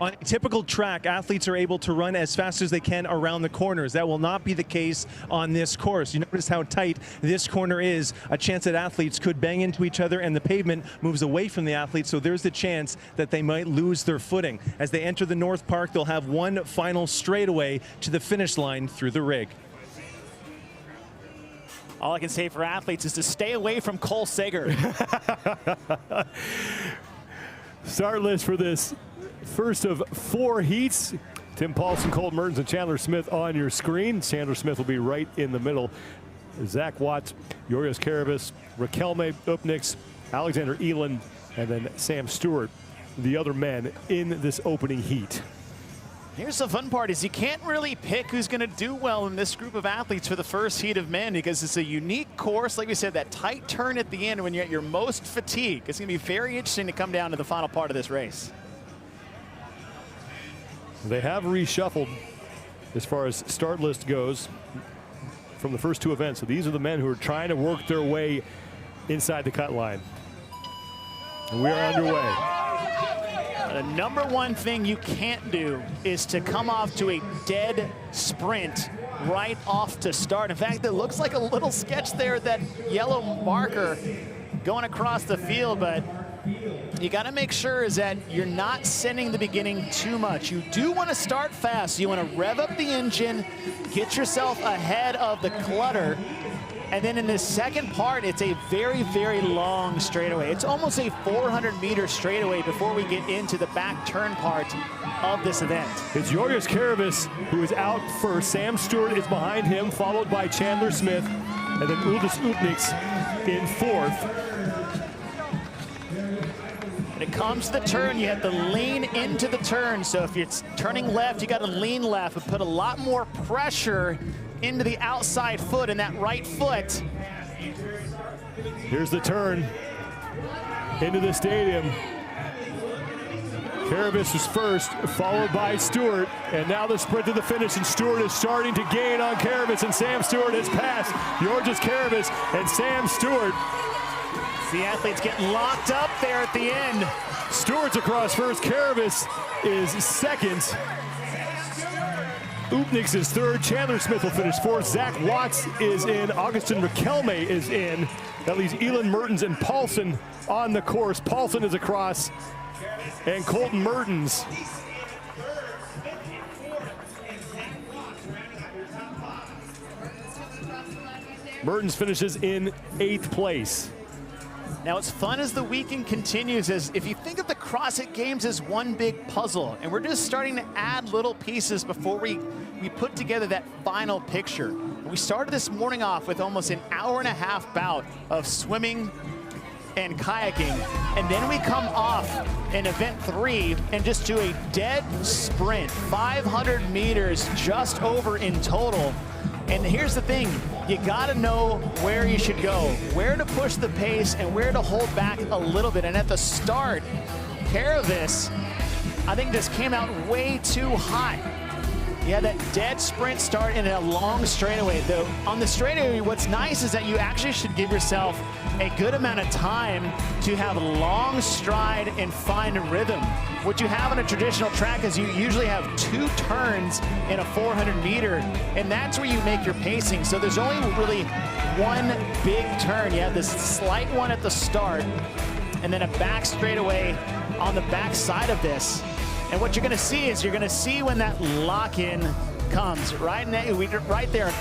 Speaker 16: On a typical track, athletes are able to run as fast as they can around the corners. That will not be the case on this course. You notice how tight this corner is. A chance that athletes could bang into each other, and the pavement moves away from the athletes, so there's the chance that they might lose their footing. As they enter the North Park, they'll have one final straightaway to the finish line through the rig.
Speaker 17: All I can say for athletes is to stay away from Cole Sager.
Speaker 3: Start list for this first of 4 heats. Tim Paulson, Colton Mertens, and Chandler Smith on your screen. Chandler Smith will be right in the middle. Zach Watts, Yurios Karabis, Rakelme Upnix, Alexander Eland, and then Sam Stewart, the other men in this opening heat.
Speaker 17: Here's the fun part is you can't really pick who's going to do well in this group of athletes for the first heat of men because it's a unique course. Like we said, that tight turn at the end when you're at your most fatigue. It's going to be very interesting to come down to the final part of this race.
Speaker 3: They have reshuffled as far as start list goes from the first 2 events. So these are the men who are trying to work their way inside the cut line. And we are underway.
Speaker 17: The number one thing you can't do is to come off to a dead sprint right off to start. In fact, it looks like a little sketch there, that yellow marker going across the field, but you got to make sure is that you're not sending the beginning too much. You do want to start fast. You want to rev up the engine, get yourself ahead of the clutter, and then in the second part, it's a very, very long straightaway. It's almost a 400-meter straightaway before we get into the back turn part of this event.
Speaker 3: It's Yurios Karabis who is out first. Sam Stewart is behind him, followed by Chandler Smith, and then Uldis Upnix in 4th.
Speaker 17: When it comes to the turn, you have to lean into the turn. So if it's turning left, you got to lean left and put a lot more pressure into the outside foot and that right foot.
Speaker 3: Here's the turn into the stadium. Karabis is first, followed by Stewart, and now the sprint to the finish, and Stewart is starting to gain on Karabis, and Sam Stewart has passed Yurios Karabis and Sam Stewart.
Speaker 17: The athletes getting locked up there at the end.
Speaker 3: Stewart's across first, Karabis is second. Upnix is third, Chandler Smith will finish 4th, Zach Watts is in, Augustin Rakelme is in. That leaves Eland, Mertens, and Paulson on the course. Paulson is across, and Colton Mertens. Mertens finishes in 8th place.
Speaker 17: Now, what's fun as the weekend continues is if you think of the CrossFit Games as one big puzzle, and we're just starting to add little pieces before we put together that final picture. We started this morning off with almost an hour-and-a-half bout of swimming and kayaking, and then we come off in event 3 and just do a dead sprint, 500 meters just over in total. And here's the thing, you gotta know where you should go, where to push the pace and where to hold back a little bit. And at the start, Karabis, I think just came out way too hot. You had that dead sprint start in a long straightaway. Though on the straightaway, what's nice is that you actually should give yourself a good amount of time to have a long stride and find a rhythm. What you have on a traditional track is you usually have 2 turns in a 400 meter, and that's where you make your pacing. So there's only really one big turn. You have this slight one at the start, and then a back straightaway on the back side of this. And what you're gonna see is you're gonna see when that lock-in comes, right there.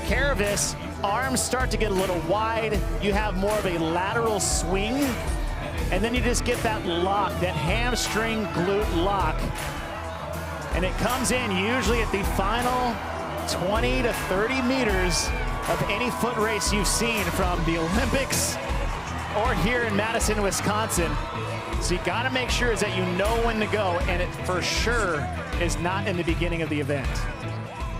Speaker 17: Karabis, arms start to get a little wide. You have more of a lateral swing. and then you just get that lock, that hamstring glute lock. And it comes in usually at the final 20 to 30 meters of any foot race you've seen from the Olympics or here in Madison, Wisconsin. So you got to make sure is that you know when to go, and it for sure is not in the beginning of the event.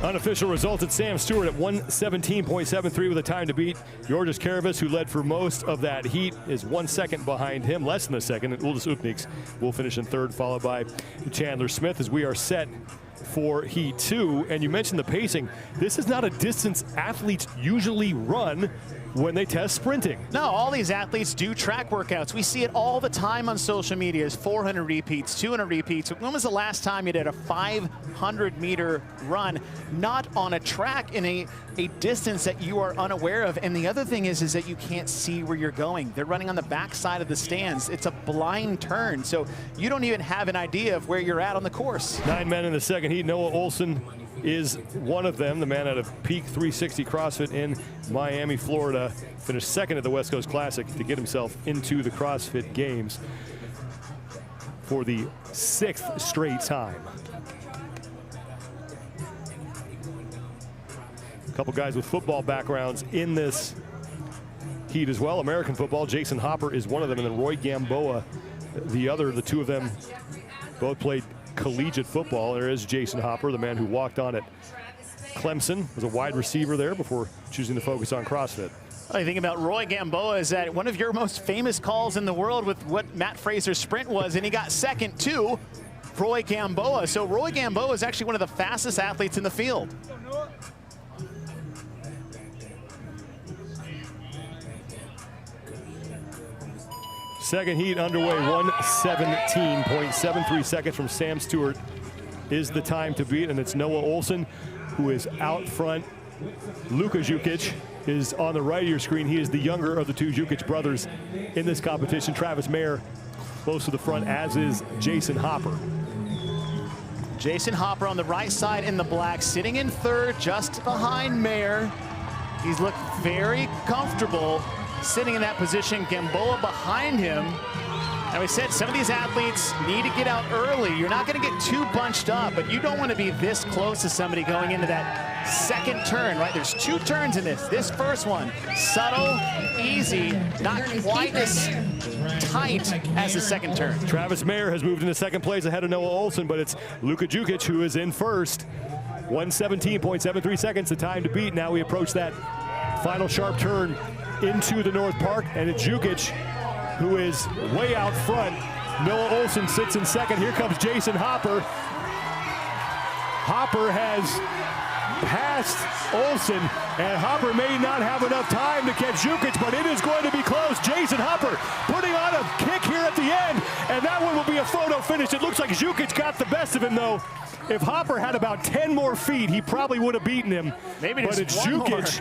Speaker 3: Unofficial results at Sam Stewart at 1:17.73 with a time to beat. Georges Karavis, who led for most of that heat, is 1 second behind him, less than a second. And Uldis Ukniks will finish in third, followed by Chandler Smith, as we are set for Heat 2. And you mentioned the pacing. This is not a distance athletes usually run when they test sprinting.
Speaker 17: No, all these athletes do track workouts. We see it all the time on social media. 400 repeats, 200 repeats. When was the last time you did a 500-meter run, not on a track in a distance that you are unaware of? And the other thing is that you can't see where you're going. They're running on the back side of the stands. It's a blind turn, so you don't even have an idea of where you're at on the course.
Speaker 3: 9 men in the second heat. Noah Olson is one of them, the man out of Peak 360 CrossFit in Miami, Florida. Finished second at the West Coast Classic to get himself into the CrossFit Games for the 6th straight time. A couple guys with football backgrounds in this heat as well. American football, Jason Hopper is one of them, and then Roy Gamboa the other. The two of them both played collegiate football. There is Jason Hopper, the man who walked on at Clemson, was a wide receiver there before choosing to focus on CrossFit.
Speaker 17: The thing about Roy Gamboa is that one of your most famous calls in the world with what Matt Fraser's sprint was, and he got second to Roy Gamboa. So Roy Gamboa is actually one of the fastest athletes in the field.
Speaker 3: Second heat underway, 1:17.73 seconds from Sam Stewart is the time to beat, and it's Noah Olson who is out front. Luka Jukic is on the right of your screen. He is the younger of the two Jukic brothers in this competition. Travis Mayer close to the front, as is Jason Hopper.
Speaker 17: Jason Hopper on the right side in the black, sitting in third just behind Mayer. He's looked very comfortable sitting in that position. Gamboa behind him. And we said some of these athletes need to get out early. You're not going to get too bunched up, but you don't want to be this close to somebody going into that second turn, right? There's 2 turns in this. This first one, subtle, easy, not quite as tight as the second turn.
Speaker 3: Travis Mayer has moved into second place ahead of Noah Olson, but it's Luka Jukic who is in first. 1:17.73 seconds, the time to beat. Now we approach that final sharp turn into the North Park, and it's Jukic who is way out front. Noah Olson sits in second. Here comes Jason Hopper. Hopper has passed Olson, and Hopper may not have enough time to catch Jukic, but it is going to be close. Jason Hopper putting on a kick here at the end, and that one will be a photo finish. It looks like Jukic got the best of him, though. If Hopper had about 10 more feet, he probably would have beaten him.
Speaker 17: Maybe
Speaker 3: but it's Jukic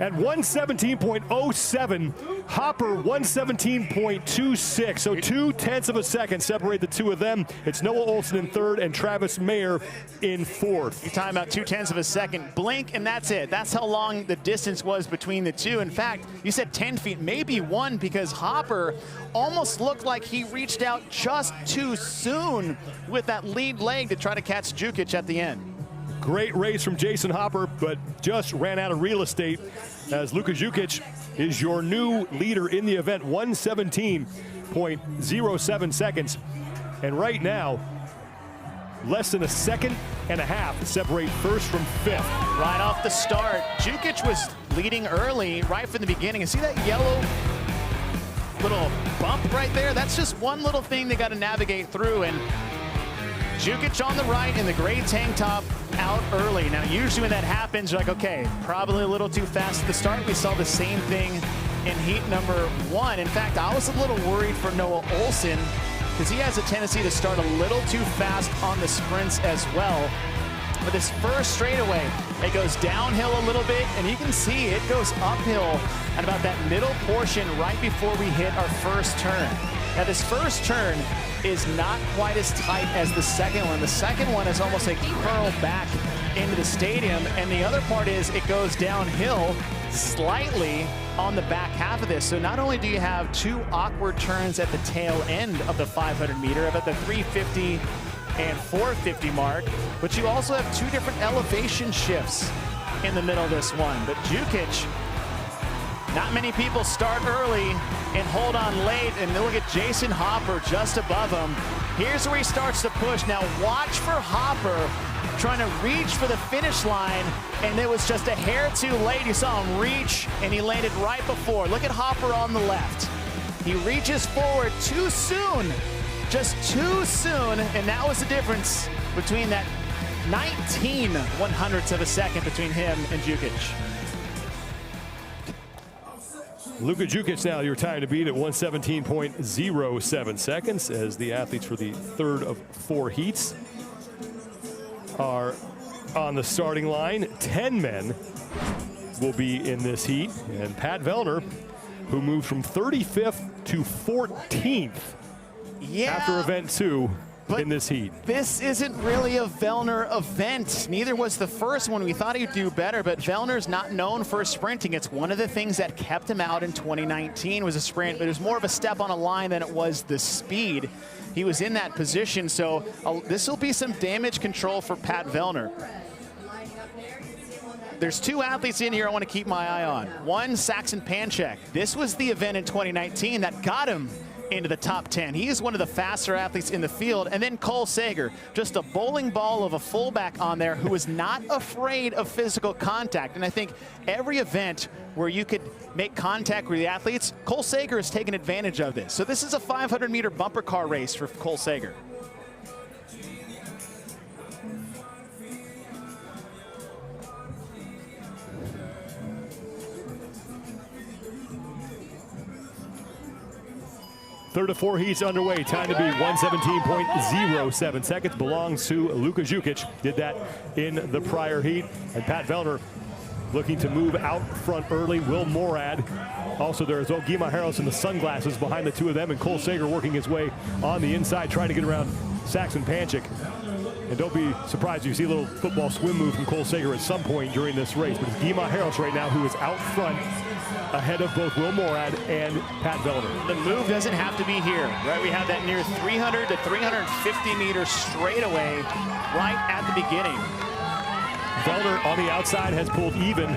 Speaker 3: at 1:17.07. Hopper 1:17.26. So 0.2 of a second separate the two of them. It's Noah Olson in third and Travis Mayer in fourth.
Speaker 17: You're talking about 0.2 of a second. Blink, and that's it. That's how long the distance was between the two. In fact, you said 10 feet, maybe 1, because Hopper almost looked like he reached out just too soon with that lead leg to try to catch Jukic at the end.
Speaker 3: Great race from Jason Hopper, but just ran out of real estate, as Luka Jukic is your new leader in the event. 1:17.07 seconds. And right now, less than a second and a half separate first from fifth.
Speaker 17: Right off the start, Jukic was leading early right from the beginning. And see that yellow little bump right there? That's just one little thing they got to navigate through. And Jukic on the right in the gray tank top, out early. Now, usually when that happens, you're like, okay, probably a little too fast at the start. We saw the same thing in heat number 1. In fact, I was a little worried for Noah Olson because he has a tendency to start a little too fast on the sprints as well. But this first straightaway, it goes downhill a little bit, and you can see it goes uphill at about that middle portion right before we hit our first turn. Now, this first turn is not quite as tight as the second one. The second one is almost a curl back into the stadium, and the other part is it goes downhill slightly on the back half of this. So not only do you have 2 awkward turns at the tail end of the 500 meter, about the 350 and 450 mark, but you also have 2 different elevation shifts in the middle of this one. But Jukic, not many people start early and hold on late, and look at Jason Hopper just above him. Here's where he starts to push. Now watch for Hopper trying to reach for the finish line, and it was just a hair too late. You saw him reach, and he landed right before. Look at Hopper on the left. He reaches forward too soon, just too soon, and that was the difference between that 19 100ths of a second between him and Jukic.
Speaker 3: Luka Jukic now your time to beat at 117.07 seconds as the athletes for the third of 4 heats are on the starting line. 10 men will be in this heat, and Pat Vellner, who moved from 35th to 14th after event 2 in this heat.
Speaker 17: This isn't really a Vellner event. Neither was the first one. We thought he'd do better, but Vellner's not known for sprinting. It's one of the things that kept him out in 2019 was a sprint, but it was more of a step on a line than it was the speed. He was in that position, so this will be some damage control for Pat Vellner. There's 2 athletes in here I want to keep my eye on. One, Saxon Panchik. This was the event in 2019 that got him into the top 10. He is one of the faster athletes in the field. And then Cole Sager, just a bowling ball of a fullback on there who is not afraid of physical contact. And I think every event where you could make contact with the athletes, Cole Sager has taken advantage of this. So this is a 500-meter bumper car race for Cole Sager.
Speaker 3: Third of 4 heats underway. Time to be 117.07 seconds. Belongs to Luka Jukic. Did that in the prior heat. And Pat Vellner looking to move out front early. Will Morad. Also there's Guy Harris in the sunglasses behind the 2 of them. And Cole Sager working his way on the inside, trying to get around Saxon Panchik. And don't be surprised if you see a little football swim move from Cole Sager at some point during this race. But it's Guy Harris right now who is out front, ahead of both Will Morad and Pat Vellner.
Speaker 17: The move doesn't have to be here, right? We have that near 300 to 350 meter straightaway right at the beginning.
Speaker 3: Vellner on the outside has pulled even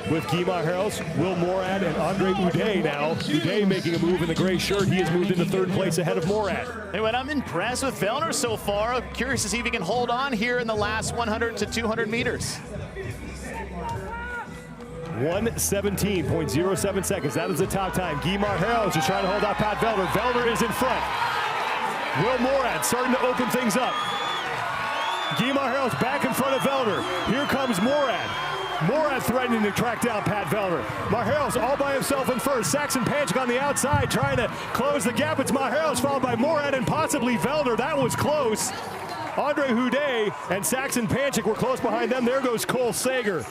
Speaker 3: with Guy Harris, Will Morad, and Andre Uday now. Uday making a move in the gray shirt. He has moved into 3rd place ahead of Morad.
Speaker 17: Hey, but I'm impressed with Vellner so far. I'm curious to see if he can hold on here in the last 100 to 200 meters.
Speaker 3: 117.07 seconds. That is the top time. Guy Harris is trying to hold out Pat Vellner. Vellner is in front. Will Morad starting to open things up. Guy Harris back in front of Vellner. Here comes Morad. Morad threatening to track down Pat Vellner. Maheros all by himself in first. Saxon Panchik on the outside trying to close the gap. It's Maheros followed by Morad and possibly Vellner. That was close. Andre Uday and Saxon Panchik were close behind them. There goes Cole Sager.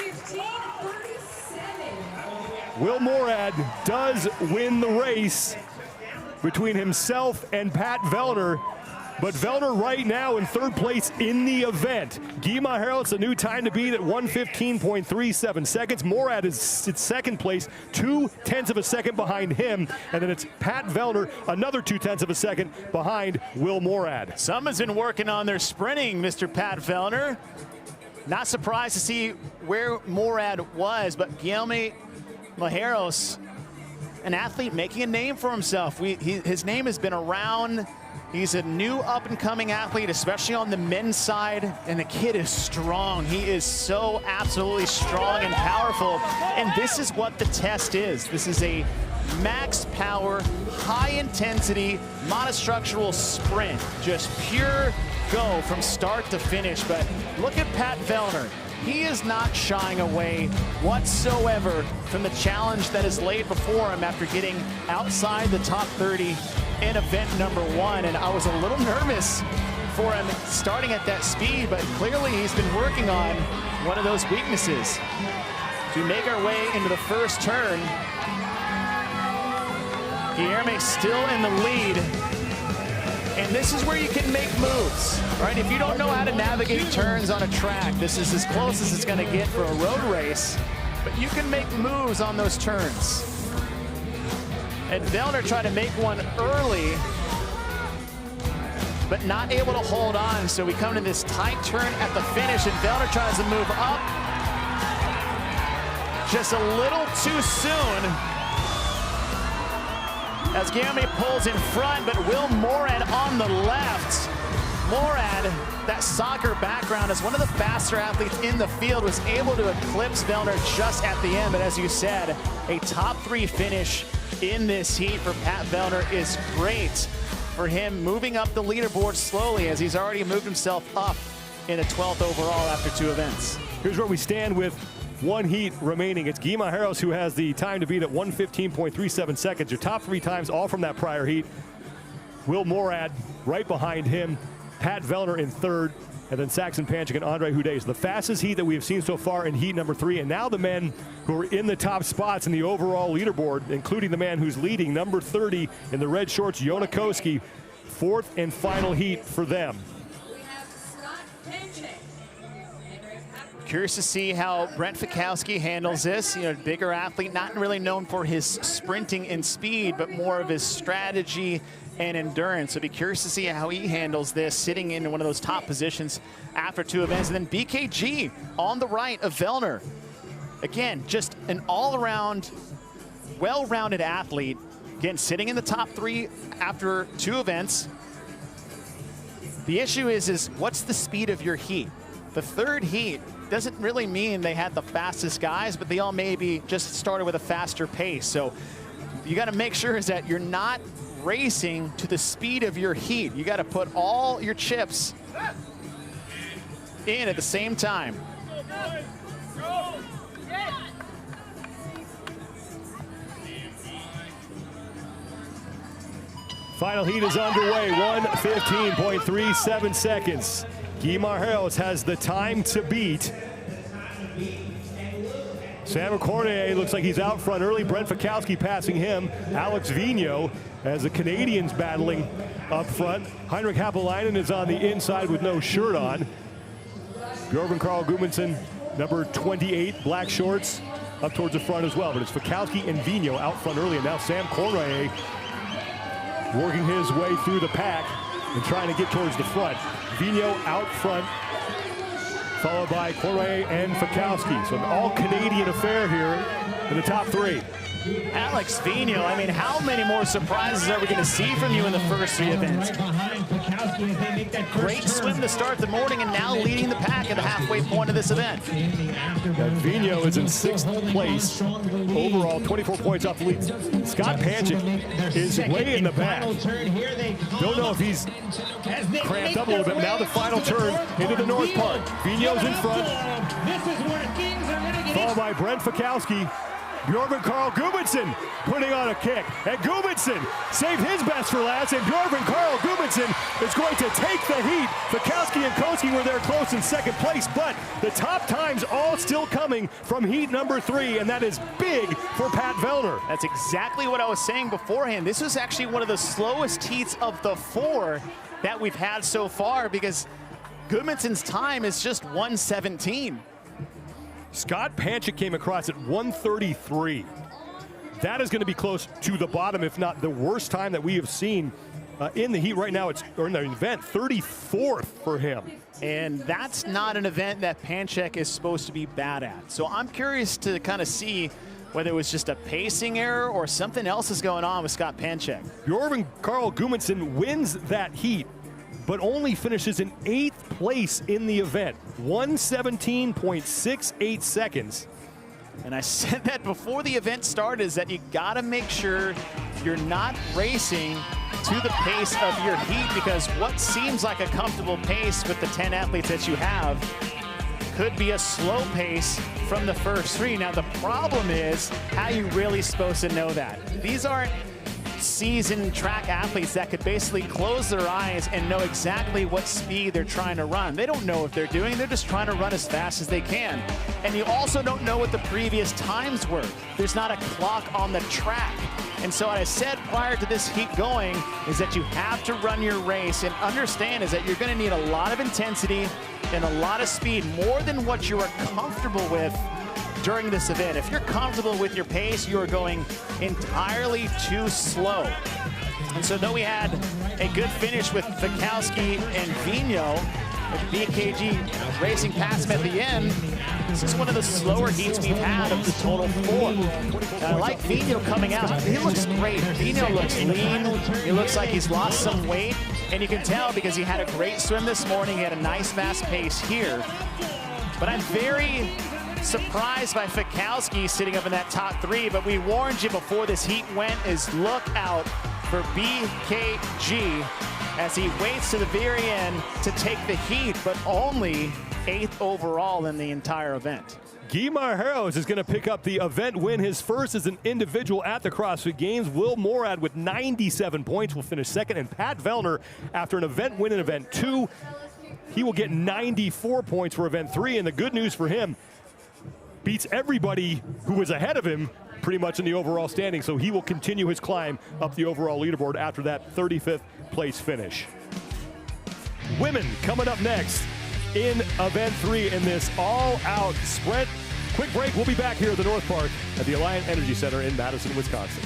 Speaker 3: Will Morad does win the race between himself and Pat Vellner, but Vellner right now in 3rd place in the event. Guy Harris, a new time to beat at 115.37 seconds. Morad is in 2nd place, 0.2 of a second behind him, and then it's Pat Vellner, another 0.2 of a second behind Will Morad.
Speaker 17: Someone's been working on their sprinting, Mr. Pat Vellner. Not surprised to see where Morad was, but Guilherme Maheros, an athlete making a name for himself. His name has been around. He's a new up-and-coming athlete, especially on the men's side, and the kid is strong. He is so absolutely strong and powerful, and this is what the test is. This is a max power, high-intensity, monostructural sprint, just pure go from start to finish. But look at Pat Vellner. He is not shying away whatsoever from the challenge that is laid before him after getting outside the top 30 in event number 1. And I was a little nervous for him starting at that speed, but clearly he's been working on one of those weaknesses. To make our way into the first turn, Guilherme still in the lead. And this is where you can make moves, right? If you don't know how to navigate turns on a track, this is as close as it's going to get for a road race. But you can make moves on those turns. And Vellner tried to make one early, but not able to hold on. So we come to this tight turn at the finish, and Vellner tries to move up just a little too soon as Guillaume pulls in front, but Will Morad on the left. Morad, that soccer background, is one of the faster athletes in the field, was able to eclipse Vellner just at the end. But as you said, a top 3 finish in this heat for Pat Vellner is great for him, moving up the leaderboard slowly as he's already moved himself up in the 12th overall after 2 events.
Speaker 3: Here's where we stand with 1 heat remaining. It's Guillermo Harros who has the time to beat at 1:15.37 seconds. Your top 3 times, all from that prior heat. Will Morad right behind him. Pat Vellner in 3rd, and then Saxon Panchik and Andre Houdet. So the fastest heat that we have seen so far in heat number 3, and now the men who are in the top spots in the overall leaderboard, including the man who's leading, number 30 in the red shorts, Jonakoski. 4th and final heat for them.
Speaker 17: Curious to see how Brent Fikowski handles this. You know, bigger athlete, not really known for his sprinting and speed, but more of his strategy and endurance. So be curious to see how he handles this, sitting in one of those top positions after 2 events. And then BKG on the right of Vellner. Again, just an all-around, well-rounded athlete. Again, sitting in the top 3 after 2 events. The issue is what's the speed of your heat? The 3rd heat doesn't really mean they had the fastest guys, but they all maybe just started with a faster pace. So you got to make sure is that you're not racing to the speed of your heat. You got to put all your chips in at the same time.
Speaker 3: Final heat is underway, 1:15.37 seconds. Guillermo Harros has the time to beat. Sam Cornier looks like he's out front early. Brent Fikowski passing him. Alex Vigneault as the Canadians battling up front. Heinrich Happelainen is on the inside with no shirt on. Bjorgvin Karl Gudmundsson, number 28, black shorts, up towards the front as well. But it's Fikowski and Vigneault out front early, and now Sam Cornier working his way through the pack and trying to get towards the front. Vigneault out front, followed by Cormier and Fikowski. So an all-Canadian affair here in the top 3.
Speaker 17: Alex Vigneault, I mean, how many more surprises are we going to see from you in the first 3 events? Great swim to start the morning, and now leading the pack at the halfway point of this event.
Speaker 3: Vigneault is in 6th place overall, 24 points off the lead. Scott Panchik is way in the back. Don't know if he's cramped up a little bit. Now the final turn into the North Park. Vigneault's in front, followed by Brent Fikowski. Bjorgvin Karl Gudmundsson putting on a kick. And Gudmundsson saved his best for last, and Bjorgvin Karl Gudmundsson is going to take the heat. Fikowski and Koski were there close in 2nd place, but the top times all still coming from heat number 3, and that is big for Pat Vellner.
Speaker 17: That's exactly what I was saying beforehand. This was actually one of the slowest heats of the 4 that we've had so far, because Gudmundsson's time is just 1:17.
Speaker 3: Scott Panchik came across at 1:33. That is going to be close to the bottom, if not the worst time that we have seen in the heat right now. It's or in the event, 34th for him.
Speaker 17: And that's not an event that Panchik is supposed to be bad at. So I'm curious to kind of see whether it was just a pacing error or something else is going on with Scott Panchik.
Speaker 3: Bjorgvin Karl Gudmundsson wins that heat, but only finishes in 8th place in the event. 1:17.68 seconds.
Speaker 17: And I said that before the event started, is that you gotta make sure you're not racing to the pace of your heat, because what seems like a comfortable pace with the 10 athletes that you have could be a slow pace from the first 3. Now the problem is, how are you really supposed to know that? These aren't seasoned track athletes that could basically close their eyes and know exactly what speed they're trying to run. They don't know what they're doing. They're just trying to run as fast as they can. And you also don't know what the previous times were. There's not a clock on the track. And so what I said prior to this heat going is that you have to run your race and understand is that you're going to need a lot of intensity and a lot of speed, more than what you are comfortable with during this event. If you're comfortable with your pace, you are going entirely too slow. And so though we had a good finish with Fikowski and Vigneault, BKG racing past him at the end, this is one of the slower heats we've had of the total 4. I like Vigneault coming out. He looks great. Vigneault looks lean. He looks like he's lost some weight. And you can tell because he had a great swim this morning. He had a nice fast pace here. But I'm very surprised by Fikowski sitting up in that top 3. But we warned you before this heat went, is look out for BKG as he waits to the very end to take the heat, but only 8th overall in the entire event.
Speaker 3: Guimar Harrows is going to pick up the event win, his first as an individual at the CrossFit Games. Will Morad with 97 points will finish second, and Pat Vellner, after an event win in event 2, he will get 94 points for event 3, and the good news for him, beats everybody who was ahead of him pretty much in the overall standing, so he will continue his climb up the overall leaderboard after that 35th place finish. Women coming up next in event 3 in this all-out sprint. Quick break, we'll be back here at the North Park at the Alliant Energy Center in Madison, Wisconsin.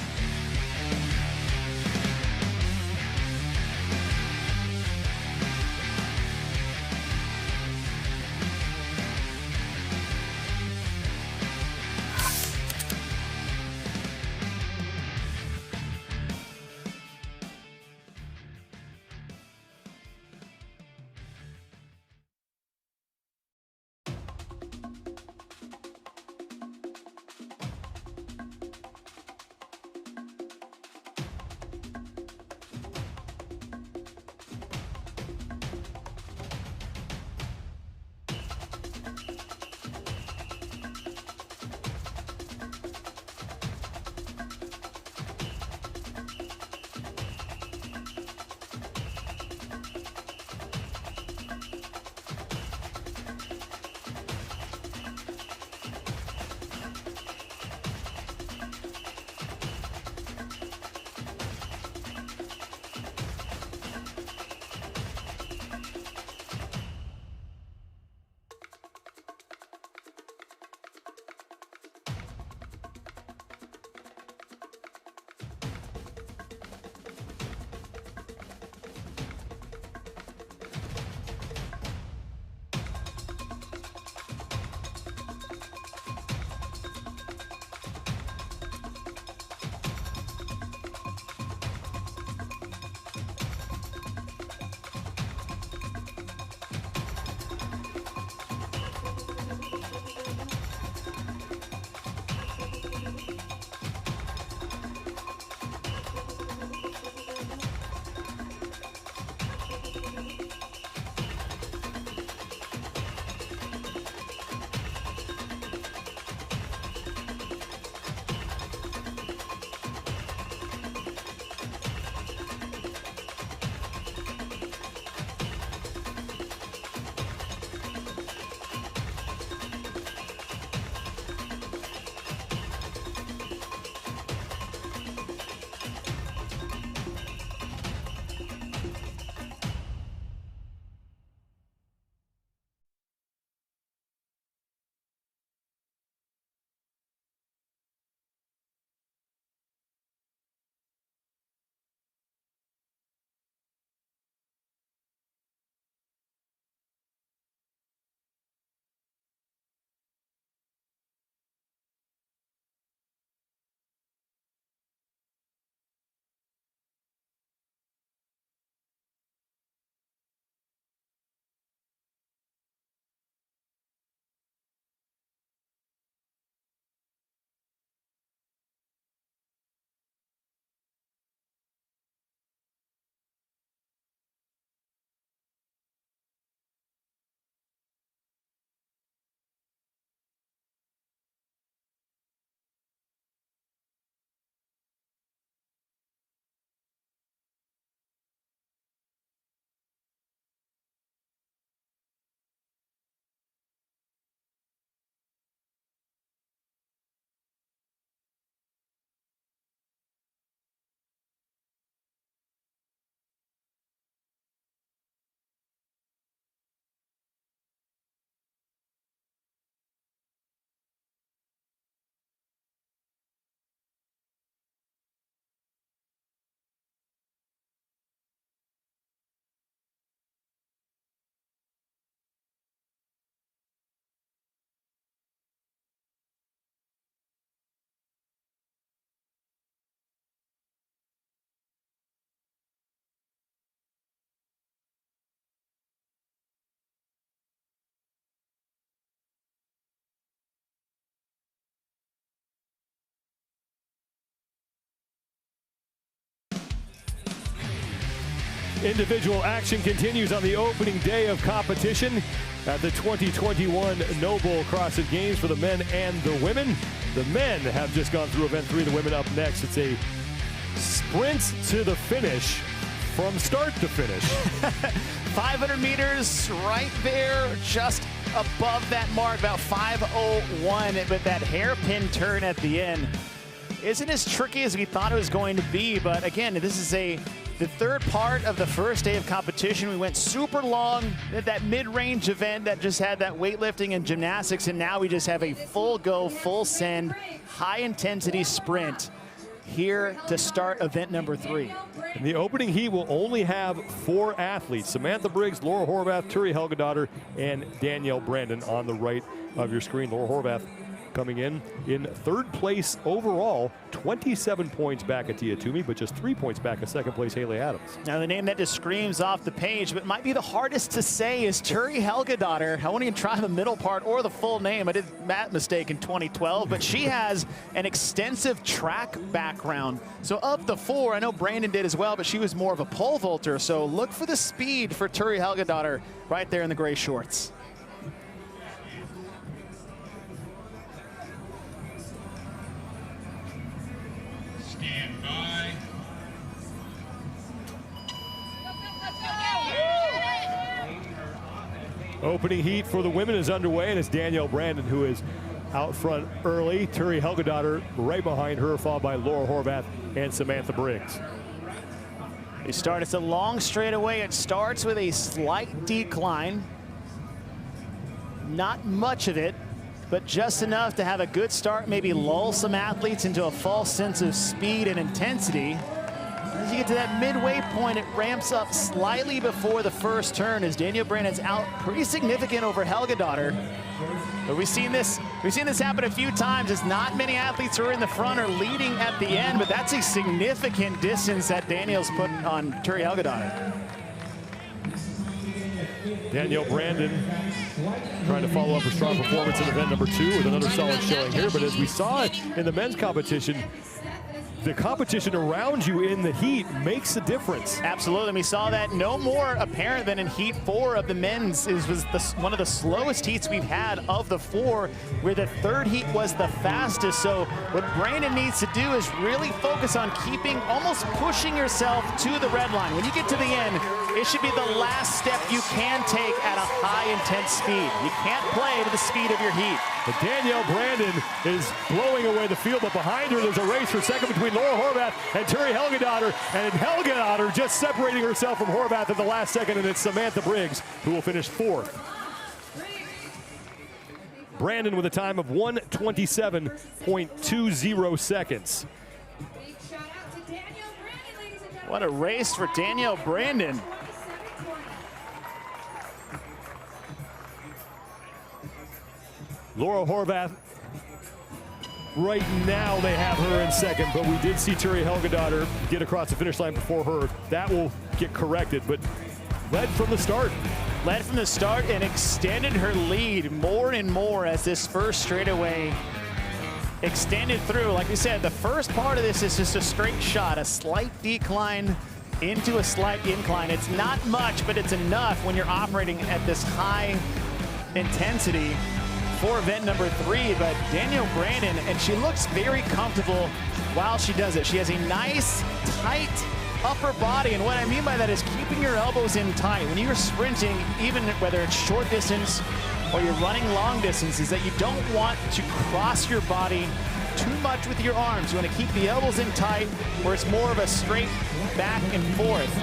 Speaker 3: Individual action continues on the opening day of competition at the 2021 Noble CrossFit Games for the men and the women. The men have just gone through event 3, the women up next. It's a sprint to the finish from start to finish.
Speaker 17: 500 meters right there, just above that mark, about 5:01, but that hairpin turn at the end isn't as tricky as we thought it was going to be. But again, this is the third part of the first day of competition. We went super long at that mid-range event that just had that weightlifting and gymnastics, and now we just have a full go, full send, high-intensity sprint here to start event number 3.
Speaker 3: And the opening heat will only have 4 athletes: Samantha Briggs, Laura Horvath, Turi Helgadottir, and Danielle Brandon on the right of your screen. Laura Horvath coming in 3rd place overall, 27 points back at Tia Toomey, but just 3 points back at 2nd place Haley Adams.
Speaker 17: Now the name that just screams off the page, but might be the hardest to say, is Turi Helgadottir. I won't even try the middle part or the full name. I did that mistake in 2012, but she has an extensive track background. So of the 4, I know Brandon did as well, but she was more of a pole vaulter. So look for the speed for Turi Helgadottir right there in the gray shorts.
Speaker 3: Opening heat for the women is underway, and it's Danielle Brandon who is out front early. Turi Helgadottir right behind her, followed by Laura Horvath and Samantha Briggs.
Speaker 17: They start, it's a long straightaway. It starts with a slight decline. Not much of it, but just enough to have a good start, maybe lull some athletes into a false sense of speed and intensity. As you get to that midway point, it ramps up slightly before the first turn as Danielle Brandon's out pretty significant over Helgadottir. But we've seen this happen a few times, as not many athletes who are in the front are leading at the end, but that's a significant distance that Danielle's put on Turi Helgadottir.
Speaker 3: Danielle Brandon trying to follow up a strong performance in event number 2 with another solid showing here. But as we saw in the men's competition, the competition around you in the heat makes a difference.
Speaker 17: Absolutely, we saw that no more apparent than in heat 4 of the men's. It was one of the slowest heats we've had of the 4, where the 3rd heat was the fastest. So what Brandon needs to do is really focus on keeping, almost pushing yourself to the red line. When you get to the end, it should be the last step you can take at a high intense speed. You can't play to the speed of your heat.
Speaker 3: But Danielle Brandon is blowing away the field, but behind her there's a race for second between Laura Horvath and Turi Helgadottir, and Helgadottir just separating herself from Horvath at the last second, and it's Samantha Briggs who will finish 4th. Brandon with a time of 1:27.20 seconds.
Speaker 17: What a race for Danielle Brandon.
Speaker 3: Laura Horvath, right now they have her in second, but we did see Turi Helgadottir get across the finish line before her. That will get corrected, but led from the start.
Speaker 17: Led from the start and extended her lead more and more as this first straightaway extended through. Like we said, the first part of this is just a straight shot, a slight decline into a slight incline. It's not much, but it's enough when you're operating at this high intensity for event number 3. But Danielle Brandon, and she looks very comfortable while she does it. She has a nice, tight upper body, and what I mean by that is keeping your elbows in tight. When you're sprinting, even whether it's short distance or you're running long distances, that you don't want to cross your body too much with your arms. You want to keep the elbows in tight, where it's more of a straight back and forth.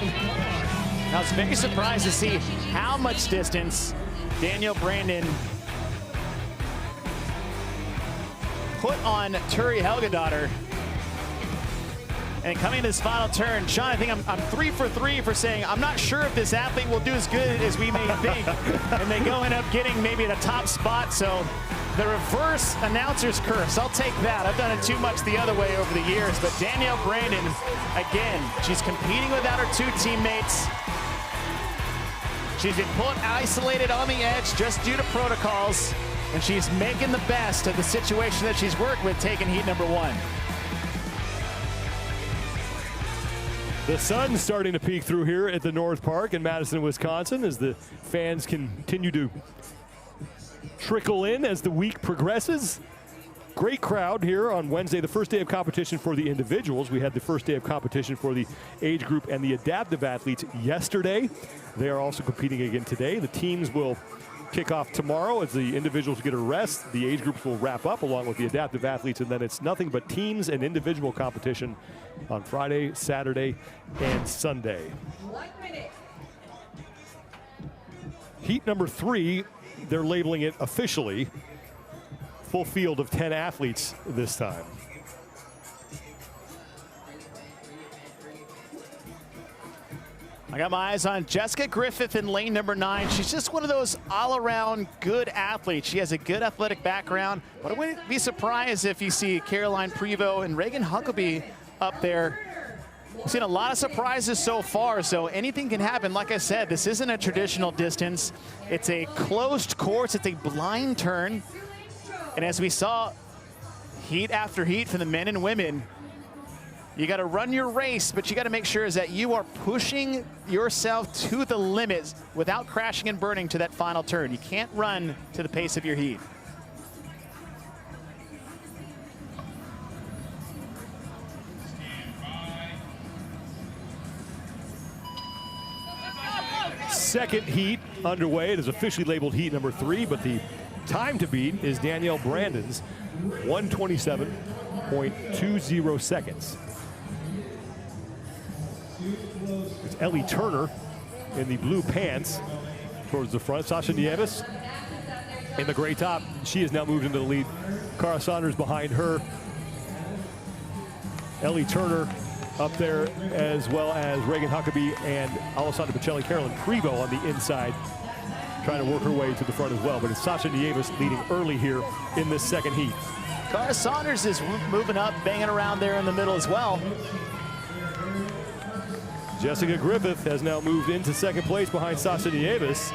Speaker 17: I was very surprised to see how much distance Danielle Brandon put on Turi Helgadottir. And coming to this final turn, Sean, I think I'm 3 for 3 for saying I'm not sure if this athlete will do as good as we may think. And they go end up getting maybe the top spot. So the reverse announcer's curse, I'll take that. I've done it too much the other way over the years. But Danielle Brandon, again, she's competing without her 2 teammates. She's been put isolated on the edge just due to protocols, and she's making the best of the situation that she's worked with, taking heat number 1.
Speaker 3: The sun's starting to peek through here at the North Park in Madison, Wisconsin, as the fans continue to trickle in as the week progresses. Great crowd here on Wednesday, the first day of competition for the individuals. We had the first day of competition for the age group and the adaptive athletes yesterday. They are also competing again today. The teams will kick off tomorrow as the individuals get a rest. The age groups will wrap up along with the adaptive athletes, and then it's nothing but teams and individual competition on Friday, Saturday, and Sunday.
Speaker 21: 1 minute.
Speaker 3: Heat number 3, they're labeling it officially. Full field of 10 athletes this time.
Speaker 17: I got my eyes on Jessica Griffith in lane number 9. She's just one of those all-around good athletes. She has a good athletic background, but I wouldn't be surprised if you see Caroline Prevost and Reagan Huckabee up there. We've seen a lot of surprises so far, so anything can happen. Like I said, this isn't a traditional distance. It's a closed course. It's a blind turn. And as we saw, heat after heat for the men and women, you got to run your race, but you got to make sure is that you are pushing yourself to the limits without crashing and burning to that final turn. You can't run to the pace of your heat.
Speaker 3: Second heat underway. It is officially labeled heat number 3, but the time to beat is Danielle Brandon's 1:27.20 seconds. It's Ellie Turner in the blue pants towards the front. Sasha Nieves in the gray top. She has now moved into the lead. Cara Saunders behind her. Ellie Turner up there, as well as Reagan Huckabee and Alessandra Pacelli. Caroline Prevost on the inside, trying to work her way to the front as well. But it's Sasha Nieves leading early here in this second heat.
Speaker 17: Cara Saunders is moving up, banging around there in the middle as well.
Speaker 3: Jessica Griffith has now moved into second place behind Sasha Nieves.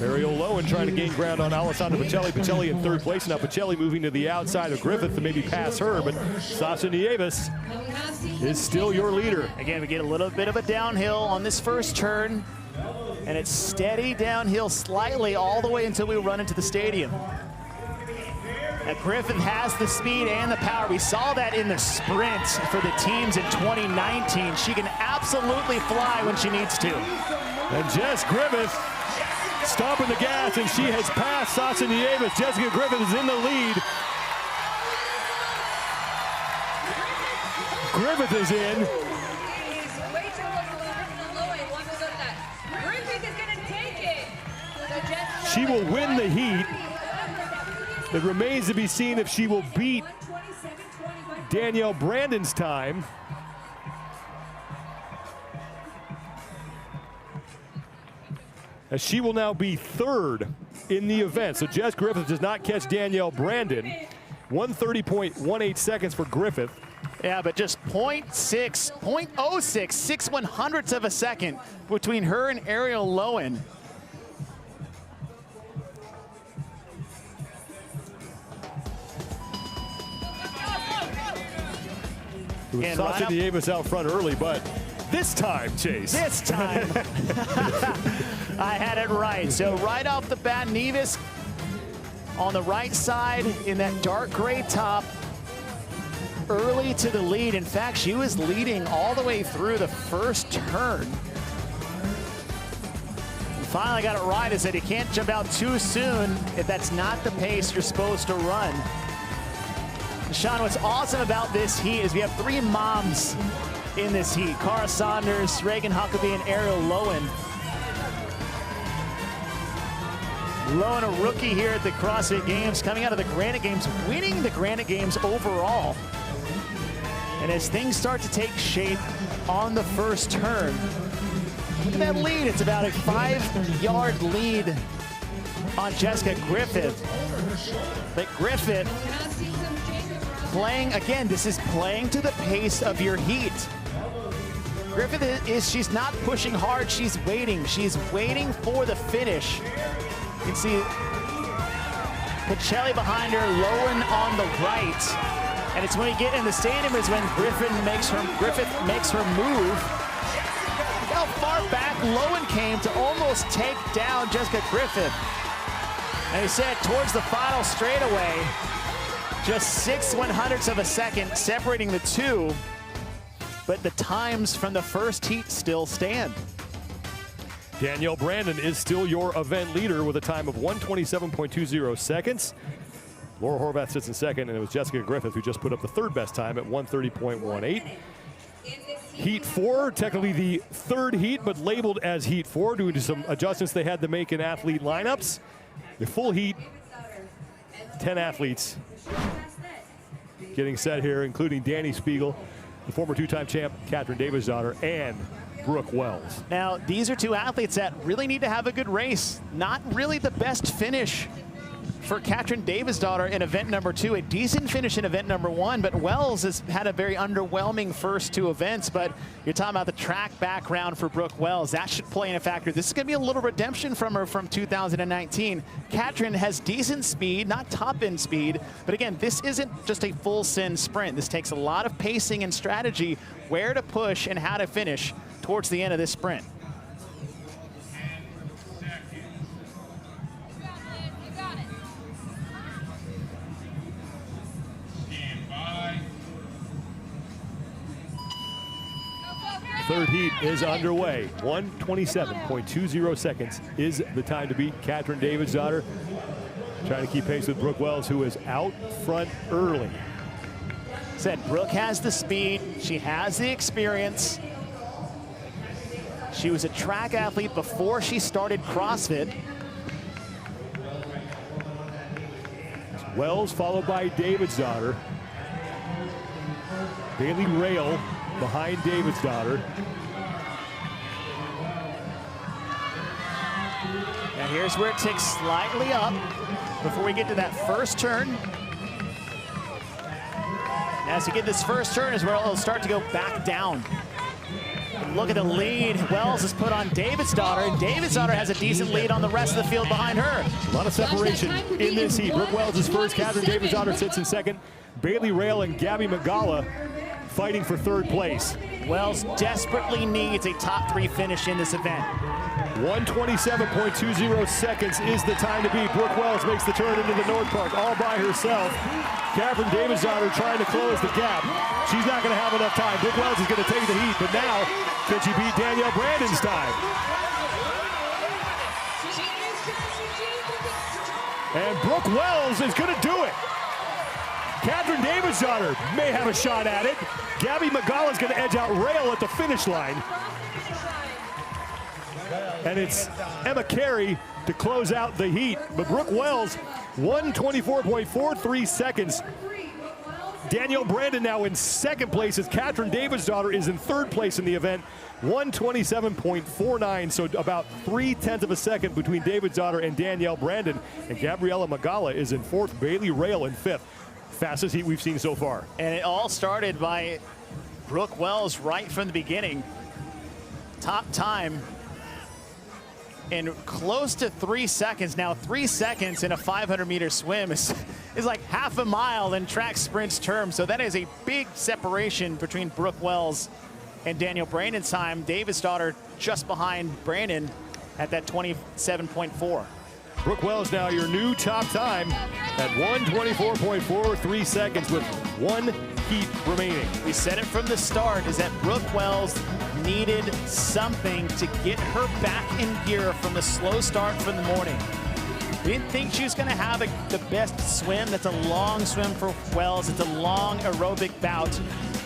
Speaker 3: Ariel Lowen trying to gain ground on Alessandra Pacelli. Pacelli in third place. Now Pacelli moving to the outside of Griffith to maybe pass her, but Sasha Nieves is still your leader.
Speaker 17: Again, we get a little bit of a downhill on this first turn, and it's steady downhill slightly all the way until we run into the stadium. Now Griffith has the speed and the power. We saw that in the sprint for the teams in 2019. She can absolutely fly when she needs to.
Speaker 3: And Jess Griffith stomping the gas, and she has passed Sasha Nieves. Jessica Griffith is in the lead. Griffith is in. She will win the heat. It remains to be seen if she will beat Danielle Brandon's time. As she will now be third in the event. So Jess Griffith does not catch Danielle Brandon. 1:30.18 seconds for Griffith.
Speaker 17: Yeah, but just 0.06, 6/100ths of a second between her and Ariel Lowen.
Speaker 3: It was Sasha Nieves out front early, but this time, Chase.
Speaker 17: This time. I had it right. So right off the bat, Nieves on the right side in that dark gray top, early to the lead. In fact, she was leading all the way through the first turn. And finally got it right. I said you can't jump out too soon if that's not the pace you're supposed to run. Sean, what's awesome about this heat is we have 3 moms in this heat. Cara Saunders, Reagan Huckabee, and Ariel Lowen. Lowen, a rookie here at the CrossFit Games, coming out of the Granite Games, winning the Granite Games overall. And as things start to take shape on the first turn, look at that lead. It's about a 5-yard lead on Jessica Griffith. But Griffith playing, again, this is playing to the pace of your heat. Griffith she's not pushing hard, she's waiting. She's waiting for the finish. You can see Pacelli behind her, Lowen on the right. And it's when you get in the stadium is when Griffith makes her move. Look how far back Lowen came to almost take down Jessica Griffith. And he said towards the final straightaway, just 6/100ths of a second separating the two, but the times from the first heat still stand.
Speaker 3: Danielle Brandon is still your event leader with a time of 1:27.20 seconds. Laura Horvath sits in second, and it was Jessica Griffith who just put up the third best time at 1:30.18. Heat 4, technically the third heat, but labeled as Heat 4 due to some adjustments they had to make in athlete lineups. The full heat, 10 athletes getting set here, including Danny Spiegel, the former two-time champ, Katrin Davidsdottir, and Brooke Wells.
Speaker 17: Now, these are two athletes that really need to have a good race. Not really the best finish for Katrin Davidsdottir in event number 2. A decent finish in event number 1, but Wells has had a very underwhelming first 2 events. But you're talking about the track background for Brooke Wells. That should play in a factor. This is going to be a little redemption from her from 2019. Katrin has decent speed, not top-end speed. But again, this isn't just a full send sprint. This takes a lot of pacing and strategy, where to push and how to finish towards the end of this sprint.
Speaker 3: Third heat is underway. 1:27.20 seconds is the time to beat Katrin Davidsdottir. Trying to keep pace with Brooke Wells, who is out front early.
Speaker 17: Said Brooke has the speed. She has the experience. She was a track athlete before she started CrossFit.
Speaker 3: Wells followed by Davidsdottir. Bailey Rail behind Davidsdottir.
Speaker 17: Now here's where it ticks slightly up before we get to that first turn. As you get this first turn is where it'll start to go back down. Look at the lead Wells has put on Davidsdottir, and Davidsdottir has a decent lead on the rest of the field behind her.
Speaker 3: A lot of separation in this heat. Brooke Wells is first, Katrin Davidsdottir sits in second. Bailey Rail and Gabby Magala fighting for third place.
Speaker 17: Wells desperately needs a top 3 finish in this event.
Speaker 3: 1:27.20 seconds is the time to beat. Brooke Wells makes the turn into the North Park all by herself. Katrin Davidsdottir trying to close the gap. She's not going to have enough time. Brooke Wells is going to take the heat, but now can she beat Danielle Brandon's time? And Brooke Wells is going to do it. Katrin Davidsdottir may have a shot at it. Gabby Magala is going to edge out Rail at the finish line. And it's Emma Carey to close out the heat. But Brooke Wells, 1:24.43 seconds. Danielle Brandon now in second place as Katrin Davidsdottir is in third place in the event. 1:27.49, so about 0.3 of a second between Davidsdottir and Danielle Brandon. And Gabriella Magala is in fourth, Bailey Rail in fifth. Fastest heat we've seen so far.
Speaker 17: And it all started by Brooke Wells right from the beginning. Top time in close to 3 seconds. Now 3 seconds in a 500-meter swim is like half a mile in track sprints terms. So that is a big separation between Brooke Wells and Danielle Brandon's time. Davidsdottir just behind Brandon at that 27.4.
Speaker 3: Brooke Wells now your new top time at 1:24.43 seconds with 1 heat remaining.
Speaker 17: We said it from the start, is that Brooke Wells needed something to get her back in gear from the slow start from the morning. We didn't think she was going to have the best swim. That's a long swim for Wells. It's a long aerobic bout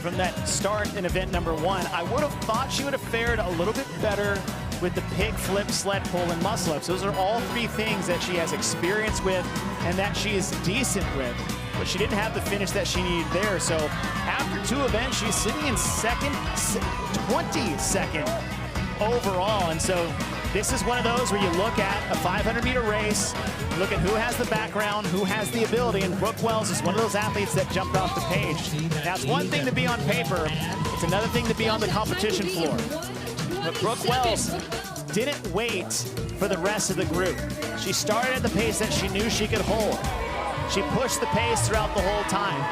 Speaker 17: from that start in event number 1. I would have thought she would have fared a little bit better with the pig flip, sled pull, and muscle ups. Those are all 3 things that she has experience with and that she is decent with. But she didn't have the finish that she needed there. So after 2 events, she's sitting in second, 22nd overall. And so this is one of those where you look at a 500-meter race, look at who has the background, who has the ability, and Brooke Wells is one of those athletes that jumped off the page. Now, it's one thing to be on paper, it's another thing to be on the competition floor. But Brooke Wells didn't wait for the rest of the group. She started at the pace that she knew she could hold. She pushed the pace throughout the whole time.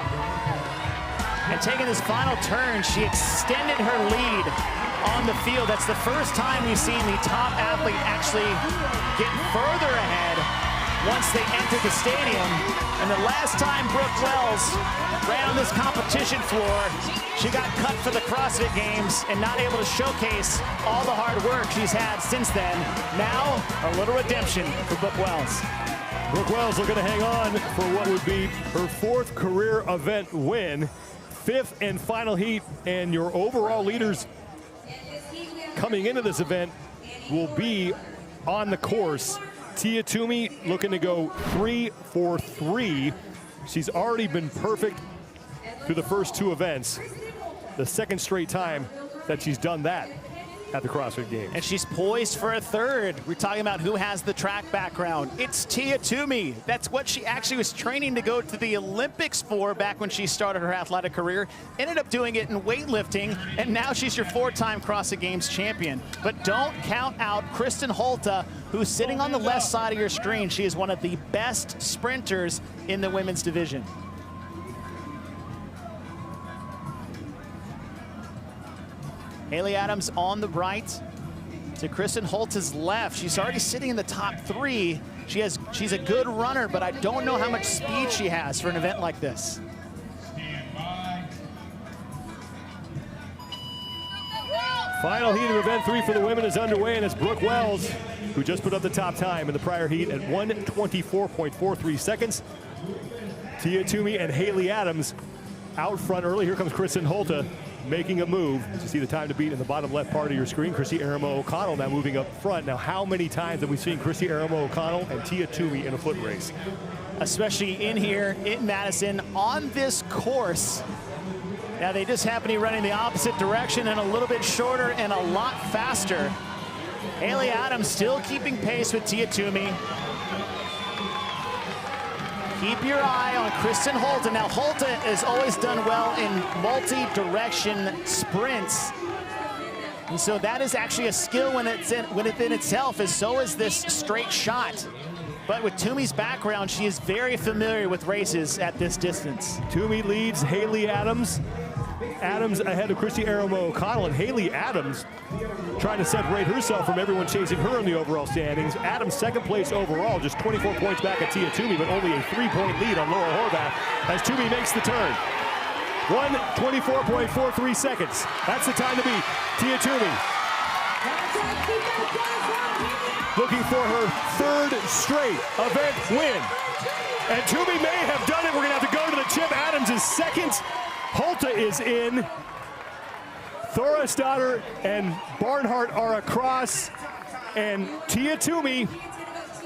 Speaker 17: And taking this final turn, she extended her lead on the field. That's the first time we've seen the top athlete actually get further ahead once they enter the stadium. And the last time Brooke Wells ran on this competition floor, she got cut for the CrossFit Games and not able to showcase all the hard work she's had since then. Now, a little redemption for Brooke Wells.
Speaker 3: Brooke Wells looking to hang on for what would be her 4th career event win. 5th and final heat, and your overall leaders coming into this event will be on the course. Tia Toomey looking to go 3 for 3. She's already been perfect through the first 2 events. The 2nd straight time that she's done that at the CrossFit Games.
Speaker 17: And she's poised for a 3rd. We're talking about who has the track background. It's Tia Toomey. That's what she actually was training to go to the Olympics for back when she started her athletic career. Ended up doing it in weightlifting, and now she's your 4-time CrossFit Games champion. But don't count out Kristen Holta, who's sitting on the left side of your screen. She is one of the best sprinters in the women's division. Haley Adams on the right to Kristen Holta's left. She's already sitting in the top 3. She's a good runner, but I don't know how much speed she has for an event like this.
Speaker 3: Final heat of event 3 for the women is underway, and it's Brooke Wells, who just put up the top time in the prior heat at 1:24.43 seconds. Tia Toomey and Haley Adams out front early. Here comes Kristen Holta making a move. You see the time to beat in the bottom left part of your screen. Chrissy Aramo O'Connell now moving up front. Now, how many times have we seen Chrissy Aramo O'Connell and Tia Toomey in a foot race?
Speaker 17: Especially in here in Madison on this course. Now they just happen to be running the opposite direction and a little bit shorter and a lot faster. Haley Adams still keeping pace with Tia Toomey. Keep your eye on Kristen Holta. Now Holta has always done well in multi-direction sprints. And so that is actually a skill when it's in itself, as so is this straight shot. But with Toomey's background, she is very familiar with races at this distance.
Speaker 3: Toomey leads Haley Adams. Adams ahead of Chrissy Aramo O'Connell, and Haley Adams trying to separate herself from everyone chasing her in the overall standings. Adams 2nd place overall, just 24 points back at Tia Toomey, but only a 3-point lead on Laura Horvath as Toomey makes the turn. 1:24.43 seconds. That's the time to beat. Tia Toomey looking for her 3rd straight event win. And Toomey may have done it. We're gonna have to go to the chip. Adams is 2nd. Holta is in. Thorasdotter and Barnhart are across. And Tia Toomey,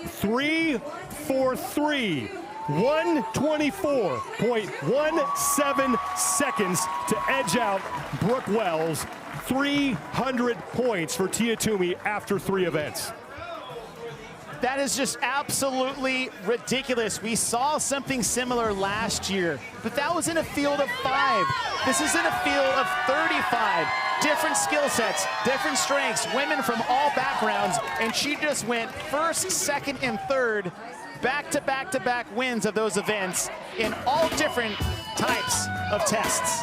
Speaker 3: 3 for 3. 1:24.17 seconds to edge out Brooke Wells. 300 points for Tia Toomey after 3 events.
Speaker 17: That is just absolutely ridiculous. We saw something similar last year, but that was in a field of 5. This is in a field of 35. Different skill sets, different strengths, women from all backgrounds, and she just went 1st, 2nd, and 3rd, back-to-back-to-back wins of those events in all different types of tests.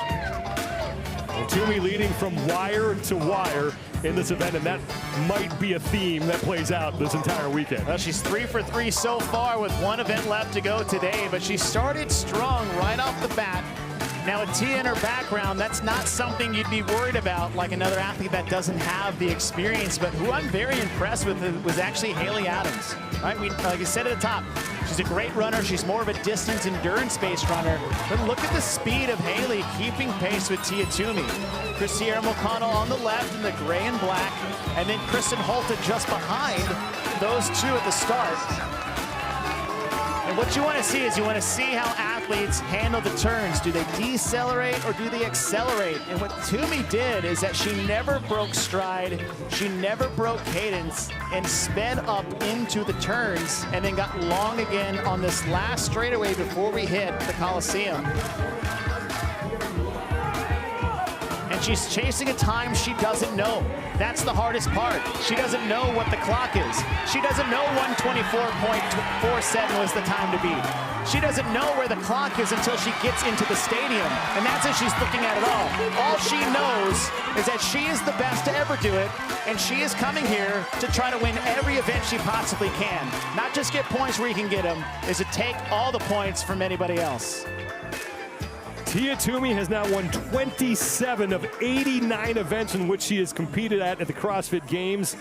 Speaker 3: And Toomey leading from wire to wire in this event, and that might be a theme that plays out this entire weekend.
Speaker 17: Well, she's 3 for 3 so far with 1 event left to go today, but she started strong right off the bat. Now with Tia in her background, that's not something you'd be worried about like another athlete that doesn't have the experience, but who I'm very impressed with was actually Haley Adams. Right? Like I said at the top, she's a great runner. She's more of a distance endurance-based runner. But look at the speed of Haley keeping pace with Tia Toomey. Chrissy O'Connell on the left in the gray and black, and then Kristen Holta just behind those 2 at the start. And what you want to see is you want to see how athletes handle the turns. Do they decelerate or do they accelerate? And what Toomey did is that she never broke stride, she never broke cadence, and sped up into the turns and then got long again on this last straightaway before we hit the Coliseum. And she's chasing a time she doesn't know. That's the hardest part. She doesn't know what the clock is. She doesn't doesn't know 124.47 was the time to beat. She doesn't know where the clock is until she gets into the stadium, and that's as she's looking at it all. All she knows is that she is the best to ever do it, and she is coming here to try to win every event she possibly can. Not just get points where you can get them, is to take all the points from anybody else.
Speaker 3: Tia Toomey has now won 27 of 89 events in which she has competed at the CrossFit Games,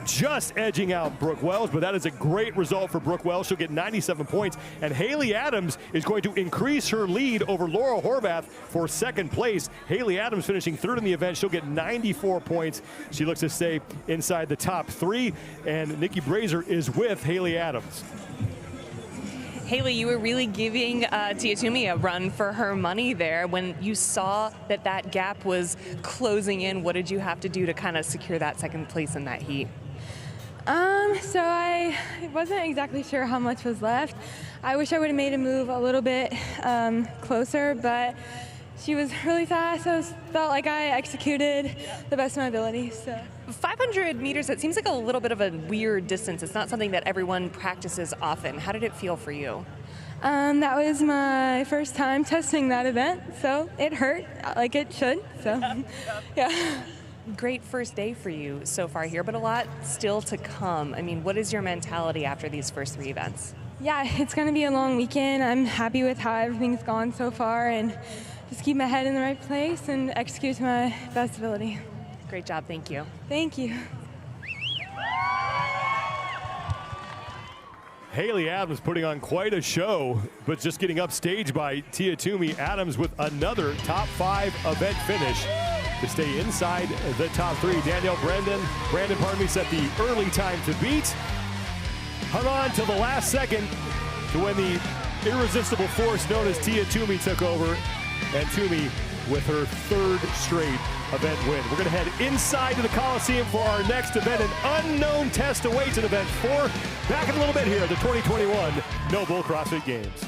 Speaker 3: just edging out Brooke Wells, but that is a great result for Brooke Wells. She'll get 97 points, and Haley Adams is going to increase her lead over Laura Horvath for second place. Haley Adams finishing third in the event. She'll get 94 points. She looks to stay inside the top 3, and Nikki Brazier is with Haley Adams.
Speaker 19: Haley, you were really giving Tia Toomey a run for her money there. When you saw that that gap was closing in, what did you have to do to kind of secure that second place in that heat?
Speaker 10: So I wasn't exactly sure how much was left. I wish I would have made a move a little bit closer, but she was really fast. I felt like I executed the best of my ability. So
Speaker 19: 500 meters, it seems like a little bit of a weird distance. It's not something that everyone practices often. How did it feel for you?
Speaker 10: That was my first time testing that event, so it hurt like it should. So yeah.
Speaker 19: Great first day for you so far here, but a lot still to come. I mean, what is your mentality after these first 3 events?
Speaker 10: Yeah, it's going to be a long weekend. I'm happy with how everything's gone so far, and just keep my head in the right place and execute to my best ability.
Speaker 19: Great job. Thank you.
Speaker 10: Thank you.
Speaker 3: Haley Adams putting on quite a show, but just getting upstaged by Tia Toomey. Adams with another top 5 event finish to stay inside the top 3. Danielle Brandon, set the early time to beat. Hung on till the last second to when the irresistible force known as Tia Toomey took over, and Toomey with her 3rd straight event win. We're going to head inside to the Coliseum for our next event. An unknown test awaits in event 4. Back in a little bit here at the 2021 Noble CrossFit Games.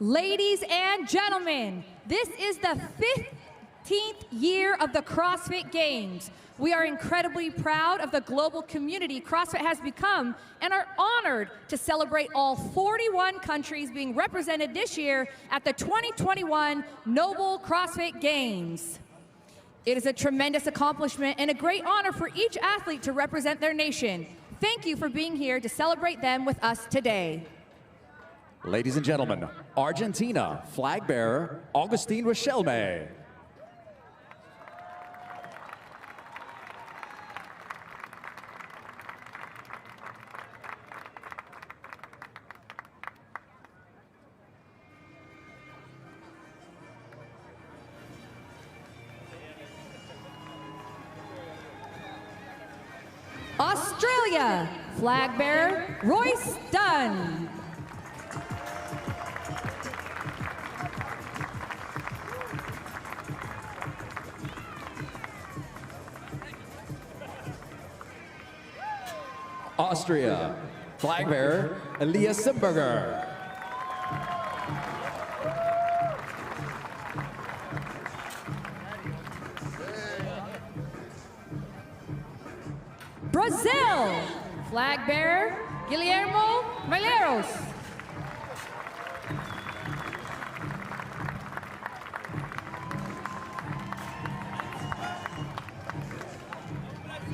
Speaker 11: Ladies and gentlemen, this is the 15th year of the CrossFit Games. We are incredibly proud of the global community CrossFit has become and are honored to celebrate all 41 countries being represented this year at the 2021 Noble CrossFit Games. It is a tremendous accomplishment and a great honor for each athlete to represent their nation. Thank you for being here to celebrate them with us today.
Speaker 20: Ladies and gentlemen, Argentina flag bearer Agustin Richelme.
Speaker 11: Australia, flag bearer Royce Dunn.
Speaker 20: Austria, flag bearer Elias Simberger.
Speaker 11: Brazil, flag bearer Guillermo Malheiros.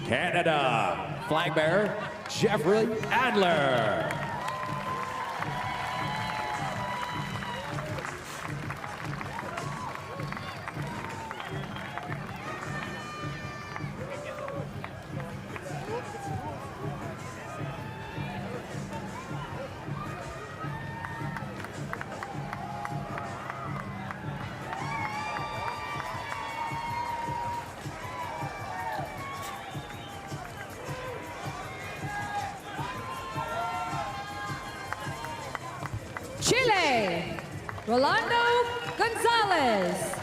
Speaker 20: Canada, flag bearer Jeffrey Adler.
Speaker 11: Chile, Rolando Gonzalez.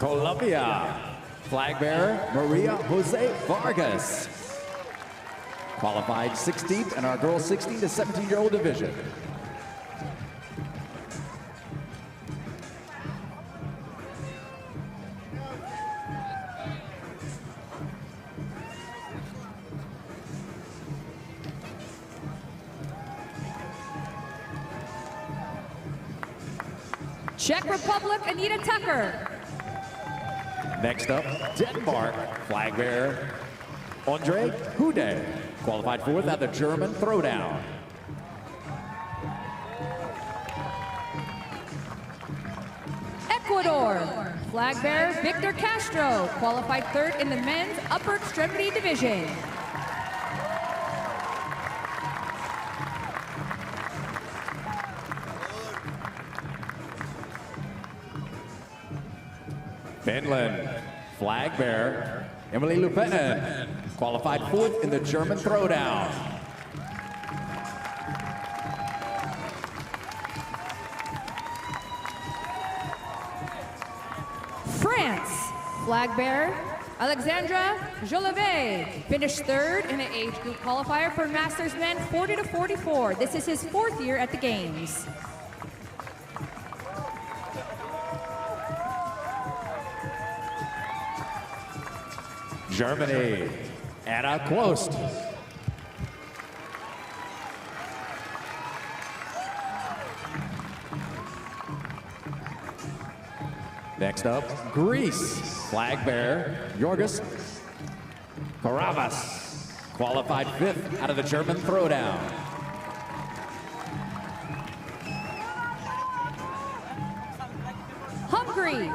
Speaker 20: Colombia, flag bearer Maria Jose Vargas. Qualified 16th in our girls 16 to 17-year-old division.
Speaker 11: Czech Republic, Anita Tucker.
Speaker 20: Next up, Denmark, flag bearer Andre Hude, qualified 4th at the German throwdown.
Speaker 11: Ecuador, flag bearer Victor Castro, qualified 3rd in the men's upper extremity division.
Speaker 20: Finland, flag bearer Emily Lupinen, qualified 4th in the German throwdown.
Speaker 11: France, flag bearer Alexandra Jolivet, finished 3rd in an age group qualifier for Masters Men 40 to 44. This is his 4th year at the Games.
Speaker 20: Germany, Anna Quost. Next up, Greece, flag bearer Yorgos Karavas, qualified 5th out of the German throwdown.
Speaker 11: Hungary,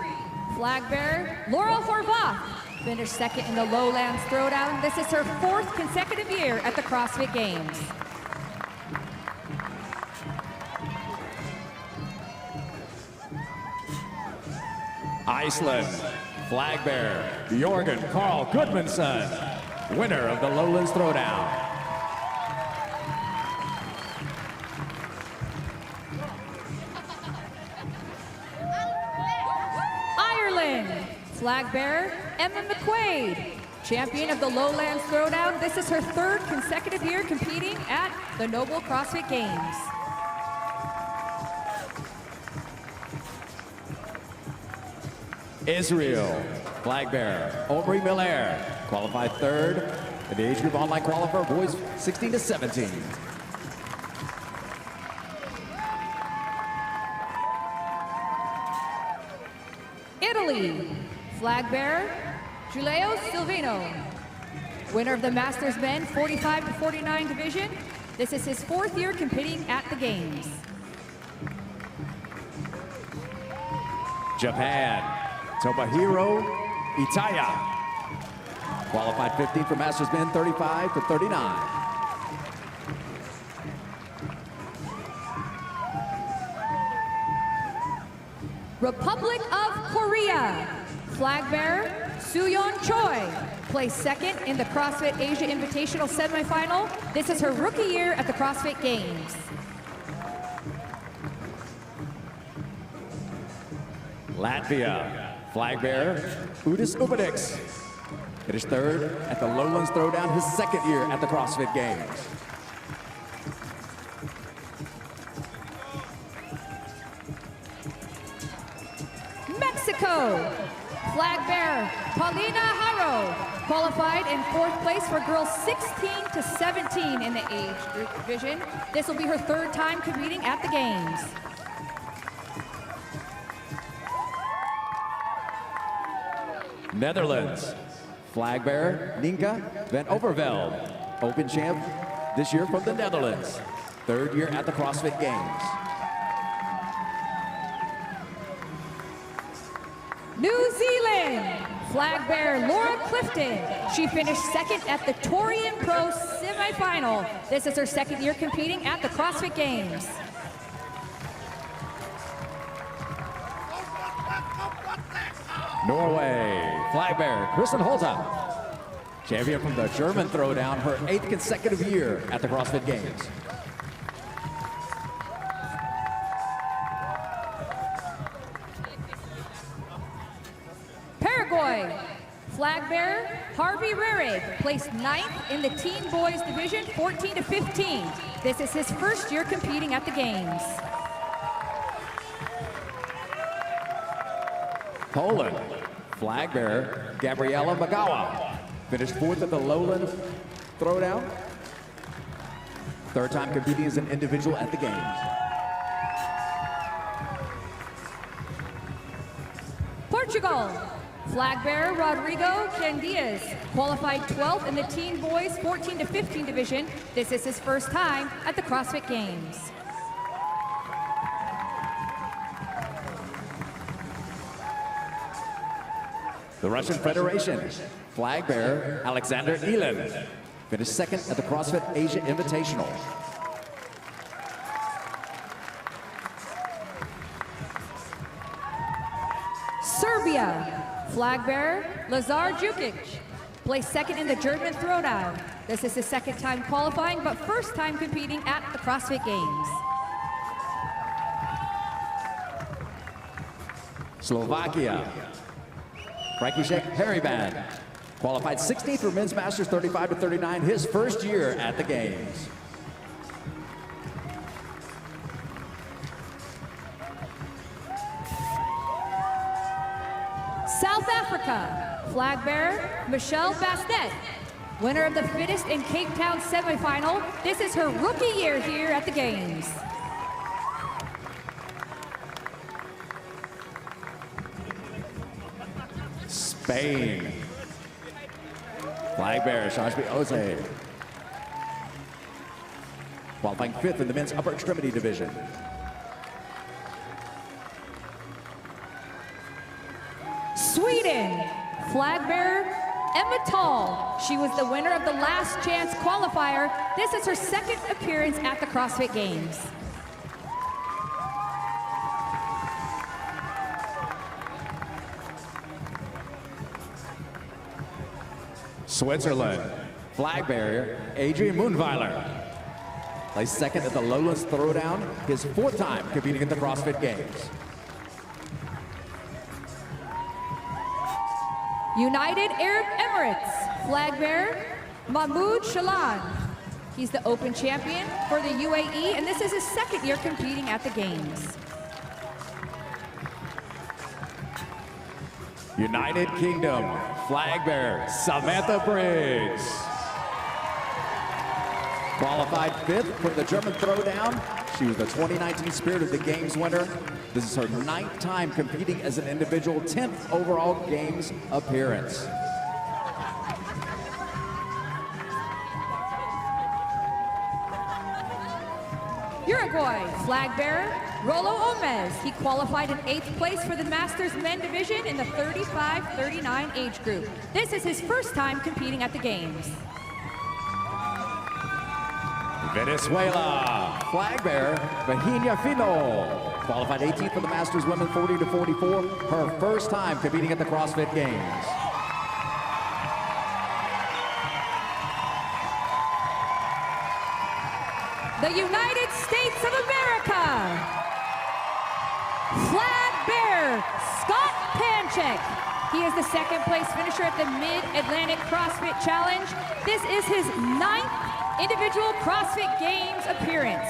Speaker 11: flag bearer Laura Horvath, finished 2nd in the Lowlands throwdown. This is her 4th consecutive year at the CrossFit Games.
Speaker 20: Iceland, flag bearer Jorgen Carl Goodmanson, winner of the Lowlands throwdown.
Speaker 11: Ireland, flag bearer Emma McQuaid, champion of the Lowlands Throwdown. This is her 3rd consecutive year competing at the Noble CrossFit Games.
Speaker 20: Israel, flag bearer, Omri Miller, qualified 3rd in the age group online qualifier, boys 16 to 17.
Speaker 11: Italy, flag bearer, Giulio Silvino, winner of the Masters Men 45 to 49 division. This is his 4th year competing at the Games.
Speaker 20: Japan, Tomohiro Itaya, qualified 15th for Masters Men 35 to 39.
Speaker 11: Republic of Korea, flag bearer Soo-yeon Choi, placed 2nd in the CrossFit Asia Invitational semifinal. This is her rookie year at the CrossFit Games.
Speaker 20: Latvia, flag bearer Udis Ubadix, finished 3rd at the Lowlands Throwdown, his 2nd year at the CrossFit Games.
Speaker 11: Mexico, flag bearer Paulina Haro, qualified in 4th place for girls 16 to 17 in the age group division. This will be her 3rd time competing at the Games.
Speaker 20: Netherlands, flag bearer Nienke van Overveld, open champ this year from the Netherlands, 3rd year at the CrossFit Games.
Speaker 11: New Zealand, flag bearer Laura Clifton. She finished 2nd at the Torian Pro semifinal. This is her 2nd year competing at the CrossFit Games.
Speaker 20: Norway, flag bearer Kristen Holta, champion from the German Throwdown, her 8th consecutive year at the CrossFit Games.
Speaker 11: Paraguay, flag bearer Harvey Rerig, placed 9th in the Teen Boys division 14 to 15. This is his 1st year competing at the Games.
Speaker 20: Poland, flag bearer Gabriela Magawa, finished 4th at the Lowlands Throwdown, 3rd time competing as an individual at the Games.
Speaker 11: Portugal, flag bearer Rodrigo Candias, qualified 12th in the Teen Boys 14 to 15 division. This is his 1st time at the CrossFit Games.
Speaker 20: The Russian Federation, flag bearer Alexander Elin, finished 2nd at the CrossFit Asia Invitational.
Speaker 11: Serbia, flag bearer Lazar Jukic, placed 2nd in the German Throwdown. This is his 2nd time qualifying, but 1st time competing at the CrossFit Games.
Speaker 20: Slovakia, František Heriban, qualified 16th for Men's Masters 35 to 39, his 1st year at the Games.
Speaker 11: South Africa, flag bearer Michelle Bastet, winner of the Fittest in Cape Town semifinal. This is her rookie year here at the Games.
Speaker 20: Spain, flag bearer Shashbi Oze, qualifying 5th in the men's upper extremity division.
Speaker 11: Sweden, flag bearer Emma Tall. She was the winner of the Last Chance qualifier. This is her 2nd appearance at the CrossFit Games.
Speaker 20: Switzerland, flag bearer Adrian Moonweiler, placed 2nd at the Lowlands Throwdown, his 4th time competing at the CrossFit Games.
Speaker 11: United Arab Emirates, flag bearer, Mahmoud Shalan. He's the Open champion for the UAE, and this is his second year competing at the Games.
Speaker 20: United Kingdom, flag bearer, Samantha Briggs. Qualified 5th for the German throwdown. She was the 2019 Spirit of the Games winner. This is her 9th time competing as an individual, 10th overall Games appearance.
Speaker 11: Uruguay flag bearer, Rolo Omez. He qualified in 8th place for the Masters Men division in the 35-39 age group. This is his first time competing at the Games.
Speaker 20: Venezuela, flag bearer, Virginia Fino. Qualified 18th for the Masters Women 40 to 44. Her first time competing at the CrossFit Games.
Speaker 11: The United States of America. Flag bearer, Scott Panchik. He is the second place finisher at the Mid-Atlantic CrossFit Challenge. This is his 9th individual CrossFit Games appearance.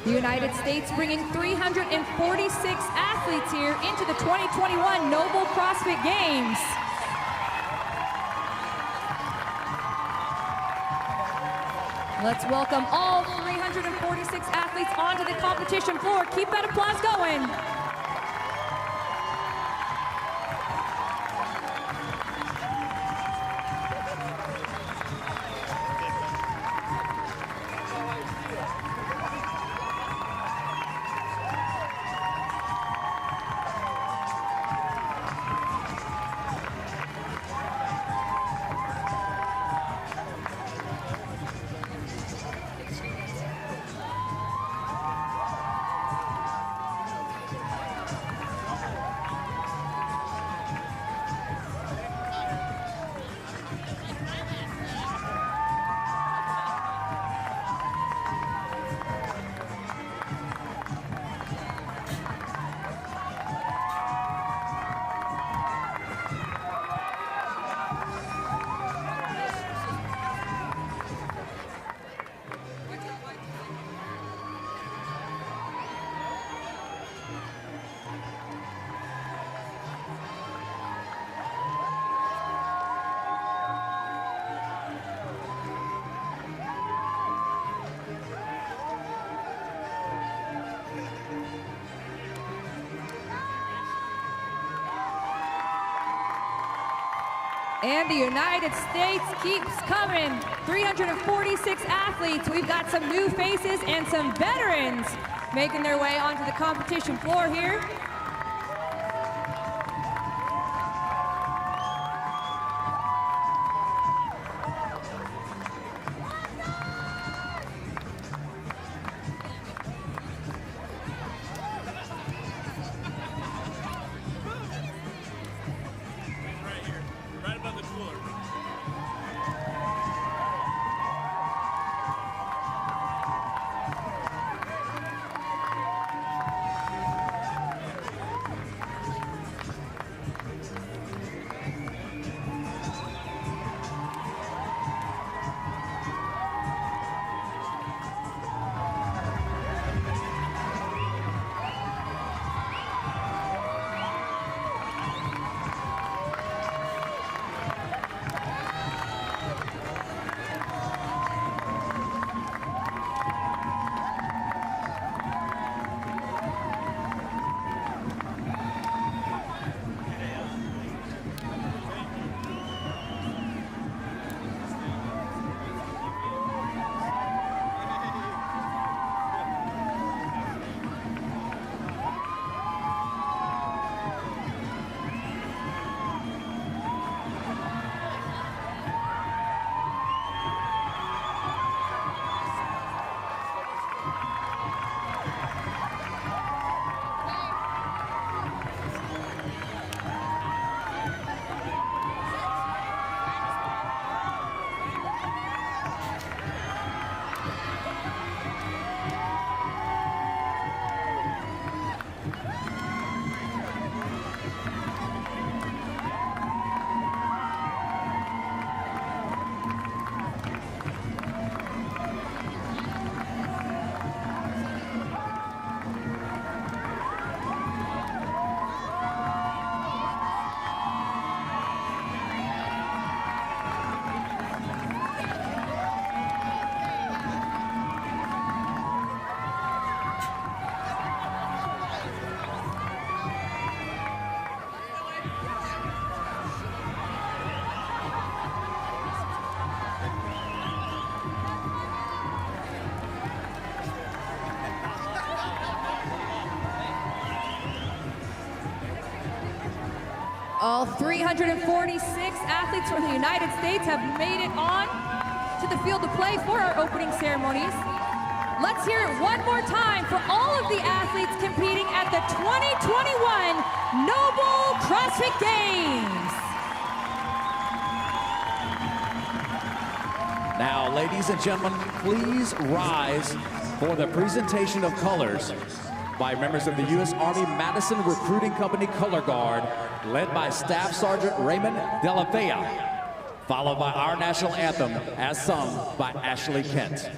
Speaker 11: The United States bringing 346 athletes here into the 2021 Noble CrossFit Games. Let's welcome all 346 athletes onto the competition floor. Keep that applause going. And the United States keeps coming. 346 athletes. We've got some new faces and some veterans making their way onto the competition floor here. All 346 athletes from the United States have made it on to the field to play for our opening ceremonies. Let's hear it one more time for all of the athletes competing at the 2021 Noble CrossFit Games.
Speaker 20: Now, ladies and gentlemen, please rise for the presentation of colors by members of the U.S. Army Madison Recruiting Company Color Guard, led by Staff Sergeant Raymond Della Vea, followed by our national anthem as sung by Ashley Kent.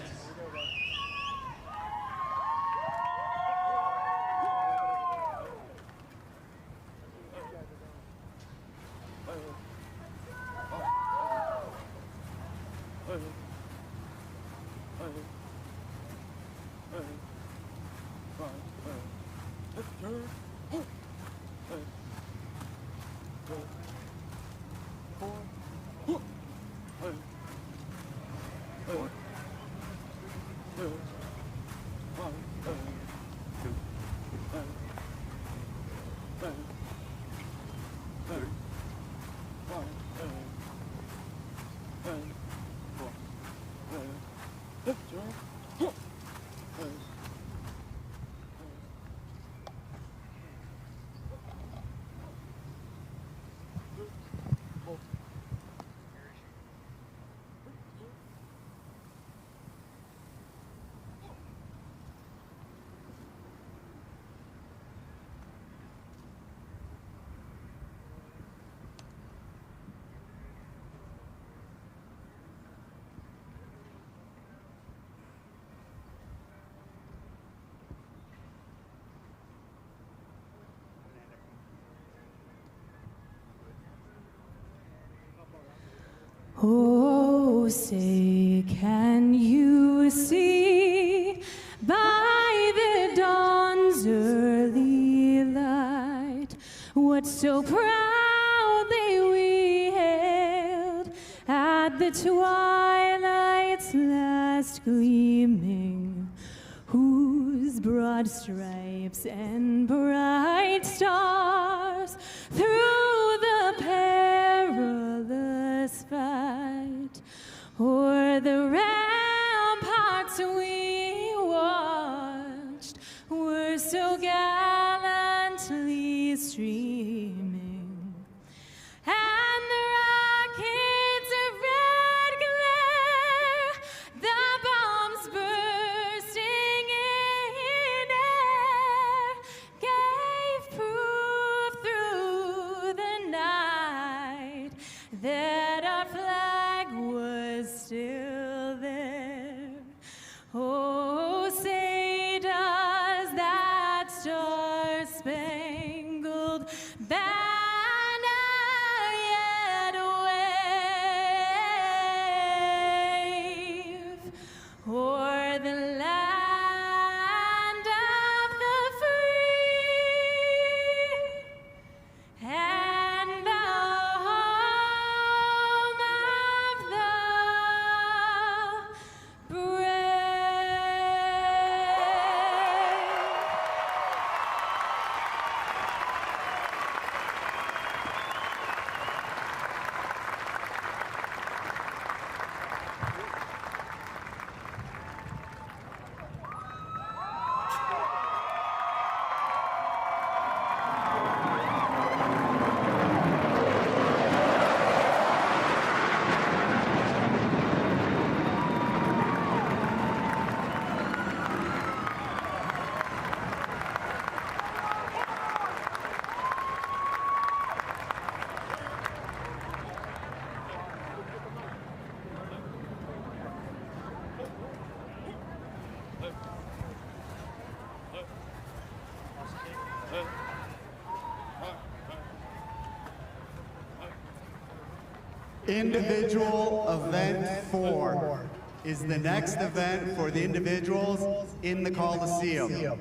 Speaker 4: Oh, say, can you see by the dawn's early light what so proudly we hailed at the twilight's last gleaming, whose broad stripes and bright stars through the perilous fight o'er the ramparts we watched were so gallantly streaming, and the rockets of red glare, the bombs bursting in air, gave proof through the night that our flag was still there. Oh, say does that star-spangled banner yet wave o'er the land of the free and the home of the
Speaker 6: Individual Event 4 is the next event for the individuals in the Coliseum.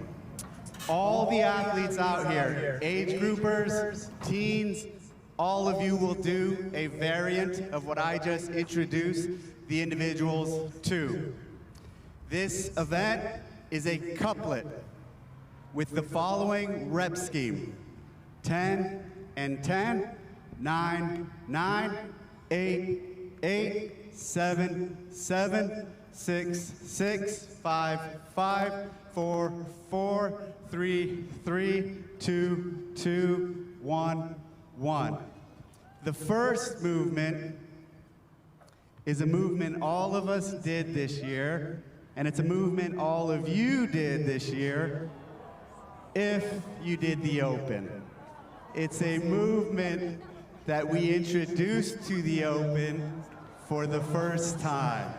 Speaker 6: All the athletes out here, age groupers, teens, all of you will do a variant of what I just introduced the individuals to. This event is a couplet with the following rep scheme: 10 and 10, 9, 9, 8, 8, 7, 7, 6, 6, 5, 5, 4, 4, 3, 3, 2, 2, 1, 1. The first movement is a movement all of us did this year, and it's a movement all of you did this year if you did the Open. It's a movement that we introduced to the Open for the first time.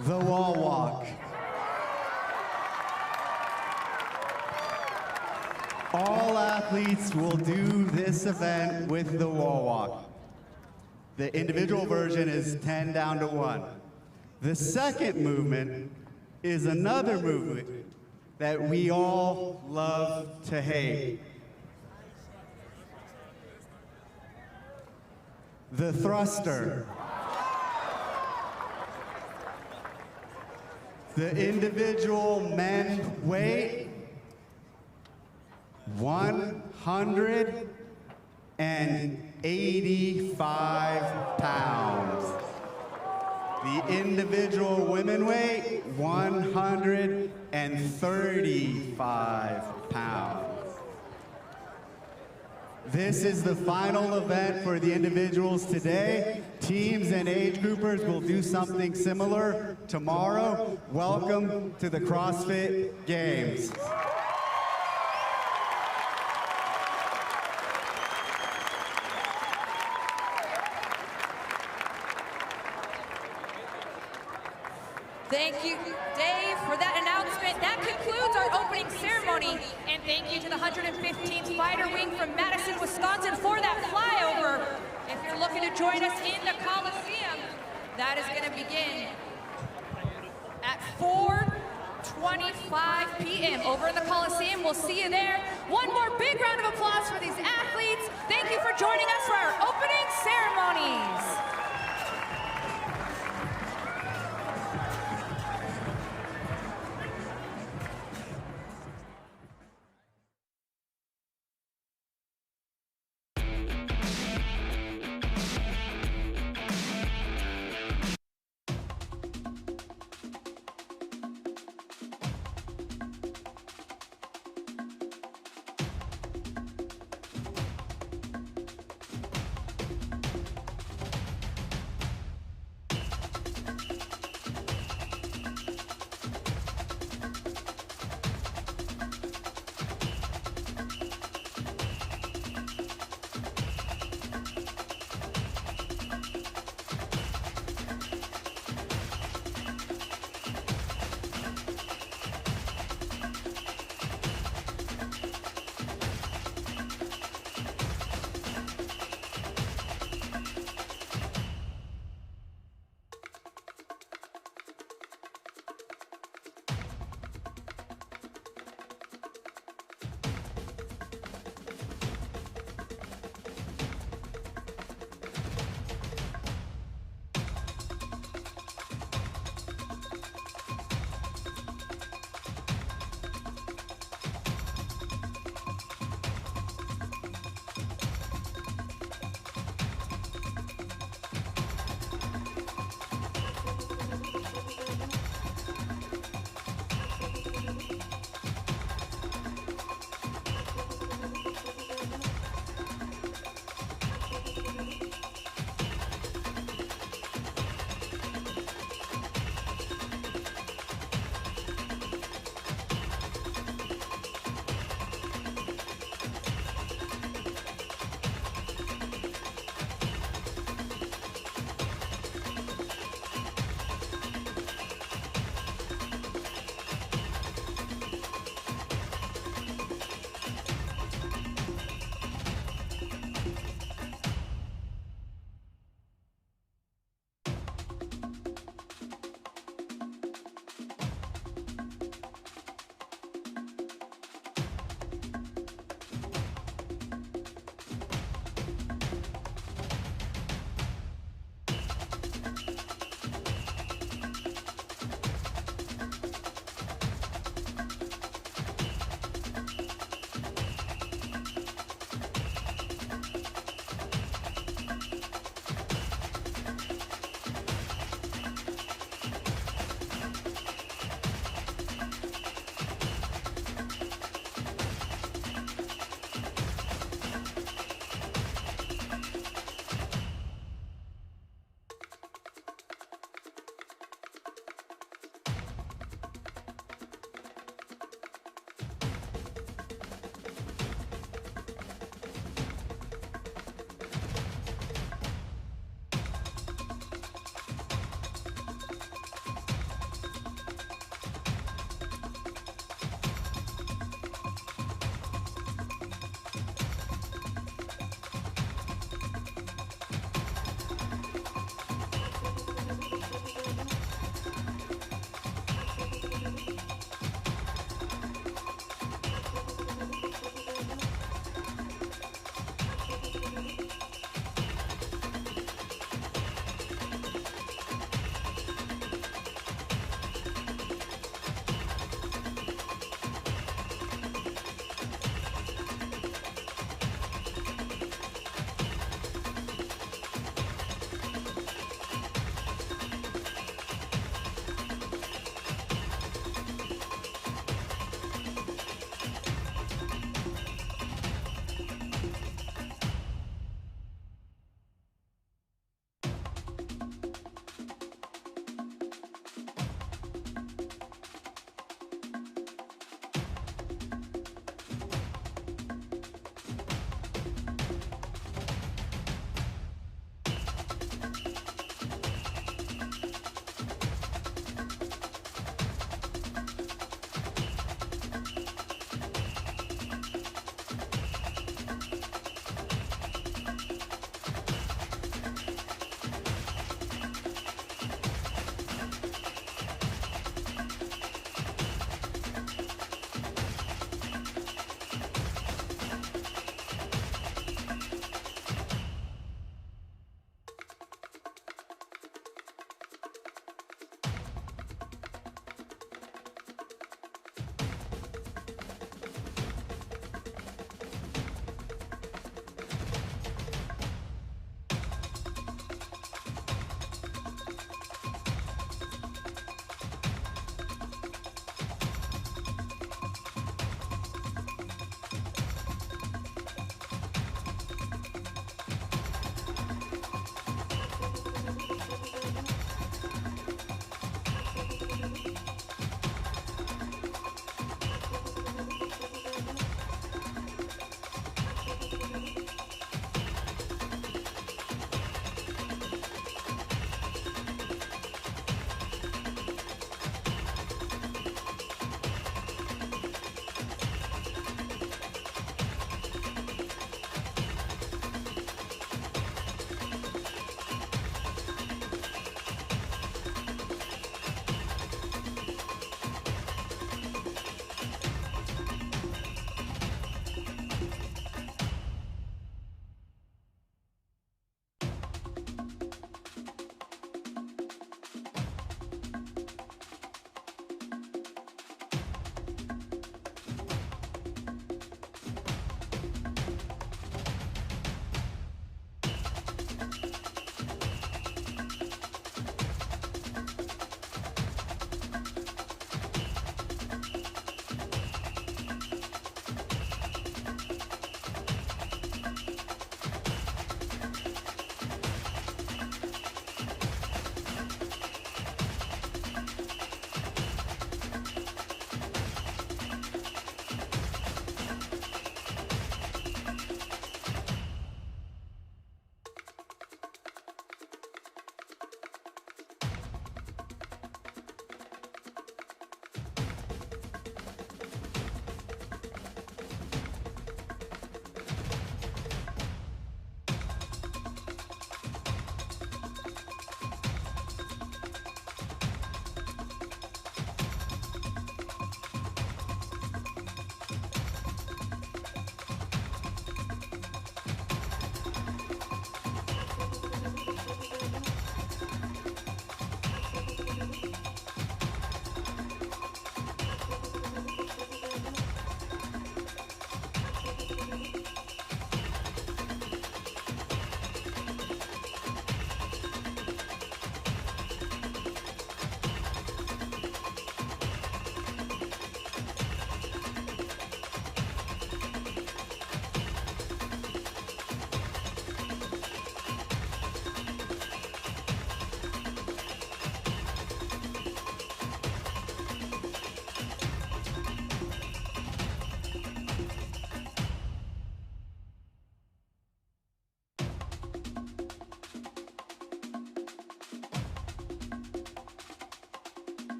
Speaker 6: The wall walk. All athletes will do this event with the wall walk. The individual version is 10 down to 1. The second movement is another movement that we all love to hate. The thruster. The individual men weight 185 pounds. The individual women weight 135 pounds. This is the final event for the individuals today. Teams and age groupers will do something similar tomorrow. Welcome to the CrossFit Games.
Speaker 11: Thank you, Dave, for that announcement. That concludes our opening ceremony. And thank you to the 115th Fighter Wing from Madison, Wisconsin for that flyover. If you're looking to join us in the Coliseum, that is going to begin at 4:25 p.m. over in the Coliseum. We'll see you there. One more big round of applause for these athletes. Thank you for joining us for our opening ceremonies.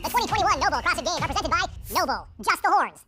Speaker 7: The 2021 Noble CrossFit Games are presented by Noble. Just the horns.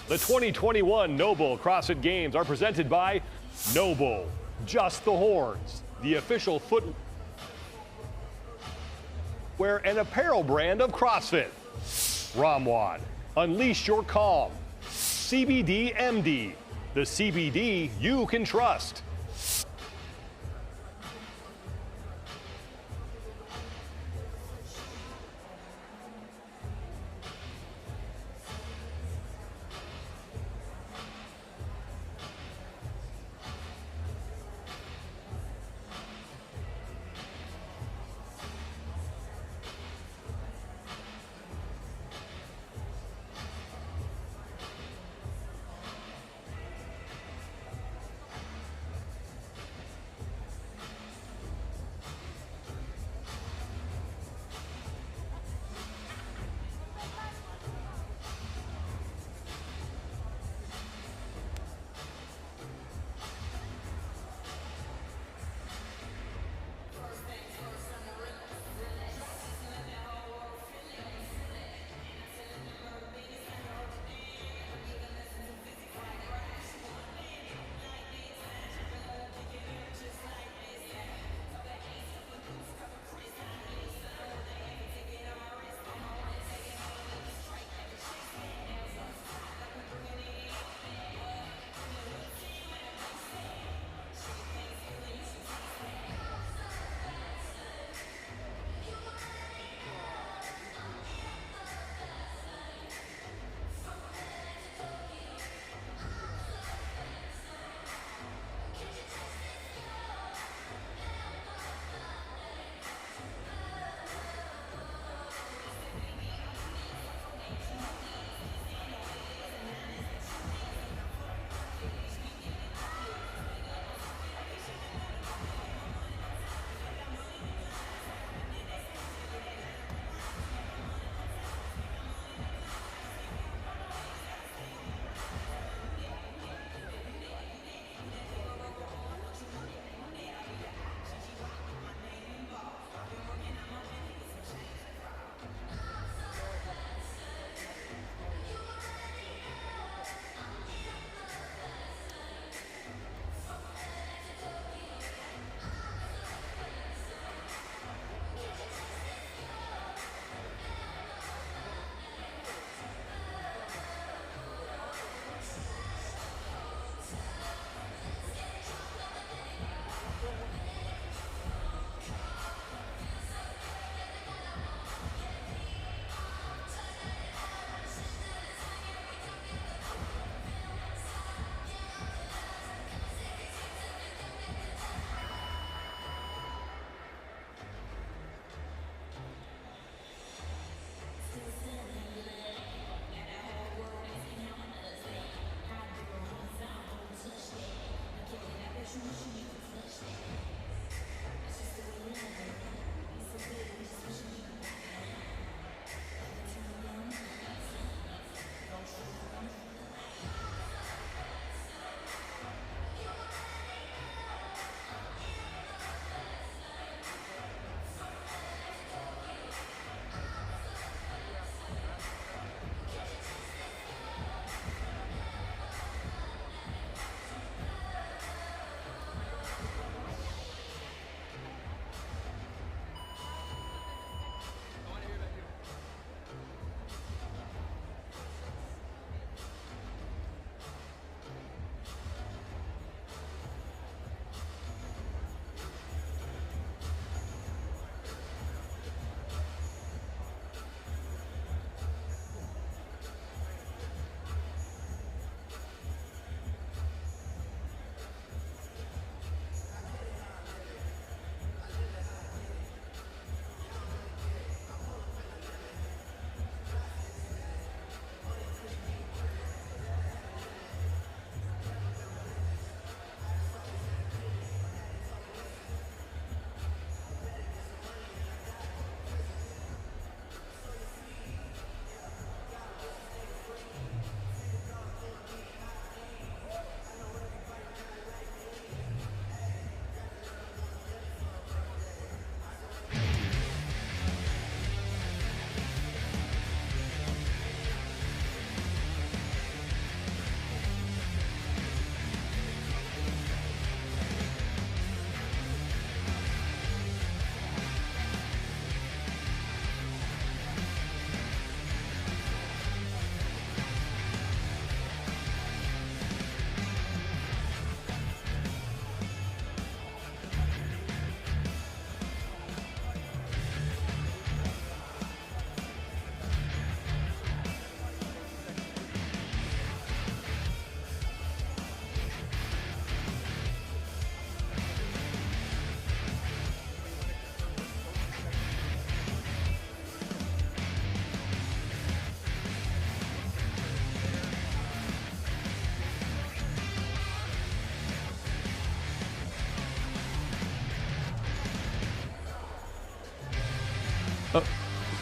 Speaker 3: The 2021 Noble CrossFit Games are presented by Noble, Just the Horns, the official footwear and apparel brand of CrossFit. Ramwad, unleash your calm. CBD MD, the CBD you can trust.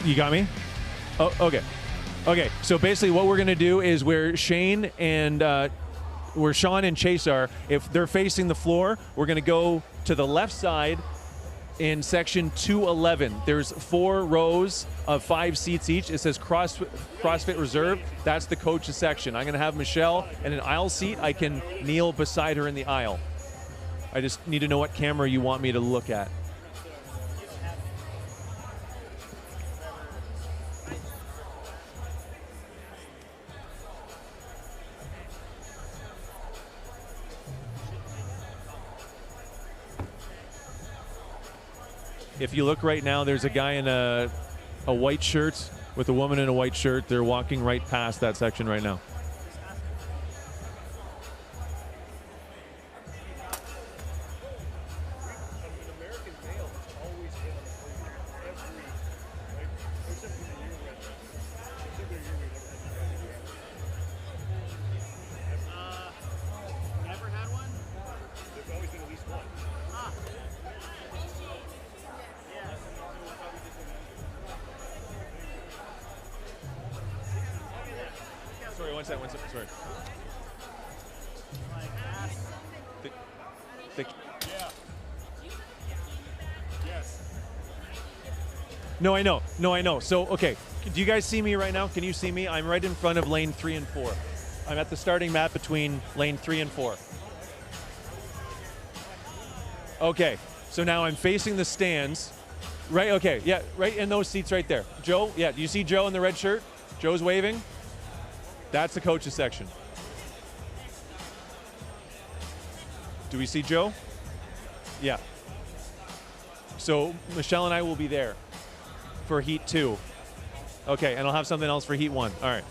Speaker 16: You got me? Oh, okay. Okay, so basically what we're going to do is where Sean and Chase are, if they're facing the floor, we're going to go to the left side in section 211. There's 4 rows of 5 seats each. It says CrossFit Reserve. That's the coach's section. I'm going to have Michelle in an aisle seat. I can kneel beside her in the aisle. I just need to know what camera you want me to look at. If you look right now, there's a guy in a white shirt with a woman in a white shirt. They're walking right past that section right now. Sorry, one second, sorry. No, I know. So, okay, do you guys see me right now? Can you see me? I'm right in front of lane 3 and 4. I'm at the starting mat between lane 3 and 4. Okay, so now I'm facing the stands. Right, okay, yeah, right in those seats right there. Joe, yeah, do you see Joe in the red shirt? Joe's waving. That's the coach's section. Do we see Joe? Yeah. So Michelle and I will be there for Heat 2. Okay, and I'll have something else for Heat 1. All right.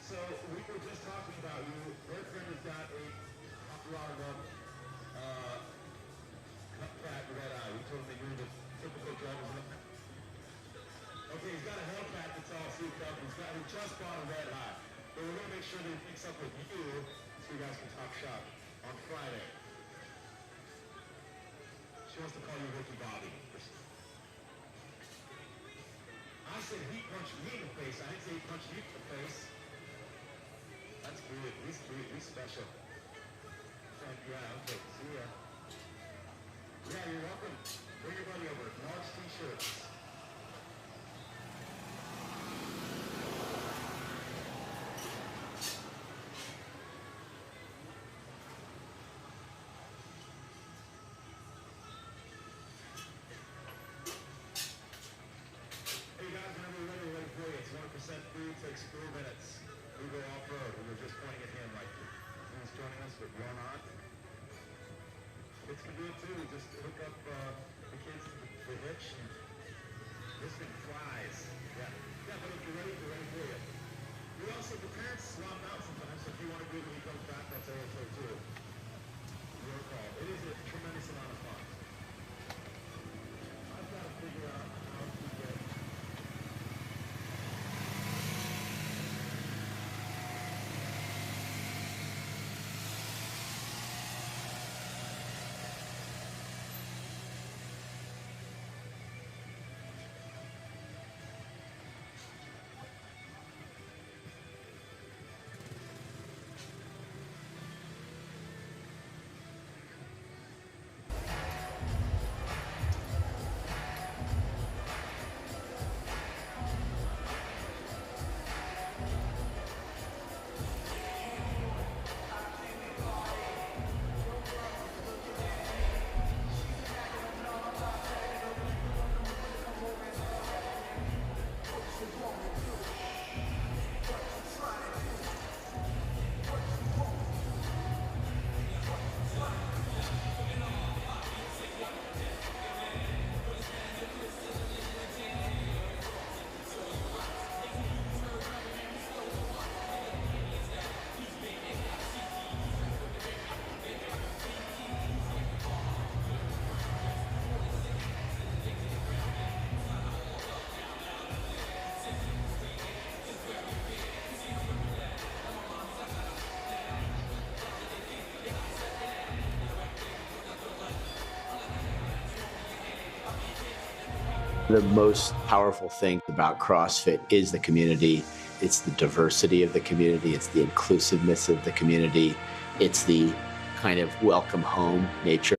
Speaker 9: So we were just talking about you. Boyfriend has got a hot rod of cut red eye. We told him they were the typical drivers. Okay, he's got a Hellcat that's all souped up. He just bought a red eye. But we're going to make sure that he picks up with you so you guys can talk shop on Friday. She wants to call you Ricky Bobby. I said he punched me in the face. I didn't say he punched you in the face. That's good. He's good. He's special. Thank you. Yeah, okay. See ya. Yeah, you're welcome. Bring your buddy over. Large t-shirts. Hey guys, whenever you're ready, we're ready for you. It's 1% free. Takes 4 minutes. We go off-road. We were just pointing at him like he's joining us, but you're not. Kids can do it too. Just hook up the kids to the hitch. And this thing flies. Yeah. Yeah, but if you're ready for you. We also, the parents swap out sometimes, so if you want to do it when he comes back, that's also too. Your call. It is a tremendous amount of fun. I've got to figure out how to get...
Speaker 12: The most powerful thing about CrossFit is the community. It's the diversity of the community. It's the inclusiveness of the community. It's the kind of welcome home nature.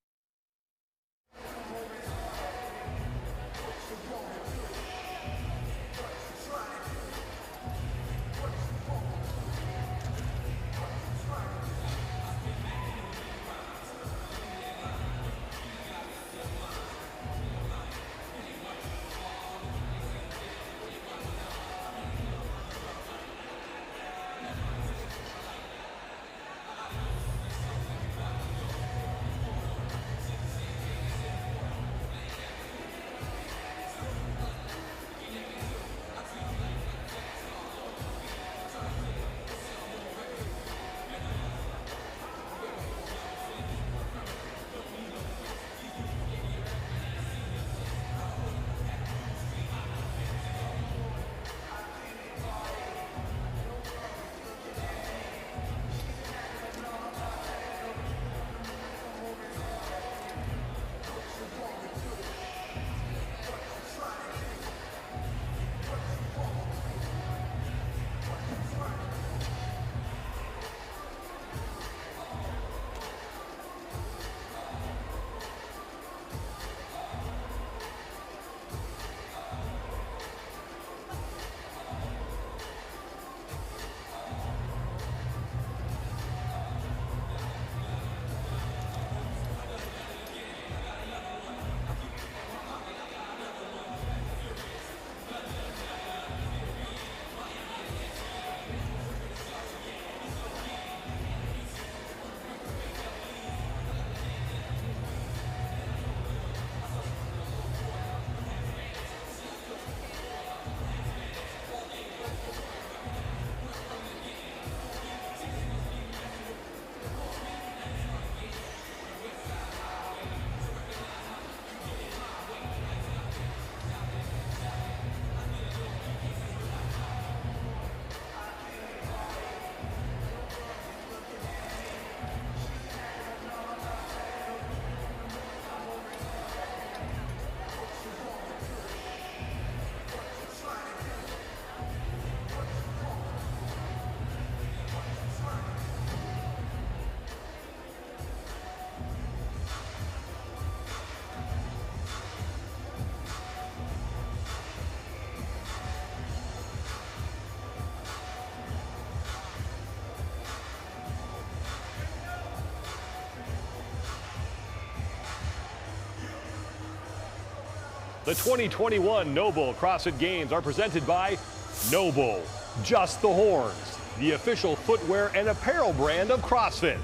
Speaker 3: The 2021 Noble CrossFit Games are presented by Noble, Just the Horns, the official footwear and apparel brand of CrossFit.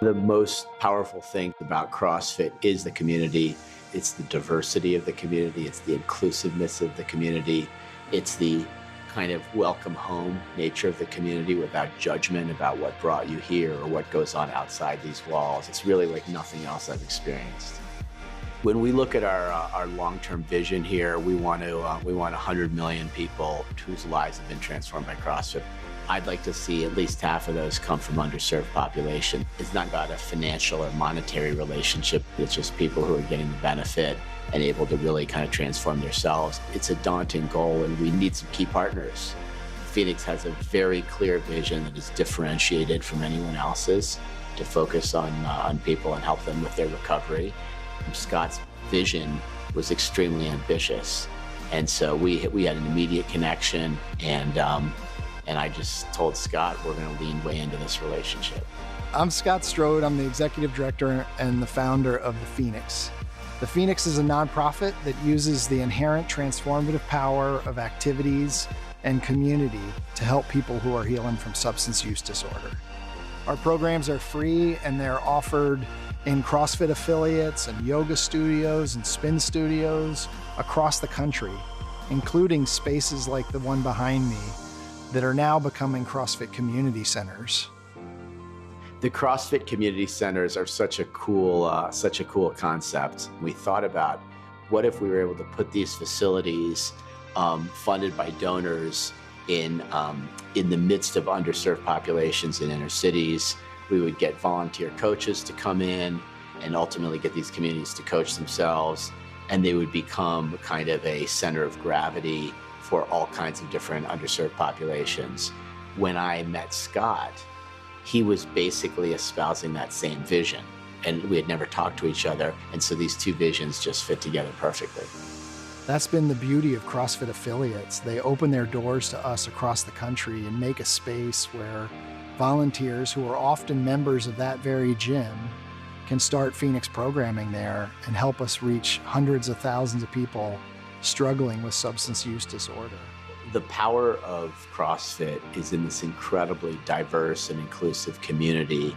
Speaker 12: The most powerful thing about CrossFit is the community. It's the diversity of the community. It's the inclusiveness of the community. It's the kind of welcome home nature of the community without judgment about what brought you here or what goes on outside these walls. It's really like nothing else I've experienced. When we look at our long-term vision here, we want 100 million people whose lives have been transformed by CrossFit. I'd like to see at least half of those come from underserved population. It's not got a financial or monetary relationship. It's just people who are getting the benefit and able to really kind of transform themselves. It's a daunting goal, and we need some key partners. Phoenix has a very clear vision that is differentiated from anyone else's to focus on people and help them with their recovery. Scott's vision was extremely ambitious, and so we had an immediate connection, and I just told Scott we're going to lean way into this relationship.
Speaker 15: I'm Scott Strode. I'm the executive director and the founder of The Phoenix. The Phoenix is a nonprofit that uses the inherent transformative power of activities and community to help people who are healing from substance use disorder. Our programs are free, and they're offered in CrossFit affiliates and yoga studios and spin studios across the country, including spaces like the one behind me that are now becoming CrossFit community centers.
Speaker 12: The CrossFit community centers are such a cool concept. We thought about what if we were able to put these facilities funded by donors in the midst of underserved populations in inner cities. We would get volunteer coaches to come in and ultimately get these communities to coach themselves, and they would become kind of a center of gravity for all kinds of different underserved populations. When I met Scott, he was basically espousing that same vision, and we had never talked to each other, and so these two visions just fit together perfectly.
Speaker 15: That's been the beauty of CrossFit affiliates. They open their doors to us across the country and make a space where volunteers who are often members of that very gym can start Phoenix programming there and help us reach hundreds of thousands of people struggling with substance use disorder.
Speaker 12: The power of CrossFit is in this incredibly diverse and inclusive community.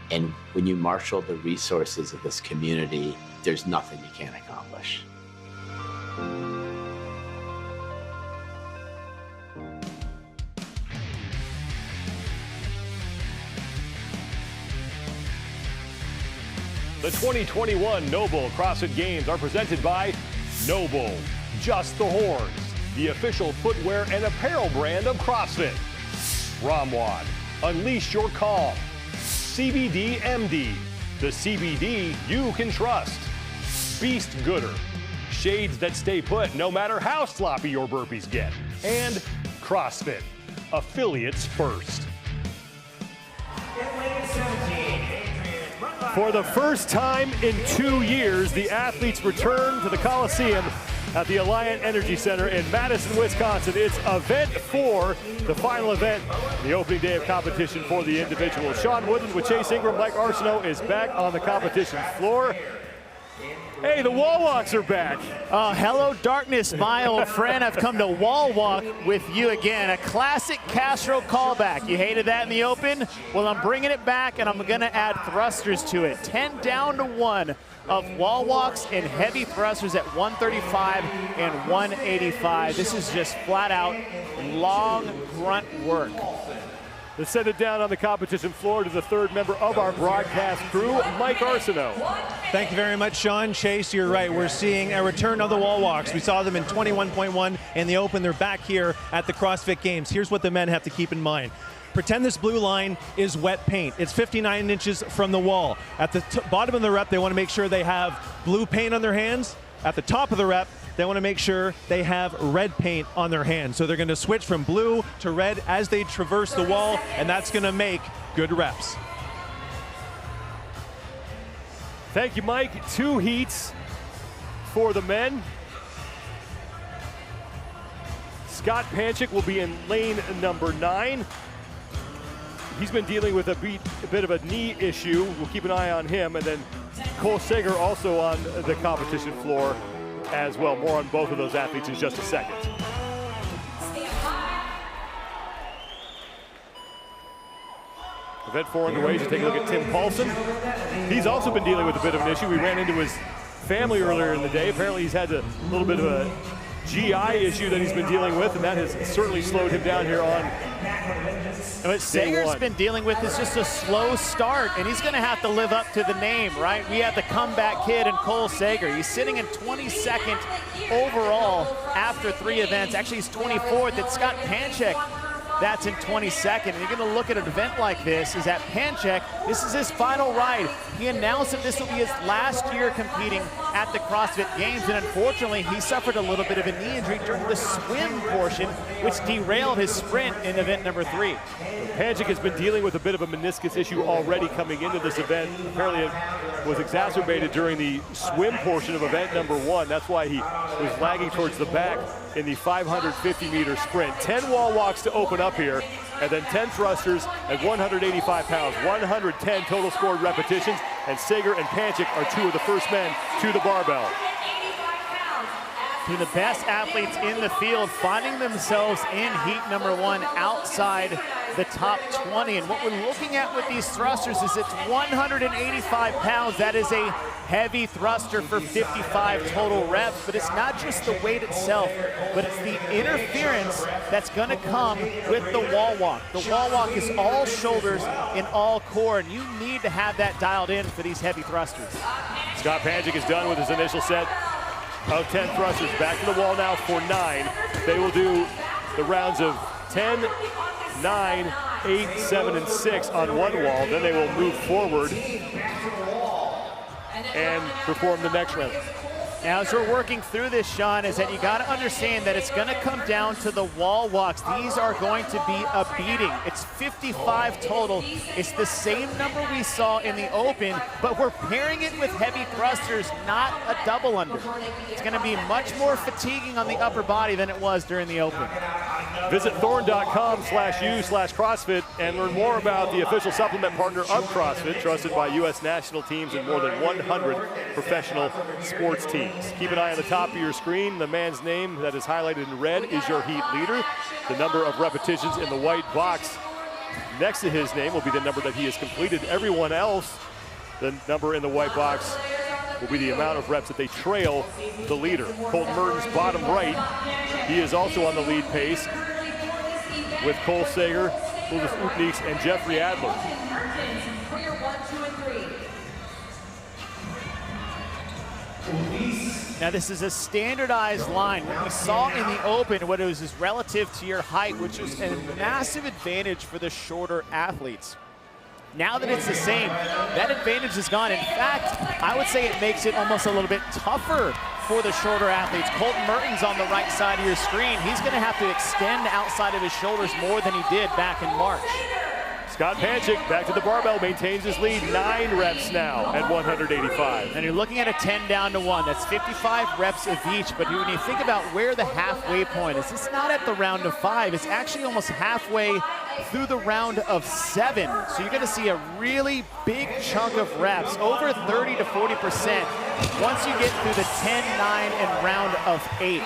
Speaker 12: And when you marshal the resources of this community, there's nothing you can't accomplish.
Speaker 3: The 2021 Noble CrossFit Games are presented by Noble, Just the Horns, the official footwear and apparel brand of CrossFit. Ramwad, unleash your calm. CBD MD, the CBD you can trust. Beast Gooder, shades that stay put no matter how sloppy your burpees get. And CrossFit, affiliates first. For the first time in 2 years, the athletes return to the Coliseum at the Alliant Energy Center in Madison, Wisconsin. It's event 4, the final event, the opening day of competition for the individuals. Sean Woodland with Chase Ingram, Mike Arsenault is back on the competition floor. Hey, the wall walks are back.
Speaker 17: Hello, darkness, my old friend. I've come to wall walk with you again. A classic Castro callback. You hated that in the open? Well, I'm bringing it back, and I'm going to add thrusters to it. 10 down to 1 of wall walks and heavy thrusters at 135 and 185. This is just flat out long grunt work.
Speaker 3: Let's send it down on the competition floor to the third member of our broadcast crew, Mike Arsenault.
Speaker 16: Thank you very much, Sean. Chase, you're right. We're seeing a return of the wall walks. We saw them in 21.1 in the open. They're back here at the CrossFit Games. Here's what the men have to keep in mind. Pretend this blue line is wet paint. It's 59 inches from the wall. At the bottom of the rep, they want to make sure they have blue paint on their hands. At the top of the rep, they want to make sure they have red paint on their hands. So they're going to switch from blue to red as they traverse the wall, and that's going to make good reps.
Speaker 3: Thank you, Mike. 2 heats for the men. Scott Panchik will be in lane number 9. He's been dealing with a bit of a knee issue. We'll keep an eye on him. And then Cole Sager also on the competition floor as well. More on both of those athletes in just a second.
Speaker 5: Event 4 underway. You take a look at Tim Paulson. He's also been dealing with a bit of an issue. We ran into his family earlier in the day. Apparently he's had a little bit of a GI issue that he's been dealing with, and that has certainly slowed him down here on
Speaker 17: what Sager's been dealing with is just a slow start, and he's going to have to live up to the name, right? We have the comeback kid in Cole Sager. He's sitting in 22nd overall after 3 events. Actually, he's 24th. It's Scott Panchik that's in 22nd. And you're going to look at an event like this, is that Panchik, this is his final ride. He announced that this will be his last year competing at the CrossFit Games, and unfortunately, he suffered a little bit of a knee injury during the swim portion, which derailed his sprint in event number 3.
Speaker 5: Panchik has been dealing with a bit of a meniscus issue already coming into this event. Apparently it was exacerbated during the swim portion of event number 1. That's why he was lagging towards the back in the 550-meter sprint. 10 wall walks to open up here, and then 10 thrusters at 185 pounds, 110 total scored repetitions, and Sager and Panchik are 2 of the first men to the barbell.
Speaker 17: Two of the best athletes in the field finding themselves in heat number 1 outside the top 20. And what we're looking at with these thrusters is it's 185 pounds. That is a heavy thruster for 55 total reps, but it's not just the weight itself, but it's the interference that's going to come with the wall walk. The wall walk is all shoulders and all core, and you need to have that dialed in for these heavy thrusters.
Speaker 5: Scott Panchik is done with his initial set of 10 thrusters. Back to the wall now for 9. They will do the rounds of 10, 9, 8, 7, and 6 on one wall. Then they will move forward and perform the next round.
Speaker 17: Now, as we're working through this, Sean, is that you got to understand that it's going to come down to the wall walks. These are going to be a beating. It's 55 total. It's the same number we saw in the open, but we're pairing it with heavy thrusters, not a double under. It's going to be much more fatiguing on the upper body than it was during the open.
Speaker 5: Visit thorne.com/u/CrossFit and learn more about the official supplement partner of CrossFit, trusted by U.S. national teams and more than 100 professional sports teams. Keep an eye on the top of your screen. The man's name that is highlighted in red is your heat leader. The number of repetitions in the white box next to his name will be the number that he has completed. Everyone else, the number in the white box will be the amount of reps that they trail the leader. Colton Mertens, bottom right. He is also on the lead pace with Cole Sager, Lucas Oupnieks, and Jeffrey Adler.
Speaker 17: Now this is a standardized line. What we saw in the open, what it was is relative to your height, which was a massive advantage for the shorter athletes. Now that it's the same, that advantage is gone. In fact, I would say it makes it almost a little bit tougher for the shorter athletes. Colton Mertens on the right side of your screen. He's going to have to extend outside of his shoulders more than he did back in March.
Speaker 5: Scott Panchik back to the barbell, maintains his lead, 9 reps now at 185.
Speaker 17: And you're looking at a 10 down to 1. That's 55 reps of each, but when you think about where the halfway point is, it's not at the round of 5. It's actually almost halfway through the round of 7. So you're going to see a really big chunk of reps, over 30 to 40%, once you get through the 10, 9, and round of 8.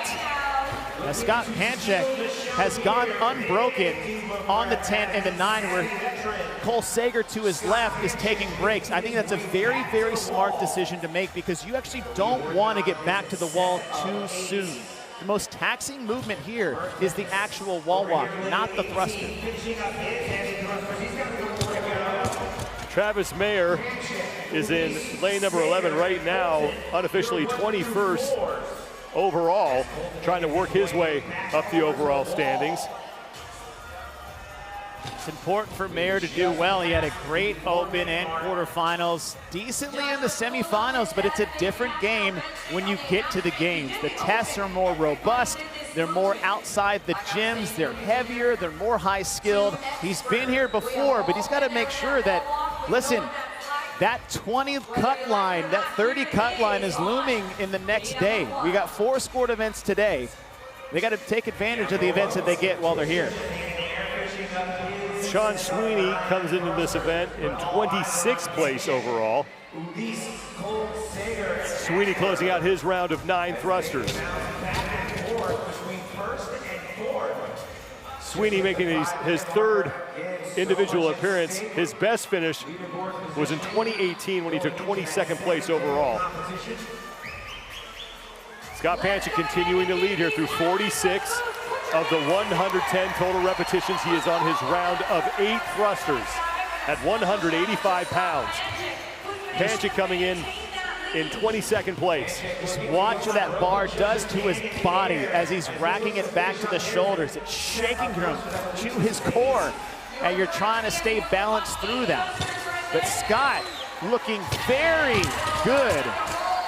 Speaker 17: Now Scott Panchik has gone unbroken on the 10 and the 9, where Cole Sager to his left is taking breaks. I think that's a very, very smart decision to make, because you actually don't want to get back to the wall too soon. The most taxing movement here is the actual wall walk, not the thruster.
Speaker 5: Travis Mayer is in lane number 11 right now, unofficially 21st overall, trying to work his way up the overall standings.
Speaker 17: It's important for Mayer to do well. He had a great open and quarterfinals, decently in the semifinals, but it's a different game when you get to the games. The tests are more robust. They're more outside the gyms. They're heavier. They're more high skilled. He's been here before, but he's got to make sure that, listen, that 20 cut line, that 30 cut line is looming in the next day. We got 4 scored events today. They got to take advantage of the events that they get while they're here.
Speaker 5: Sean Sweeney comes into this event in 26th place overall. Sweeney closing out his round of 9 thrusters. Sweeney making his third individual appearance. His best finish was in 2018 when he took 22nd place overall. Scott Panchik continuing to lead here through 46 of the 110 total repetitions. He is on his round of 8 thrusters at 185 pounds. Panchik coming in 22nd place.
Speaker 17: Just watch what that bar does to his body as he's racking it back to the shoulders. It's shaking him to his core, and you're trying to stay balanced through that. But Scott looking very good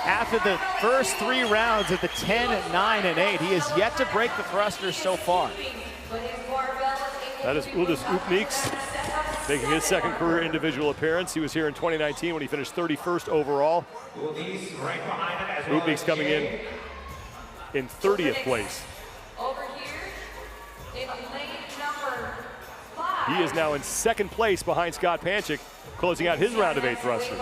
Speaker 17: after the first 3 rounds of the 10, 9, and 8. He has yet to break the thrusters so far.
Speaker 5: That is Uldis Upnieks making his second career individual appearance. He was here in 2019 when he finished 31st overall. Upnieks coming in 30th place. He is now in 2nd place behind Scott Panchik, closing out his round of 8 thrusters.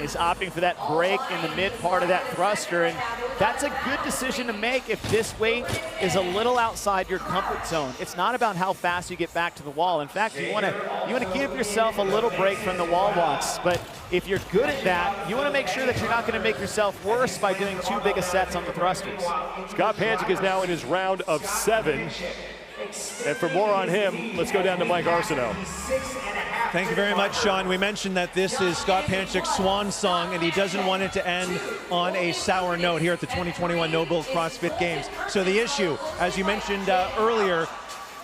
Speaker 17: He's opting for that break in the mid part of that thruster, and that's a good decision to make if this weight is a little outside your comfort zone. It's not about how fast you get back to the wall. In fact, you want to give yourself a little break from the wall walks, but if you're good at that, you want to make sure that you're not going to make yourself worse by doing too big a sets on the thrusters.
Speaker 5: Scott Panchik is now in his round of 7. And for more on him, let's go down to Mike Arsenault.
Speaker 16: Thank you very much, Sean. We mentioned that this is Scott Panchik's swan song, and he doesn't want it to end on a sour note here at the 2021 Noble CrossFit Games. So the issue, as you mentioned earlier,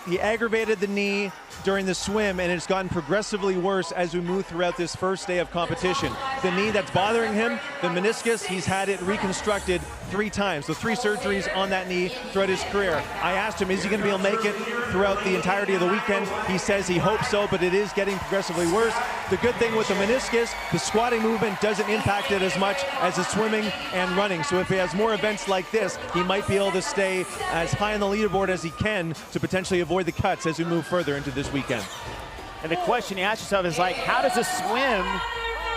Speaker 16: he aggravated the knee during the swim, and it's gotten progressively worse as we move throughout this first day of competition. The knee that's bothering him, the meniscus, he's had it reconstructed 3 times. So 3 surgeries on that knee throughout his career. I asked him, is he going to be able to make it throughout the entirety of the weekend? He says he hopes so, but it is getting progressively worse. The good thing with the meniscus, the squatting movement doesn't impact it as much as the swimming and running. So if he has more events like this, he might be able to stay as high on the leaderboard as he can to potentially avoid the cuts as we move further into this weekend.
Speaker 17: And the question you ask yourself is like, how does a swim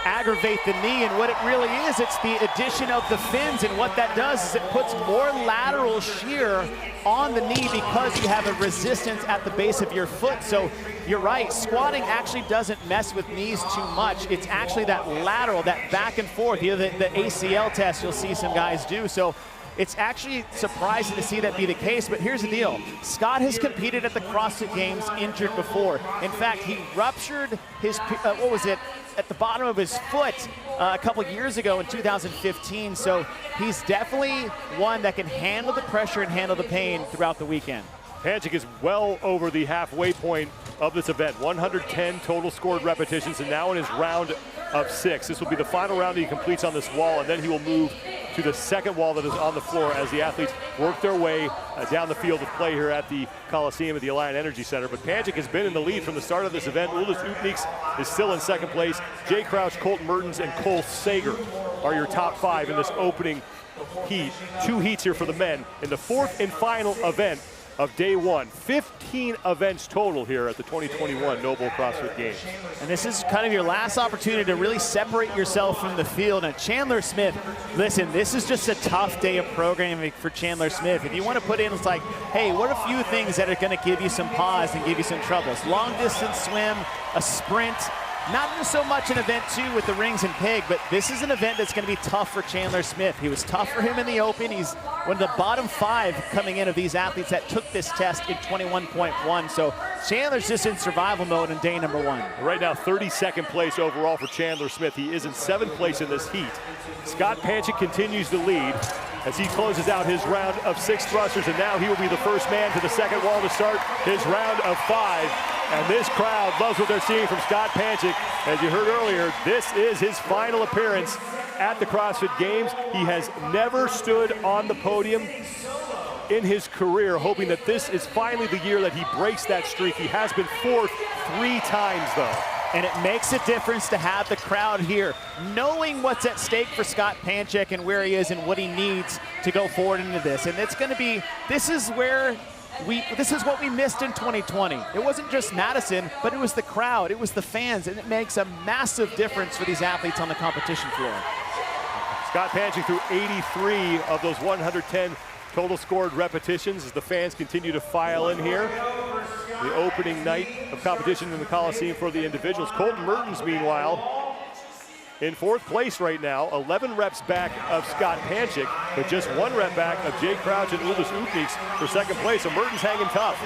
Speaker 17: aggravate the knee? And what it really is, it's the addition of the fins, and what that does is it puts more lateral shear on the knee because you have a resistance at the base of your foot. So you're right, squatting actually doesn't mess with knees too much. It's actually that lateral, that back and forth, the ACL test you'll see some guys do. So it's actually surprising to see that be the case, but here's the deal. Scott has competed at the CrossFit Games injured before. In fact, he ruptured his, at the bottom of his foot a couple years ago in 2015. So he's definitely one that can handle the pressure and handle the pain throughout the weekend.
Speaker 5: Panchik is well over the halfway point of this event. 110 total scored repetitions, and now in his round of 6. This will be the final round he completes on this wall, and then he will move to the second wall that is on the floor as the athletes work their way down the field of play here at the Coliseum at the Alliant Energy Center. But Panchik has been in the lead from the start of this event. Uldis Upnieks is still in 2nd place. Jay Crouch, Colton Mertens, and Cole Sager are your top 5 in this opening heat. 2 heats here for the men in the 4th and final event of day 1. 15 events total here at the 2021 Noble CrossFit Games.
Speaker 17: And this is kind of your last opportunity to really separate yourself from the field. And Chandler Smith, listen, this is just a tough day of programming for Chandler Smith. If you want to put in, it's like, hey, what are a few things that are going to give you some pause and give you some troubles? Long distance swim, a sprint, not so much an event 2 with the rings and pig, but this is an event that's going to be tough for Chandler Smith. He was tough for him in the open. He's one of the bottom 5 coming in of these athletes that took this test in 21.1. So Chandler's just in survival mode in day number 1.
Speaker 5: Right now, 32nd place overall for Chandler Smith. He is in 7th place in this heat. Scott Panchik continues to lead as he closes out his round of 6 thrusters, and now he will be the first man to the second wall to start his round of 5. And this crowd loves what they're seeing from Scott Panchik. As you heard earlier, this is his final appearance at the CrossFit Games. He has never stood on the podium in his career, hoping that this is finally the year that he breaks that streak. He has been 4th 3 times, though.
Speaker 17: And it makes a difference to have the crowd here, knowing what's at stake for Scott Panchik and where he is and what he needs to go forward into this. And it's going to be, this is what we missed in 2020. It wasn't just Madison, but it was the crowd, it was the fans, and it makes a massive difference for these athletes on the competition floor.
Speaker 5: Scott Panchik through 83 of those 110 total scored repetitions as the fans continue to file in here. The opening night of competition in the Coliseum for the individuals. Colton Mertens, meanwhile, in 4th place right now, 11 reps back of Scott Panchik, but just 1 rep back of Jay Crouch and Uldis Uknieks for 2nd place. So Mertens hanging tough.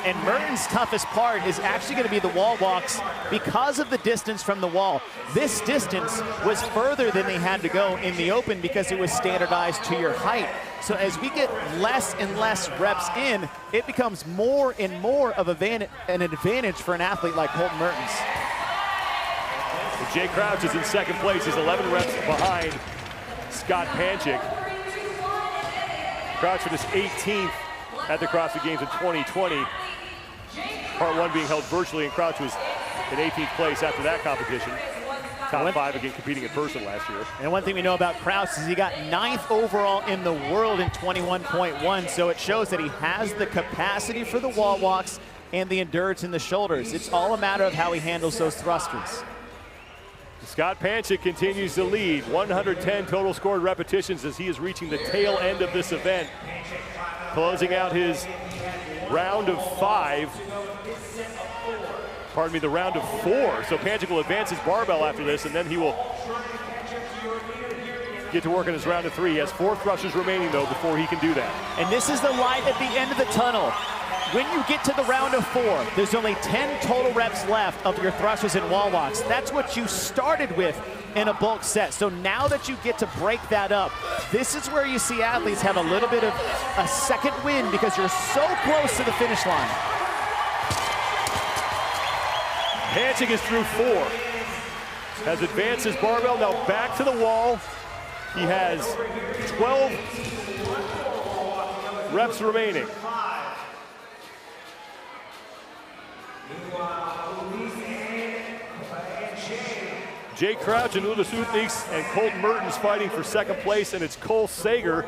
Speaker 17: And Mertens' toughest part is actually going to be the wall walks because of the distance from the wall. This distance was further than they had to go in the open because it was standardized to your height. So as we get less and less reps in, it becomes more and more of an advantage for an athlete like Colton Mertens.
Speaker 5: Jay Crouch is in 2nd place. He's 11 reps behind Scott Panchik. Crouch finished 18th at the CrossFit Games in 2020. Part 1 being held virtually, and Crouch was in 18th place after that competition. Top 5 again competing in person last year.
Speaker 17: And one thing we know about Crouch is he got 9th overall in the world in 21.1, so it shows that he has the capacity for the wall walks and the endurance in the shoulders. It's all a matter of how he handles those thrusters.
Speaker 5: Scott Panchik continues to lead, 110 total scored repetitions as he is reaching the tail end of this event. Closing out his round of 5. Pardon me, the round of 4. So Panchik will advance his barbell after this, and then he will get to work on his round of 3. He has 4 thrusters remaining, though, before he can do that.
Speaker 17: And this is the light at the end of the tunnel. When you get to the round of 4, there's only 10 total reps left of your thrusters and wall walks. That's what you started with in a bulk set. So now that you get to break that up, this is where you see athletes have a little bit of a second win because you're so close to the finish line.
Speaker 5: Panchik is through 4. Has advanced his barbell, now back to the wall. He has 12 reps remaining. Jay Crouch and Uldis Uknieks and Colton Mertens fighting for 2nd place, and it's Cole Sager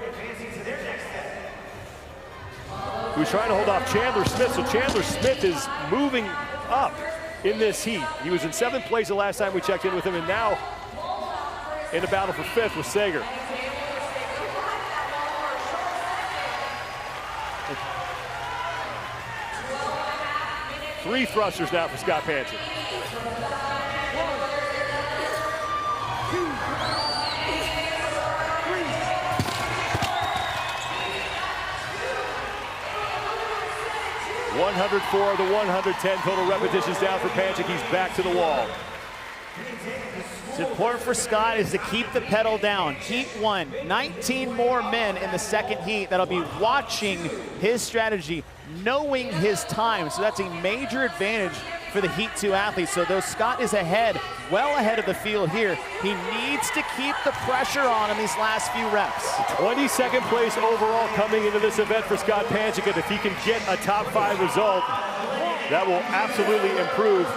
Speaker 5: who's trying to hold off Chandler Smith. So Chandler Smith is moving up in this heat. He was in 7th place the last time we checked in with him, and now in the battle for 5th with Sager. Three thrusters now for Scott Panchik. $104 of the 110 total repetitions down for Panchik. He's back to the wall.
Speaker 17: What's important for Scott is to keep the pedal down. Heat 1, 19 more men in the 2nd heat that'll be watching his strategy, knowing his time. So that's a major advantage for the Heat 2 athletes. So though Scott is ahead, well ahead of the field here, he needs to keep the pressure on in these last few reps.
Speaker 5: 22nd place overall coming into this event for Scott Panchik. And if he can get a top 5 result, that will absolutely improve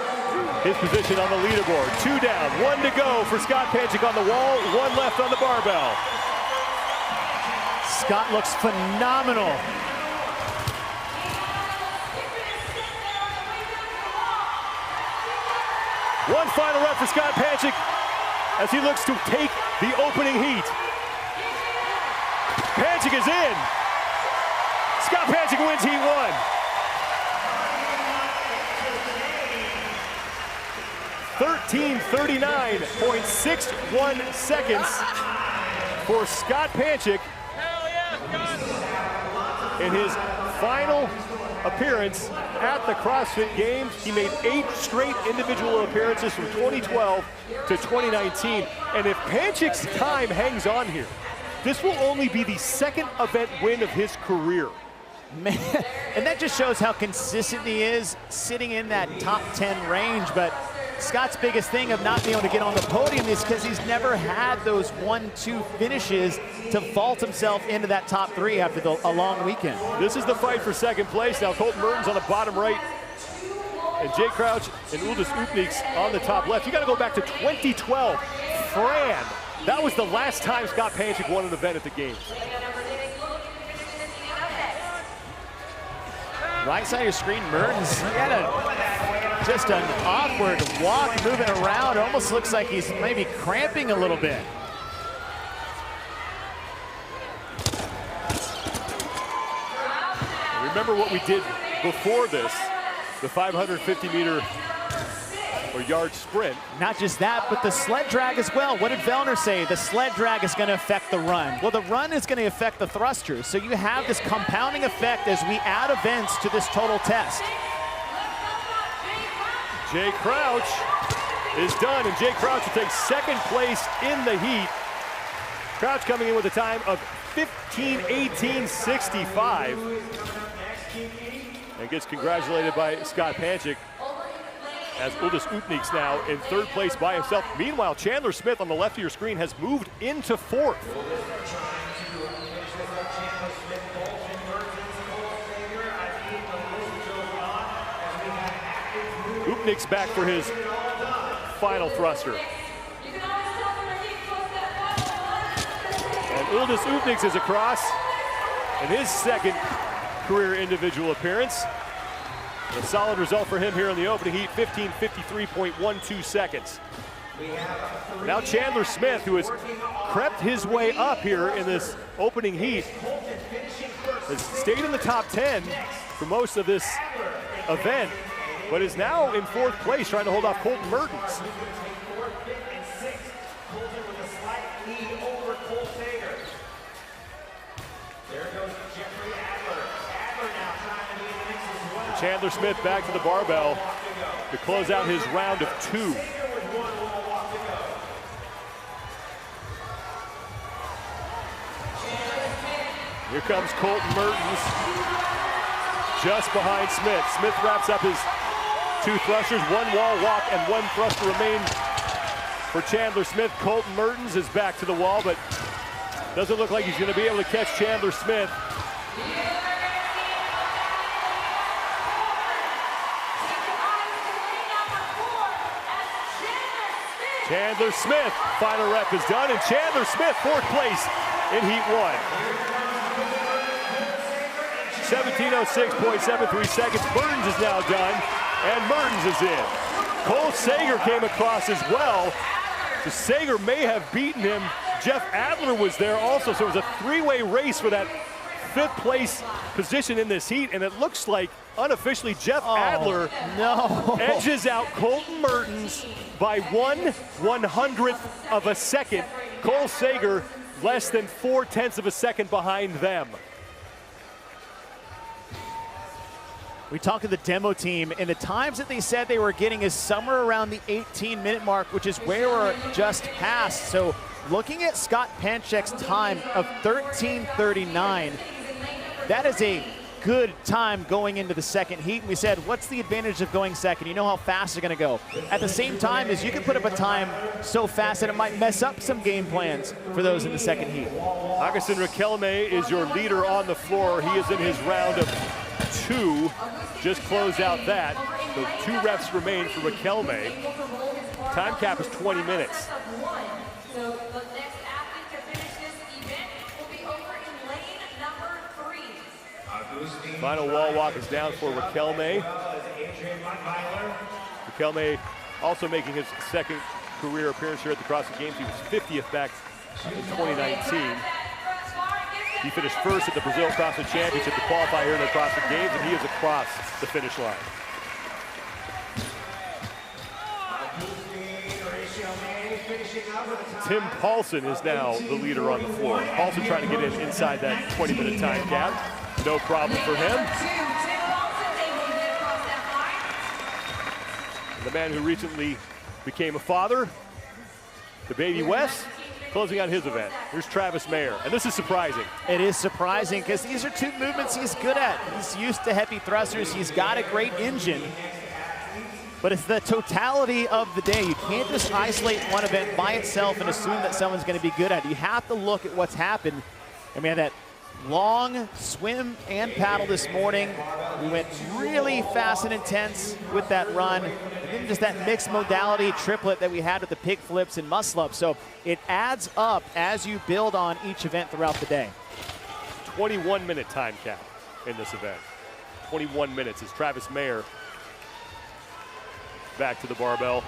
Speaker 5: his position on the leaderboard. 2 down, 1 to go for Scott Panchik on the wall, 1 left on the barbell.
Speaker 17: Scott looks phenomenal.
Speaker 5: One final rep for Scott Panchik as he looks to take the opening heat. Panchik is in. Scott Panchik wins heat 1. .39.61 seconds for Scott Panchik in his final appearance at the CrossFit Games. He made 8 straight individual appearances from 2012 to 2019. And if Panchik's time hangs on here, this will only be the 2nd event win of his career.
Speaker 17: Man, and that just shows how consistent he is sitting in that top 10 range. But Scott's biggest thing of not being able to get on the podium is because he's never had those 1-2 finishes to vault himself into that top 3 after a long weekend.
Speaker 5: This is the fight for 2nd place. Now Colton Mertens on the bottom right and Jay Crouch and Uldis Uknieks on the top left. You got to go back to 2012. Fran, that was the last time Scott Panchik won an event at the Games.
Speaker 17: Right side of your screen, Mertens, he had just an awkward walk moving around. It almost looks like he's maybe cramping a little bit.
Speaker 5: remember what we did before this, the 550-meter or yard sprint.
Speaker 17: Not just that, but the sled drag as well. What did Vellner say? The sled drag is going to affect the run. Well, the run is going to affect the thrusters. So you have this compounding effect as we add events to this total test.
Speaker 5: Jay Crouch is done, and Jay Crouch will take second place in the heat. Crouch coming in with a time of 15:18.65 and gets congratulated by Scott Panchik, as Uldis Upniks now in third place by himself. Meanwhile, Chandler Smith on the left of your screen has moved into fourth. Upniks back for his final thruster. And Uldis Upniks is across in his second career individual appearance. A solid result for him here in the opening heat, 15:53.12 seconds. Now Chandler Smith, who has crept his way up here in this opening heat, has stayed in the top 10 for most of this event, but is now in fourth place trying to hold off Colton Mertens. Chandler Smith back to the barbell to close out his round of 2. Here comes Colton Mertens just behind Smith. Smith wraps up his 2 thrusters, 1 wall walk and 1 thruster remain for Chandler Smith. Colton Mertens is back to the wall, but doesn't look like he's going to be able to catch Chandler Smith. Chandler Smith, final rep is done, and Chandler Smith, fourth place in heat 1. 17:06.73 seconds. Mertens is now done, and Mertens is in. Cole Sager came across as well. So Sager may have beaten him. Jeff Adler was there also, so it was a 3-way race for that 5th place position in this heat, and it looks like unofficially Jeff Adler edges out Colton Mertens by 1/100th of a second. Cole Sager less than 0.4 of a second behind them.
Speaker 17: We talked to the demo team, and the times that they said they were getting is somewhere around the 18-minute mark, which is where we're just past. So looking at Scott Panchik's time of 13:39, that is a good time going into the second heat. And we said, what's the advantage of going second? You know how fast they're going to go. At the same time as you can put up a time so fast that it might mess up some game plans for those in the second heat.
Speaker 5: Augustin Riquelme is your leader on the floor. He is in his round of 2. Just closed out that. So 2 reps remain for Riquelme. Time cap is 20 minutes. Final wall walk is down for Riquelme. Riquelme also making his second career appearance here at the CrossFit Games. He was 50th back in 2019. He finished first at the Brazil CrossFit Championship to qualify here in the CrossFit Games, and he is across the finish line. Tim Paulson is now the leader on the floor. Paulson trying to get in inside that 20-minute time cap. No problem for him. And the man who recently became a father, the baby Wes, closing out his event. Here's Travis Mayer, and this is surprising.
Speaker 17: It is surprising because these are 2 movements he's good at. He's used to heavy thrusters. He's got a great engine. But it's the totality of the day. You can't just isolate one event by itself and assume that someone's going to be good at it. You have to look at what's happened. And we had that long swim and paddle this morning. We went really fast and intense with that run. And then just that mixed modality triplet that we had with the pig flips and muscle ups. So it adds up as you build on each event throughout the day.
Speaker 5: 21-minute time cap in this event. 21 minutes as Travis Mayer back to the barbell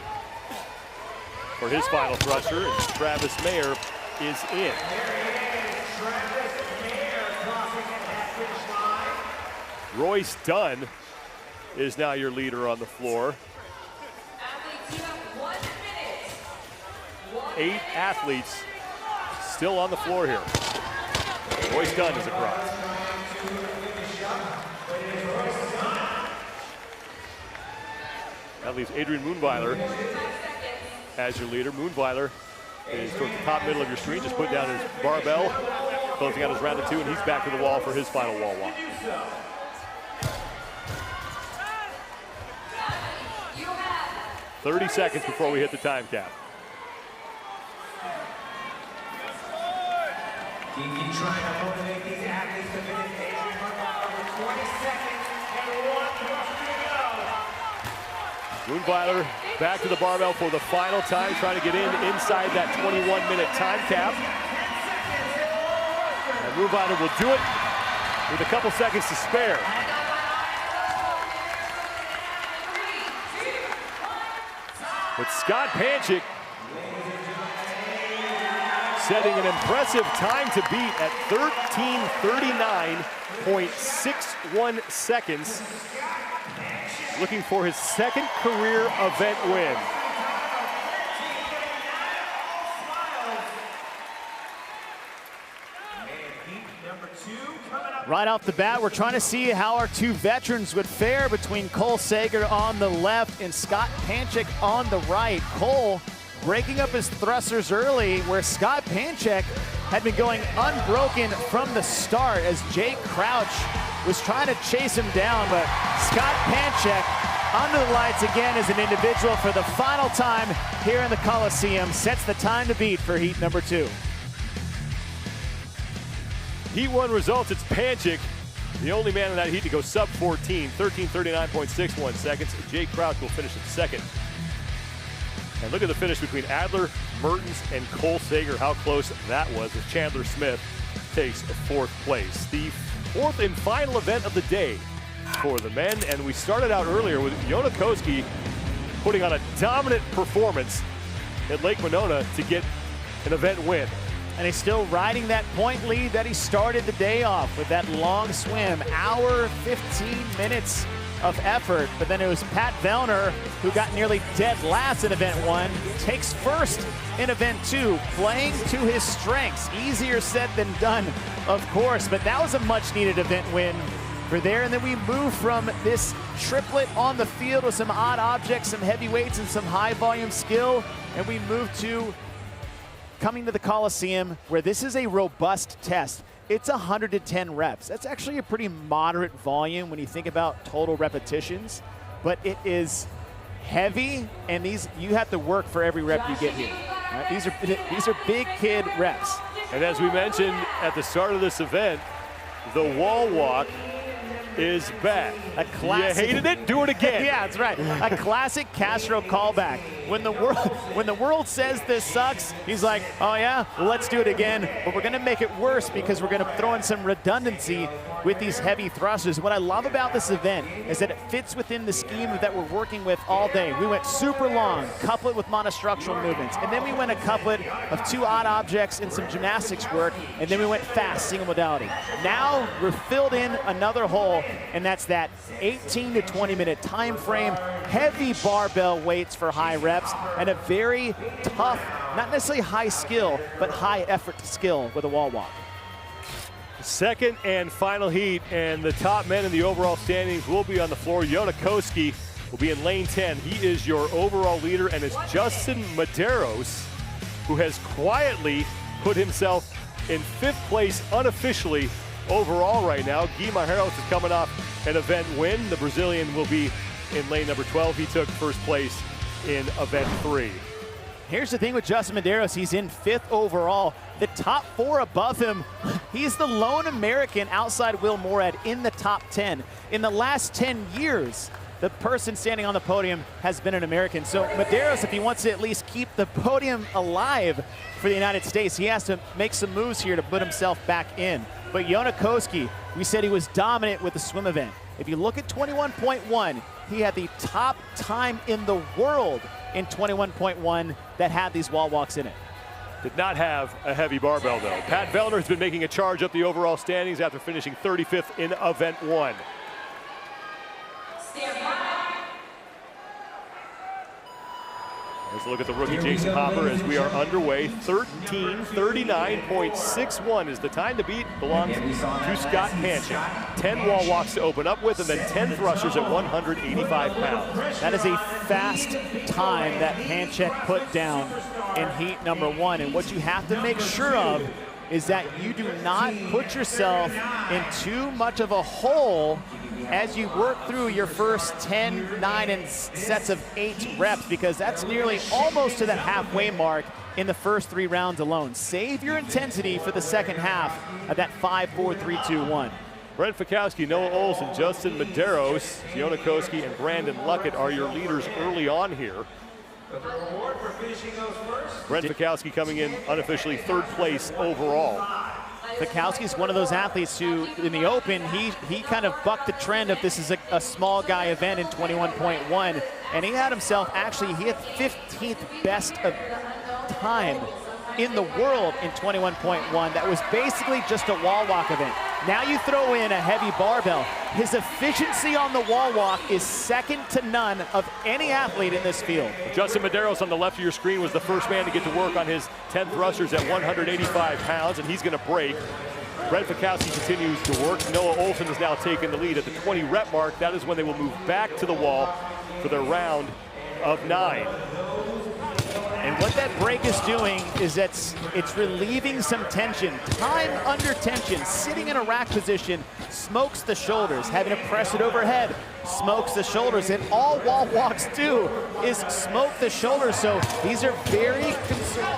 Speaker 5: for his final thruster, and Travis Mayer is in. Royce Dunn is now your leader on the floor. 8 athletes still on the floor here. Royce Dunn is across. That leaves Adrian Moonweiler as your leader. Moonweiler is towards the top middle of your screen. Just put down his barbell, closing out his round of 2, and he's back to the wall for his final wall walk. You have 30 seconds before we hit the time cap.
Speaker 9: Keep trying to motivate these athletes to finish Adrian Moonweiler with 20 seconds and 1 to go.
Speaker 5: Moonweiler back to the barbell for the final time, trying to get inside that 21-minute time cap. And Moonweiler will do it with a couple seconds to spare. But Scott Panchik setting an impressive time to beat at 13:39.61 seconds. Looking for his second career event win.
Speaker 17: Right off the bat, we're trying to see how our 2 veterans would fare between Cole Sager on the left and Scott Panchik on the right. Cole breaking up his thrusters early, where Scott Panchik had been going unbroken from the start as Jay Crouch was trying to chase him down, but Scott Panchik under the lights again as an individual for the final time here in the Coliseum, sets the time to beat for heat number 2.
Speaker 5: Heat 1 results, it's Panchik, the only man in that heat to go sub 14, 13:39.61 seconds. Jay Crouch will finish in second. And look at the finish between Adler, Mertens, and Cole Sager, how close that was as Chandler Smith takes 4th place. The 4th and final event of the day for the men, and we started out earlier with Yonakoski putting on a dominant performance at Lake Monona to get an event win.
Speaker 17: And he's still riding that point lead that he started the day off with that long swim, hour, 15 minutes of effort. But then it was Pat Vellner who got nearly dead last in event 1, takes first in event 2, playing to his strengths. Easier said than done, of course, but that was a much needed event win for there. And then we move from this triplet on the field with some odd objects, some heavy weights, and some high volume skill, and we move to coming to the Coliseum, where this is a robust test. It's 110 reps. That's actually a pretty moderate volume when you think about total repetitions, but it is heavy, and you have to work for every rep you get here. Right? These are big kid reps.
Speaker 5: And as we mentioned at the start of this event, the wall walk is back.
Speaker 17: A classic.
Speaker 5: You hated it? Do it again.
Speaker 17: Yeah, that's right. A classic Castro callback. When the world says this sucks, he's like, oh yeah, well, let's do it again. But we're going to make it worse because we're going to throw in some redundancy with these heavy thrusters. What I love about this event is that it fits within the scheme that we're working with all day. We went super long, couplet with monostructural movements, and then we went a couplet of 2 odd objects and some gymnastics work, and then we went fast, single modality. Now we're filled in another hole, and that's that 18 to 20 minute time frame, heavy barbell weights for high reps, and a very tough, not necessarily high skill, but high effort skill with a wall walk.
Speaker 5: Second and final heat, and the top men in the overall standings will be on the floor. Yonakoski will be in lane 10. He is your overall leader, and it's Justin Medeiros, who has quietly put himself in 5th place unofficially overall right now. Guy Majeros is coming off an event win. The Brazilian will be in lane number 12. He took 1st place in event 3.
Speaker 17: Here's the thing with Justin Medeiros, he's in 5th overall. The top 4 above him, he's the lone American outside Will Morad in the top 10. In the last 10 years, the person standing on the podium has been an American. So Medeiros, if he wants to at least keep the podium alive for the United States, he has to make some moves here to put himself back in. But Yonakoski, we said he was dominant with the swim event. If you look at 21.1, he had the top time in the world in 21.1 that had these wall walks in it.
Speaker 5: Did not have a heavy barbell, though. Pat Vellner has been making a charge up the overall standings after finishing 35th in event 1. Let's look at the rookie Jason Hopper as we are underway. 13:39.61 is the time to beat. Belongs to Scott Panchik. 10 wall walks to open up with, and then 10 thrusters at 185 pounds.
Speaker 17: That is a fast time that Panchik put down in heat number 1. And what you have to make sure of is that you do not put yourself in too much of a hole as you work through your first 10, 9, and sets of 8 reps, because that's nearly almost to that halfway mark in the first 3 rounds alone. Save your intensity for the second half of that 5, 4, 3, 2, 1.
Speaker 5: Brent Fikowski, Noah Olson, Justin Medeiros, Yona Koski, and Brandon Luckett are your leaders early on here. Brent Fikowski coming in unofficially 3rd place overall.
Speaker 17: Fikowski is one of those athletes who, in the Open, he kind of bucked the trend of this is a small guy event in 21.1, and he had himself actually, he had 15th best of time in the world in 21.1. That was basically just a wall walk event. Now you throw in a heavy barbell. His efficiency on the wall walk is second to none of any athlete in this field.
Speaker 5: Justin Medeiros on the left of your screen was the first man to get to work on his 10 thrusters at 185 pounds, and he's going to break. Brent Fikowski continues to work. Noah Olson has now taken the lead at the 20 rep mark. That is when they will move back to the wall for their round of 9.
Speaker 17: And what that break is doing is it's relieving some tension. Time under tension, sitting in a rack position, smokes the shoulders. Having to press it overhead, smokes the shoulders. And all wall walks do is smoke the shoulders. So these are very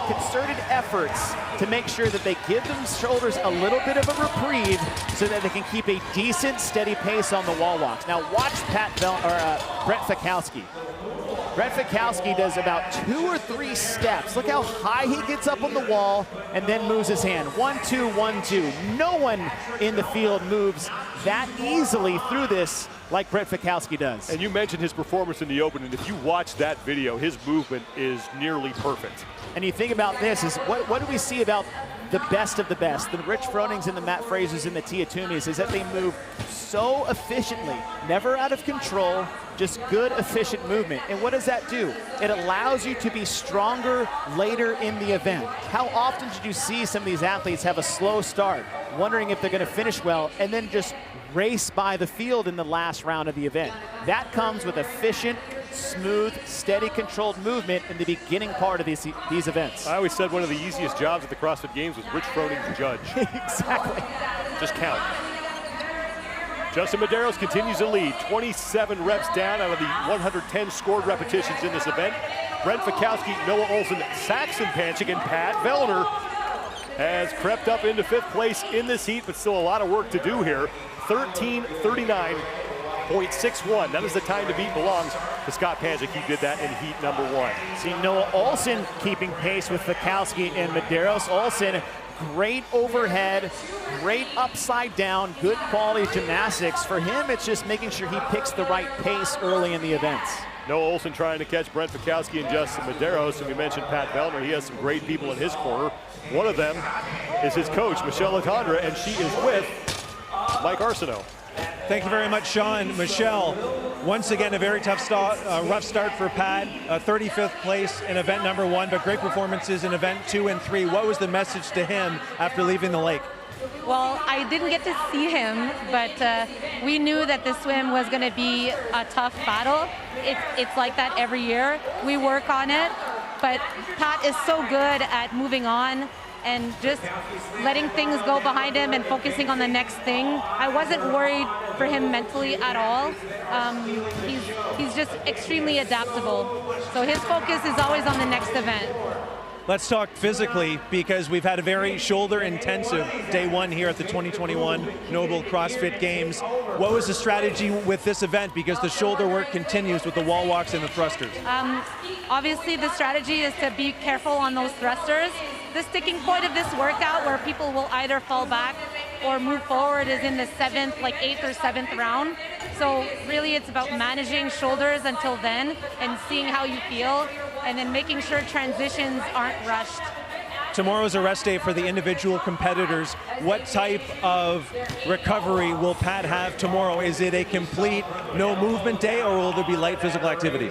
Speaker 17: concerted efforts to make sure that they give them shoulders a little bit of a reprieve so that they can keep a decent, steady pace on the wall walks. Now watch Brent Fikowski. Brent Fikowski does about 2 or 3 steps. Look how high he gets up on the wall and then moves his hand. 1, 2, 1, 2. No one in the field moves that easily through this like Brent Fikowski does.
Speaker 5: And you mentioned his performance in the Open, and if you watch that video, his movement is nearly perfect.
Speaker 17: And you think about this, is what do we see about the best of the best, the Rich Fronings and the Matt Frasers and the Tia Tumis, is that they move so efficiently, never out of control, just good, efficient movement. And what does that do? It allows you to be stronger later in the event. How often did you see some of these athletes have a slow start, wondering if they're going to finish well, and then just race by the field in the last round of the event? That comes with efficient, smooth, steady, controlled movement in the beginning part of these events.
Speaker 5: I always said one of the easiest jobs at the CrossFit Games was Rich Froning to judge.
Speaker 17: Exactly.
Speaker 5: Just count. Justin Medeiros continues to lead, 27 reps down out of the 110 scored repetitions in this event. Brent Fikowski, Noah Olson, Saxon Panchik, and Pat Vellner has crept up into 5th place in this heat, but still a lot of work to do here. 13:39.61. That is the time to beat. Belongs to Scott Panchik. He did that in heat number 1.
Speaker 17: See Noah Olson keeping pace with Fikowski and Medeiros. Olson, great overhead, great upside down, good quality gymnastics. For him, it's just making sure he picks the right pace early in the events.
Speaker 5: Noah Olson trying to catch Brent Fikowski and Justin Medeiros. And we mentioned Pat Vellner. He has some great people in his corner. One of them is his coach, Michelle Letendre, and she is with Mike Arsenault.
Speaker 16: Thank you very much, Sean. Michelle, once again, a very tough rough start for Pat. 35th place in event number 1, but great performances in event 2 and 3. What was the message to him after leaving the lake?
Speaker 8: Well, I didn't get to see him, but we knew that the swim was going to be a tough battle. It's like that every year. We work on it, but Pat is so good at moving on and just letting things go behind him and focusing on the next thing. I wasn't worried for him mentally at all. He's just extremely adaptable. So his focus is always on the next event.
Speaker 16: Let's talk physically, because we've had a very shoulder-intensive day 1 here at the 2021 Noble CrossFit Games. What was the strategy with this event? Because the shoulder work continues with the wall walks and the thrusters.
Speaker 8: Obviously, the strategy is to be careful on those thrusters. The sticking point of this workout, where people will either fall back or move forward, is in the 7th, like 8th or 7th round. So really, it's about managing shoulders until then and seeing how you feel, and then making sure transitions aren't rushed.
Speaker 16: Tomorrow's a rest day for the individual competitors. What type of recovery will Pat have tomorrow? Is it a complete no movement day, or will there be light physical activity?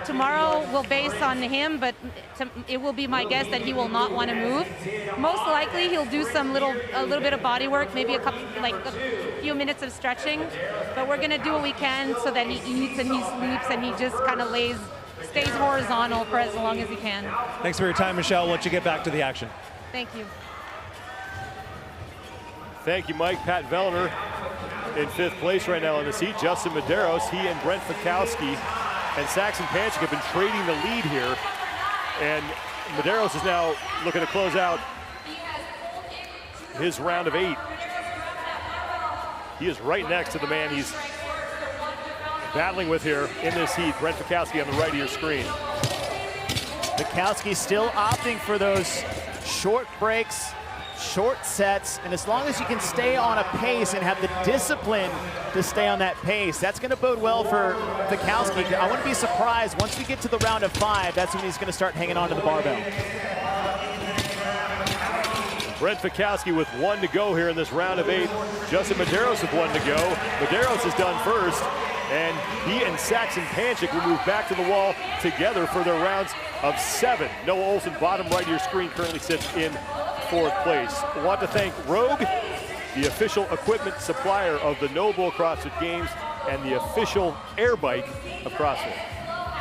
Speaker 8: Tomorrow will base on him, but it will be my guess that he will not want to move. Most likely he'll do a little bit of body work, maybe a few minutes of stretching. But we're gonna do what we can so that he eats and he sleeps and he just kind of stays horizontal for as long as he can.
Speaker 16: Thanks for your time, Michelle. We'll let you get back to the action.
Speaker 8: Thank you.
Speaker 5: Thank you, Mike. Pat Vellner in 5th place right now on the seat. Justin Medeiros, he and Brent Fikowski and Saxon Panchik have been trading the lead here. And Medeiros is now looking to close out his round of 8. He is right next to the man he's battling with here in this heat. Brent Fikowski on the right of your screen.
Speaker 17: Fikowski still opting for those short breaks, short sets, and as long as you can stay on a pace and have the discipline to stay on that pace, that's going to bode well for Fikowski. I wouldn't be surprised once we get to the round of 5, that's when he's going to start hanging on to the barbell.
Speaker 5: Brent Fikowski with 1 to go here in this round of 8. Justin Medeiros with 1 to go. Medeiros is done first, and he and Saxon Panchik will move back to the wall together for their rounds of 7. Noah Olson, bottom right of your screen, currently sits in 4th place. I want to thank Rogue, the official equipment supplier of the NOBULL CrossFit Games and the official air bike of CrossFit.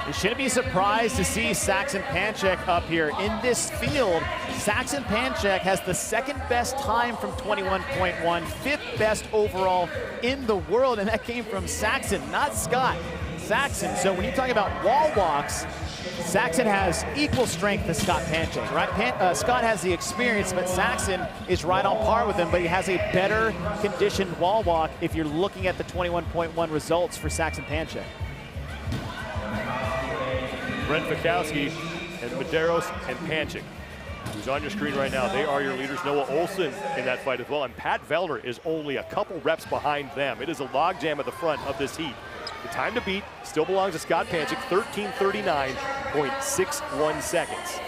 Speaker 17: You shouldn't be surprised to see Saxon Panchik up here. In this field, Saxon Panchik has the 2nd best time from 21.1, 5th best overall in the world, and that came from Saxon, not Scott. Saxon. So when you talk about wall walks, Saxon has equal strength to Scott Panchik, right? Scott has the experience, but Saxon is right on par with him, but he has a better conditioned wall walk if you're looking at the 21.1 results for Saxon Panchik.
Speaker 5: Brent Fikowski and Medeiros and Panchik, who's on your screen right now, they are your leaders. Noah Olson in that fight as well, and Pat Vellner is only a couple reps behind them. It is a logjam at the front of this heat. The time to beat still belongs to Scott Panchik, 13:39.61 seconds.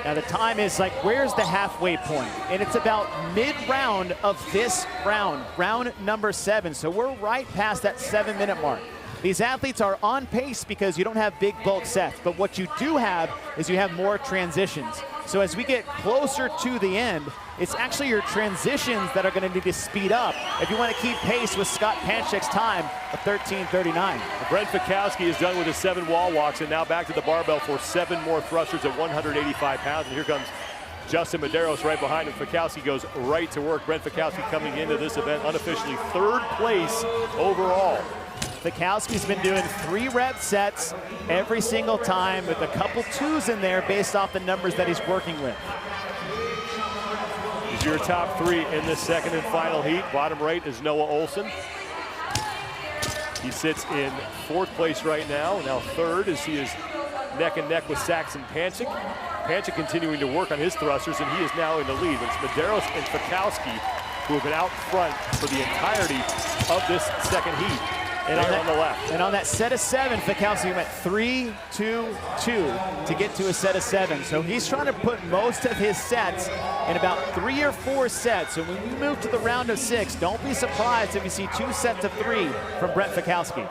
Speaker 17: Now the time is like, where's the halfway point? And it's about mid-round of this round, round number 7. So we're right past that 7-minute mark. These athletes are on pace because you don't have big bulk sets, but what you do have is you have more transitions. So as we get closer to the end, it's actually your transitions that are going to need to speed up if you want to keep pace with Scott Panchik's time of 13:39.
Speaker 5: Brent Fikowski is done with his 7 wall walks and now back to the barbell for 7 more thrusters at 185 pounds. And here comes Justin Medeiros right behind him. Fikowski goes right to work. Brent Fikowski coming into this event unofficially 3rd place overall.
Speaker 17: Fikowski's been doing 3-rep sets every single time with a couple 2s in there based off the numbers that he's working with.
Speaker 5: He's your top 3 in this 2nd and final heat. Bottom right is Noah Olson. He sits in 4th place right now. Now 3rd as he is neck and neck with Saxon Panchik. Panchik continuing to work on his thrusters, and he is now in the lead. It's Medeiros and Fikowski who have been out front for the entirety of this 2nd heat.
Speaker 17: And
Speaker 5: on the left.
Speaker 17: And on that set of 7, Fikowski went 3, 2, 2 to get to a set of 7. So he's trying to put most of his sets in about 3 or 4 sets. So when we move to the round of 6, don't be surprised if you see 2 sets of 3 from Brent Fikowski.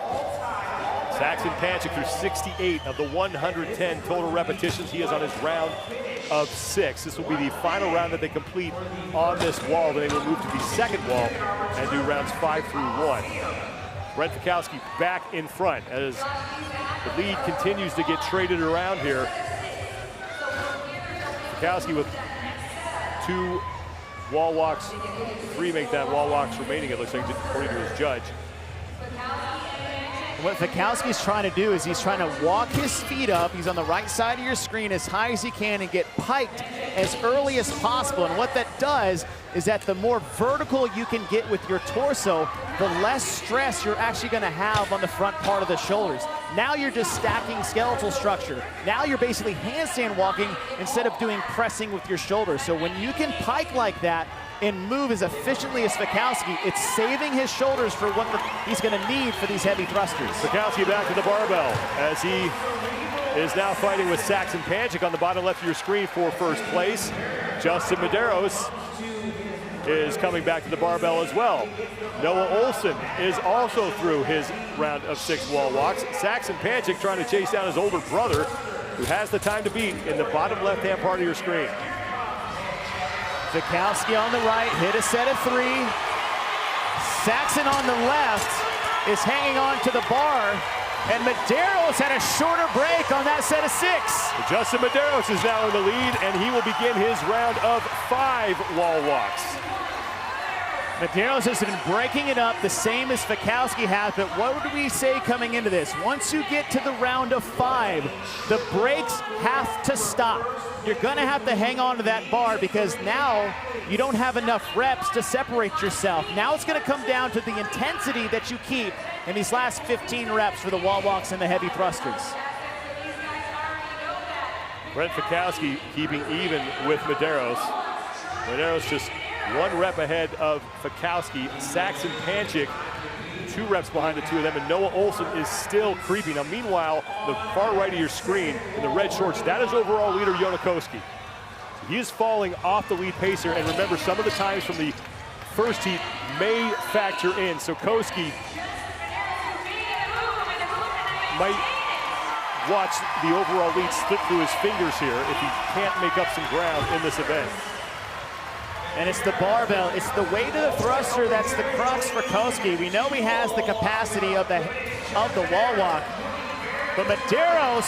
Speaker 5: Saxon Panchik through 68 of the 110 total repetitions. He is on his round of 6. This will be the final round that they complete on this wall. Then they will move to the 2nd wall and do rounds 5 through 1. Brent Fikowski back in front as the lead continues to get traded around here. Fikowski with 2 wall walks, 3 make that wall walks remaining, it looks like, according to his judge.
Speaker 17: What Fikowski's trying to do is he's trying to walk his feet up. He's on the right side of your screen as high as he can and get piked as early as possible. And what that does is that the more vertical you can get with your torso, the less stress you're actually going to have on the front part of the shoulders. Now you're just stacking skeletal structure. Now you're basically handstand walking instead of doing pressing with your shoulders. So when you can pike like that and move as efficiently as Fikowski, it's saving his shoulders for what he's going to need for these heavy thrusters.
Speaker 5: Fikowski back to the barbell as he is now fighting with Saxon Panchik on the bottom left of your screen for 1st place. Justin Medeiros is coming back to the barbell as well. Noah Olson is also through his round of 6 wall walks. Saxon Panchik trying to chase down his older brother, who has the time to beat in the bottom left-hand part of your screen.
Speaker 17: Fikowski on the right, hit a set of 3. Saxon on the left is hanging on to the bar, and Medeiros had a shorter break on that set of 6.
Speaker 5: Justin Medeiros is now in the lead, and he will begin his round of 5 wall walks.
Speaker 17: Medeiros has been breaking it up the same as Fikowski has, but what would we say coming into this? Once you get to the round of 5, the breaks have to stop. You're gonna have to hang on to that bar because now you don't have enough reps to separate yourself. Now it's gonna come down to the intensity that you keep in these last 15 reps for the wall walks and the heavy thrusters.
Speaker 5: Brent Fikowski keeping even with Medeiros. Medeiros just 1 rep ahead of Fikowski. Saxon Panchik 2 reps behind the 2 of them, and Noah Olson is still creeping. Now, meanwhile, the far right of your screen in the red shorts, that is overall leader Yonakoski. He is falling off the lead pacer, and remember, some of the times from the first heat may factor in. So Koski might watch the overall lead slip through his fingers here if he can't make up some ground in this event.
Speaker 17: And it's the barbell, it's the weight of the thruster that's the crux for Koski. We know he has the capacity of the wall walk, but Medeiros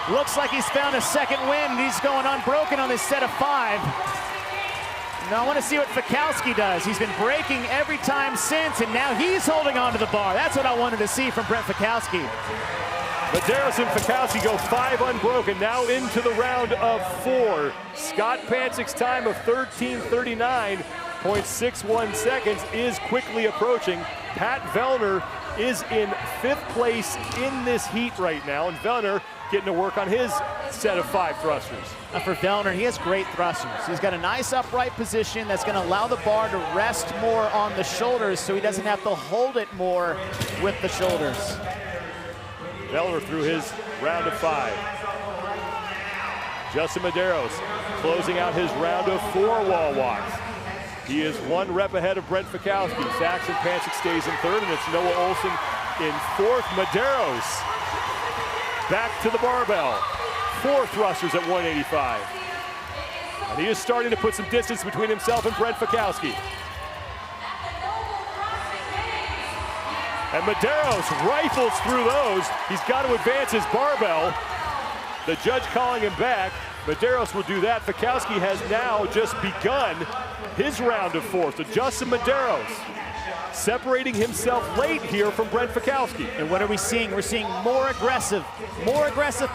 Speaker 17: looks like he's found a second win. He's going unbroken on this set of 5. Now I want to see what Fikowski does. He's been breaking every time since, and now he's holding on to the bar. That's what I wanted to see from Brent Fikowski.
Speaker 5: Medeiros and Fikowski go 5 unbroken, now into the round of 4. Scott Panchik's time of 13:39.61 seconds is quickly approaching. Pat Vellner is in 5th place in this heat right now, and Vellner getting to work on his set of 5 thrusters.
Speaker 17: For Vellner, he has great thrusters. He's got a nice upright position that's going to allow the bar to rest more on the shoulders so he doesn't have to hold it more with the shoulders.
Speaker 5: Vellner through his round of 5. Justin Medeiros closing out his round of 4 wall walks. He is 1 rep ahead of Brent Fikowski. Saxon Panchik stays in 3rd, and it's Noah Olson in 4th. Medeiros back to the barbell. 4 thrusters at 185. And he is starting to put some distance between himself and Brent Fikowski. And Medeiros rifles through those. He's got to advance his barbell. The judge calling him back. Medeiros will do that. Fikowski has now just begun his round of 4. So Justin Medeiros separating himself late here from Brent Fikowski.
Speaker 17: And what are we seeing? We're seeing more aggressive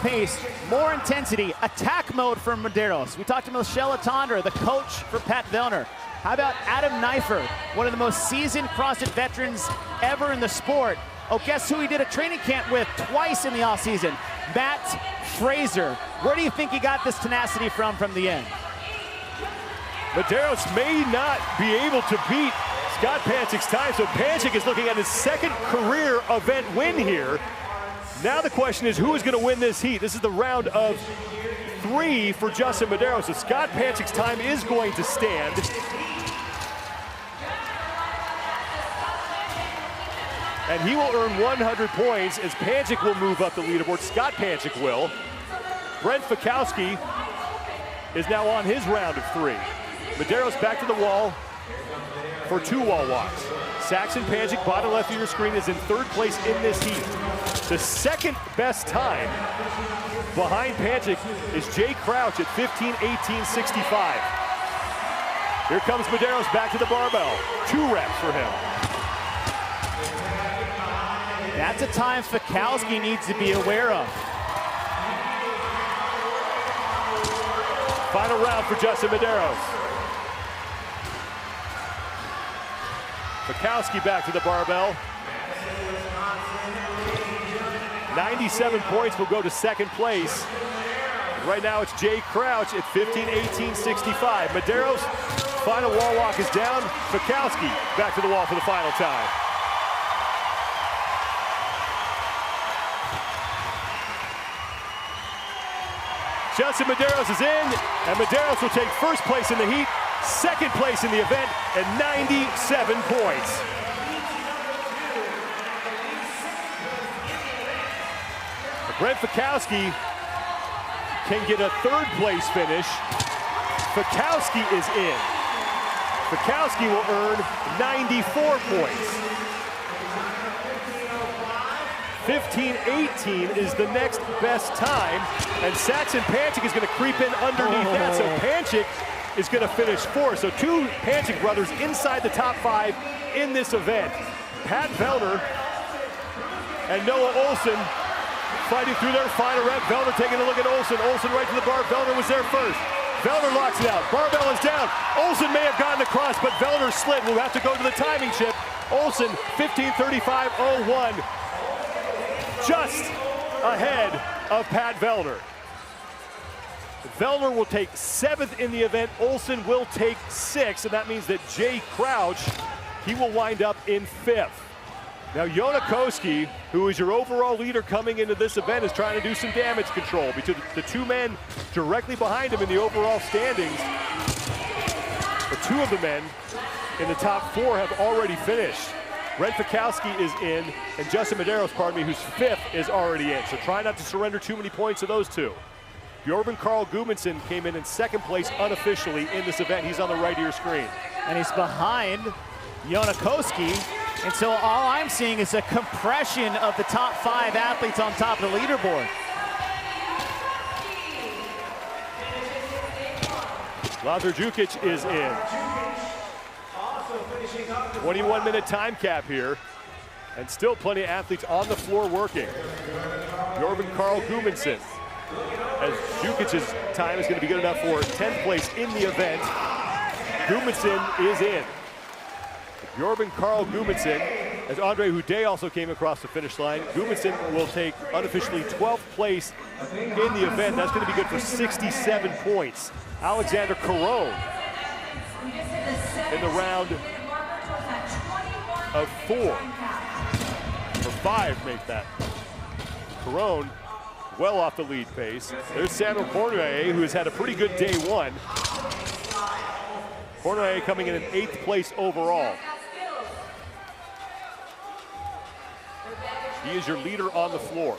Speaker 17: pace, more intensity, attack mode from Medeiros. We talked to Michelle Atandra, the coach for Pat Vellner. How about Adam Neiffer, one of the most seasoned CrossFit veterans ever in the sport? Oh, guess who he did a training camp with twice in the offseason? Matt Fraser. Where do you think he got this tenacity from the end?
Speaker 5: Medeiros may not be able to beat Scott Panchik's time, so Panchik is looking at his 2nd career event win here. Now the question is, who is going to win this heat? This is the round of 3 for Justin Medeiros. So Scott Panchik's time is going to stand. And he will earn 100 points as Panchik will move up the leaderboard. Scott Panchik will. Brent Fikowski is now on his round of 3. Medeiros back to the wall for 2 wall walks. Saxon Panchik, bottom left of your screen, is in 3rd place in this heat. The 2nd best time behind Panchik is Jay Crouch at 15:18.65. Here comes Medeiros back to the barbell. 2 reps for him.
Speaker 17: That's a time Fikowski needs to be aware of.
Speaker 5: Final round for Justin Medeiros. Fikowski back to the barbell. 97 points will go to 2nd place. Right now it's Jay Crouch at 15:18.65. Medeiros, final wall walk is down. Fikowski back to the wall for the final time. Justin Medeiros is in, and Medeiros will take 1st place in the heat. second place in the event at 97 points. Brent Fikowski can get a third place finish. Fikowski is in. Fikowski will earn 94 points. 15:18 is the next best time, and Saxon Panchik is going to creep in underneath that, so Panchik is going to finish fourth. So two Panchik brothers inside the top 5 in this event. Pat Vellner and Noah Olson fighting through their final rep. Vellner taking a look at Olson. Olson right to the bar. Vellner was there first. Vellner locks it out. Barbell is down. Olson may have gotten across, but Vellner slid. We'll have to go to the timing chip. Olson, 15:35.01. Just ahead of Pat Vellner. Vellner will take 7th in the event. Olson will take 6th, and that means that Jay Crouch, he will wind up in 5th. Now, Yona Koski, who is your overall leader coming into this event, is trying to do some damage control because the two men directly behind him in the overall standings, the two of the men in the top 4 have already finished. Brent Fikowski is in, and Justin Medeiros, who's 5th, is already in. So try not to surrender too many points to those two. Bjorban Carl Gudmundsson came in second place unofficially in this event. He's on the right of your screen.
Speaker 17: And he's behind Yona Koski. And so all I'm seeing is a compression of the top 5 athletes on top of the leaderboard.
Speaker 5: Lazar Jukic is in. 21-minute time cap here, and still plenty of athletes on the floor working. Bjorban Carl Gudmundsson, as Jukic's time is going to be good enough for 10th place in the event. Gudmundsson is in. Bjorban Carl Gudmundsson, as Andre Houdet also came across the finish line. Gudmundsson will take unofficially 12th place in the event. That's going to be good for 67 points. Alexander Caron in the round of 4. Or 5 make that. Caron well off the lead pace. There's Samuel Cornuaye, who has had a pretty good day 1. Cornuaye coming in 8th place overall. He is your leader on the floor.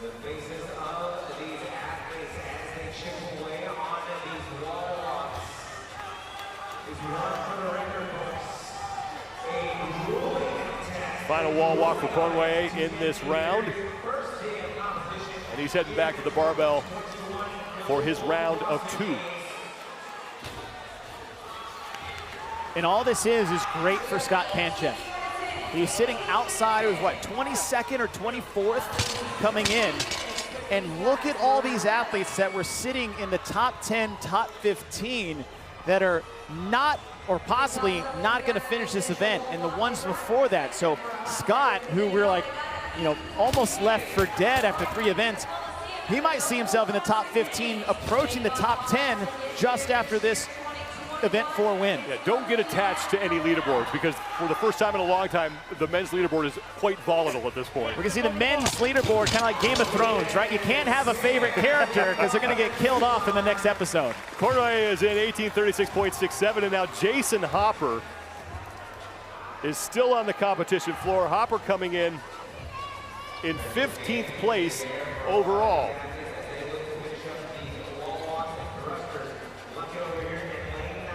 Speaker 9: The faces of these athletes as they chip away on these wall walks is one for the record books. A grueling test.
Speaker 5: Final wall walk for Cornuaye in this round. And he's heading back to the barbell for his round of 2.
Speaker 17: And all this is great for Scott Panchik. He's sitting outside, it was what, 22nd or 24th coming in. And look at all these athletes that were sitting in the top 10, top 15 that are not, or possibly not gonna finish this event, and the ones before that. So Scott, who we're like, you know, almost left for dead after 3 events, he might see himself in the top 15, approaching the top 10 just after this event 4 win.
Speaker 5: Yeah, don't get attached to any leaderboards, because for the first time in a long time, the men's leaderboard is quite volatile at this point.
Speaker 17: We can see the men's leaderboard kind of like Game of Thrones, right? You can't have a favorite character because they're going to get killed off in the next episode.
Speaker 5: Cornuaye is in 18:36.67, and now Jason Hopper is still on the competition floor. Hopper coming in 15th place overall.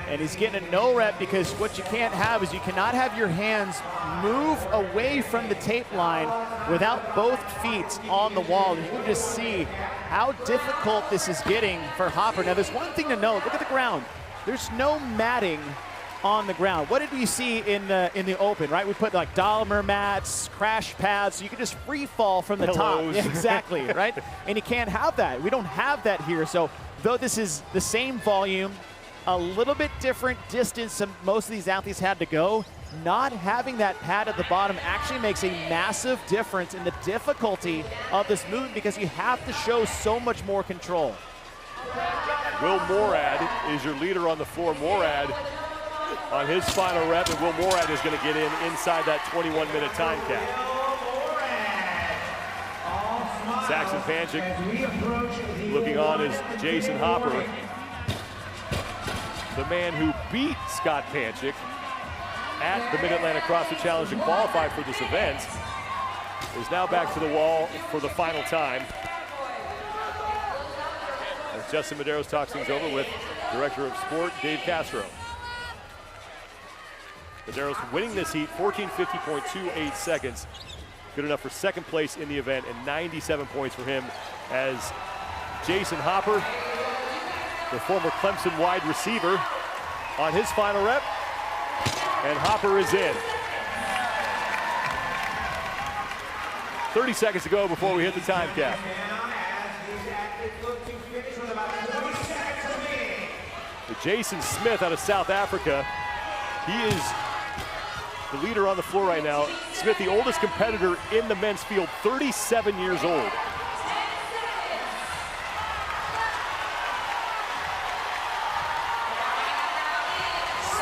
Speaker 17: And he's getting a no rep because what you can't have is you cannot have your hands move away from the tape line without both feet on the wall. You can just see how difficult this is getting for Hopper. Now there's one thing to note, look at the ground. There's no matting on the ground. What did we see in the open, right? We put like Dahmer mats, crash pads, so you can just free fall from the top. Yeah, exactly, right? And you can't have that. We don't have that here. So though this is the same volume, a little bit different distance than most of these athletes had to go, not having that pad at the bottom actually makes a massive difference in the difficulty of this movement because you have to show so much more control.
Speaker 5: Will Morad is your leader on the floor. Morad on his final rep, and Will Morad is going to get in inside that 21-minute time cap. Saxon Panchik looking on is Jason Hopper, the man who beat Scott Panchik at the Mid-Atlantic CrossFit Challenge to qualify for this event, is now back to the wall for the final time. As Justin Medeiros talks things over with Director of Sport Dave Castro. Medeiros winning this heat, 14:50.28 seconds. Good enough for second place in the event, and 97 points for him as Jason Hopper, the former Clemson wide receiver, on his final rep, and Hopper is in. 30 seconds to go before we hit the time cap. Jason Smith out of South Africa. He is the leader on the floor right now. Smith, the oldest competitor in the men's field, 37 years old.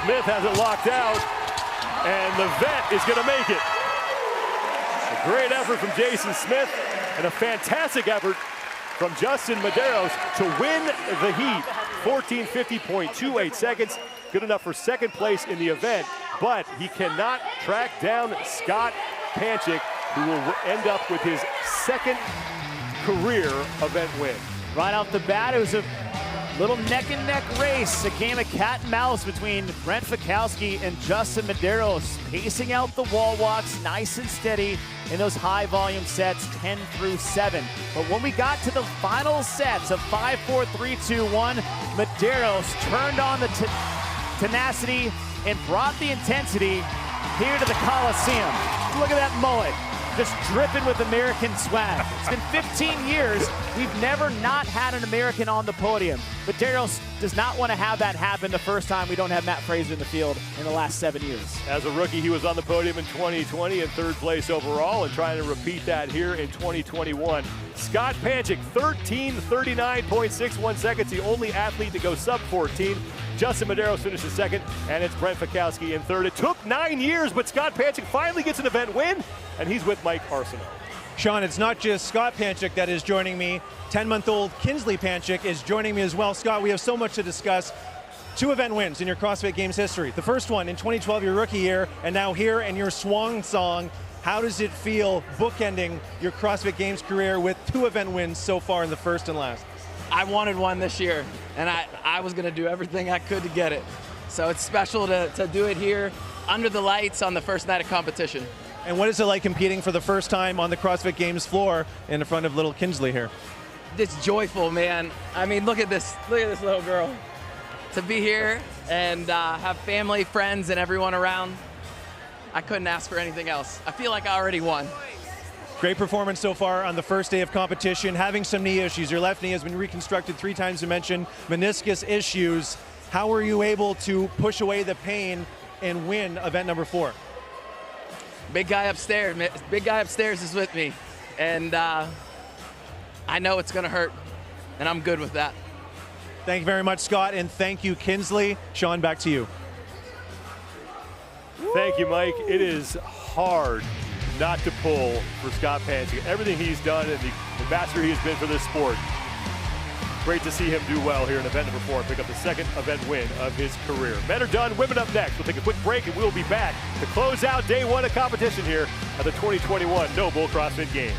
Speaker 5: Smith has it locked out, and the vet is going to make it. A great effort from Jason Smith, and a fantastic effort from Justin Medeiros to win the heat. 14:50.28 seconds, good enough for second place in the event, but he cannot track down Scott Panchik, who will end up with his second career event win.
Speaker 17: Right off the bat, it was a little neck-and-neck race, a game of cat and mouse between Brent Fikowski and Justin Medeiros, pacing out the wall walks nice and steady in those high volume sets, 10 through 7. But when we got to the final sets of 5, 4, 3, 2, 1, Medeiros turned on the tenacity and brought the intensity here to the Coliseum. Look at that mullet, just dripping with American swag. It's been 15 years. We've never not had an American on the podium. Medeiros does not want to have that happen the first time we don't have Matt Fraser in the field in the last 7 years.
Speaker 5: As a rookie, he was on the podium in 2020 in third place overall, and trying to repeat that here in 2021. Scott Panchik, 13:39.61 seconds, the only athlete to go sub 14. Justin Medeiros finishes second, and it's Brent Fikowski in third. It took 9 years, but Scott Panchik finally gets an event win, and he's with Mike Arsenault.
Speaker 16: Sean, it's not just Scott Panchik that is joining me. 10-month-old Kinsley Panchik is joining me as well. Scott, we have so much to discuss. 2 event wins in your CrossFit Games history. The first one in 2012, your rookie year, and now here in your swan song. How does it feel bookending your CrossFit Games career with 2 event wins so far in the first and last?
Speaker 2: I wanted one this year, and I was going to do everything I could to get it. So it's special to do it here under the lights on the first night of competition.
Speaker 16: And what is it like competing for the first time on the CrossFit Games floor in front of little Kinsley here?
Speaker 2: It's joyful, man. I mean, look at this little girl. To be here and have family, friends, and everyone around, I couldn't ask for anything else. I feel like I already won.
Speaker 16: Great performance so far on the first day of competition, having some knee issues. Your left knee has been reconstructed 3 times, you mentioned meniscus issues. How were you able to push away the pain and win event number 4?
Speaker 2: Big guy upstairs is with me, and I know it's gonna hurt, and I'm good with that.
Speaker 16: Thank you very much, Scott, and thank you, Kinsley. Sean, back to you.
Speaker 5: Thank you, Mike. It is hard not to pull for Scott Panchik. Everything he's done and the ambassador he has been for this sport. Great to see him do well here in event number 4 and pick up the second event win of his career. Men are done, women up next. We'll take a quick break and we'll be back to close out day 1 of competition here at the 2021 Noble CrossFit Games.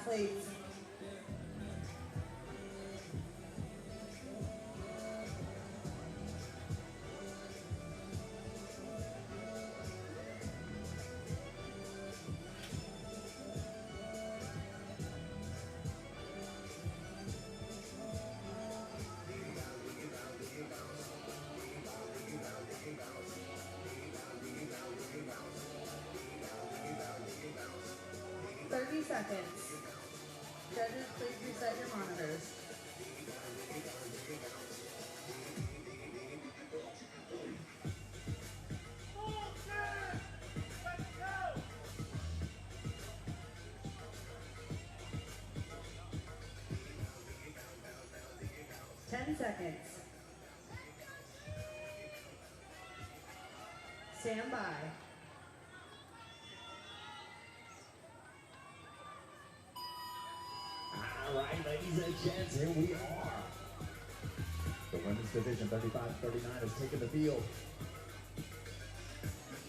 Speaker 21: athletes. Seconds. Judges, please reset your monitors. Seconds. Stand by.
Speaker 20: All right, ladies and gents, here we are. The women's division 35-39 has taken the field.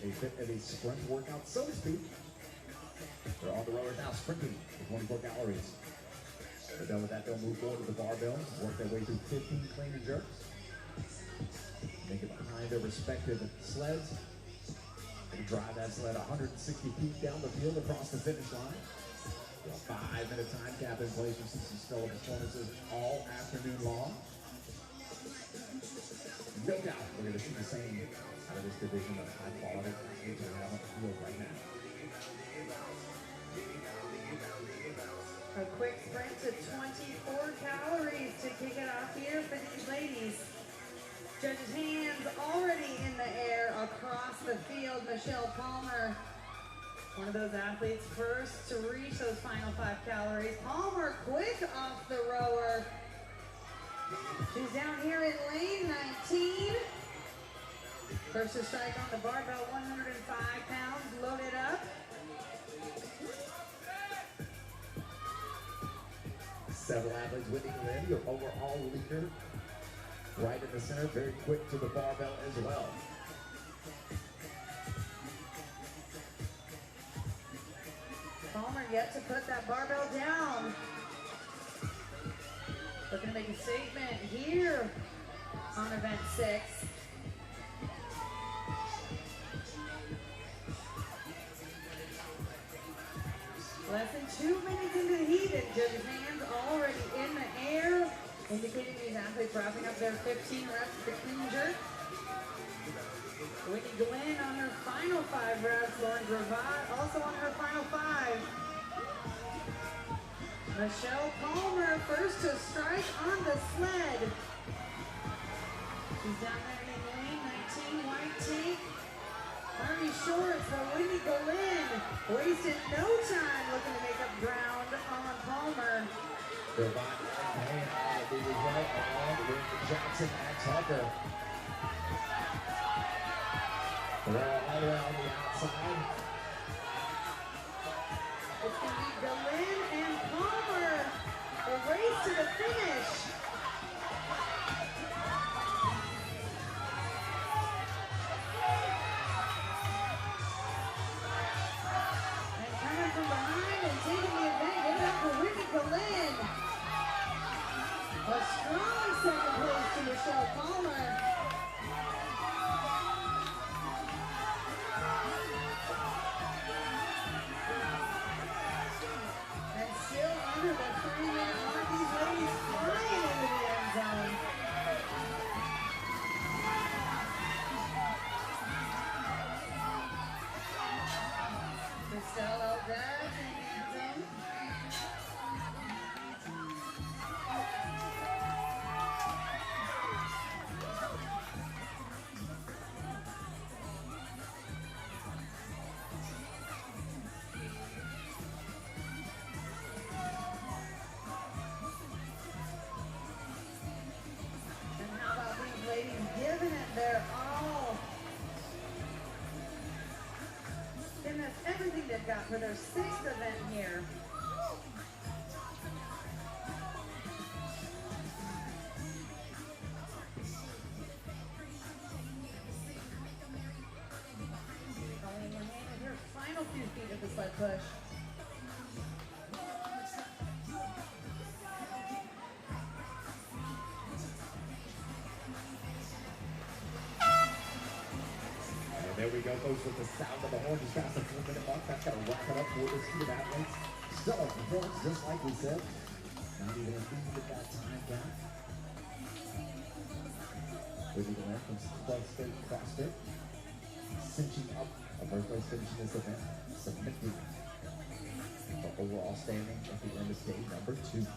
Speaker 20: They fit in a sprint workout, so to speak. They're on the rowers now, sprinting for 24 calories. They're done with that, they'll move forward to the barbell, work their way through 15 clean and jerks. Make it behind their respective sleds. They drive that sled 160 feet down the field across the finish line. A 5-minute time cap in place for some stellar performances all afternoon long. No doubt we're going to see the same out of this division of high quality athletes that are on the field right now.
Speaker 21: A quick sprint to 24 calories to kick it off here for these ladies. Judges' hands already in the air across the field. Michelle Palmer, one of those athletes first to reach those final 5 calories. Palmer quick off the rower. She's down here in lane 19. First to strike on the barbell, 105 pounds, loaded up.
Speaker 20: Several athletes, Whitney Glenn, your overall leader, right in the center, very quick to the barbell as well.
Speaker 21: Palmer yet to put that barbell down. Looking to make a statement here on event 6. Less than 2 minutes into the heat and judges' hands already in the air, indicating these athletes wrapping up their 15 reps of the clean jerk. Whitney Glenn on her final 5 reps, Lauren Gravatt also on her final 5. Michelle Palmer first to strike on the sled. She's down there in lane 19, white tank. Army shorts, but Whitney Glenn wasted no time looking to make up ground on Palmer.
Speaker 20: Gravatt and the result along with Jackson and Tucker. They're all the way on the outside.
Speaker 21: It's going to be Glenn and Palmer. The race to the finish. And coming from behind and taking the event, give it up for Whitney Glenn. A strong second place to Michelle Palmer. Under the 3-minute mark, these ladies flying into the end zone. Christelle Eldred in the end zone. Ladies giving it their all. Giving us everything they've got for their 6th event here. Colleen Lehane in her final few feet of the sled push.
Speaker 9: There we go, folks, with the sound of the horn. Just past the 4-minute mark. That's got to wrap it up for this team of athletes. Stellar performance, just like we said. Not even a thing with that time gap. Moving away from CrossFit, CrossFit. Cinching up a birthplace finish in this event. Submitting the overall standing at the end of day number 2.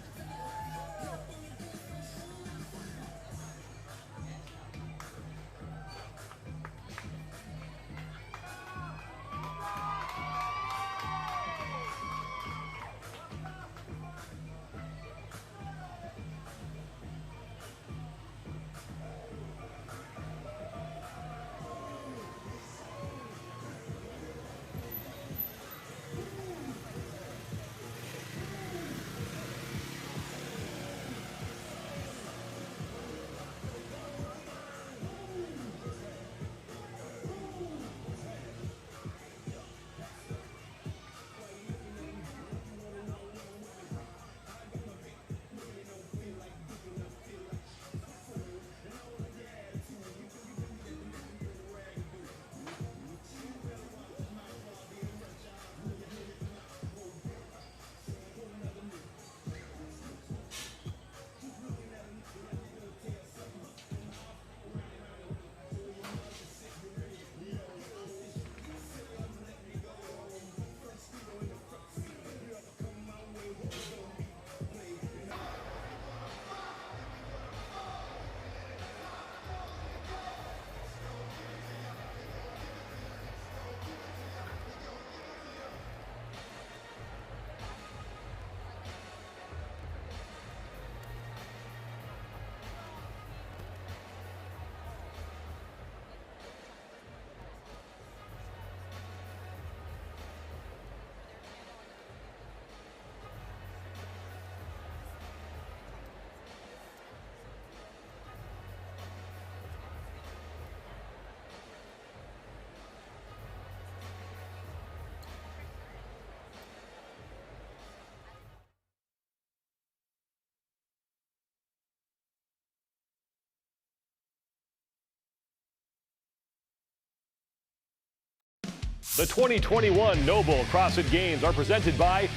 Speaker 5: The 2021 Noble CrossFit Games are presented by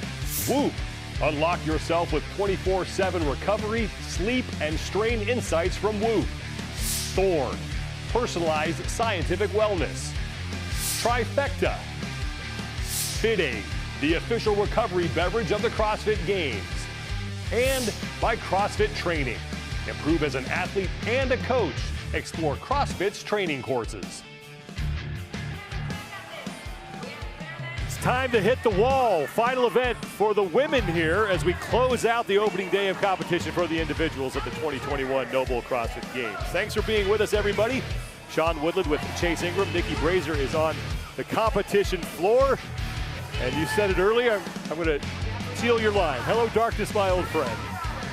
Speaker 5: Whoop. Unlock yourself with 24/7 recovery, sleep, and strain insights from Whoop. Thorne, personalized scientific wellness. Trifecta. FitAid, the official recovery beverage of the CrossFit Games. And by CrossFit Training. Improve as an athlete and a coach. Explore CrossFit's training courses. Time to hit the wall. Final event for the women here as we close out the opening day of competition for the individuals at the 2021 Noble CrossFit Games. Thanks for being with us, everybody. Sean Woodland with Chase Ingram. Nikki Brazier is on the competition floor. And you said it earlier, I'm going to steal your line. Hello, darkness, my old friend.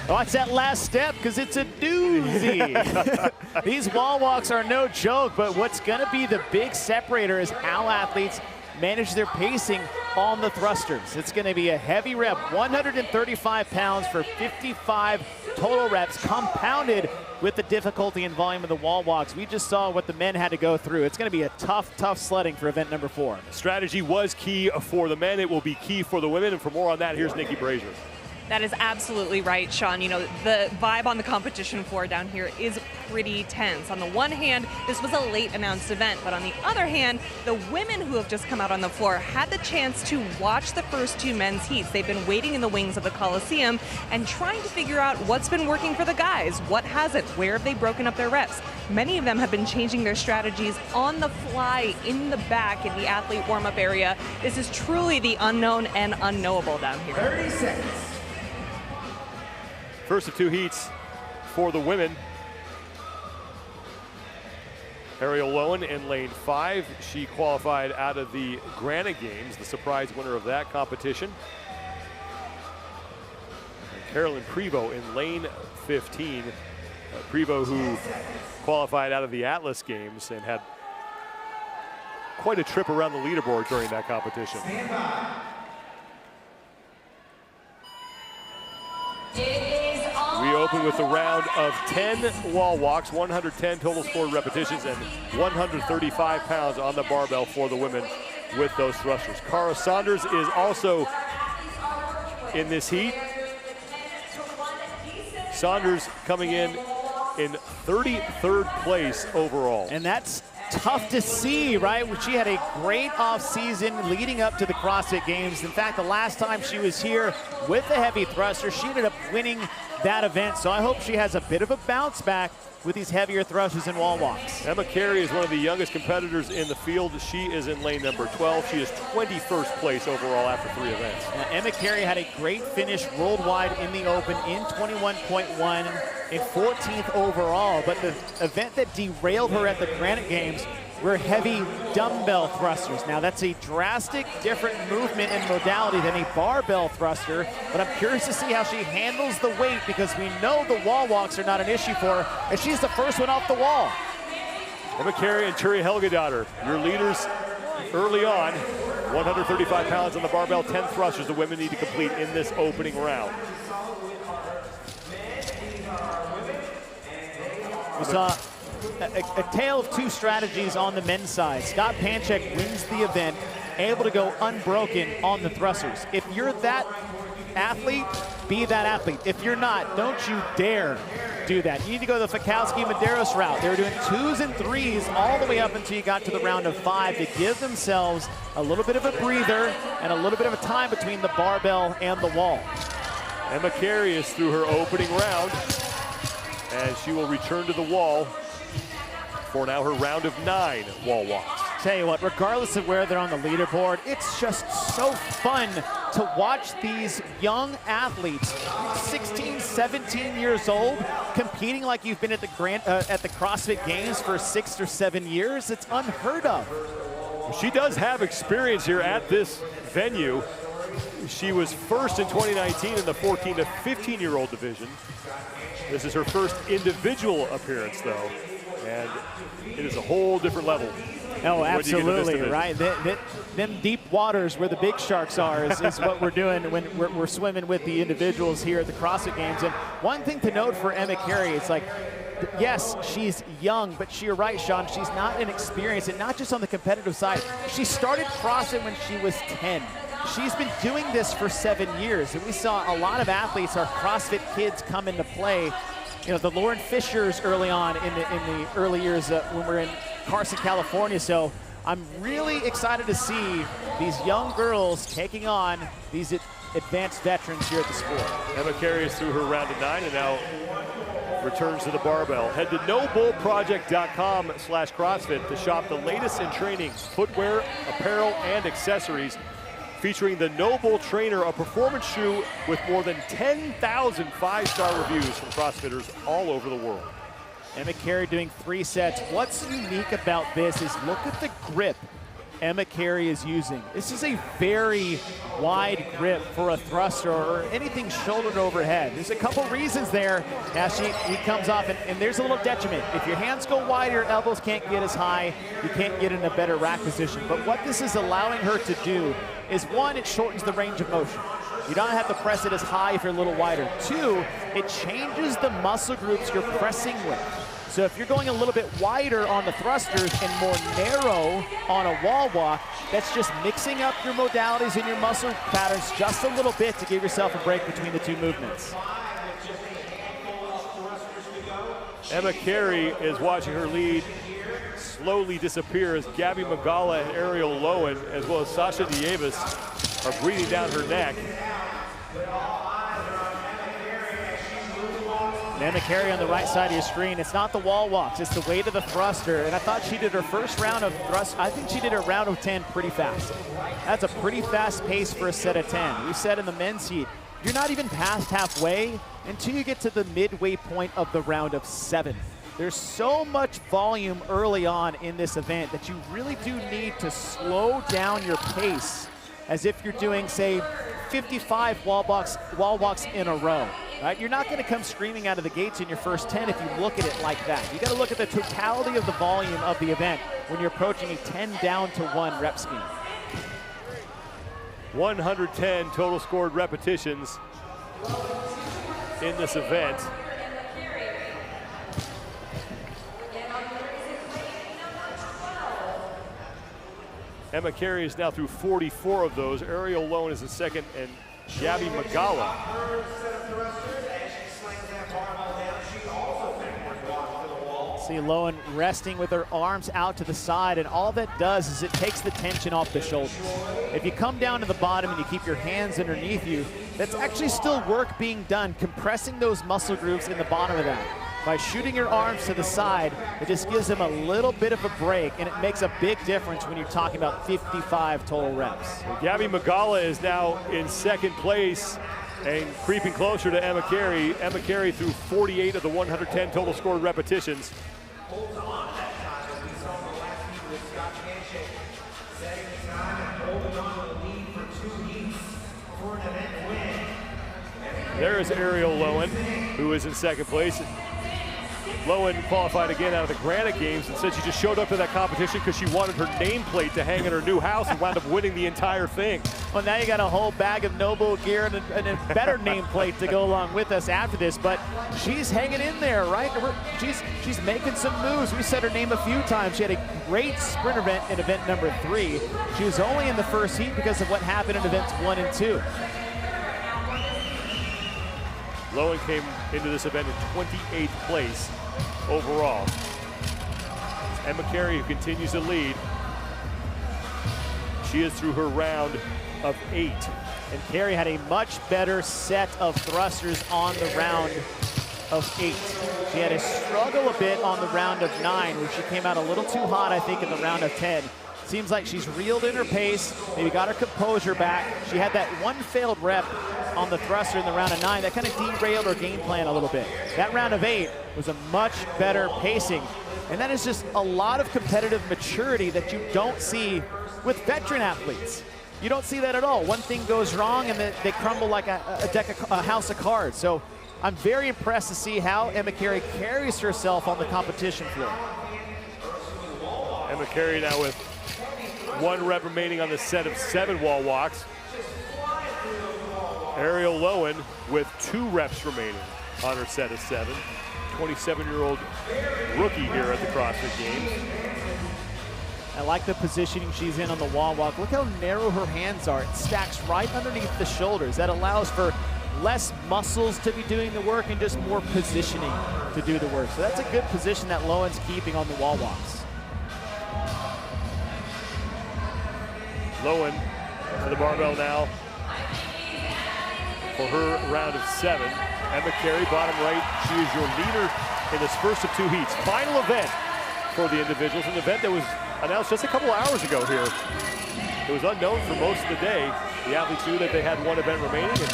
Speaker 17: Watch that last step, because it's a doozy. These wall walks are no joke, but what's going to be the big separator is how athletes manage their pacing on the thrusters. It's going to be a heavy rep, 135 pounds for 55 total reps, compounded with the difficulty and volume of the wall walks. We just saw what the men had to go through. It's going to be a tough sledding for event number 4.
Speaker 5: Strategy was key for the men. It will be key for the women. And for more on that, here's Nikki Brazier.
Speaker 19: That is absolutely right, Sean. You know, the vibe on the competition floor down here is pretty tense. On the one hand, this was a late announced event, but on the other hand, the women who have just come out on the floor had the chance to watch the first 2 men's heats. They've been waiting in the wings of the Coliseum and trying to figure out what's been working for the guys, what hasn't, where have they broken up their reps. Many of them have been changing their strategies on the fly in the back in the athlete warm-up area. This is truly the unknown and unknowable down here.
Speaker 9: 30 seconds.
Speaker 5: First of 2 heats for the women. Ariel Lowen in lane 5. She qualified out of the Granite Games, the surprise winner of that competition. And Carolyn Prevost in lane 15. Prevost, who qualified out of the Atlas Games and had quite a trip around the leaderboard during that competition. We open open with a round of 10 wall walks, 110 total scored repetitions, and 135 pounds on the barbell for the women with those thrusters. Cara Saunders is also in this heat. Saunders coming in 33rd place overall.
Speaker 17: And that's tough to see, right? She had a great offseason leading up to the CrossFit Games. In fact, the last time she was here with the heavy thruster, she ended up winning that event. So I hope she has a bit of a bounce back with these heavier thrusters and wall walks.
Speaker 5: Emma Carey is one of the youngest competitors in the field. She is in lane number 12. She is 21st place overall after 3 events.
Speaker 17: Now, Emma Carey had a great finish worldwide in the Open in 21.1 and 14th overall, but the event that derailed her at the Granite Games were heavy dumbbell thrusters. Now that's a drastic different movement and modality than a barbell thruster, but I'm curious to see how she handles the weight, because we know the wall walks are not an issue for her, and she's the first one off the wall.
Speaker 5: Emma Carey and Turi Helgadottir, your leaders early on. 135 pounds on the barbell, 10 thrusters the women need to complete in this opening round.
Speaker 17: We saw a tale of two strategies on the men's side. Scott Panchik wins the event, able to go unbroken on the thrusters. If you're that athlete, be that athlete. If you're not, don't you dare do that. You need to go the Fikowski-Medeiros route. They were doing 2s and 3s all the way up until you got to the round of 5 to give themselves a little bit of a breather and a little bit of a time between the barbell and the wall.
Speaker 5: Emma Carey is through her opening round, and she will return to the wall for now her round of 9 wall walks.
Speaker 17: Tell you what, regardless of where they're on the leaderboard, it's just so fun to watch these young athletes, 16, 17 years old, competing like you've been at the CrossFit Games for 6 or 7 years. It's unheard of.
Speaker 5: She does have experience here at this venue. She was first in 2019 in the 14 to 15-year-old division. This is her first individual appearance, though, and it is a whole different level.
Speaker 17: Oh, absolutely, right? Them deep waters where the big sharks are is what we're doing when we're swimming with the individuals here at the CrossFit Games. And one thing to note for Emma Carey, it's like, yes, she's young, but you're right, Sean, she's not inexperienced, and not just on the competitive side. She started CrossFit when she was 10. She's been doing this for 7 years, and we saw a lot of athletes, our CrossFit kids, come into play. You know, the Lauren Fishers early on in the early years when we're in Carson, California. So I'm really excited to see these young girls taking on these advanced veterans here at the sport.
Speaker 5: Emma Carey is through her round of 9 and now returns to the barbell. Head to nobullproject.com/CrossFit to shop the latest in training, footwear, apparel, and accessories, featuring the NOBULL Trainer, a performance shoe with more than 10,000 5-star reviews from CrossFitters all over the world.
Speaker 17: Emma Carey doing 3 sets. What's unique about this is look at the grip Emma Carey is using. This is a very wide grip for a thruster or anything shouldered overhead. There's a couple reasons there. Now he comes off, and there's a little detriment. If your hands go wide, your elbows can't get as high. You can't get in a better rack position. But what this is allowing her to do is, 1, it shortens the range of motion. You don't have to press it as high if you're a little wider. 2, it changes the muscle groups you're pressing with. So if you're going a little bit wider on the thrusters and more narrow on a wall walk, that's just mixing up your modalities and your muscle patterns just a little bit to give yourself a break between the 2 movements.
Speaker 5: Emma Carey is watching her lead slowly disappear as Gabby Magala and Ariel Lowen, as well as Sasha Nieves, are breathing down her neck.
Speaker 17: Emma Carey on the right side of your screen. It's not the wall walks, it's the weight of the thruster. And I thought she did her first round of thrust. I think she did her round of 10 pretty fast. That's a pretty fast pace for a set of 10. We said in the men's heat, you're not even past halfway until you get to the midway point of the round of 7. There's so much volume early on in this event that you really do need to slow down your pace as if you're doing, say, 55 wall walks in a row. Right? You're not going to come screaming out of the gates in your first 10 if you look at it like that. You got to look at the totality of the volume of the event when you're approaching a 10 down to 1 rep scheme.
Speaker 5: 110 total scored repetitions in this event. Emma Carey is now through 44 of those. Ariel Lowen is in second, and Gabby Magala.
Speaker 17: See Lowen resting with her arms out to the side, and all that does is it takes the tension off the shoulders. If you come down to the bottom and you keep your hands underneath you, that's actually still work being done, compressing those muscle grooves in the bottom of that. By shooting your arms to the side, it just gives them a little bit of a break, and it makes a big difference when you're talking about 55 total reps.
Speaker 5: Well, Gabby Magala is now in second place and creeping closer to Emma Carey. Emma Carey through 48 of the 110 total scored repetitions. There is Ariel Lowen, who is in second place. Lowen qualified again out of the Granite Games and said she just showed up to that competition because she wanted her nameplate to hang in her new house and wound up winning the entire thing.
Speaker 17: Well, now you got a whole bag of Noble gear and a better nameplate to go along with us after this, but she's hanging in there, right? She's making some moves. We said her name a few times. She had a great sprint event in event number 3. She was only in the first heat because of what happened in events 1 and 2.
Speaker 5: Lowen came into this event in 28th place overall. Emma Carey, who continues to lead. She is through her round of 8.
Speaker 17: And Carey had a much better set of thrusters on the round of 8. She had to struggle a bit on the round of 9, where she came out a little too hot, I think, in the round of 10. Seems like she's reeled in her pace, maybe got her composure back. She had that one failed rep on the thruster in the round of 9 that kind of derailed her game plan a little bit. That round of 8 was a much better pacing, and that is just a lot of competitive maturity that you don't see with veteran athletes. You don't see that at all. One thing goes wrong and they crumble like a house of cards. So I'm very impressed to see how Emma Carey carries herself on the competition floor.
Speaker 5: Emma Carey now with 1 rep remaining on the set of 7 wall walks. Ariel Lowen with 2 reps remaining on her set of 7. 27-year-old rookie here at the CrossFit Games.
Speaker 17: I like the positioning she's in on the wall walk. Look how narrow her hands are. It stacks right underneath the shoulders. That allows for less muscles to be doing the work and just more positioning to do the work. So that's a good position that Lowen's keeping on the wall walks.
Speaker 5: Lowen to the barbell now for her round of 7. Emma Carey, bottom right. She is your leader in this first of 2 heats. Final event for the individuals, an event that was announced just a couple hours ago here. It was unknown for most of the day. The athletes knew that they had 1 event remaining, and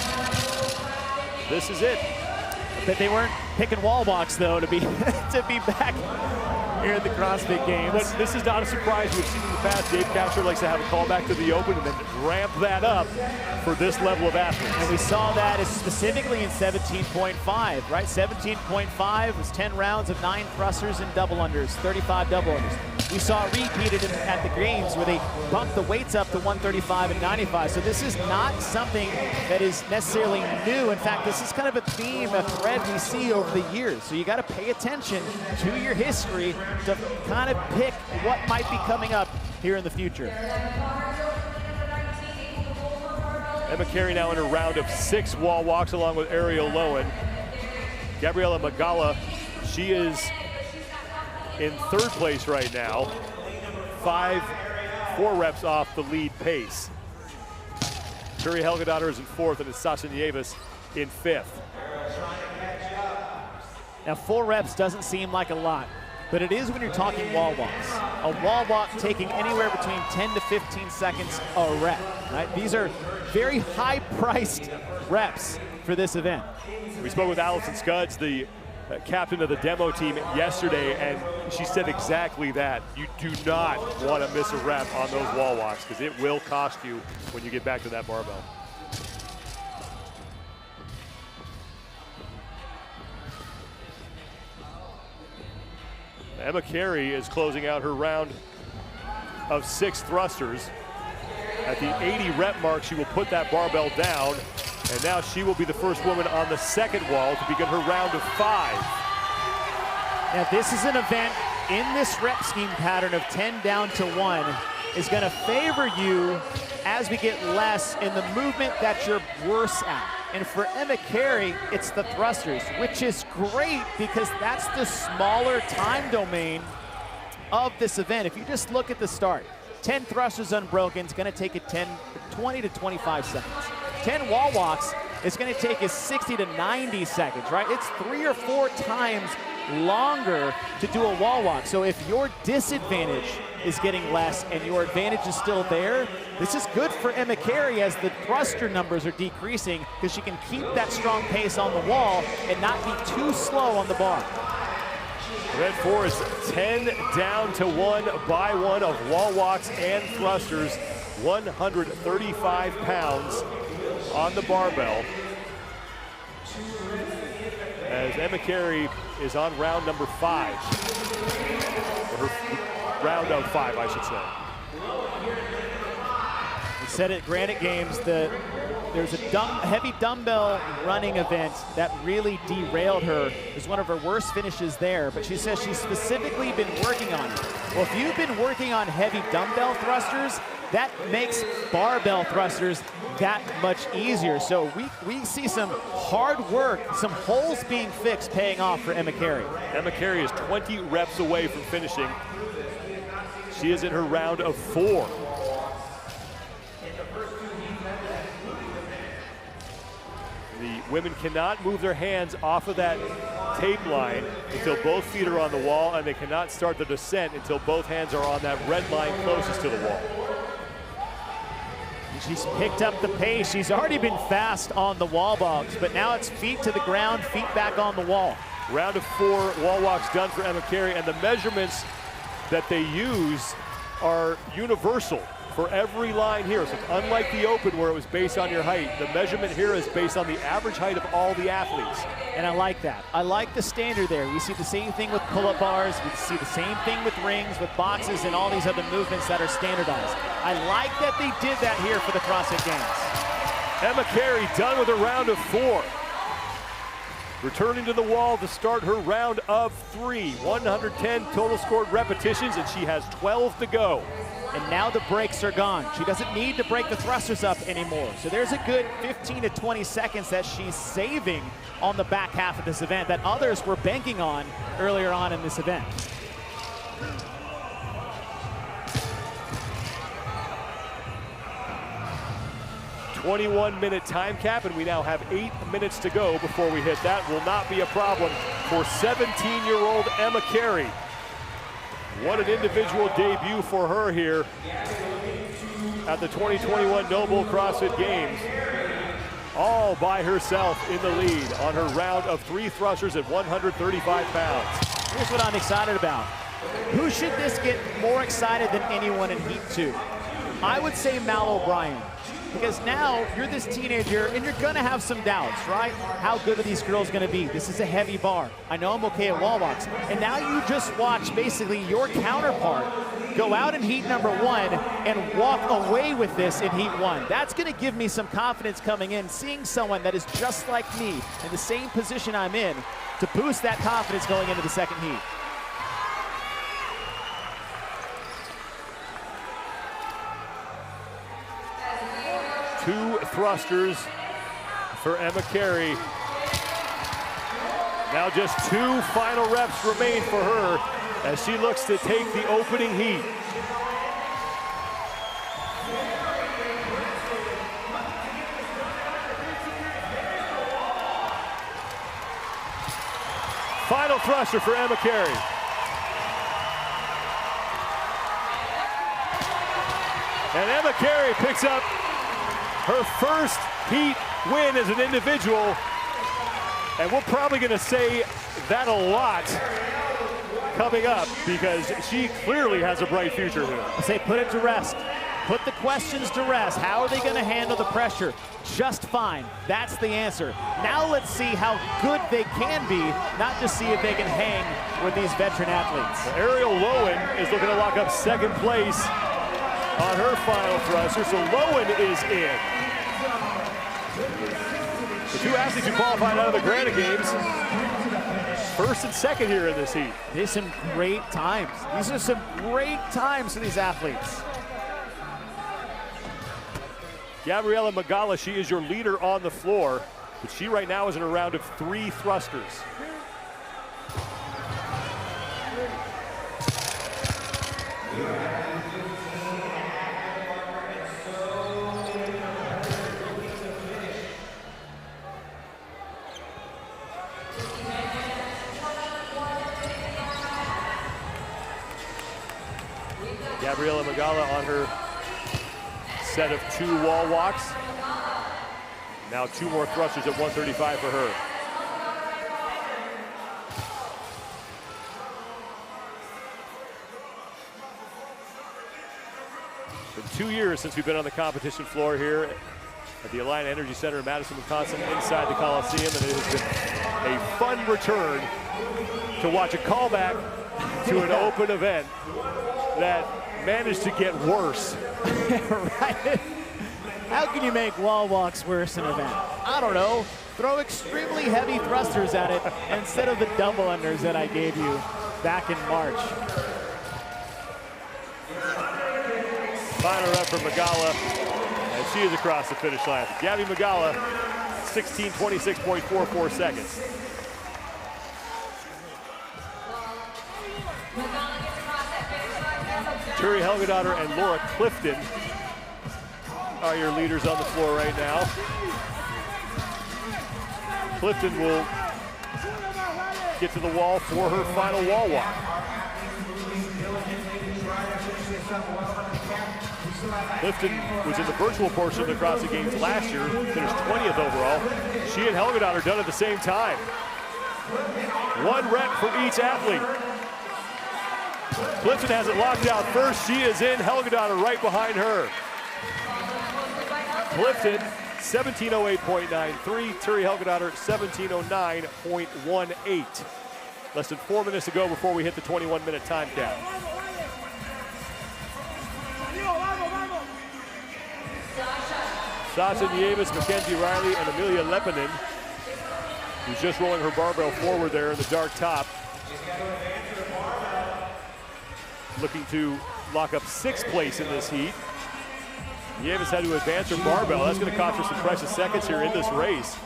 Speaker 5: this is it.
Speaker 17: But they weren't picking wall walks, though, to be back here at the CrossFit Games.
Speaker 5: But this is not a surprise. We've seen in the past, Dave Castro likes to have a callback to the open and then ramp that up for this level of athletes.
Speaker 17: And we saw that specifically in 17.5, right? 17.5 was 10 rounds of 9 thrusters and double unders, 35 double unders. We saw it repeated at the Games where they bumped the weights up to 135 and 95. So this is not something that is necessarily new. In fact, this is kind of a theme, a thread we see over the years. So you got to pay attention to your history to kind of pick what might be coming up here in the future.
Speaker 5: Emma Carey now in her round of 6 wall walks along with Ariel Lowen. Gabriela Magala, she is in 3rd place right now. 4 reps off the lead pace. Turi Helgadottir is in 4th, and it's Sasha Nieves in 5th.
Speaker 17: Now 4 reps doesn't seem like a lot, but it is when you're talking wall walks. A wall walk taking anywhere between 10 to 15 seconds a rep, right? These are very high-priced reps for this event.
Speaker 5: We spoke with Allison Scudds, the captain of the demo team, yesterday, and she said exactly that. You do not want to miss a rep on those wall walks because it will cost you when you get back to that barbell. Emma Carey is closing out her round of 6 thrusters. At the 80 rep mark, she will put that barbell down, and now she will be the first woman on the 2nd wall to begin her round of 5.
Speaker 17: Now this is an event in this rep scheme pattern of 10 down to 1 is going to favor you as we get less in the movement that you're worse at. And for Emma Carey, it's the thrusters, which is great because that's the smaller time domain of this event. If you just look at the start, 10 thrusters unbroken, it's going to take it 20 to 25 seconds. 10 wall walks, it's going to take you 60 to 90 seconds, right? It's 3 or 4 times longer to do a wall walk. So if your disadvantage is getting less and your advantage is still there, this is good for Emma Carey as the thruster numbers are decreasing because she can keep that strong pace on the wall and not be too slow on the bar.
Speaker 5: Event 4 is 10 down to 1 by 1 of wall walks and thrusters, 135 pounds on the barbell. As Emma Carey is on round number 5. Or her round of 5, I should say.
Speaker 17: We said at Granite Games that there's a heavy dumbbell running event that really derailed her. It was one of her worst finishes there, but she says she's specifically been working on it. Well, if you've been working on heavy dumbbell thrusters, that makes barbell thrusters that much easier. So we see some hard work, some holes being fixed paying off for Emma Carey.
Speaker 5: Emma Carey is 20 reps away from finishing. She is in her round of 4. The women cannot move their hands off of that tape line until both feet are on the wall, and they cannot start the descent until both hands are on that red line closest to the wall.
Speaker 17: She's picked up the pace. She's already been fast on the wall walks, but now it's feet to the ground, feet back on the wall.
Speaker 5: Round of 4 wall walks done for Emma Carey, and the measurements that they use are universal for every line here. So unlike the Open where it was based on your height, the measurement here is based on the average height of all the athletes.
Speaker 17: And I like that. I like the standard there. We see the same thing with pull-up bars. We see the same thing with rings, with boxes, and all these other movements that are standardized. I like that they did that here for the CrossFit Games.
Speaker 5: Emma Carey done with a round of 4. Returning to the wall to start her round of 3. 110 total scored repetitions, and she has 12 to go.
Speaker 17: And now the brakes are gone. She doesn't need to break the thrusters up anymore. So there's a good 15 to 20 seconds that she's saving on the back half of this event that others were banking on earlier on in this event.
Speaker 5: "21-minute time cap, and we now have 8 minutes to go before we hit. That will not be a problem for 17-year-old Emma Carey. What an individual debut for her here at the 2021 Noble CrossFit Games. All by herself in the lead on her round of 3 thrusters at 135 pounds.
Speaker 17: Here's what I'm excited about. Who should this get more excited than anyone in Heat 2? I would say Mal O'Brien. Because now you're this teenager and you're gonna have some doubts, right? How good are these girls gonna be? This is a heavy bar. I know I'm okay at wall walks. And now you just watch basically your counterpart go out in heat number 1 and walk away with this in heat 1. That's gonna give me some confidence coming in, seeing someone that is just like me in the same position I'm in to boost that confidence going into the second heat.
Speaker 5: Two thrusters for Emma Carey. Now just 2 final reps remain for her as she looks to take the opening heat. Final thruster for Emma Carey. And Emma Carey picks up her first heat win as an individual, and we're probably going to say that a lot coming up because she clearly has a bright future here.
Speaker 17: I say put it to rest. Put the questions to rest. How are they going to handle the pressure? Just fine. That's the answer. Now let's see how good they can be, not just see if they can hang with these veteran athletes.
Speaker 5: Ariel Lowen is looking to lock up second place on her final thruster, so Lowen is in. The 2 athletes who qualified out of the Granite Games, first and second here in this heat.
Speaker 17: There's some great times. These are some great times for these athletes.
Speaker 5: Gabriela Magala, she is your leader on the floor, but she right now is in a round of 3 thrusters. Gabriela Magala on her set of 2 wall walks. Now 2 more thrusters at 135 for her. It's been 2 years since we've been on the competition floor here at the Alliant Energy Center in Madison, Wisconsin, inside the Coliseum, and it has been a fun return to watch a callback to an open event that managed to get worse.
Speaker 17: Right? How can you make wall walks worse in an event? I don't know. Throw extremely heavy thrusters at it instead of the double unders that I gave you back in March.
Speaker 5: Final up for Magala as she is across the finish line. Gabby Magala, 16:26.44 seconds. Turi Helgadottir and Laura Clifton are your leaders on the floor right now. Clifton will get to the wall for her final wall walk. Clifton was in the virtual portion of the CrossFit Games last year, finished 20th overall. She and Helgadottir done at the same time. 1 rep for each athlete. Clifton has it locked out first. She is in. Helgadottir right behind her. Clifton, 17:08.93. Turi Helgadottir, 17:09.18. Less than 4 minutes to go before we hit the 21-minute time cap. Sasha Nieves, Mackenzie Riley, and Amelia Lepinen, who's just rolling her barbell forward there in the dark top. Looking to lock up 6th place in this heat. Nieves had to advance her barbell. That's going to cost her some precious seconds here in this race.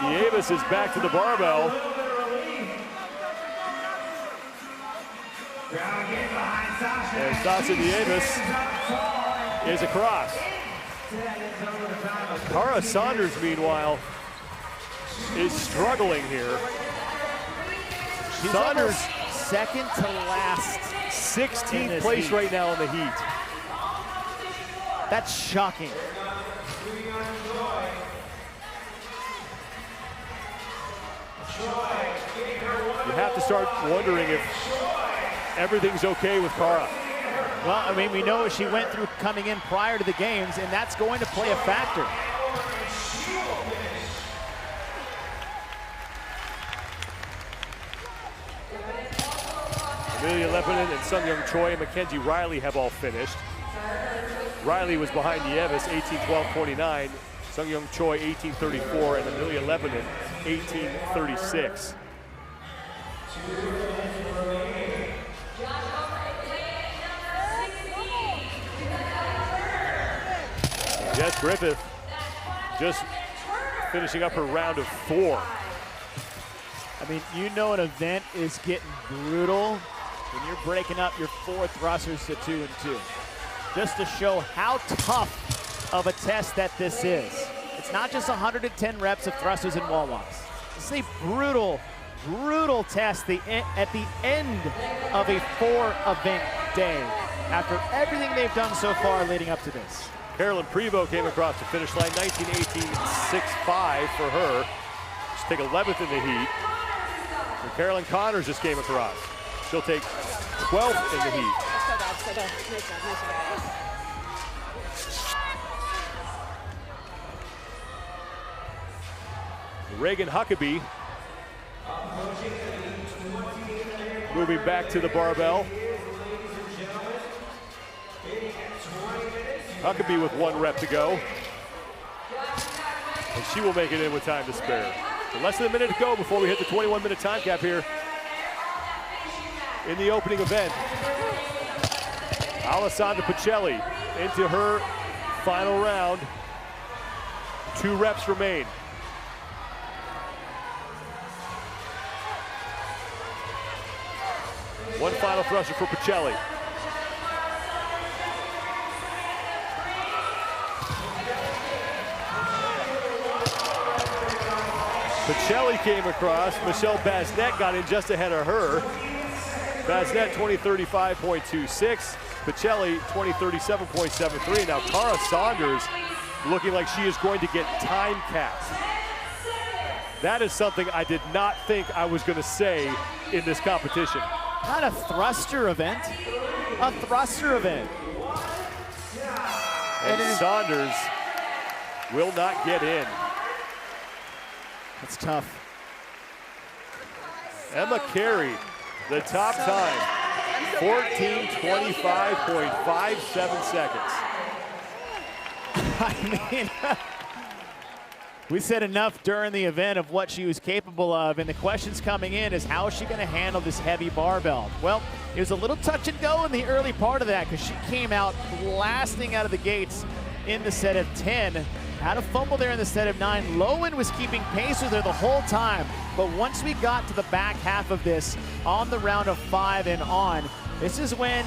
Speaker 5: Nieves is back to the barbell. And Sasha Nieves is across. Cara Saunders, meanwhile, is struggling here.
Speaker 17: She's Saunders second to last.
Speaker 5: 16th place right now in the heat.
Speaker 17: That's shocking.
Speaker 5: You have to start wondering if everything's okay with Cara.
Speaker 17: Well, I mean, we know what she went through coming in prior to the games, and that's going to play a factor.
Speaker 5: Amelia Lepinen and Sung-Young Choi and Mackenzie Riley have all finished. Riley was behind Nieves, 18:12.29. Sung-Young Choi, 18:34, and Amelia Lepinen, 18:36. Jess Griffith just finishing up her round of 4.
Speaker 17: I mean, you know an event is getting brutal when you're breaking up your 4 thrusters to 2 and 2. Just to show how tough of a test that this is. It's not just 110 reps of thrusters and wall walks. This is a brutal, brutal test at the end of a 4-event day after everything they've done so far leading up to this.
Speaker 5: Carolyn Prevost came across the finish line, 19:18.65 for her. She'll take 11th in the heat. And Carolyn Connors just came across. She'll take 12th in the heat. Reagan Huckabee moving back to the barbell. Huckabee with 1 rep to go. And she will make it in with time to spare. So less than a minute to go before we hit the 21-minute time cap here in the opening event. Alessandra Pacelli into her final round. 2 reps remain. One final thruster for Pacelli. Pacelli came across. Michelle Basnet got in just ahead of her. Basnet 20:35.26. Pacelli 20:37.73. Now Cara Saunders looking like she is going to get time cast. That is something I did not think I was going to say in this competition.
Speaker 17: Not a thruster event. A thruster event.
Speaker 5: And Saunders will not get in.
Speaker 17: That's tough.
Speaker 5: Emma Carey, the top time, 14:25.57 seconds.
Speaker 17: I mean, we said enough during the event of what she was capable of, and the questions coming in is how is she going to handle this heavy barbell? Well, it was a little touch and go in the early part of that because she came out blasting out of the gates in the set of 10. Had a fumble there in the set of 9. Lowen was keeping pace with her the whole time, but once we got to the back half of this on the round of 5 and on, this is when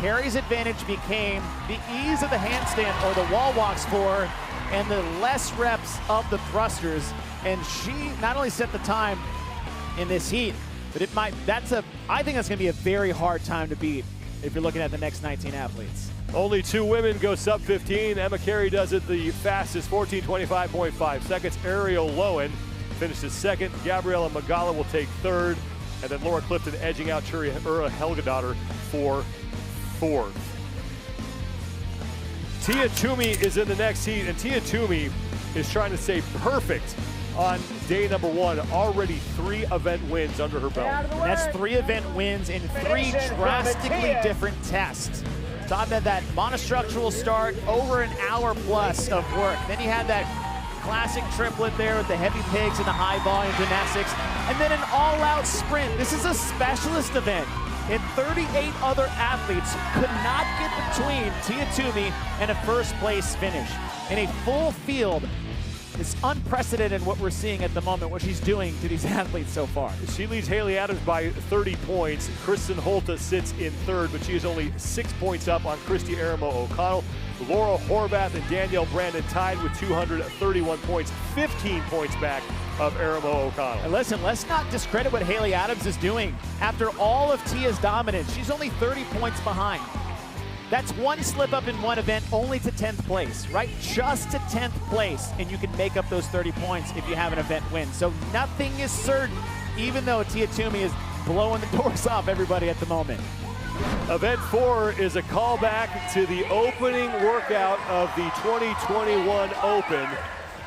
Speaker 17: Carey's advantage became the ease of the handstand or the wall walks for her and the less reps of the thrusters. And she not only set the time in this heat, but I think that's going to be a very hard time to beat if you're looking at the next 19 athletes.
Speaker 5: Only 2 women go sub 15. Emma Carey does it the fastest, 14:25.5 seconds. Ariel Lowen finishes second. Gabriella Magala will take third. And then Laura Clifton edging out Ura Helgadottir for fourth. Tia Toomey is in the next heat, and Tia Toomey is trying to stay perfect on day number 1. Already 3 event wins under her belt.
Speaker 17: And that's 3 event wins in 3 drastically different tests. Top had that monostructural start, over an hour plus of work. Then you had that classic triplet there with the heavy pigs and the high volume gymnastics, and then an all-out sprint. This is a specialist event, and 38 other athletes could not get between Tia Toomey and a first place finish. In a full field, it's unprecedented what we're seeing at the moment, what she's doing to these athletes so far.
Speaker 5: She leads Haley Adams by 30 points. Kristen Holta sits in third, but she is only 6 points up on Christy Aramo O'Connell. Laura Horvath and Danielle Brandon tied with 231 points, 15 points back of Aramo O'Connell.
Speaker 17: And listen, let's not discredit what Haley Adams is doing. After all of Tia's dominance, she's only 30 points behind. That's 1 slip up in 1 event only to 10th place, right? Just to 10th place, and you can make up those 30 points if you have an event win. So nothing is certain, even though Tia Toomey is blowing the doors off everybody at the moment.
Speaker 5: Event 4 is a callback to the opening workout of the 2021 Open.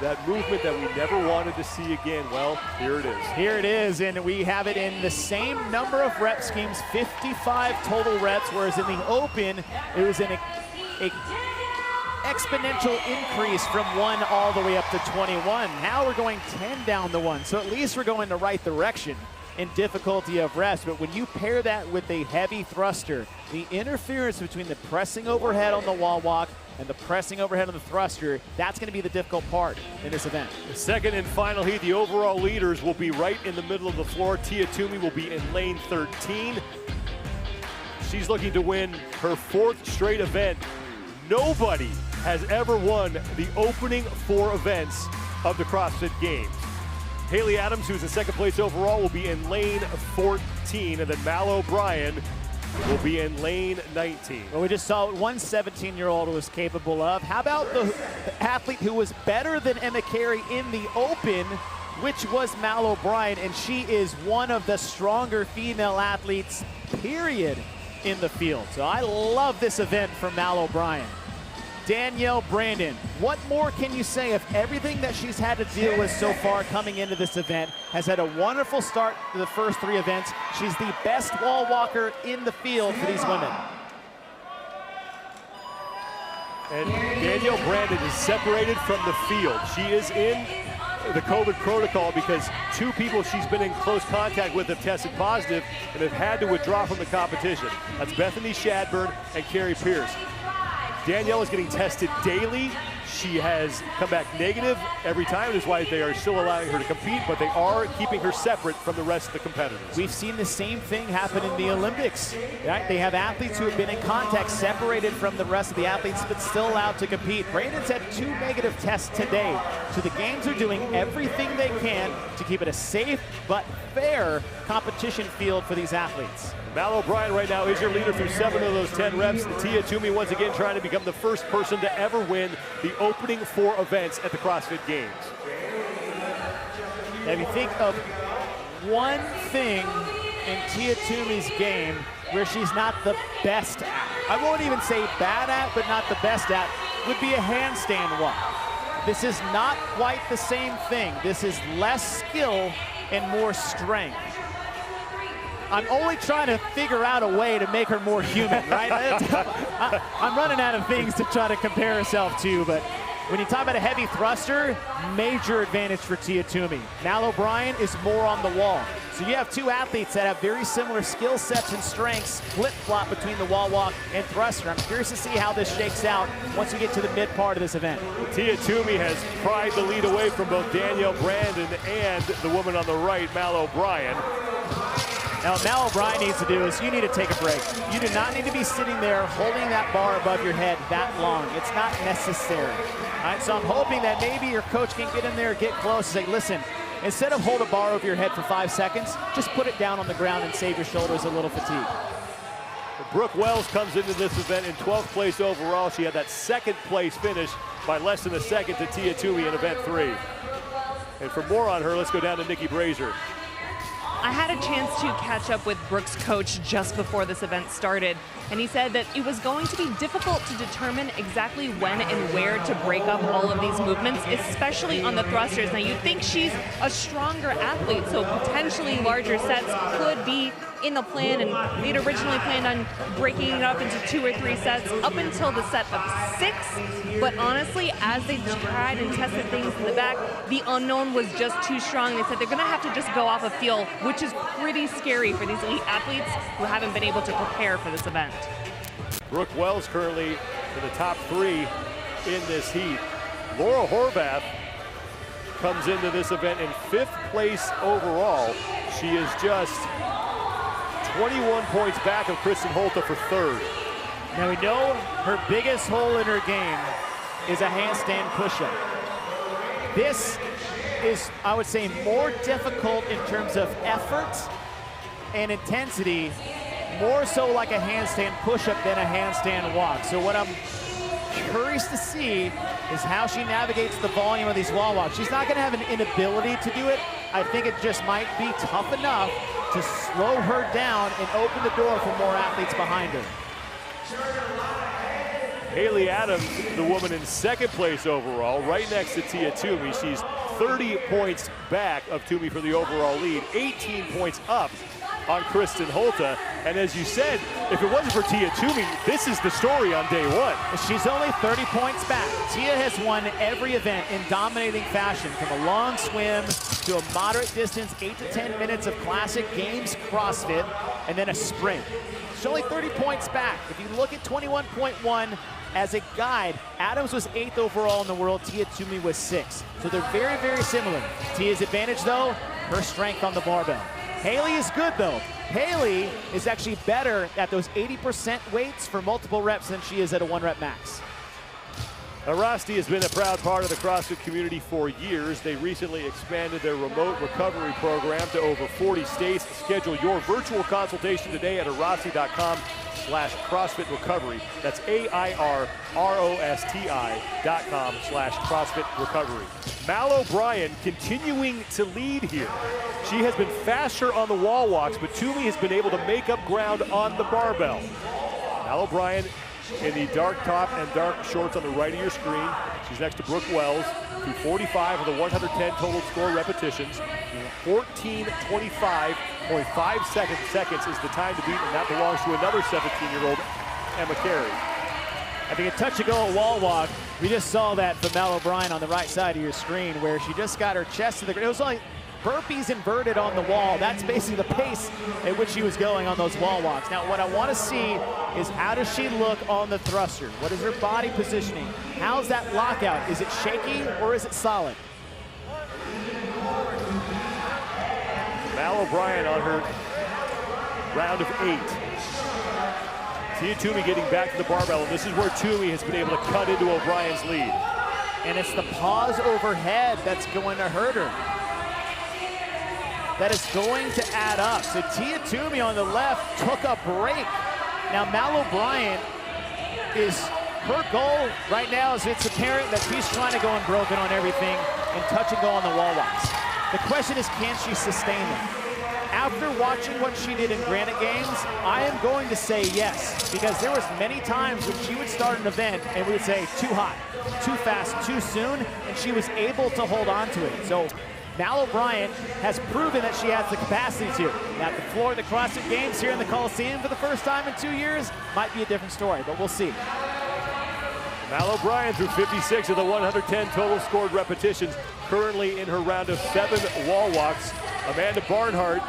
Speaker 5: That movement that we never wanted to see again. Well, here it is.
Speaker 17: Here it is, and we have it in the same number of rep schemes, 55 total reps, whereas in the Open, it was an exponential increase from 1 all the way up to 21. Now we're going 10 down the 1, so at least we're going the right direction in difficulty of rest. But when you pair that with a heavy thruster, the interference between the pressing overhead on the wall walk and the pressing overhead on the thruster, that's going to be the difficult part in this event.
Speaker 5: The second and final heat, the overall leaders will be right in the middle of the floor. Tia Toomey will be in lane 13. She's looking to win her 4th straight event. Nobody has ever won the opening 4 events of the CrossFit Games. Haley Adams, who's in second place overall, will be in lane 14, and then Mal O'Brien will be in lane 19.
Speaker 17: Well, we just saw what one 17-year-old was capable of. How about the athlete who was better than Emma Carey in the Open, which was Mal O'Brien, and she is one of the stronger female athletes, period, in the field. So I love this event from Mal O'Brien. Danielle Brandon, what more can you say of everything that she's had to deal with so far coming into this event? Has had a wonderful start to the first 3 events. She's the best wall walker in the field for these women.
Speaker 5: And Danielle Brandon is separated from the field. She is in the COVID protocol because 2 people she's been in close contact with have tested positive and have had to withdraw from the competition. That's Bethany Shadburn and Carrie Pierce. Danielle is getting tested daily. She has come back negative every time. That's why they are still allowing her to compete, but they are keeping her separate from the rest of the competitors.
Speaker 17: We've seen the same thing happen in the Olympics. Right? They have athletes who have been in contact, separated from the rest of the athletes, but still allowed to compete. Brandon's had 2 negative tests today. So the games are doing everything they can to keep it a safe but fair competition field for these athletes.
Speaker 5: Mal O'Brien right now is your leader through 7 of those 10 reps. Tia Toomey once again trying to become the first person to ever win the opening 4 events at the CrossFit Games.
Speaker 17: Now, if you think of one thing in Tia Toomey's game where she's not the best at, I won't even say bad at, but not the best at, would be a handstand walk. This is not quite the same thing. This is less skill and more strength. I'm only trying to figure out a way to make her more human, right? I'm running out of things to try to compare herself to, but when you talk about a heavy thruster, major advantage for Tia Toomey. Mal O'Brien is more on the wall. So you have 2 athletes that have very similar skill sets and strengths, flip-flop between the wall walk and thruster. I'm curious to see how this shakes out once we get to the mid part of this event.
Speaker 5: Tia Toomey has pried the lead away from both Danielle Brandon and the woman on the right, Mal O'Brien.
Speaker 17: Now, what Mal O'Brien needs to do is you need to take a break. You do not need to be sitting there holding that bar above your head that long. It's not necessary. All right, so I'm hoping that maybe your coach can get in there, get close, and say, listen, instead of hold a bar over your head for 5 seconds, just put it down on the ground and save your shoulders a little fatigue.
Speaker 5: Brooke Wells comes into this event in 12th place overall. She had that 2nd place finish by less than a second to Tia Toomey in event 3. And for more on her, let's go down to Nikki Brazier.
Speaker 19: I had a chance to catch up with Brooke's coach just before this event started, and he said that it was going to be difficult to determine exactly when and where to break up all of these movements, especially on the thrusters. Now, you'd think she's a stronger athlete, so potentially larger sets could be in the plan, and they'd originally planned on breaking it up into 2 or 3 sets up until the set of 6. But honestly, as they tried and tested things in the back, the unknown was just too strong. They said they're going to have to just go off a feel, which is pretty scary for these elite athletes who haven't been able to prepare for this event.
Speaker 5: Brooke Wells currently in the top 3 in this heat. Laura Horvath comes into this event in 5th place overall. She is just 21 points back of Kristen Holta for 3rd.
Speaker 17: Now we know her biggest hole in her game is a handstand push-up. This is, I would say, more difficult in terms of effort and intensity, more so like a handstand push-up than a handstand walk. So what I'm curious to see is how she navigates the volume of these wall walks. She's not going to have an inability to do it. I think it just might be tough enough to slow her down and open the door for more athletes behind her.
Speaker 5: Haley Adams, the woman in 2nd place overall, right next to Tia Toomey. She's 30 points back of Toomey for the overall lead, 18 points up on Kristen Holta. And as you said, if it wasn't for Tia Toomey, this is the story on day 1.
Speaker 17: She's only 30 points back. Tia has won every event in dominating fashion, from a long swim to a moderate distance, 8 to 10 minutes of classic games CrossFit, and then a sprint. She's only 30 points back. If you look at 21.1 as a guide, Adams was 8th overall in the world, Tia Toomey was 6th. So they're very, very similar. Tia's advantage, though, her strength on the barbell. Haley is good, though. Haley is actually better at those 80% weights for multiple reps than she is at a 1-rep max.
Speaker 5: Arasti has been a proud part of the CrossFit community for years. They recently expanded their remote recovery program to over 40 states. Schedule your virtual consultation today at arasti.com/CrossFit Recovery. That's AIRROSTI.com/CrossFit Recovery. Mal O'Brien continuing to lead here. She has been faster on the wall walks, but Toomey has been able to make up ground on the barbell. Mal O'Brien in the dark top and dark shorts on the right of your screen. She's next to Brooke Wells, through 45 of the 110 total score repetitions. 14:25.5 seconds is the time to beat, and that belongs to another 17-year-old, Emma Carey.
Speaker 17: I think a touch-and-go wall walk. We just saw that from Mal O'Brien on the right side of your screen where she just got her chest to the ground. It was like burpees inverted on the wall. That's basically the pace at which she was going on those wall walks. Now, what I want to see is how does she look on the thruster? What is her body positioning? How's that lockout? Is it shaky or is it solid?
Speaker 5: Mal O'Brien on her round of 8. Tia Toomey getting back to the barbell, and this is where Toomey has been able to cut into O'Brien's lead.
Speaker 17: And it's the pause overhead that's going to hurt her. That is going to add up. So Tia Toomey on the left took a break. Now Mal O'Brien her goal right now is it's apparent that she's trying to go unbroken on everything and touch and go on the wall walks. The question is, can she sustain them? After watching what she did in Granite Games, I am going to say yes, because there was many times when she would start an event and we would say too hot, too fast, too soon, and she was able to hold on to it. So Mal O'Brien has proven that she has the capacity to. Now, the floor of the CrossFit Games here in the Coliseum for the first time in 2 years might be a different story, but we'll see.
Speaker 5: Mal O'Brien through 56 of the 110 total scored repetitions, currently in her round of 7 wall walks. Amanda Barnhart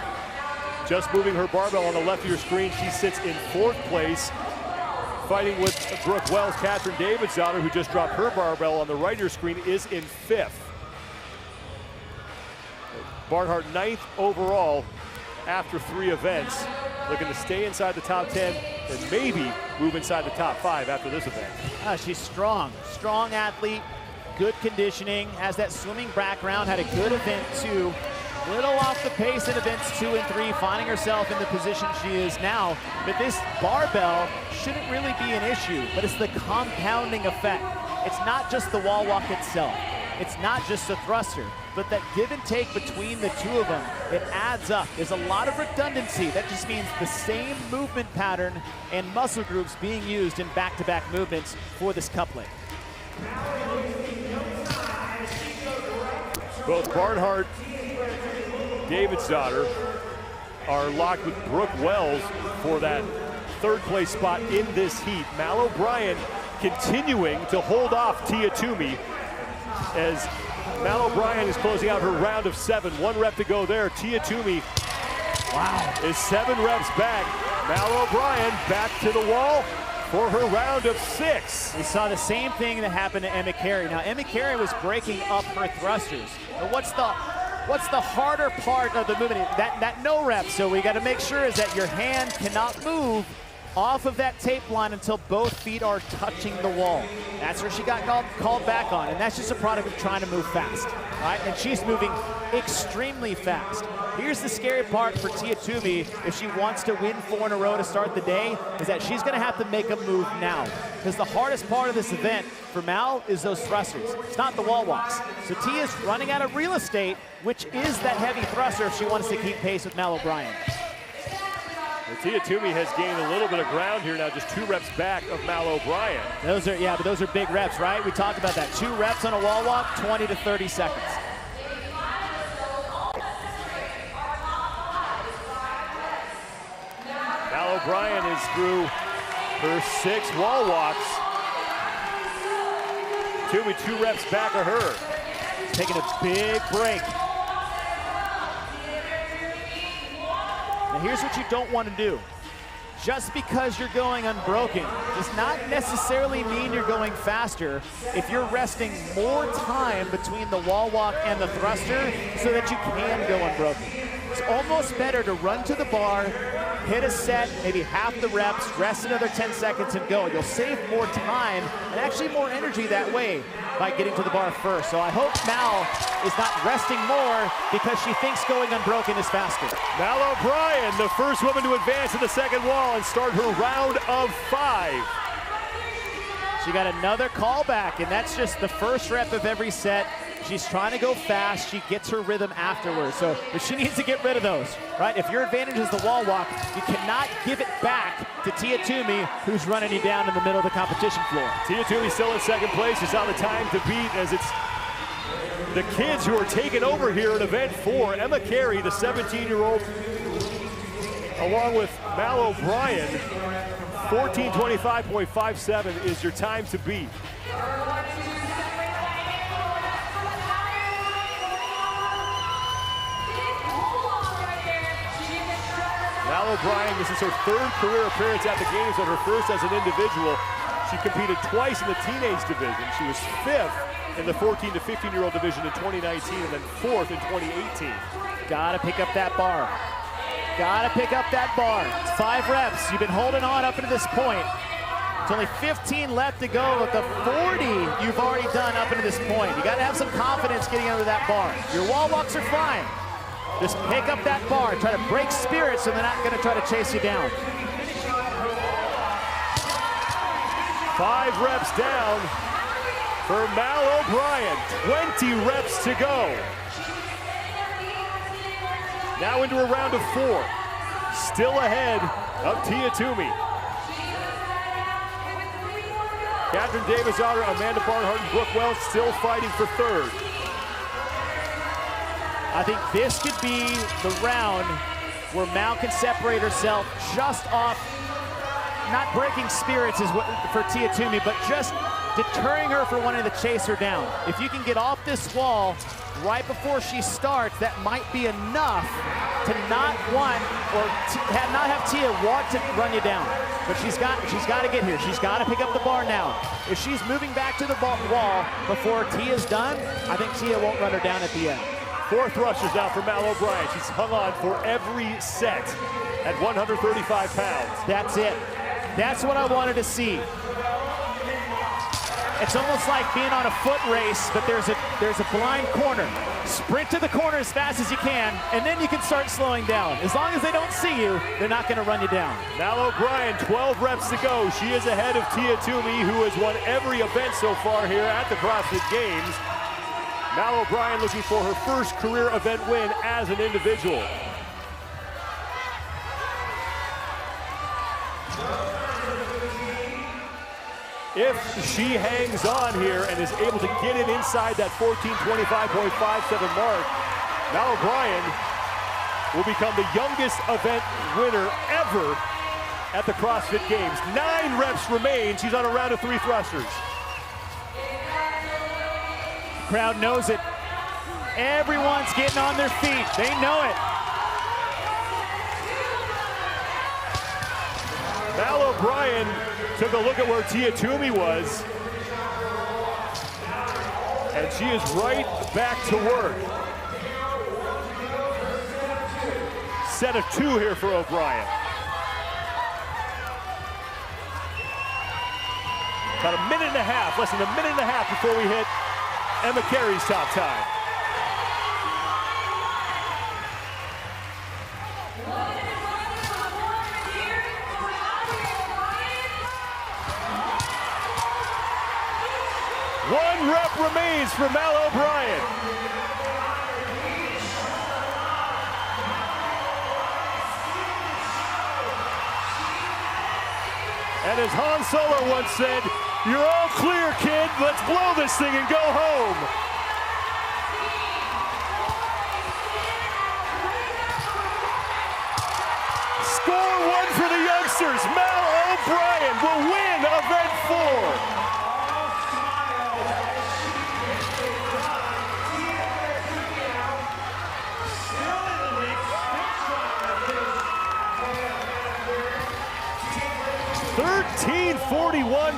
Speaker 5: just moving her barbell on the left of your screen. She sits in 4th place, fighting with Brooke Wells. Catherine Davidsdottir, who just dropped her barbell on the right of your screen, is in 5th. Barnhart 9th overall after 3 events, looking to stay inside the top 10 and maybe move inside the top 5 after this event.
Speaker 17: She's strong athlete, good conditioning, has that swimming background, had a good event too. Little off the pace in events 2 and 3, finding herself in the position she is now. But this barbell shouldn't really be an issue, but it's the compounding effect. It's not just the wall walk itself. It's not just the thruster, but that give and take between the two of them, it adds up. There's a lot of redundancy. That just means the same movement pattern and muscle groups being used in back-to-back movements for this couplet.
Speaker 5: Both Barnhart, Davidsdottir are locked with Brooke Wells for that 3rd place spot in this heat. Mal O'Brien continuing to hold off Tia Toomey as Mal O'Brien is closing out her round of 7. 1 rep to go there. Tia Toomey, is 7 reps back. Mal O'Brien back to the wall for her round of 6.
Speaker 17: We saw the same thing that happened to Emma Carey. Now, Emma Carey was breaking up her thrusters. But what's the harder part of the movement? That no rep. So we got to make sure is that your hand cannot move off of that tape line until both feet are touching the wall. That's where she got called back on, and that's just a product of trying to move fast, right? And she's moving extremely fast. Here's the scary part for Tia Toomey if she wants to win 4 in a row to start the day, is that she's gonna have to make a move now. Because the hardest part of this event for Mal is those thrusters. It's not the wall walks. So Tia's running out of real estate, which is that heavy thruster if she wants to keep pace with Mal O'Brien.
Speaker 5: Tia Toomey has gained a little bit of ground here now, just 2 reps back of Mal O'Brien.
Speaker 17: Those are big reps, right? We talked about that. 2 reps on a wall walk, 20 to 30 seconds.
Speaker 5: Mal O'Brien is through her 6 wall walks. Toomey 2 reps back of her.
Speaker 17: Taking a big break. Now here's what you don't want to do. Just because you're going unbroken does not necessarily mean you're going faster if you're resting more time between the wall walk and the thruster so that you can go unbroken. It's almost better to run to the bar, hit a set, maybe half the reps, rest another 10 seconds and go. You'll save more time and actually more energy that way by getting to the bar first. So I hope Mal is not resting more because she thinks going unbroken is faster.
Speaker 5: Mal O'Brien, the first woman to advance to the 2nd wall and start her round of 5.
Speaker 17: She got another callback, and that's just the first rep of every set. She's trying to go fast. She gets her rhythm afterwards. But she needs to get rid of those, right? If your advantage is the wall walk, you cannot give it back to Tia Toomey, who's running you down in the middle of the competition floor.
Speaker 5: Tia Toomey still in 2nd place. She's on the time to beat as it's the kids who are taking over here at event 4. Emma Carey, the 17-year-old, along with Mal O'Brien, 14:25.57 is your time to beat. Mal O'Brien, this is her third career appearance at the games, but her first as an individual. She competed twice in the teenage division. She was 5th in the 14 to 15-year-old division in 2019 and then 4th in 2018.
Speaker 17: Gotta pick up that bar. Gotta pick up that bar. It's 5 reps. You've been holding on up to this point. It's only 15 left to go with the 40 you've already done up to this point. You gotta have some confidence getting under that bar. Your wall walks are fine. Just pick up that bar. Try to break spirits so they're not gonna try to chase you down.
Speaker 5: 5 reps down for Mal O'Brien. 20 reps to go. Now into a round of 4. Still ahead of Tia Toomey. Catherine Davies-Otter, Amanda Barnhart, and Brooke Wells still fighting for 3rd.
Speaker 17: I think this could be the round where Mal can separate herself just off, not breaking spirits is what for Tia Toomey, but just deterring her from wanting to chase her down. If you can get off this wall right before she starts, that might be enough to not want or not have Tia want to run you down. But she's got to get here. She's got to pick up the bar now. If she's moving back to the wall before Tia's done, I think Tia won't run her down at the end.
Speaker 5: 4 thrusters now for Mal O'Brien. She's hung on for every set at 135 pounds.
Speaker 17: That's it. That's what I wanted to see. It's almost like being on a foot race, but there's a blind corner. Sprint to the corner as fast as you can, and then you can start slowing down. As long as they don't see you, they're not going to run you down.
Speaker 5: Mal O'Brien, 12 reps to go. She is ahead of Tia Toomey, who has won every event so far here at the CrossFit Games. Mal O'Brien looking for her first career event win as an individual. If she hangs on here and is able to get it inside that 14:25.57 mark, Mal O'Brien will become the youngest event winner ever at the CrossFit Games. 9 reps remain. She's on a round of 3 thrusters.
Speaker 17: Crowd knows it. Everyone's getting on their feet. They know it.
Speaker 5: Mal O'Brien took a look at where Tia Toomey was, and she is right back to work. Set of 2 here for O'Brien. About a minute and a half, less than a minute and a half before we hit Emma Carey's top time. One rep remains for Mal O'Brien. And as Han Solo once said, "You're all clear, kid. Let's blow this thing and go home." Score 1 for the youngsters. Mal O'Brien will win event 4.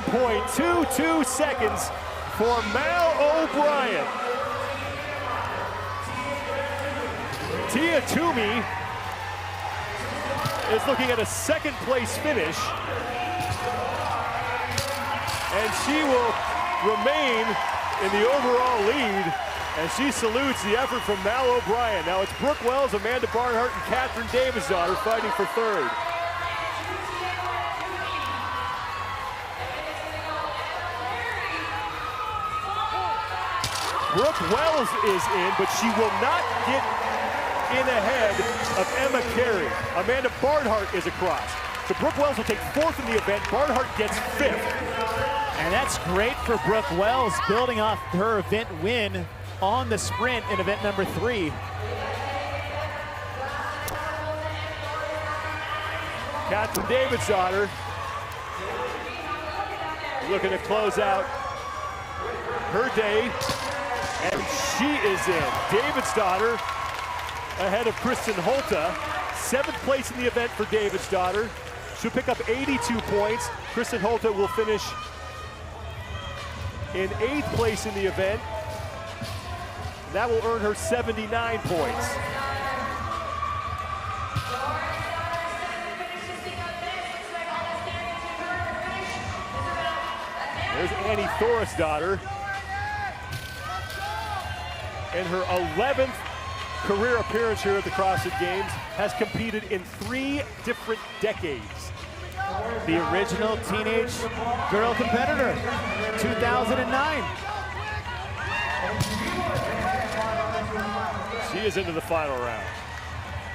Speaker 5: .22 seconds for Mal O'Brien. Tia Toomey is looking at a 2nd place finish, and she will remain in the overall lead, and she salutes the effort from Mal O'Brien. Now it's Brooke Wells, Amanda Barnhart, and Catherine Davies-Otter fighting for 3rd. Brooke Wells is in, but she will not get in ahead of Emma Carey. Amanda Barnhart is across. So Brooke Wells will take 4th in the event. Barnhart gets 5th.
Speaker 17: And that's great for Brooke Wells, building off her event win on the sprint in event number 3.
Speaker 5: Catherine Davies-Otter Looking to close out her day, and she is in. Davidsdottir ahead of Kristen Holta. 7th place in the event for Davidsdottir. She'll pick up 82 points. Kristen Holta will finish in 8th place in the event. That will earn her 79 points. There's Annie Thorisdottir in her 11th career appearance here at the CrossFit Games, has competed in 3 different decades.
Speaker 17: The original teenage girl competitor, 2009.
Speaker 5: She is into the final round.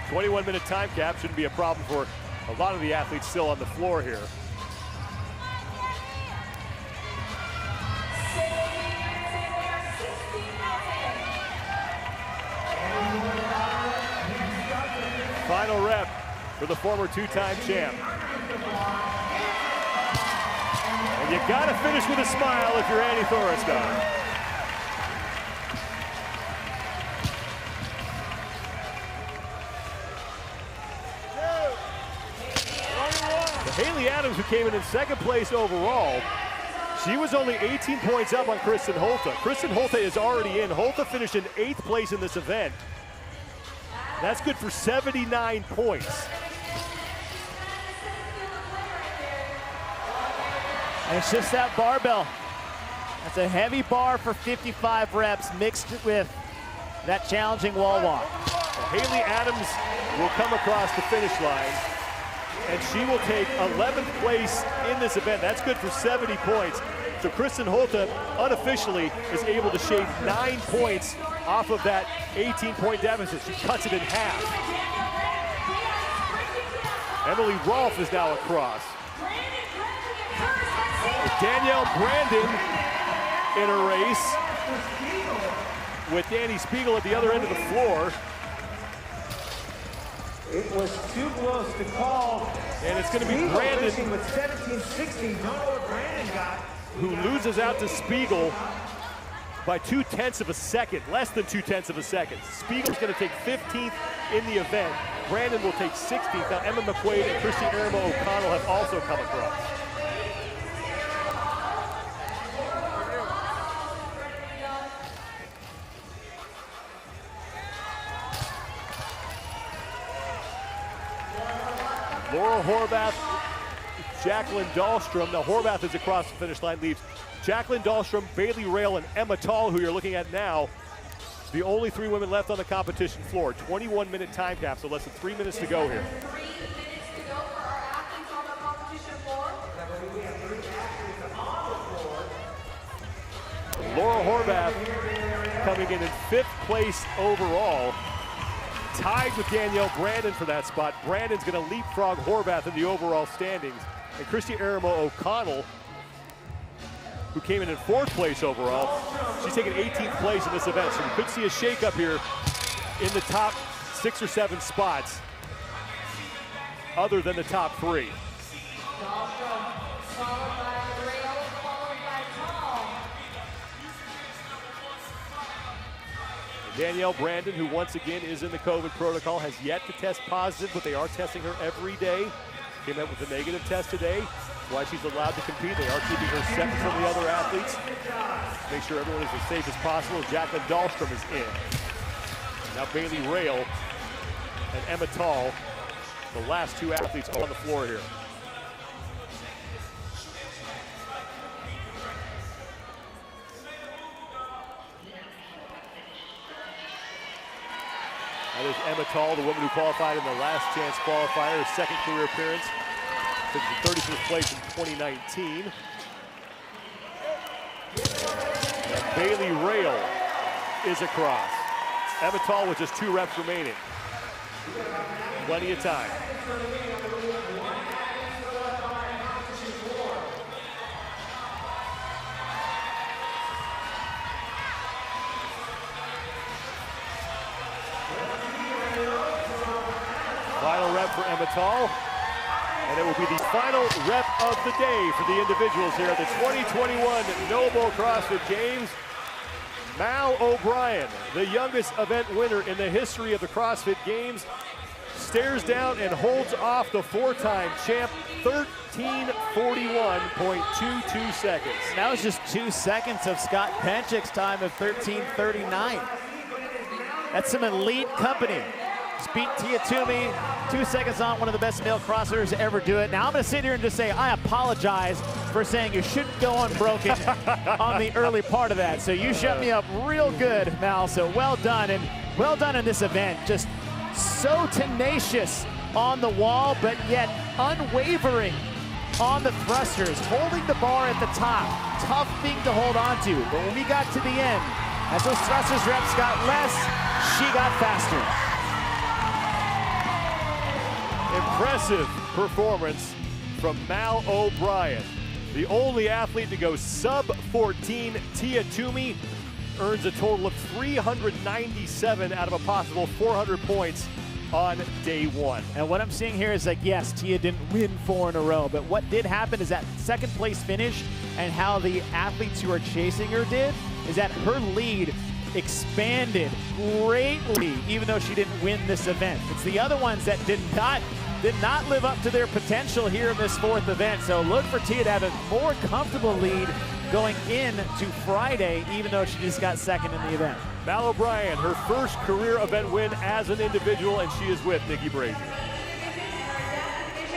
Speaker 5: 21-minute time cap shouldn't be a problem for a lot of the athletes still on the floor here. Final rep for the former 2-time champ. And you gotta finish with a smile if you're Annie Thorisdottir. Haley Adams, who came in 2nd place overall, she was only 18 points up on Kristen Holta. Kristen Holta is already in. Holta finished in 8th place in this event. That's good for 79 points.
Speaker 17: And it's just that barbell. That's a heavy bar for 55 reps mixed with that challenging wall walk.
Speaker 5: Haley Adams will come across the finish line, and she will take 11th place in this event. That's good for 70 points. So Kristen Holta unofficially is able to shave 9 points off of that 18-point deficit. She cuts it in half. Emily Rolfe is now across. Danielle Brandon in a race with Danny Spiegel at the other end of the floor.
Speaker 9: It was too close to call.
Speaker 5: And it's going to be Brandon
Speaker 9: with 17-16. Don't know what Brandon got.
Speaker 5: Who loses out to Spiegel by 0.2 of a second, less than 0.2 of a second. Spiegel's going to take 15th in the event. Brandon will take 16th. Now Emma McQuaid and Christy Aramo O'Connell have also come across. Laura Horvath, Jacqueline Dahlstrom. Now Horvath is across the finish line, leaves Jacqueline Dahlstrom, Bailey Rail, and Emma Tall, who you're looking at now. The only 3 women left on the competition floor. 21-minute time cap, so less than 3 minutes to go here. Laura Horvath coming in 5th place overall. Tied with Danielle Brandon for that spot. Brandon's going to leapfrog Horvath in the overall standings. And Christy Aramo O'Connell, who came in 4th place overall, she's taken 18th place in this event. So we could see a shakeup here in the top 6 or 7 spots, other than the top 3. Danielle Brandon, who once again is in the COVID protocol, has yet to test positive, but they are testing her every day. Came out with a negative test today. That's why she's allowed to compete. They are keeping her separate from the other athletes. Make sure everyone is as safe as possible. Jacqueline Dahlstrom is in. Now Bailey Rail and Emma Tall, the last 2 athletes on the floor here. That is Emma Tall, the woman who qualified in the last chance qualifier, her 2nd career appearance. Took the 31st place in 2019. And Bailey Rail is across. Emma Tall with just 2 reps remaining. Plenty of time. Final rep for Emma Tall, and it will be the final rep of the day for the individuals here at the 2021 Noble CrossFit Games. Mal O'Brien, the youngest event winner in the history of the CrossFit Games, stares down and holds off the four-time champ, 13:41.22 seconds.
Speaker 17: That was just 2 seconds of Scott Penchik's time of 13:39. That's some elite company. Just beat Tia Toomey, 2 seconds on, one of the best male CrossFitters to ever do it. Now I'm gonna sit here and just say, I apologize for saying you shouldn't go unbroken on the early part of that. So you shut me up real good, Mal, so well done, and well done in this event. Just so tenacious on the wall, but yet unwavering on the thrusters, holding the bar at the top. Tough thing to hold on to, but when we got to the end, as those thrusters reps got less, she got faster.
Speaker 5: Impressive performance from Mal O'Brien. The only athlete to go sub-14, Tia Toomey, earns a total of 397 out of a possible 400 points on day one.
Speaker 17: And what I'm seeing here is like, yes, Tia didn't win 4 in a row, but what did happen is that second place finish and how the athletes who are chasing her did is that her lead expanded greatly, even though she didn't win this event. It's the other ones that did not live up to their potential here in this 4th event. So look for Tia to have a more comfortable lead going into Friday, even though she just got second in the event.
Speaker 5: Mal O'Brien, her first career event win as an individual, and she is with Nikki Brazier.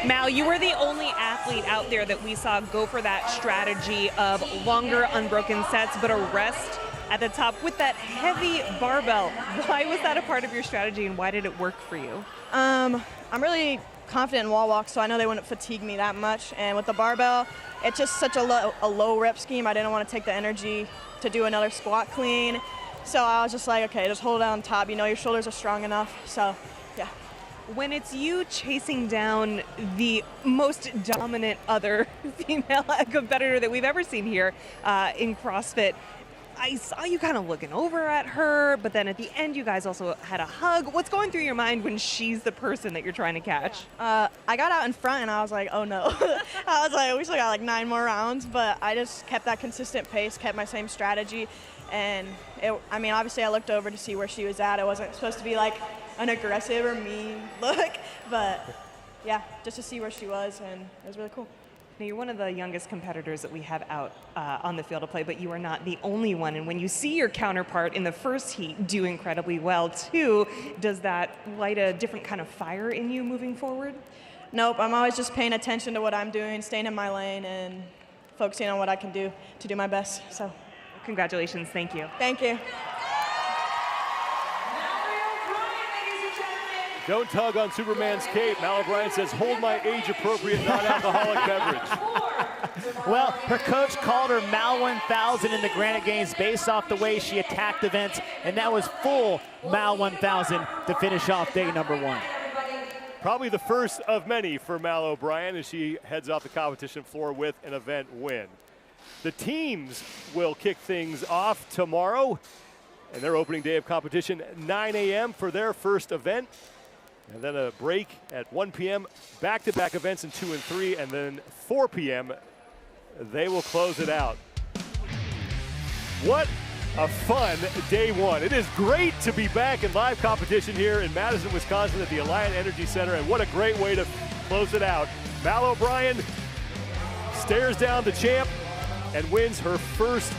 Speaker 19: Mal, you were the only athlete out there that we saw go for that strategy of longer unbroken sets, but a rest at the top with that heavy barbell. Why was that a part of your strategy, and why did it work for you?
Speaker 1: I'm really confident in wall walks, so I know they wouldn't fatigue me that much. And with the barbell, it's just such a low rep scheme. I didn't want to take the energy to do another squat clean. So I was just like, okay, just hold it on top. You know, your shoulders are strong enough. So, yeah.
Speaker 19: When it's you chasing down the most dominant other female competitor that we've ever seen here in CrossFit, I saw you kind of looking over at her, but then at the end you guys also had a hug. What's going through your mind when she's the person that you're trying to catch?
Speaker 1: I got out in front and I was like, oh no. I was like, we still got like 9 more rounds, but I just kept that consistent pace, kept my same strategy. And I mean, obviously I looked over to see where she was at. It wasn't supposed to be like an aggressive or mean look, but yeah, just to see where she was, and it was really cool.
Speaker 19: Now, you're one of the youngest competitors that we have out on the field of play, but you are not the only one. And when you see your counterpart in the first heat do incredibly well, too, does that light a different kind of fire in you moving forward?
Speaker 1: Nope, I'm always just paying attention to what I'm doing, staying in my lane, and focusing on what I can do to do my best. So,
Speaker 19: congratulations. Thank you.
Speaker 1: Thank you.
Speaker 5: Don't tug on Superman's cape. Mal O'Brien says, hold my age-appropriate non-alcoholic beverage.
Speaker 17: Well, her coach called her Mal 1000 in the Granite Games based off the way she attacked events, and that was full Mal 1000 to finish off day number 1.
Speaker 5: Probably the first of many for Mal O'Brien as she heads off the competition floor with an event win. The teams will kick things off tomorrow, and their opening day of competition, 9 a.m. for their first event. And then a break at 1 p.m., back-to-back events in 2 and 3, and then 4 p.m., they will close it out. What a fun day one. It is great to be back in live competition here in Madison, Wisconsin at the Alliant Energy Center, and what a great way to close it out. Mal O'Brien stares down the champ and wins her first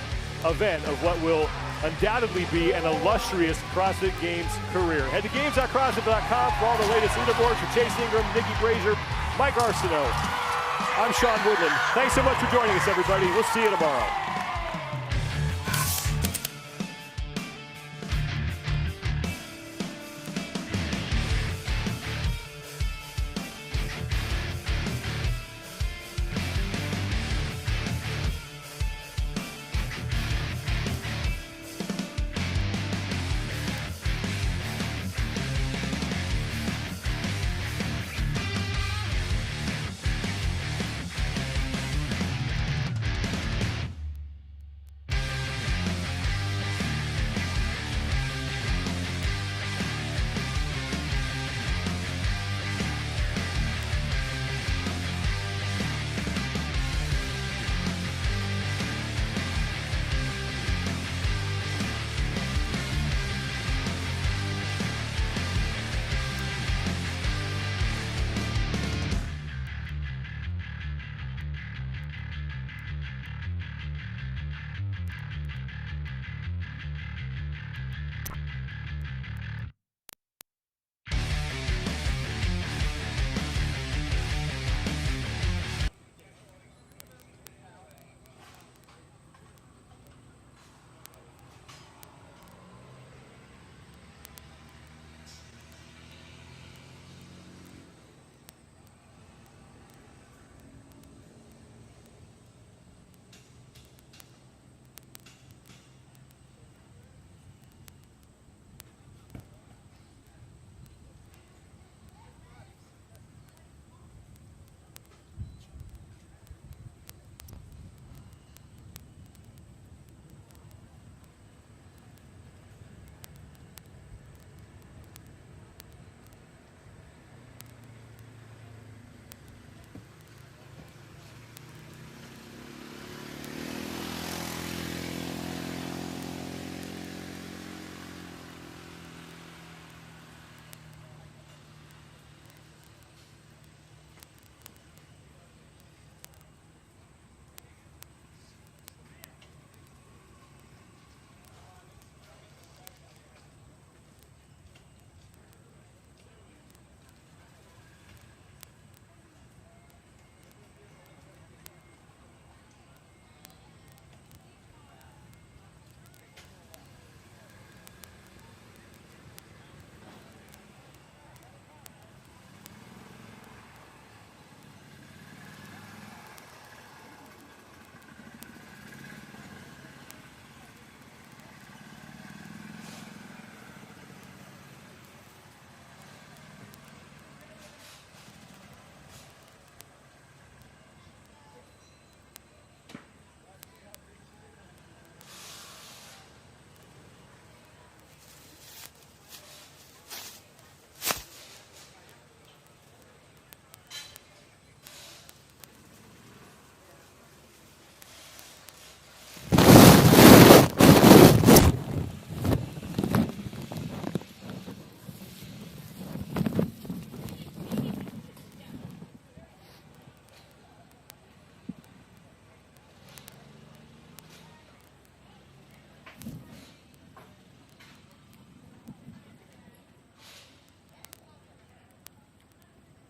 Speaker 5: event of what will undoubtedly be an illustrious CrossFit Games career. Head to games.crossfit.com for all the latest leaderboards. For Chase Ingram, Nikki Brazier, Mike Arsenault, I'm Sean Woodland. Thanks so much for joining us, everybody. We'll see you tomorrow.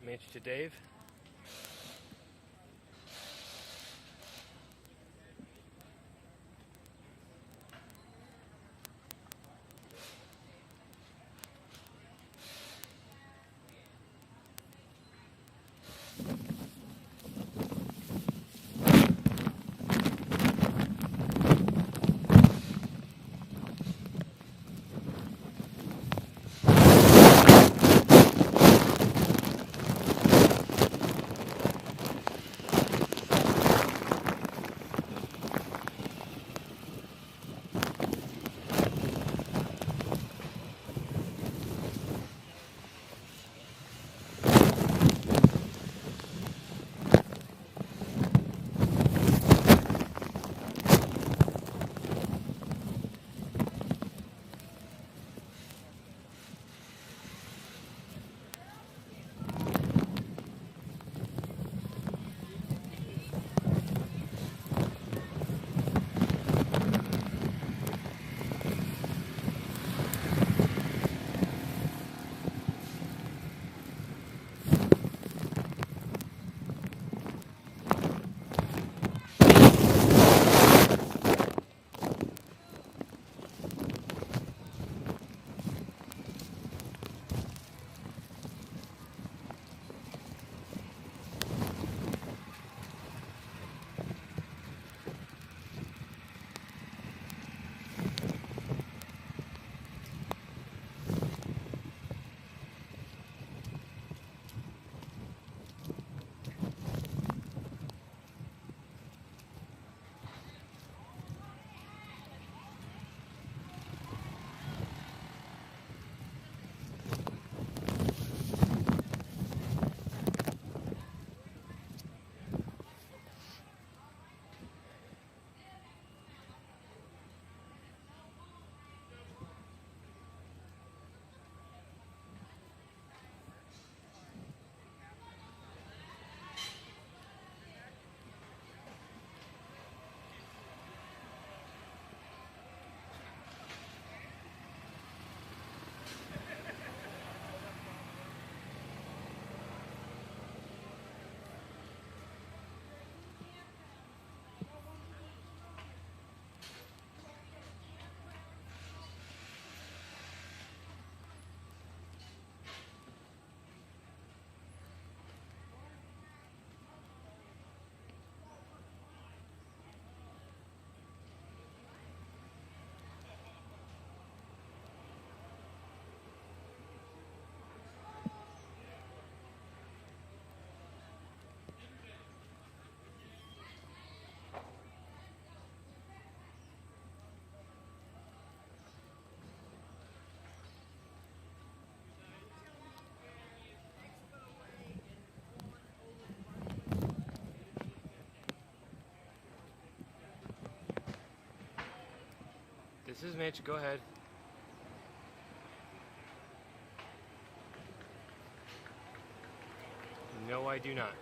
Speaker 13: Mitch to Dave. This is Mitch, go ahead. No, I do not.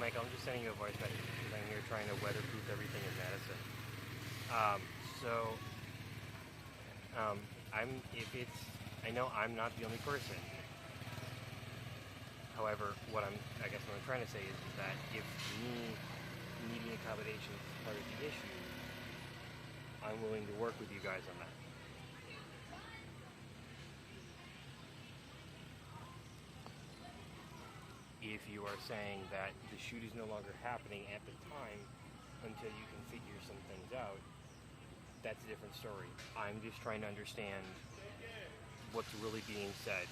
Speaker 13: Michael, I'm just sending you a voice message because I'm here trying to weatherproof everything in Madison. I know I'm not the only person. However, what I'm trying to say is that if me needing accommodation is part of the issue, I'm willing to work with you guys on that. If you are saying that the shoot is no longer happening at the time until you can figure some things out, that's a different story. I'm just trying to understand what's really being said.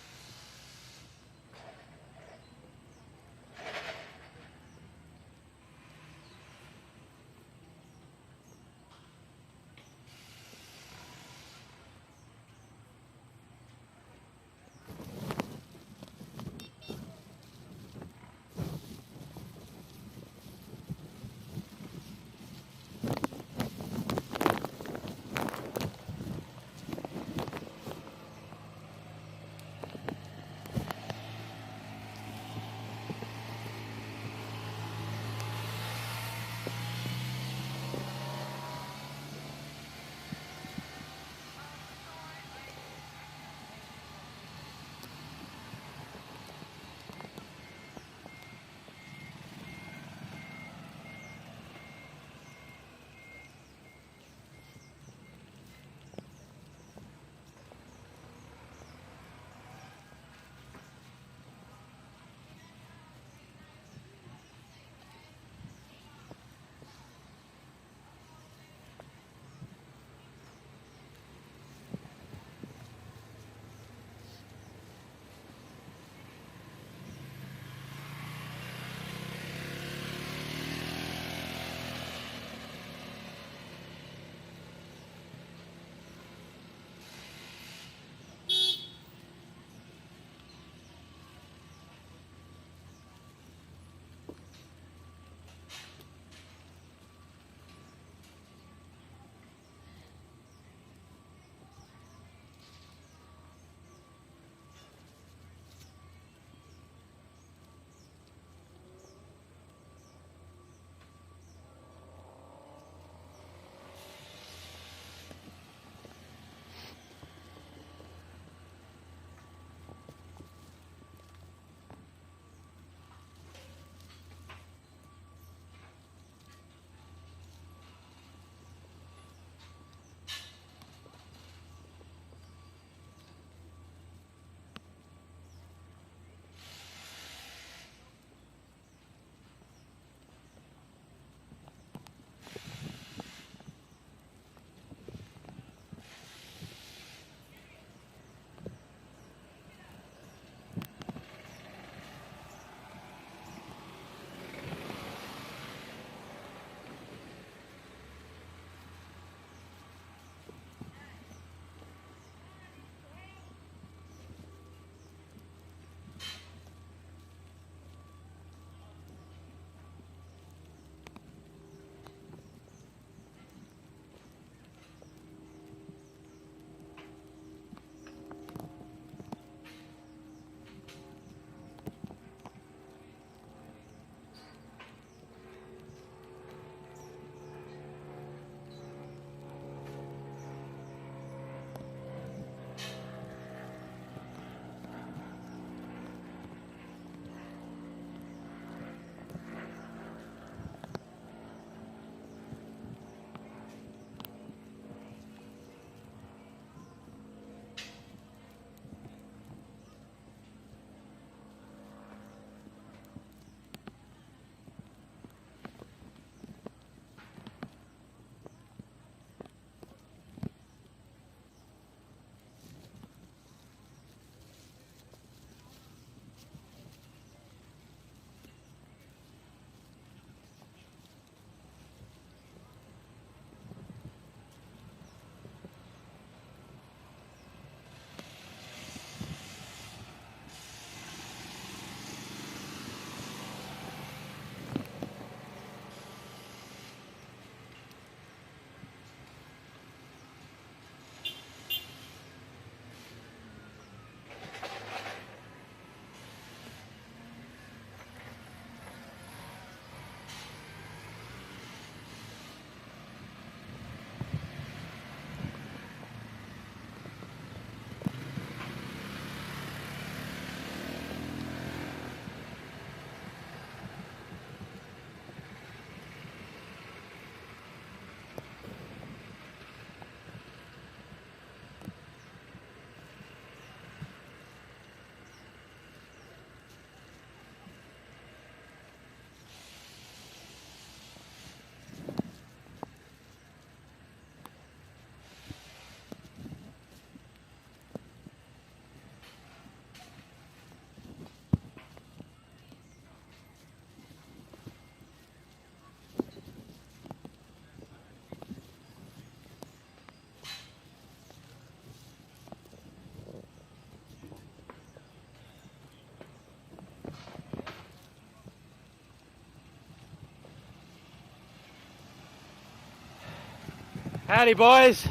Speaker 14: Howdy, boys.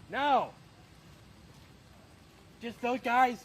Speaker 14: No. Just those guys.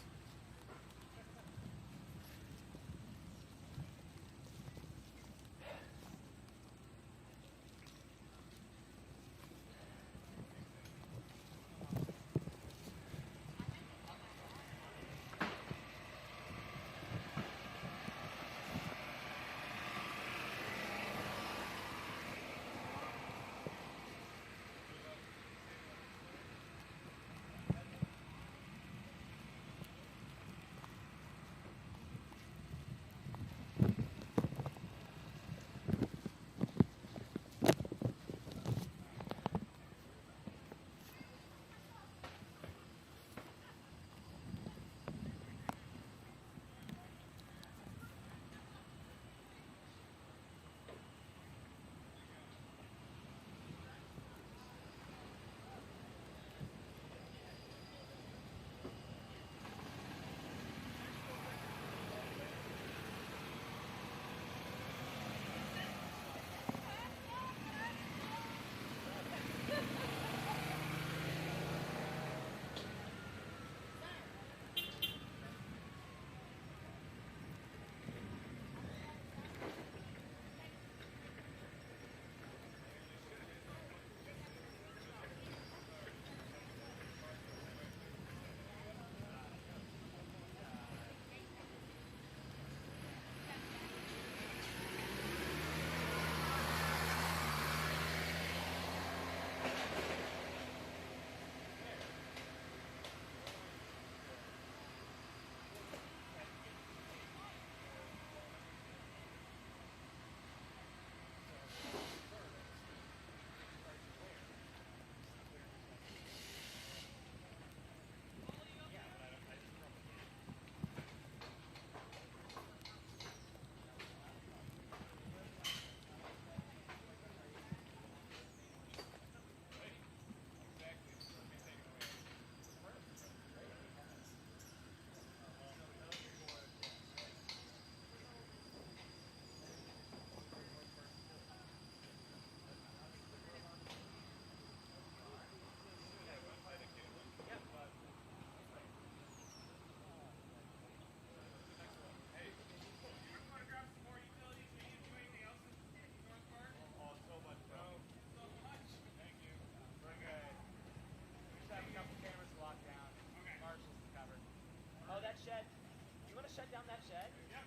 Speaker 18: Shut down that shed? Yep.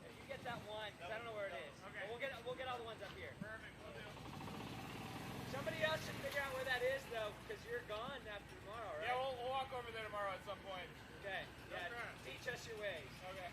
Speaker 18: If you get that one, because I don't know where it is. Okay. But we'll get all the ones up here. Perfect, we'll do. Somebody else should figure out where that is though, because you're gone after tomorrow, right?
Speaker 22: Yeah, we'll walk over there tomorrow at some point.
Speaker 18: Okay. Yeah. Teach us your ways.
Speaker 22: Okay.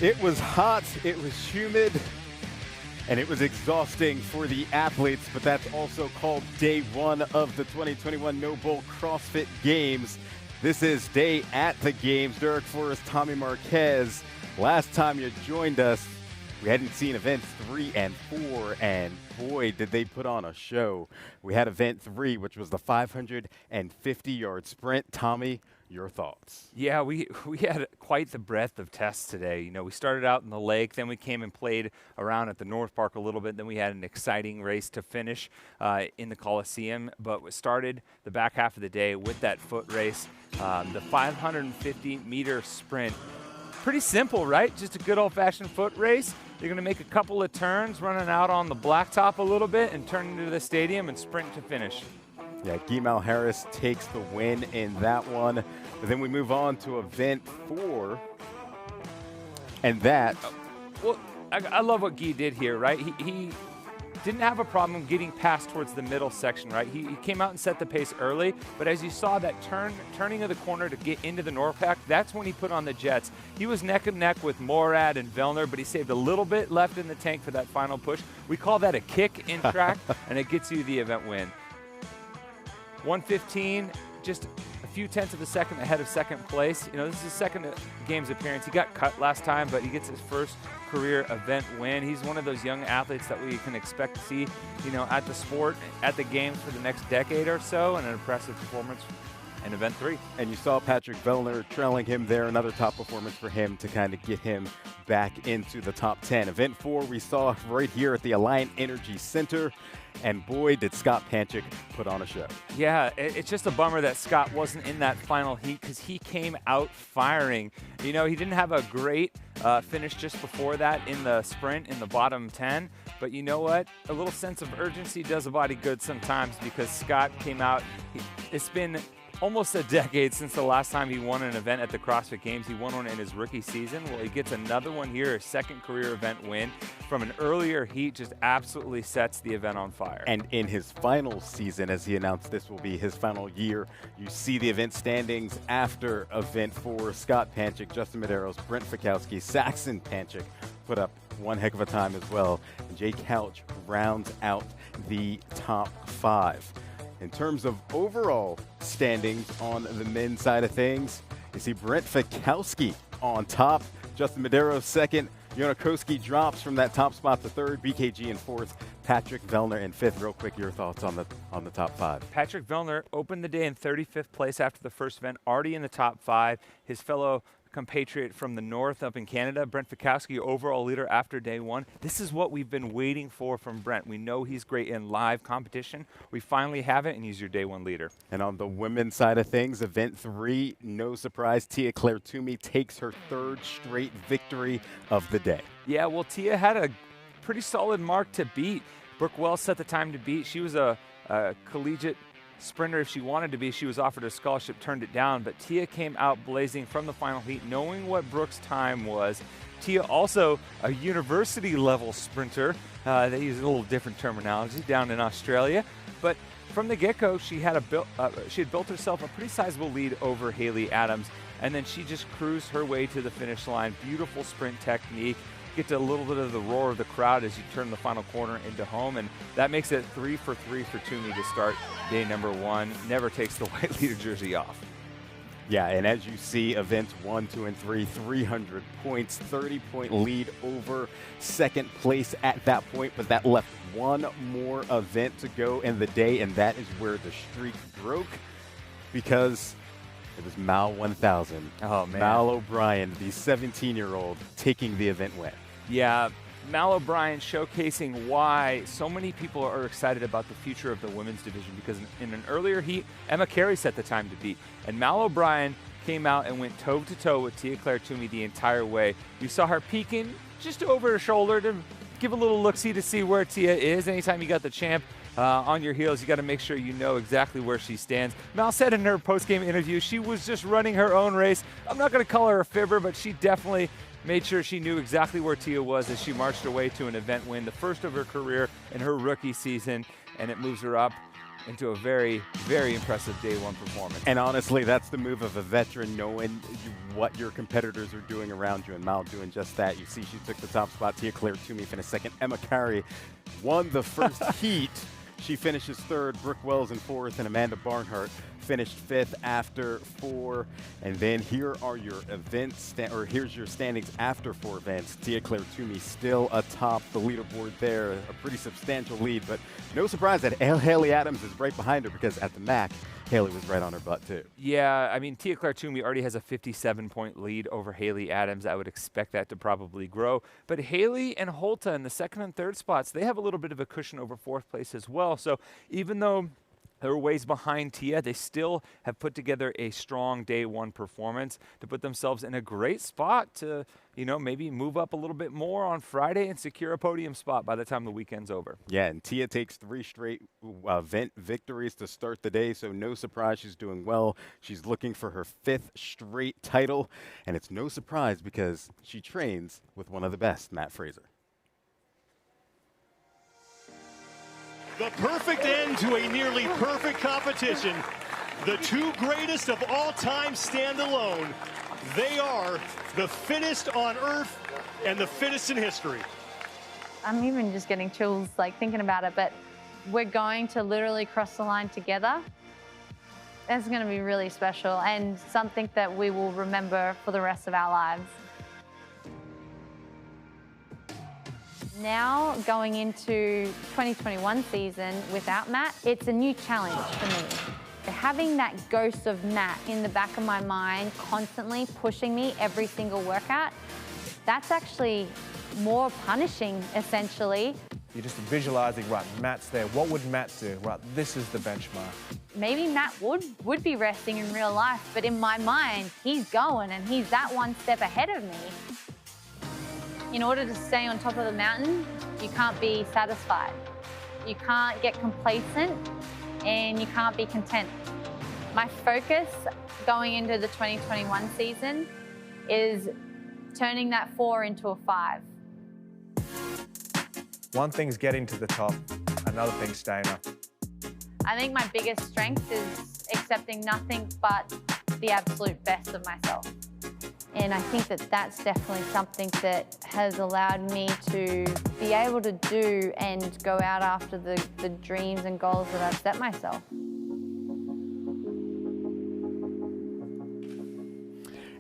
Speaker 5: It was hot, it was humid, and it was exhausting for the athletes, but that's also called day one of the 2021 NOBULL CrossFit Games. This is day at the Games. Derek Forrest, Tommy Marquez. Last time you joined us, we hadn't seen events 3 and 4, and boy, did they put on a show. We had event 3, which was the 550-yard sprint. Tommy, your thoughts?
Speaker 4: Yeah, we had quite the breadth of tests today. You know, we started out in the lake, then we came and played around at the North Park a little bit, then we had an exciting race to finish in the Coliseum, but we started the back half of the day with that foot race, the 550-meter sprint. Pretty simple, right? Just a good old-fashioned foot race. You're going to make a couple of turns, running out on the blacktop a little bit, and turn into the stadium and sprint to finish.
Speaker 5: Yeah, Gimal Harris takes the win in that one. But then we move on to event 4. And that...
Speaker 4: Well, I love what Guy did here, right? He didn't have a problem getting past towards the middle section, right? He came out and set the pace early, but as you saw that turning of the corner to get into the North Park, that's when he put on the jets. He was neck and neck with Morad and Vellner, but he saved a little bit left in the tank for that final push. We call that a kick in track, and it gets you the event win. 1:15, just a few tenths of a second ahead of second place. You know, this is his second Games appearance. He got cut last time, but he gets his first career event win. He's one of those young athletes that we can expect to see, you know, at the sport, at the Games for the next decade or so, and an impressive performance in event 3.
Speaker 5: And you saw Patrick Vellner trailing him there, another top performance for him to kind of get him back into the top 10. Event 4 we saw right here at the Alliant Energy Center. And boy, did Scott Panchik put on a show.
Speaker 4: Yeah, it's just a bummer that Scott wasn't in that final heat because he came out firing. You know, he didn't have a great finish just before that in the sprint in the bottom 10. But you know what? A little sense of urgency does a body good sometimes because Scott came out. It's been almost a decade since the last time he won an event at the CrossFit Games. He won one in his rookie season. Well, he gets another one here, a second career event win from an earlier heat, just absolutely sets the event on fire.
Speaker 5: And in his final season, as he announced this will be his final year, you see the event standings after event 4. Scott Panchik, Justin Medeiros, Brent Fikowski, Saxon Panchik put up one heck of a time as well. And Jay Couch rounds out the top 5. In terms of overall standings on the men's side of things, you see Brent Fikowski on top, Justin Medeiros second, Yonakoski drops from that top spot to third, BKG in fourth, Patrick Vellner in fifth. Real quick, your thoughts on the top 5.
Speaker 4: Patrick Vellner opened the day in 35th place after the first event, already in the top 5. His fellow compatriot from the north up in Canada, Brent Fikowski, overall leader after day 1. This is what we've been waiting for from Brent. We know he's great in live competition. We finally have it, and he's your day 1 leader.
Speaker 5: And on the women's side of things, event 3, no surprise, Tia-Clair Toomey takes her 3rd straight victory of the day.
Speaker 4: Yeah, well, Tia had a pretty solid mark to beat. Brooke Wells set the time to beat. She was a collegiate sprinter if she wanted to be. She was offered a scholarship, turned it down, but Tia came out blazing from the final heat, knowing what Brooke's time was. Tia also a university level sprinter. They use a little different terminology down in Australia, but from the get-go she had built herself a pretty sizable lead over Haley Adams, and then she just cruised her way to the finish line. Beautiful sprint technique. Get to a little bit of the roar of the crowd as you turn the final corner into home, and that makes it 3 for 3 for Toomey to start day number 1. Never takes the white leader jersey off.
Speaker 5: Yeah, and as you see, events 1, 2, and 3, 300 points, 30-point lead over second place at that point, but that left one more event to go in the day, and that is where the streak broke because it was Mal 1000.
Speaker 4: Oh, man.
Speaker 5: Mal O'Brien, the 17-year-old, taking the event win.
Speaker 4: Yeah, Mal O'Brien showcasing why so many people are excited about the future of the women's division, because in an earlier heat, Emma Carey set the time to beat, and Mal O'Brien came out and went toe-to-toe with Tia-Clair Toomey the entire way. You saw her peeking just over her shoulder to give a little look-see to see where Tia is. Anytime you got the champ on your heels, you got to make sure you know exactly where she stands. Mal said in her post-game interview she was just running her own race. I'm not going to call her a fibber, but she definitely made sure she knew exactly where Tia was as she marched her way to an event win, the first of her career in her rookie season, and it moves her up into a very, very impressive day one performance.
Speaker 6: And honestly, that's the move of a veteran, knowing what your competitors are doing around you, and Mal doing just that. You see she took the top spot. Tia-Clair Toomey finished second. Emma Carey won the first heat. She finishes third. Brooke Wells in fourth, and Amanda Barnhart finished fifth after 4. And then here are your events, or here's your standings after 4 events. Tia-Clair Toomey still atop the leaderboard there, a pretty substantial lead, but no surprise that Haley Adams is right behind her, because at the MAC, Haley was right on her butt too.
Speaker 4: Yeah, I mean, Tia-Clair Toomey already has a 57-point lead over Haley Adams. I would expect that to probably grow. But Haley and Holta in the second and third spots, they have a little bit of a cushion over fourth place as well. So even though they're ways behind Tia, they still have put together a strong day one performance to put themselves in a great spot to, you know, maybe move up a little bit more on Friday and secure a podium spot by the time the weekend's over.
Speaker 6: Yeah, and Tia takes 3 straight event victories to start the day, so no surprise she's doing well. She's looking for her 5th straight title, and it's no surprise because she trains with one of the best, Matt Fraser.
Speaker 5: The perfect end to a nearly perfect competition. The 2 greatest of all time stand alone. They are the fittest on earth and the fittest in history.
Speaker 10: I'm even just getting chills like thinking about it, but we're going to literally cross the line together. That's going to be really special and something that we will remember for the rest of our lives. Now, going into 2021 season without Matt, it's a new challenge for me. Having that ghost of Matt in the back of my mind, constantly pushing me every single workout, that's actually more punishing, essentially.
Speaker 23: You're just visualizing, right, Matt's there. What would Matt do? Right, this is the benchmark.
Speaker 10: Maybe Matt would be resting in real life, but in my mind, he's going and he's that one step ahead of me. In order to stay on top of the mountain, you can't be satisfied. You can't get complacent and you can't be content. My focus going into the 2021 season is turning that 4 into a 5.
Speaker 23: One thing's getting to the top, another thing's staying up.
Speaker 10: I think my biggest strength is accepting nothing but the absolute best of myself. And I think that that's definitely something that has allowed me to be able to do and go out after the dreams and goals that I've set myself.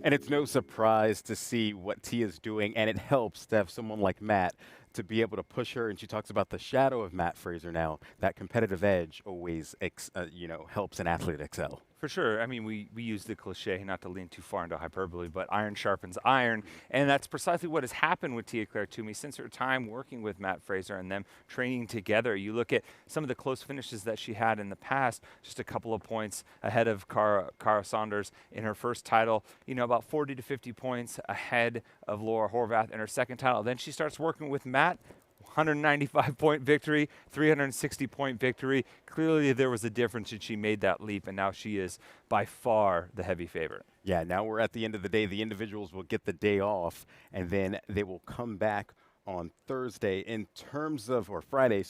Speaker 6: And it's no surprise to see what Tia's doing, and it helps to have someone like Matt to be able to push her. And she talks about the shadow of Matt Fraser now. That competitive edge always, helps an athlete excel.
Speaker 4: For sure. I mean, we use the cliche, not to lean too far into hyperbole, but iron sharpens iron. And that's precisely what has happened with Tia-Clair Toomey since her time working with Matt Fraser and them training together. You look at some of the close finishes that she had in the past, just a couple of points ahead of Cara Saunders in her first title, about 40 to 50 points ahead of Laura Horvath in her second title. Then she starts working with Matt. 195-point victory, 360-point victory. Clearly there was a difference and she made that leap, and now she is by far the heavy favorite.
Speaker 6: Yeah, now we're at the end of the day. The individuals will get the day off, and then they will come back on Thursday Friday,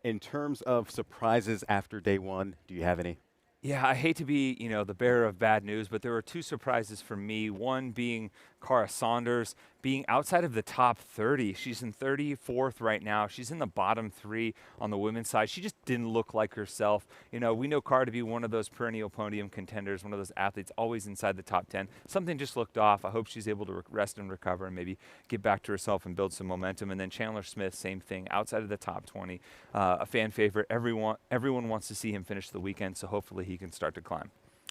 Speaker 6: in terms of surprises after day one. Do you have any?
Speaker 4: Yeah, I hate to be, the bearer of bad news, but there were 2 surprises for me. One being Cara Saunders being outside of the top 30. She's in 34th right now. She's in the bottom 3 on the women's side. She just didn't look like herself. We know Cara to be one of those perennial podium contenders, one of those athletes always inside the top 10. Something just looked off. I hope she's able to rest and recover and maybe get back to herself and build some momentum. And then Chandler Smith, same thing, outside of the top 20. A fan favorite. Everyone wants to see him finish the weekend, so hopefully he can start to climb.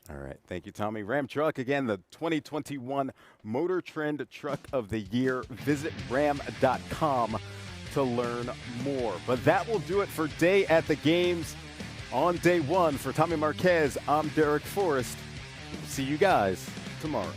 Speaker 6: All right. Thank you, Tommy. Ram Truck, again, the 2021 Motor Trend Truck of the Year. Visit ram.com to learn more. But that will do it for Day at the Games on day one. For Tommy Marquez, I'm Derek Forrest. See you guys tomorrow.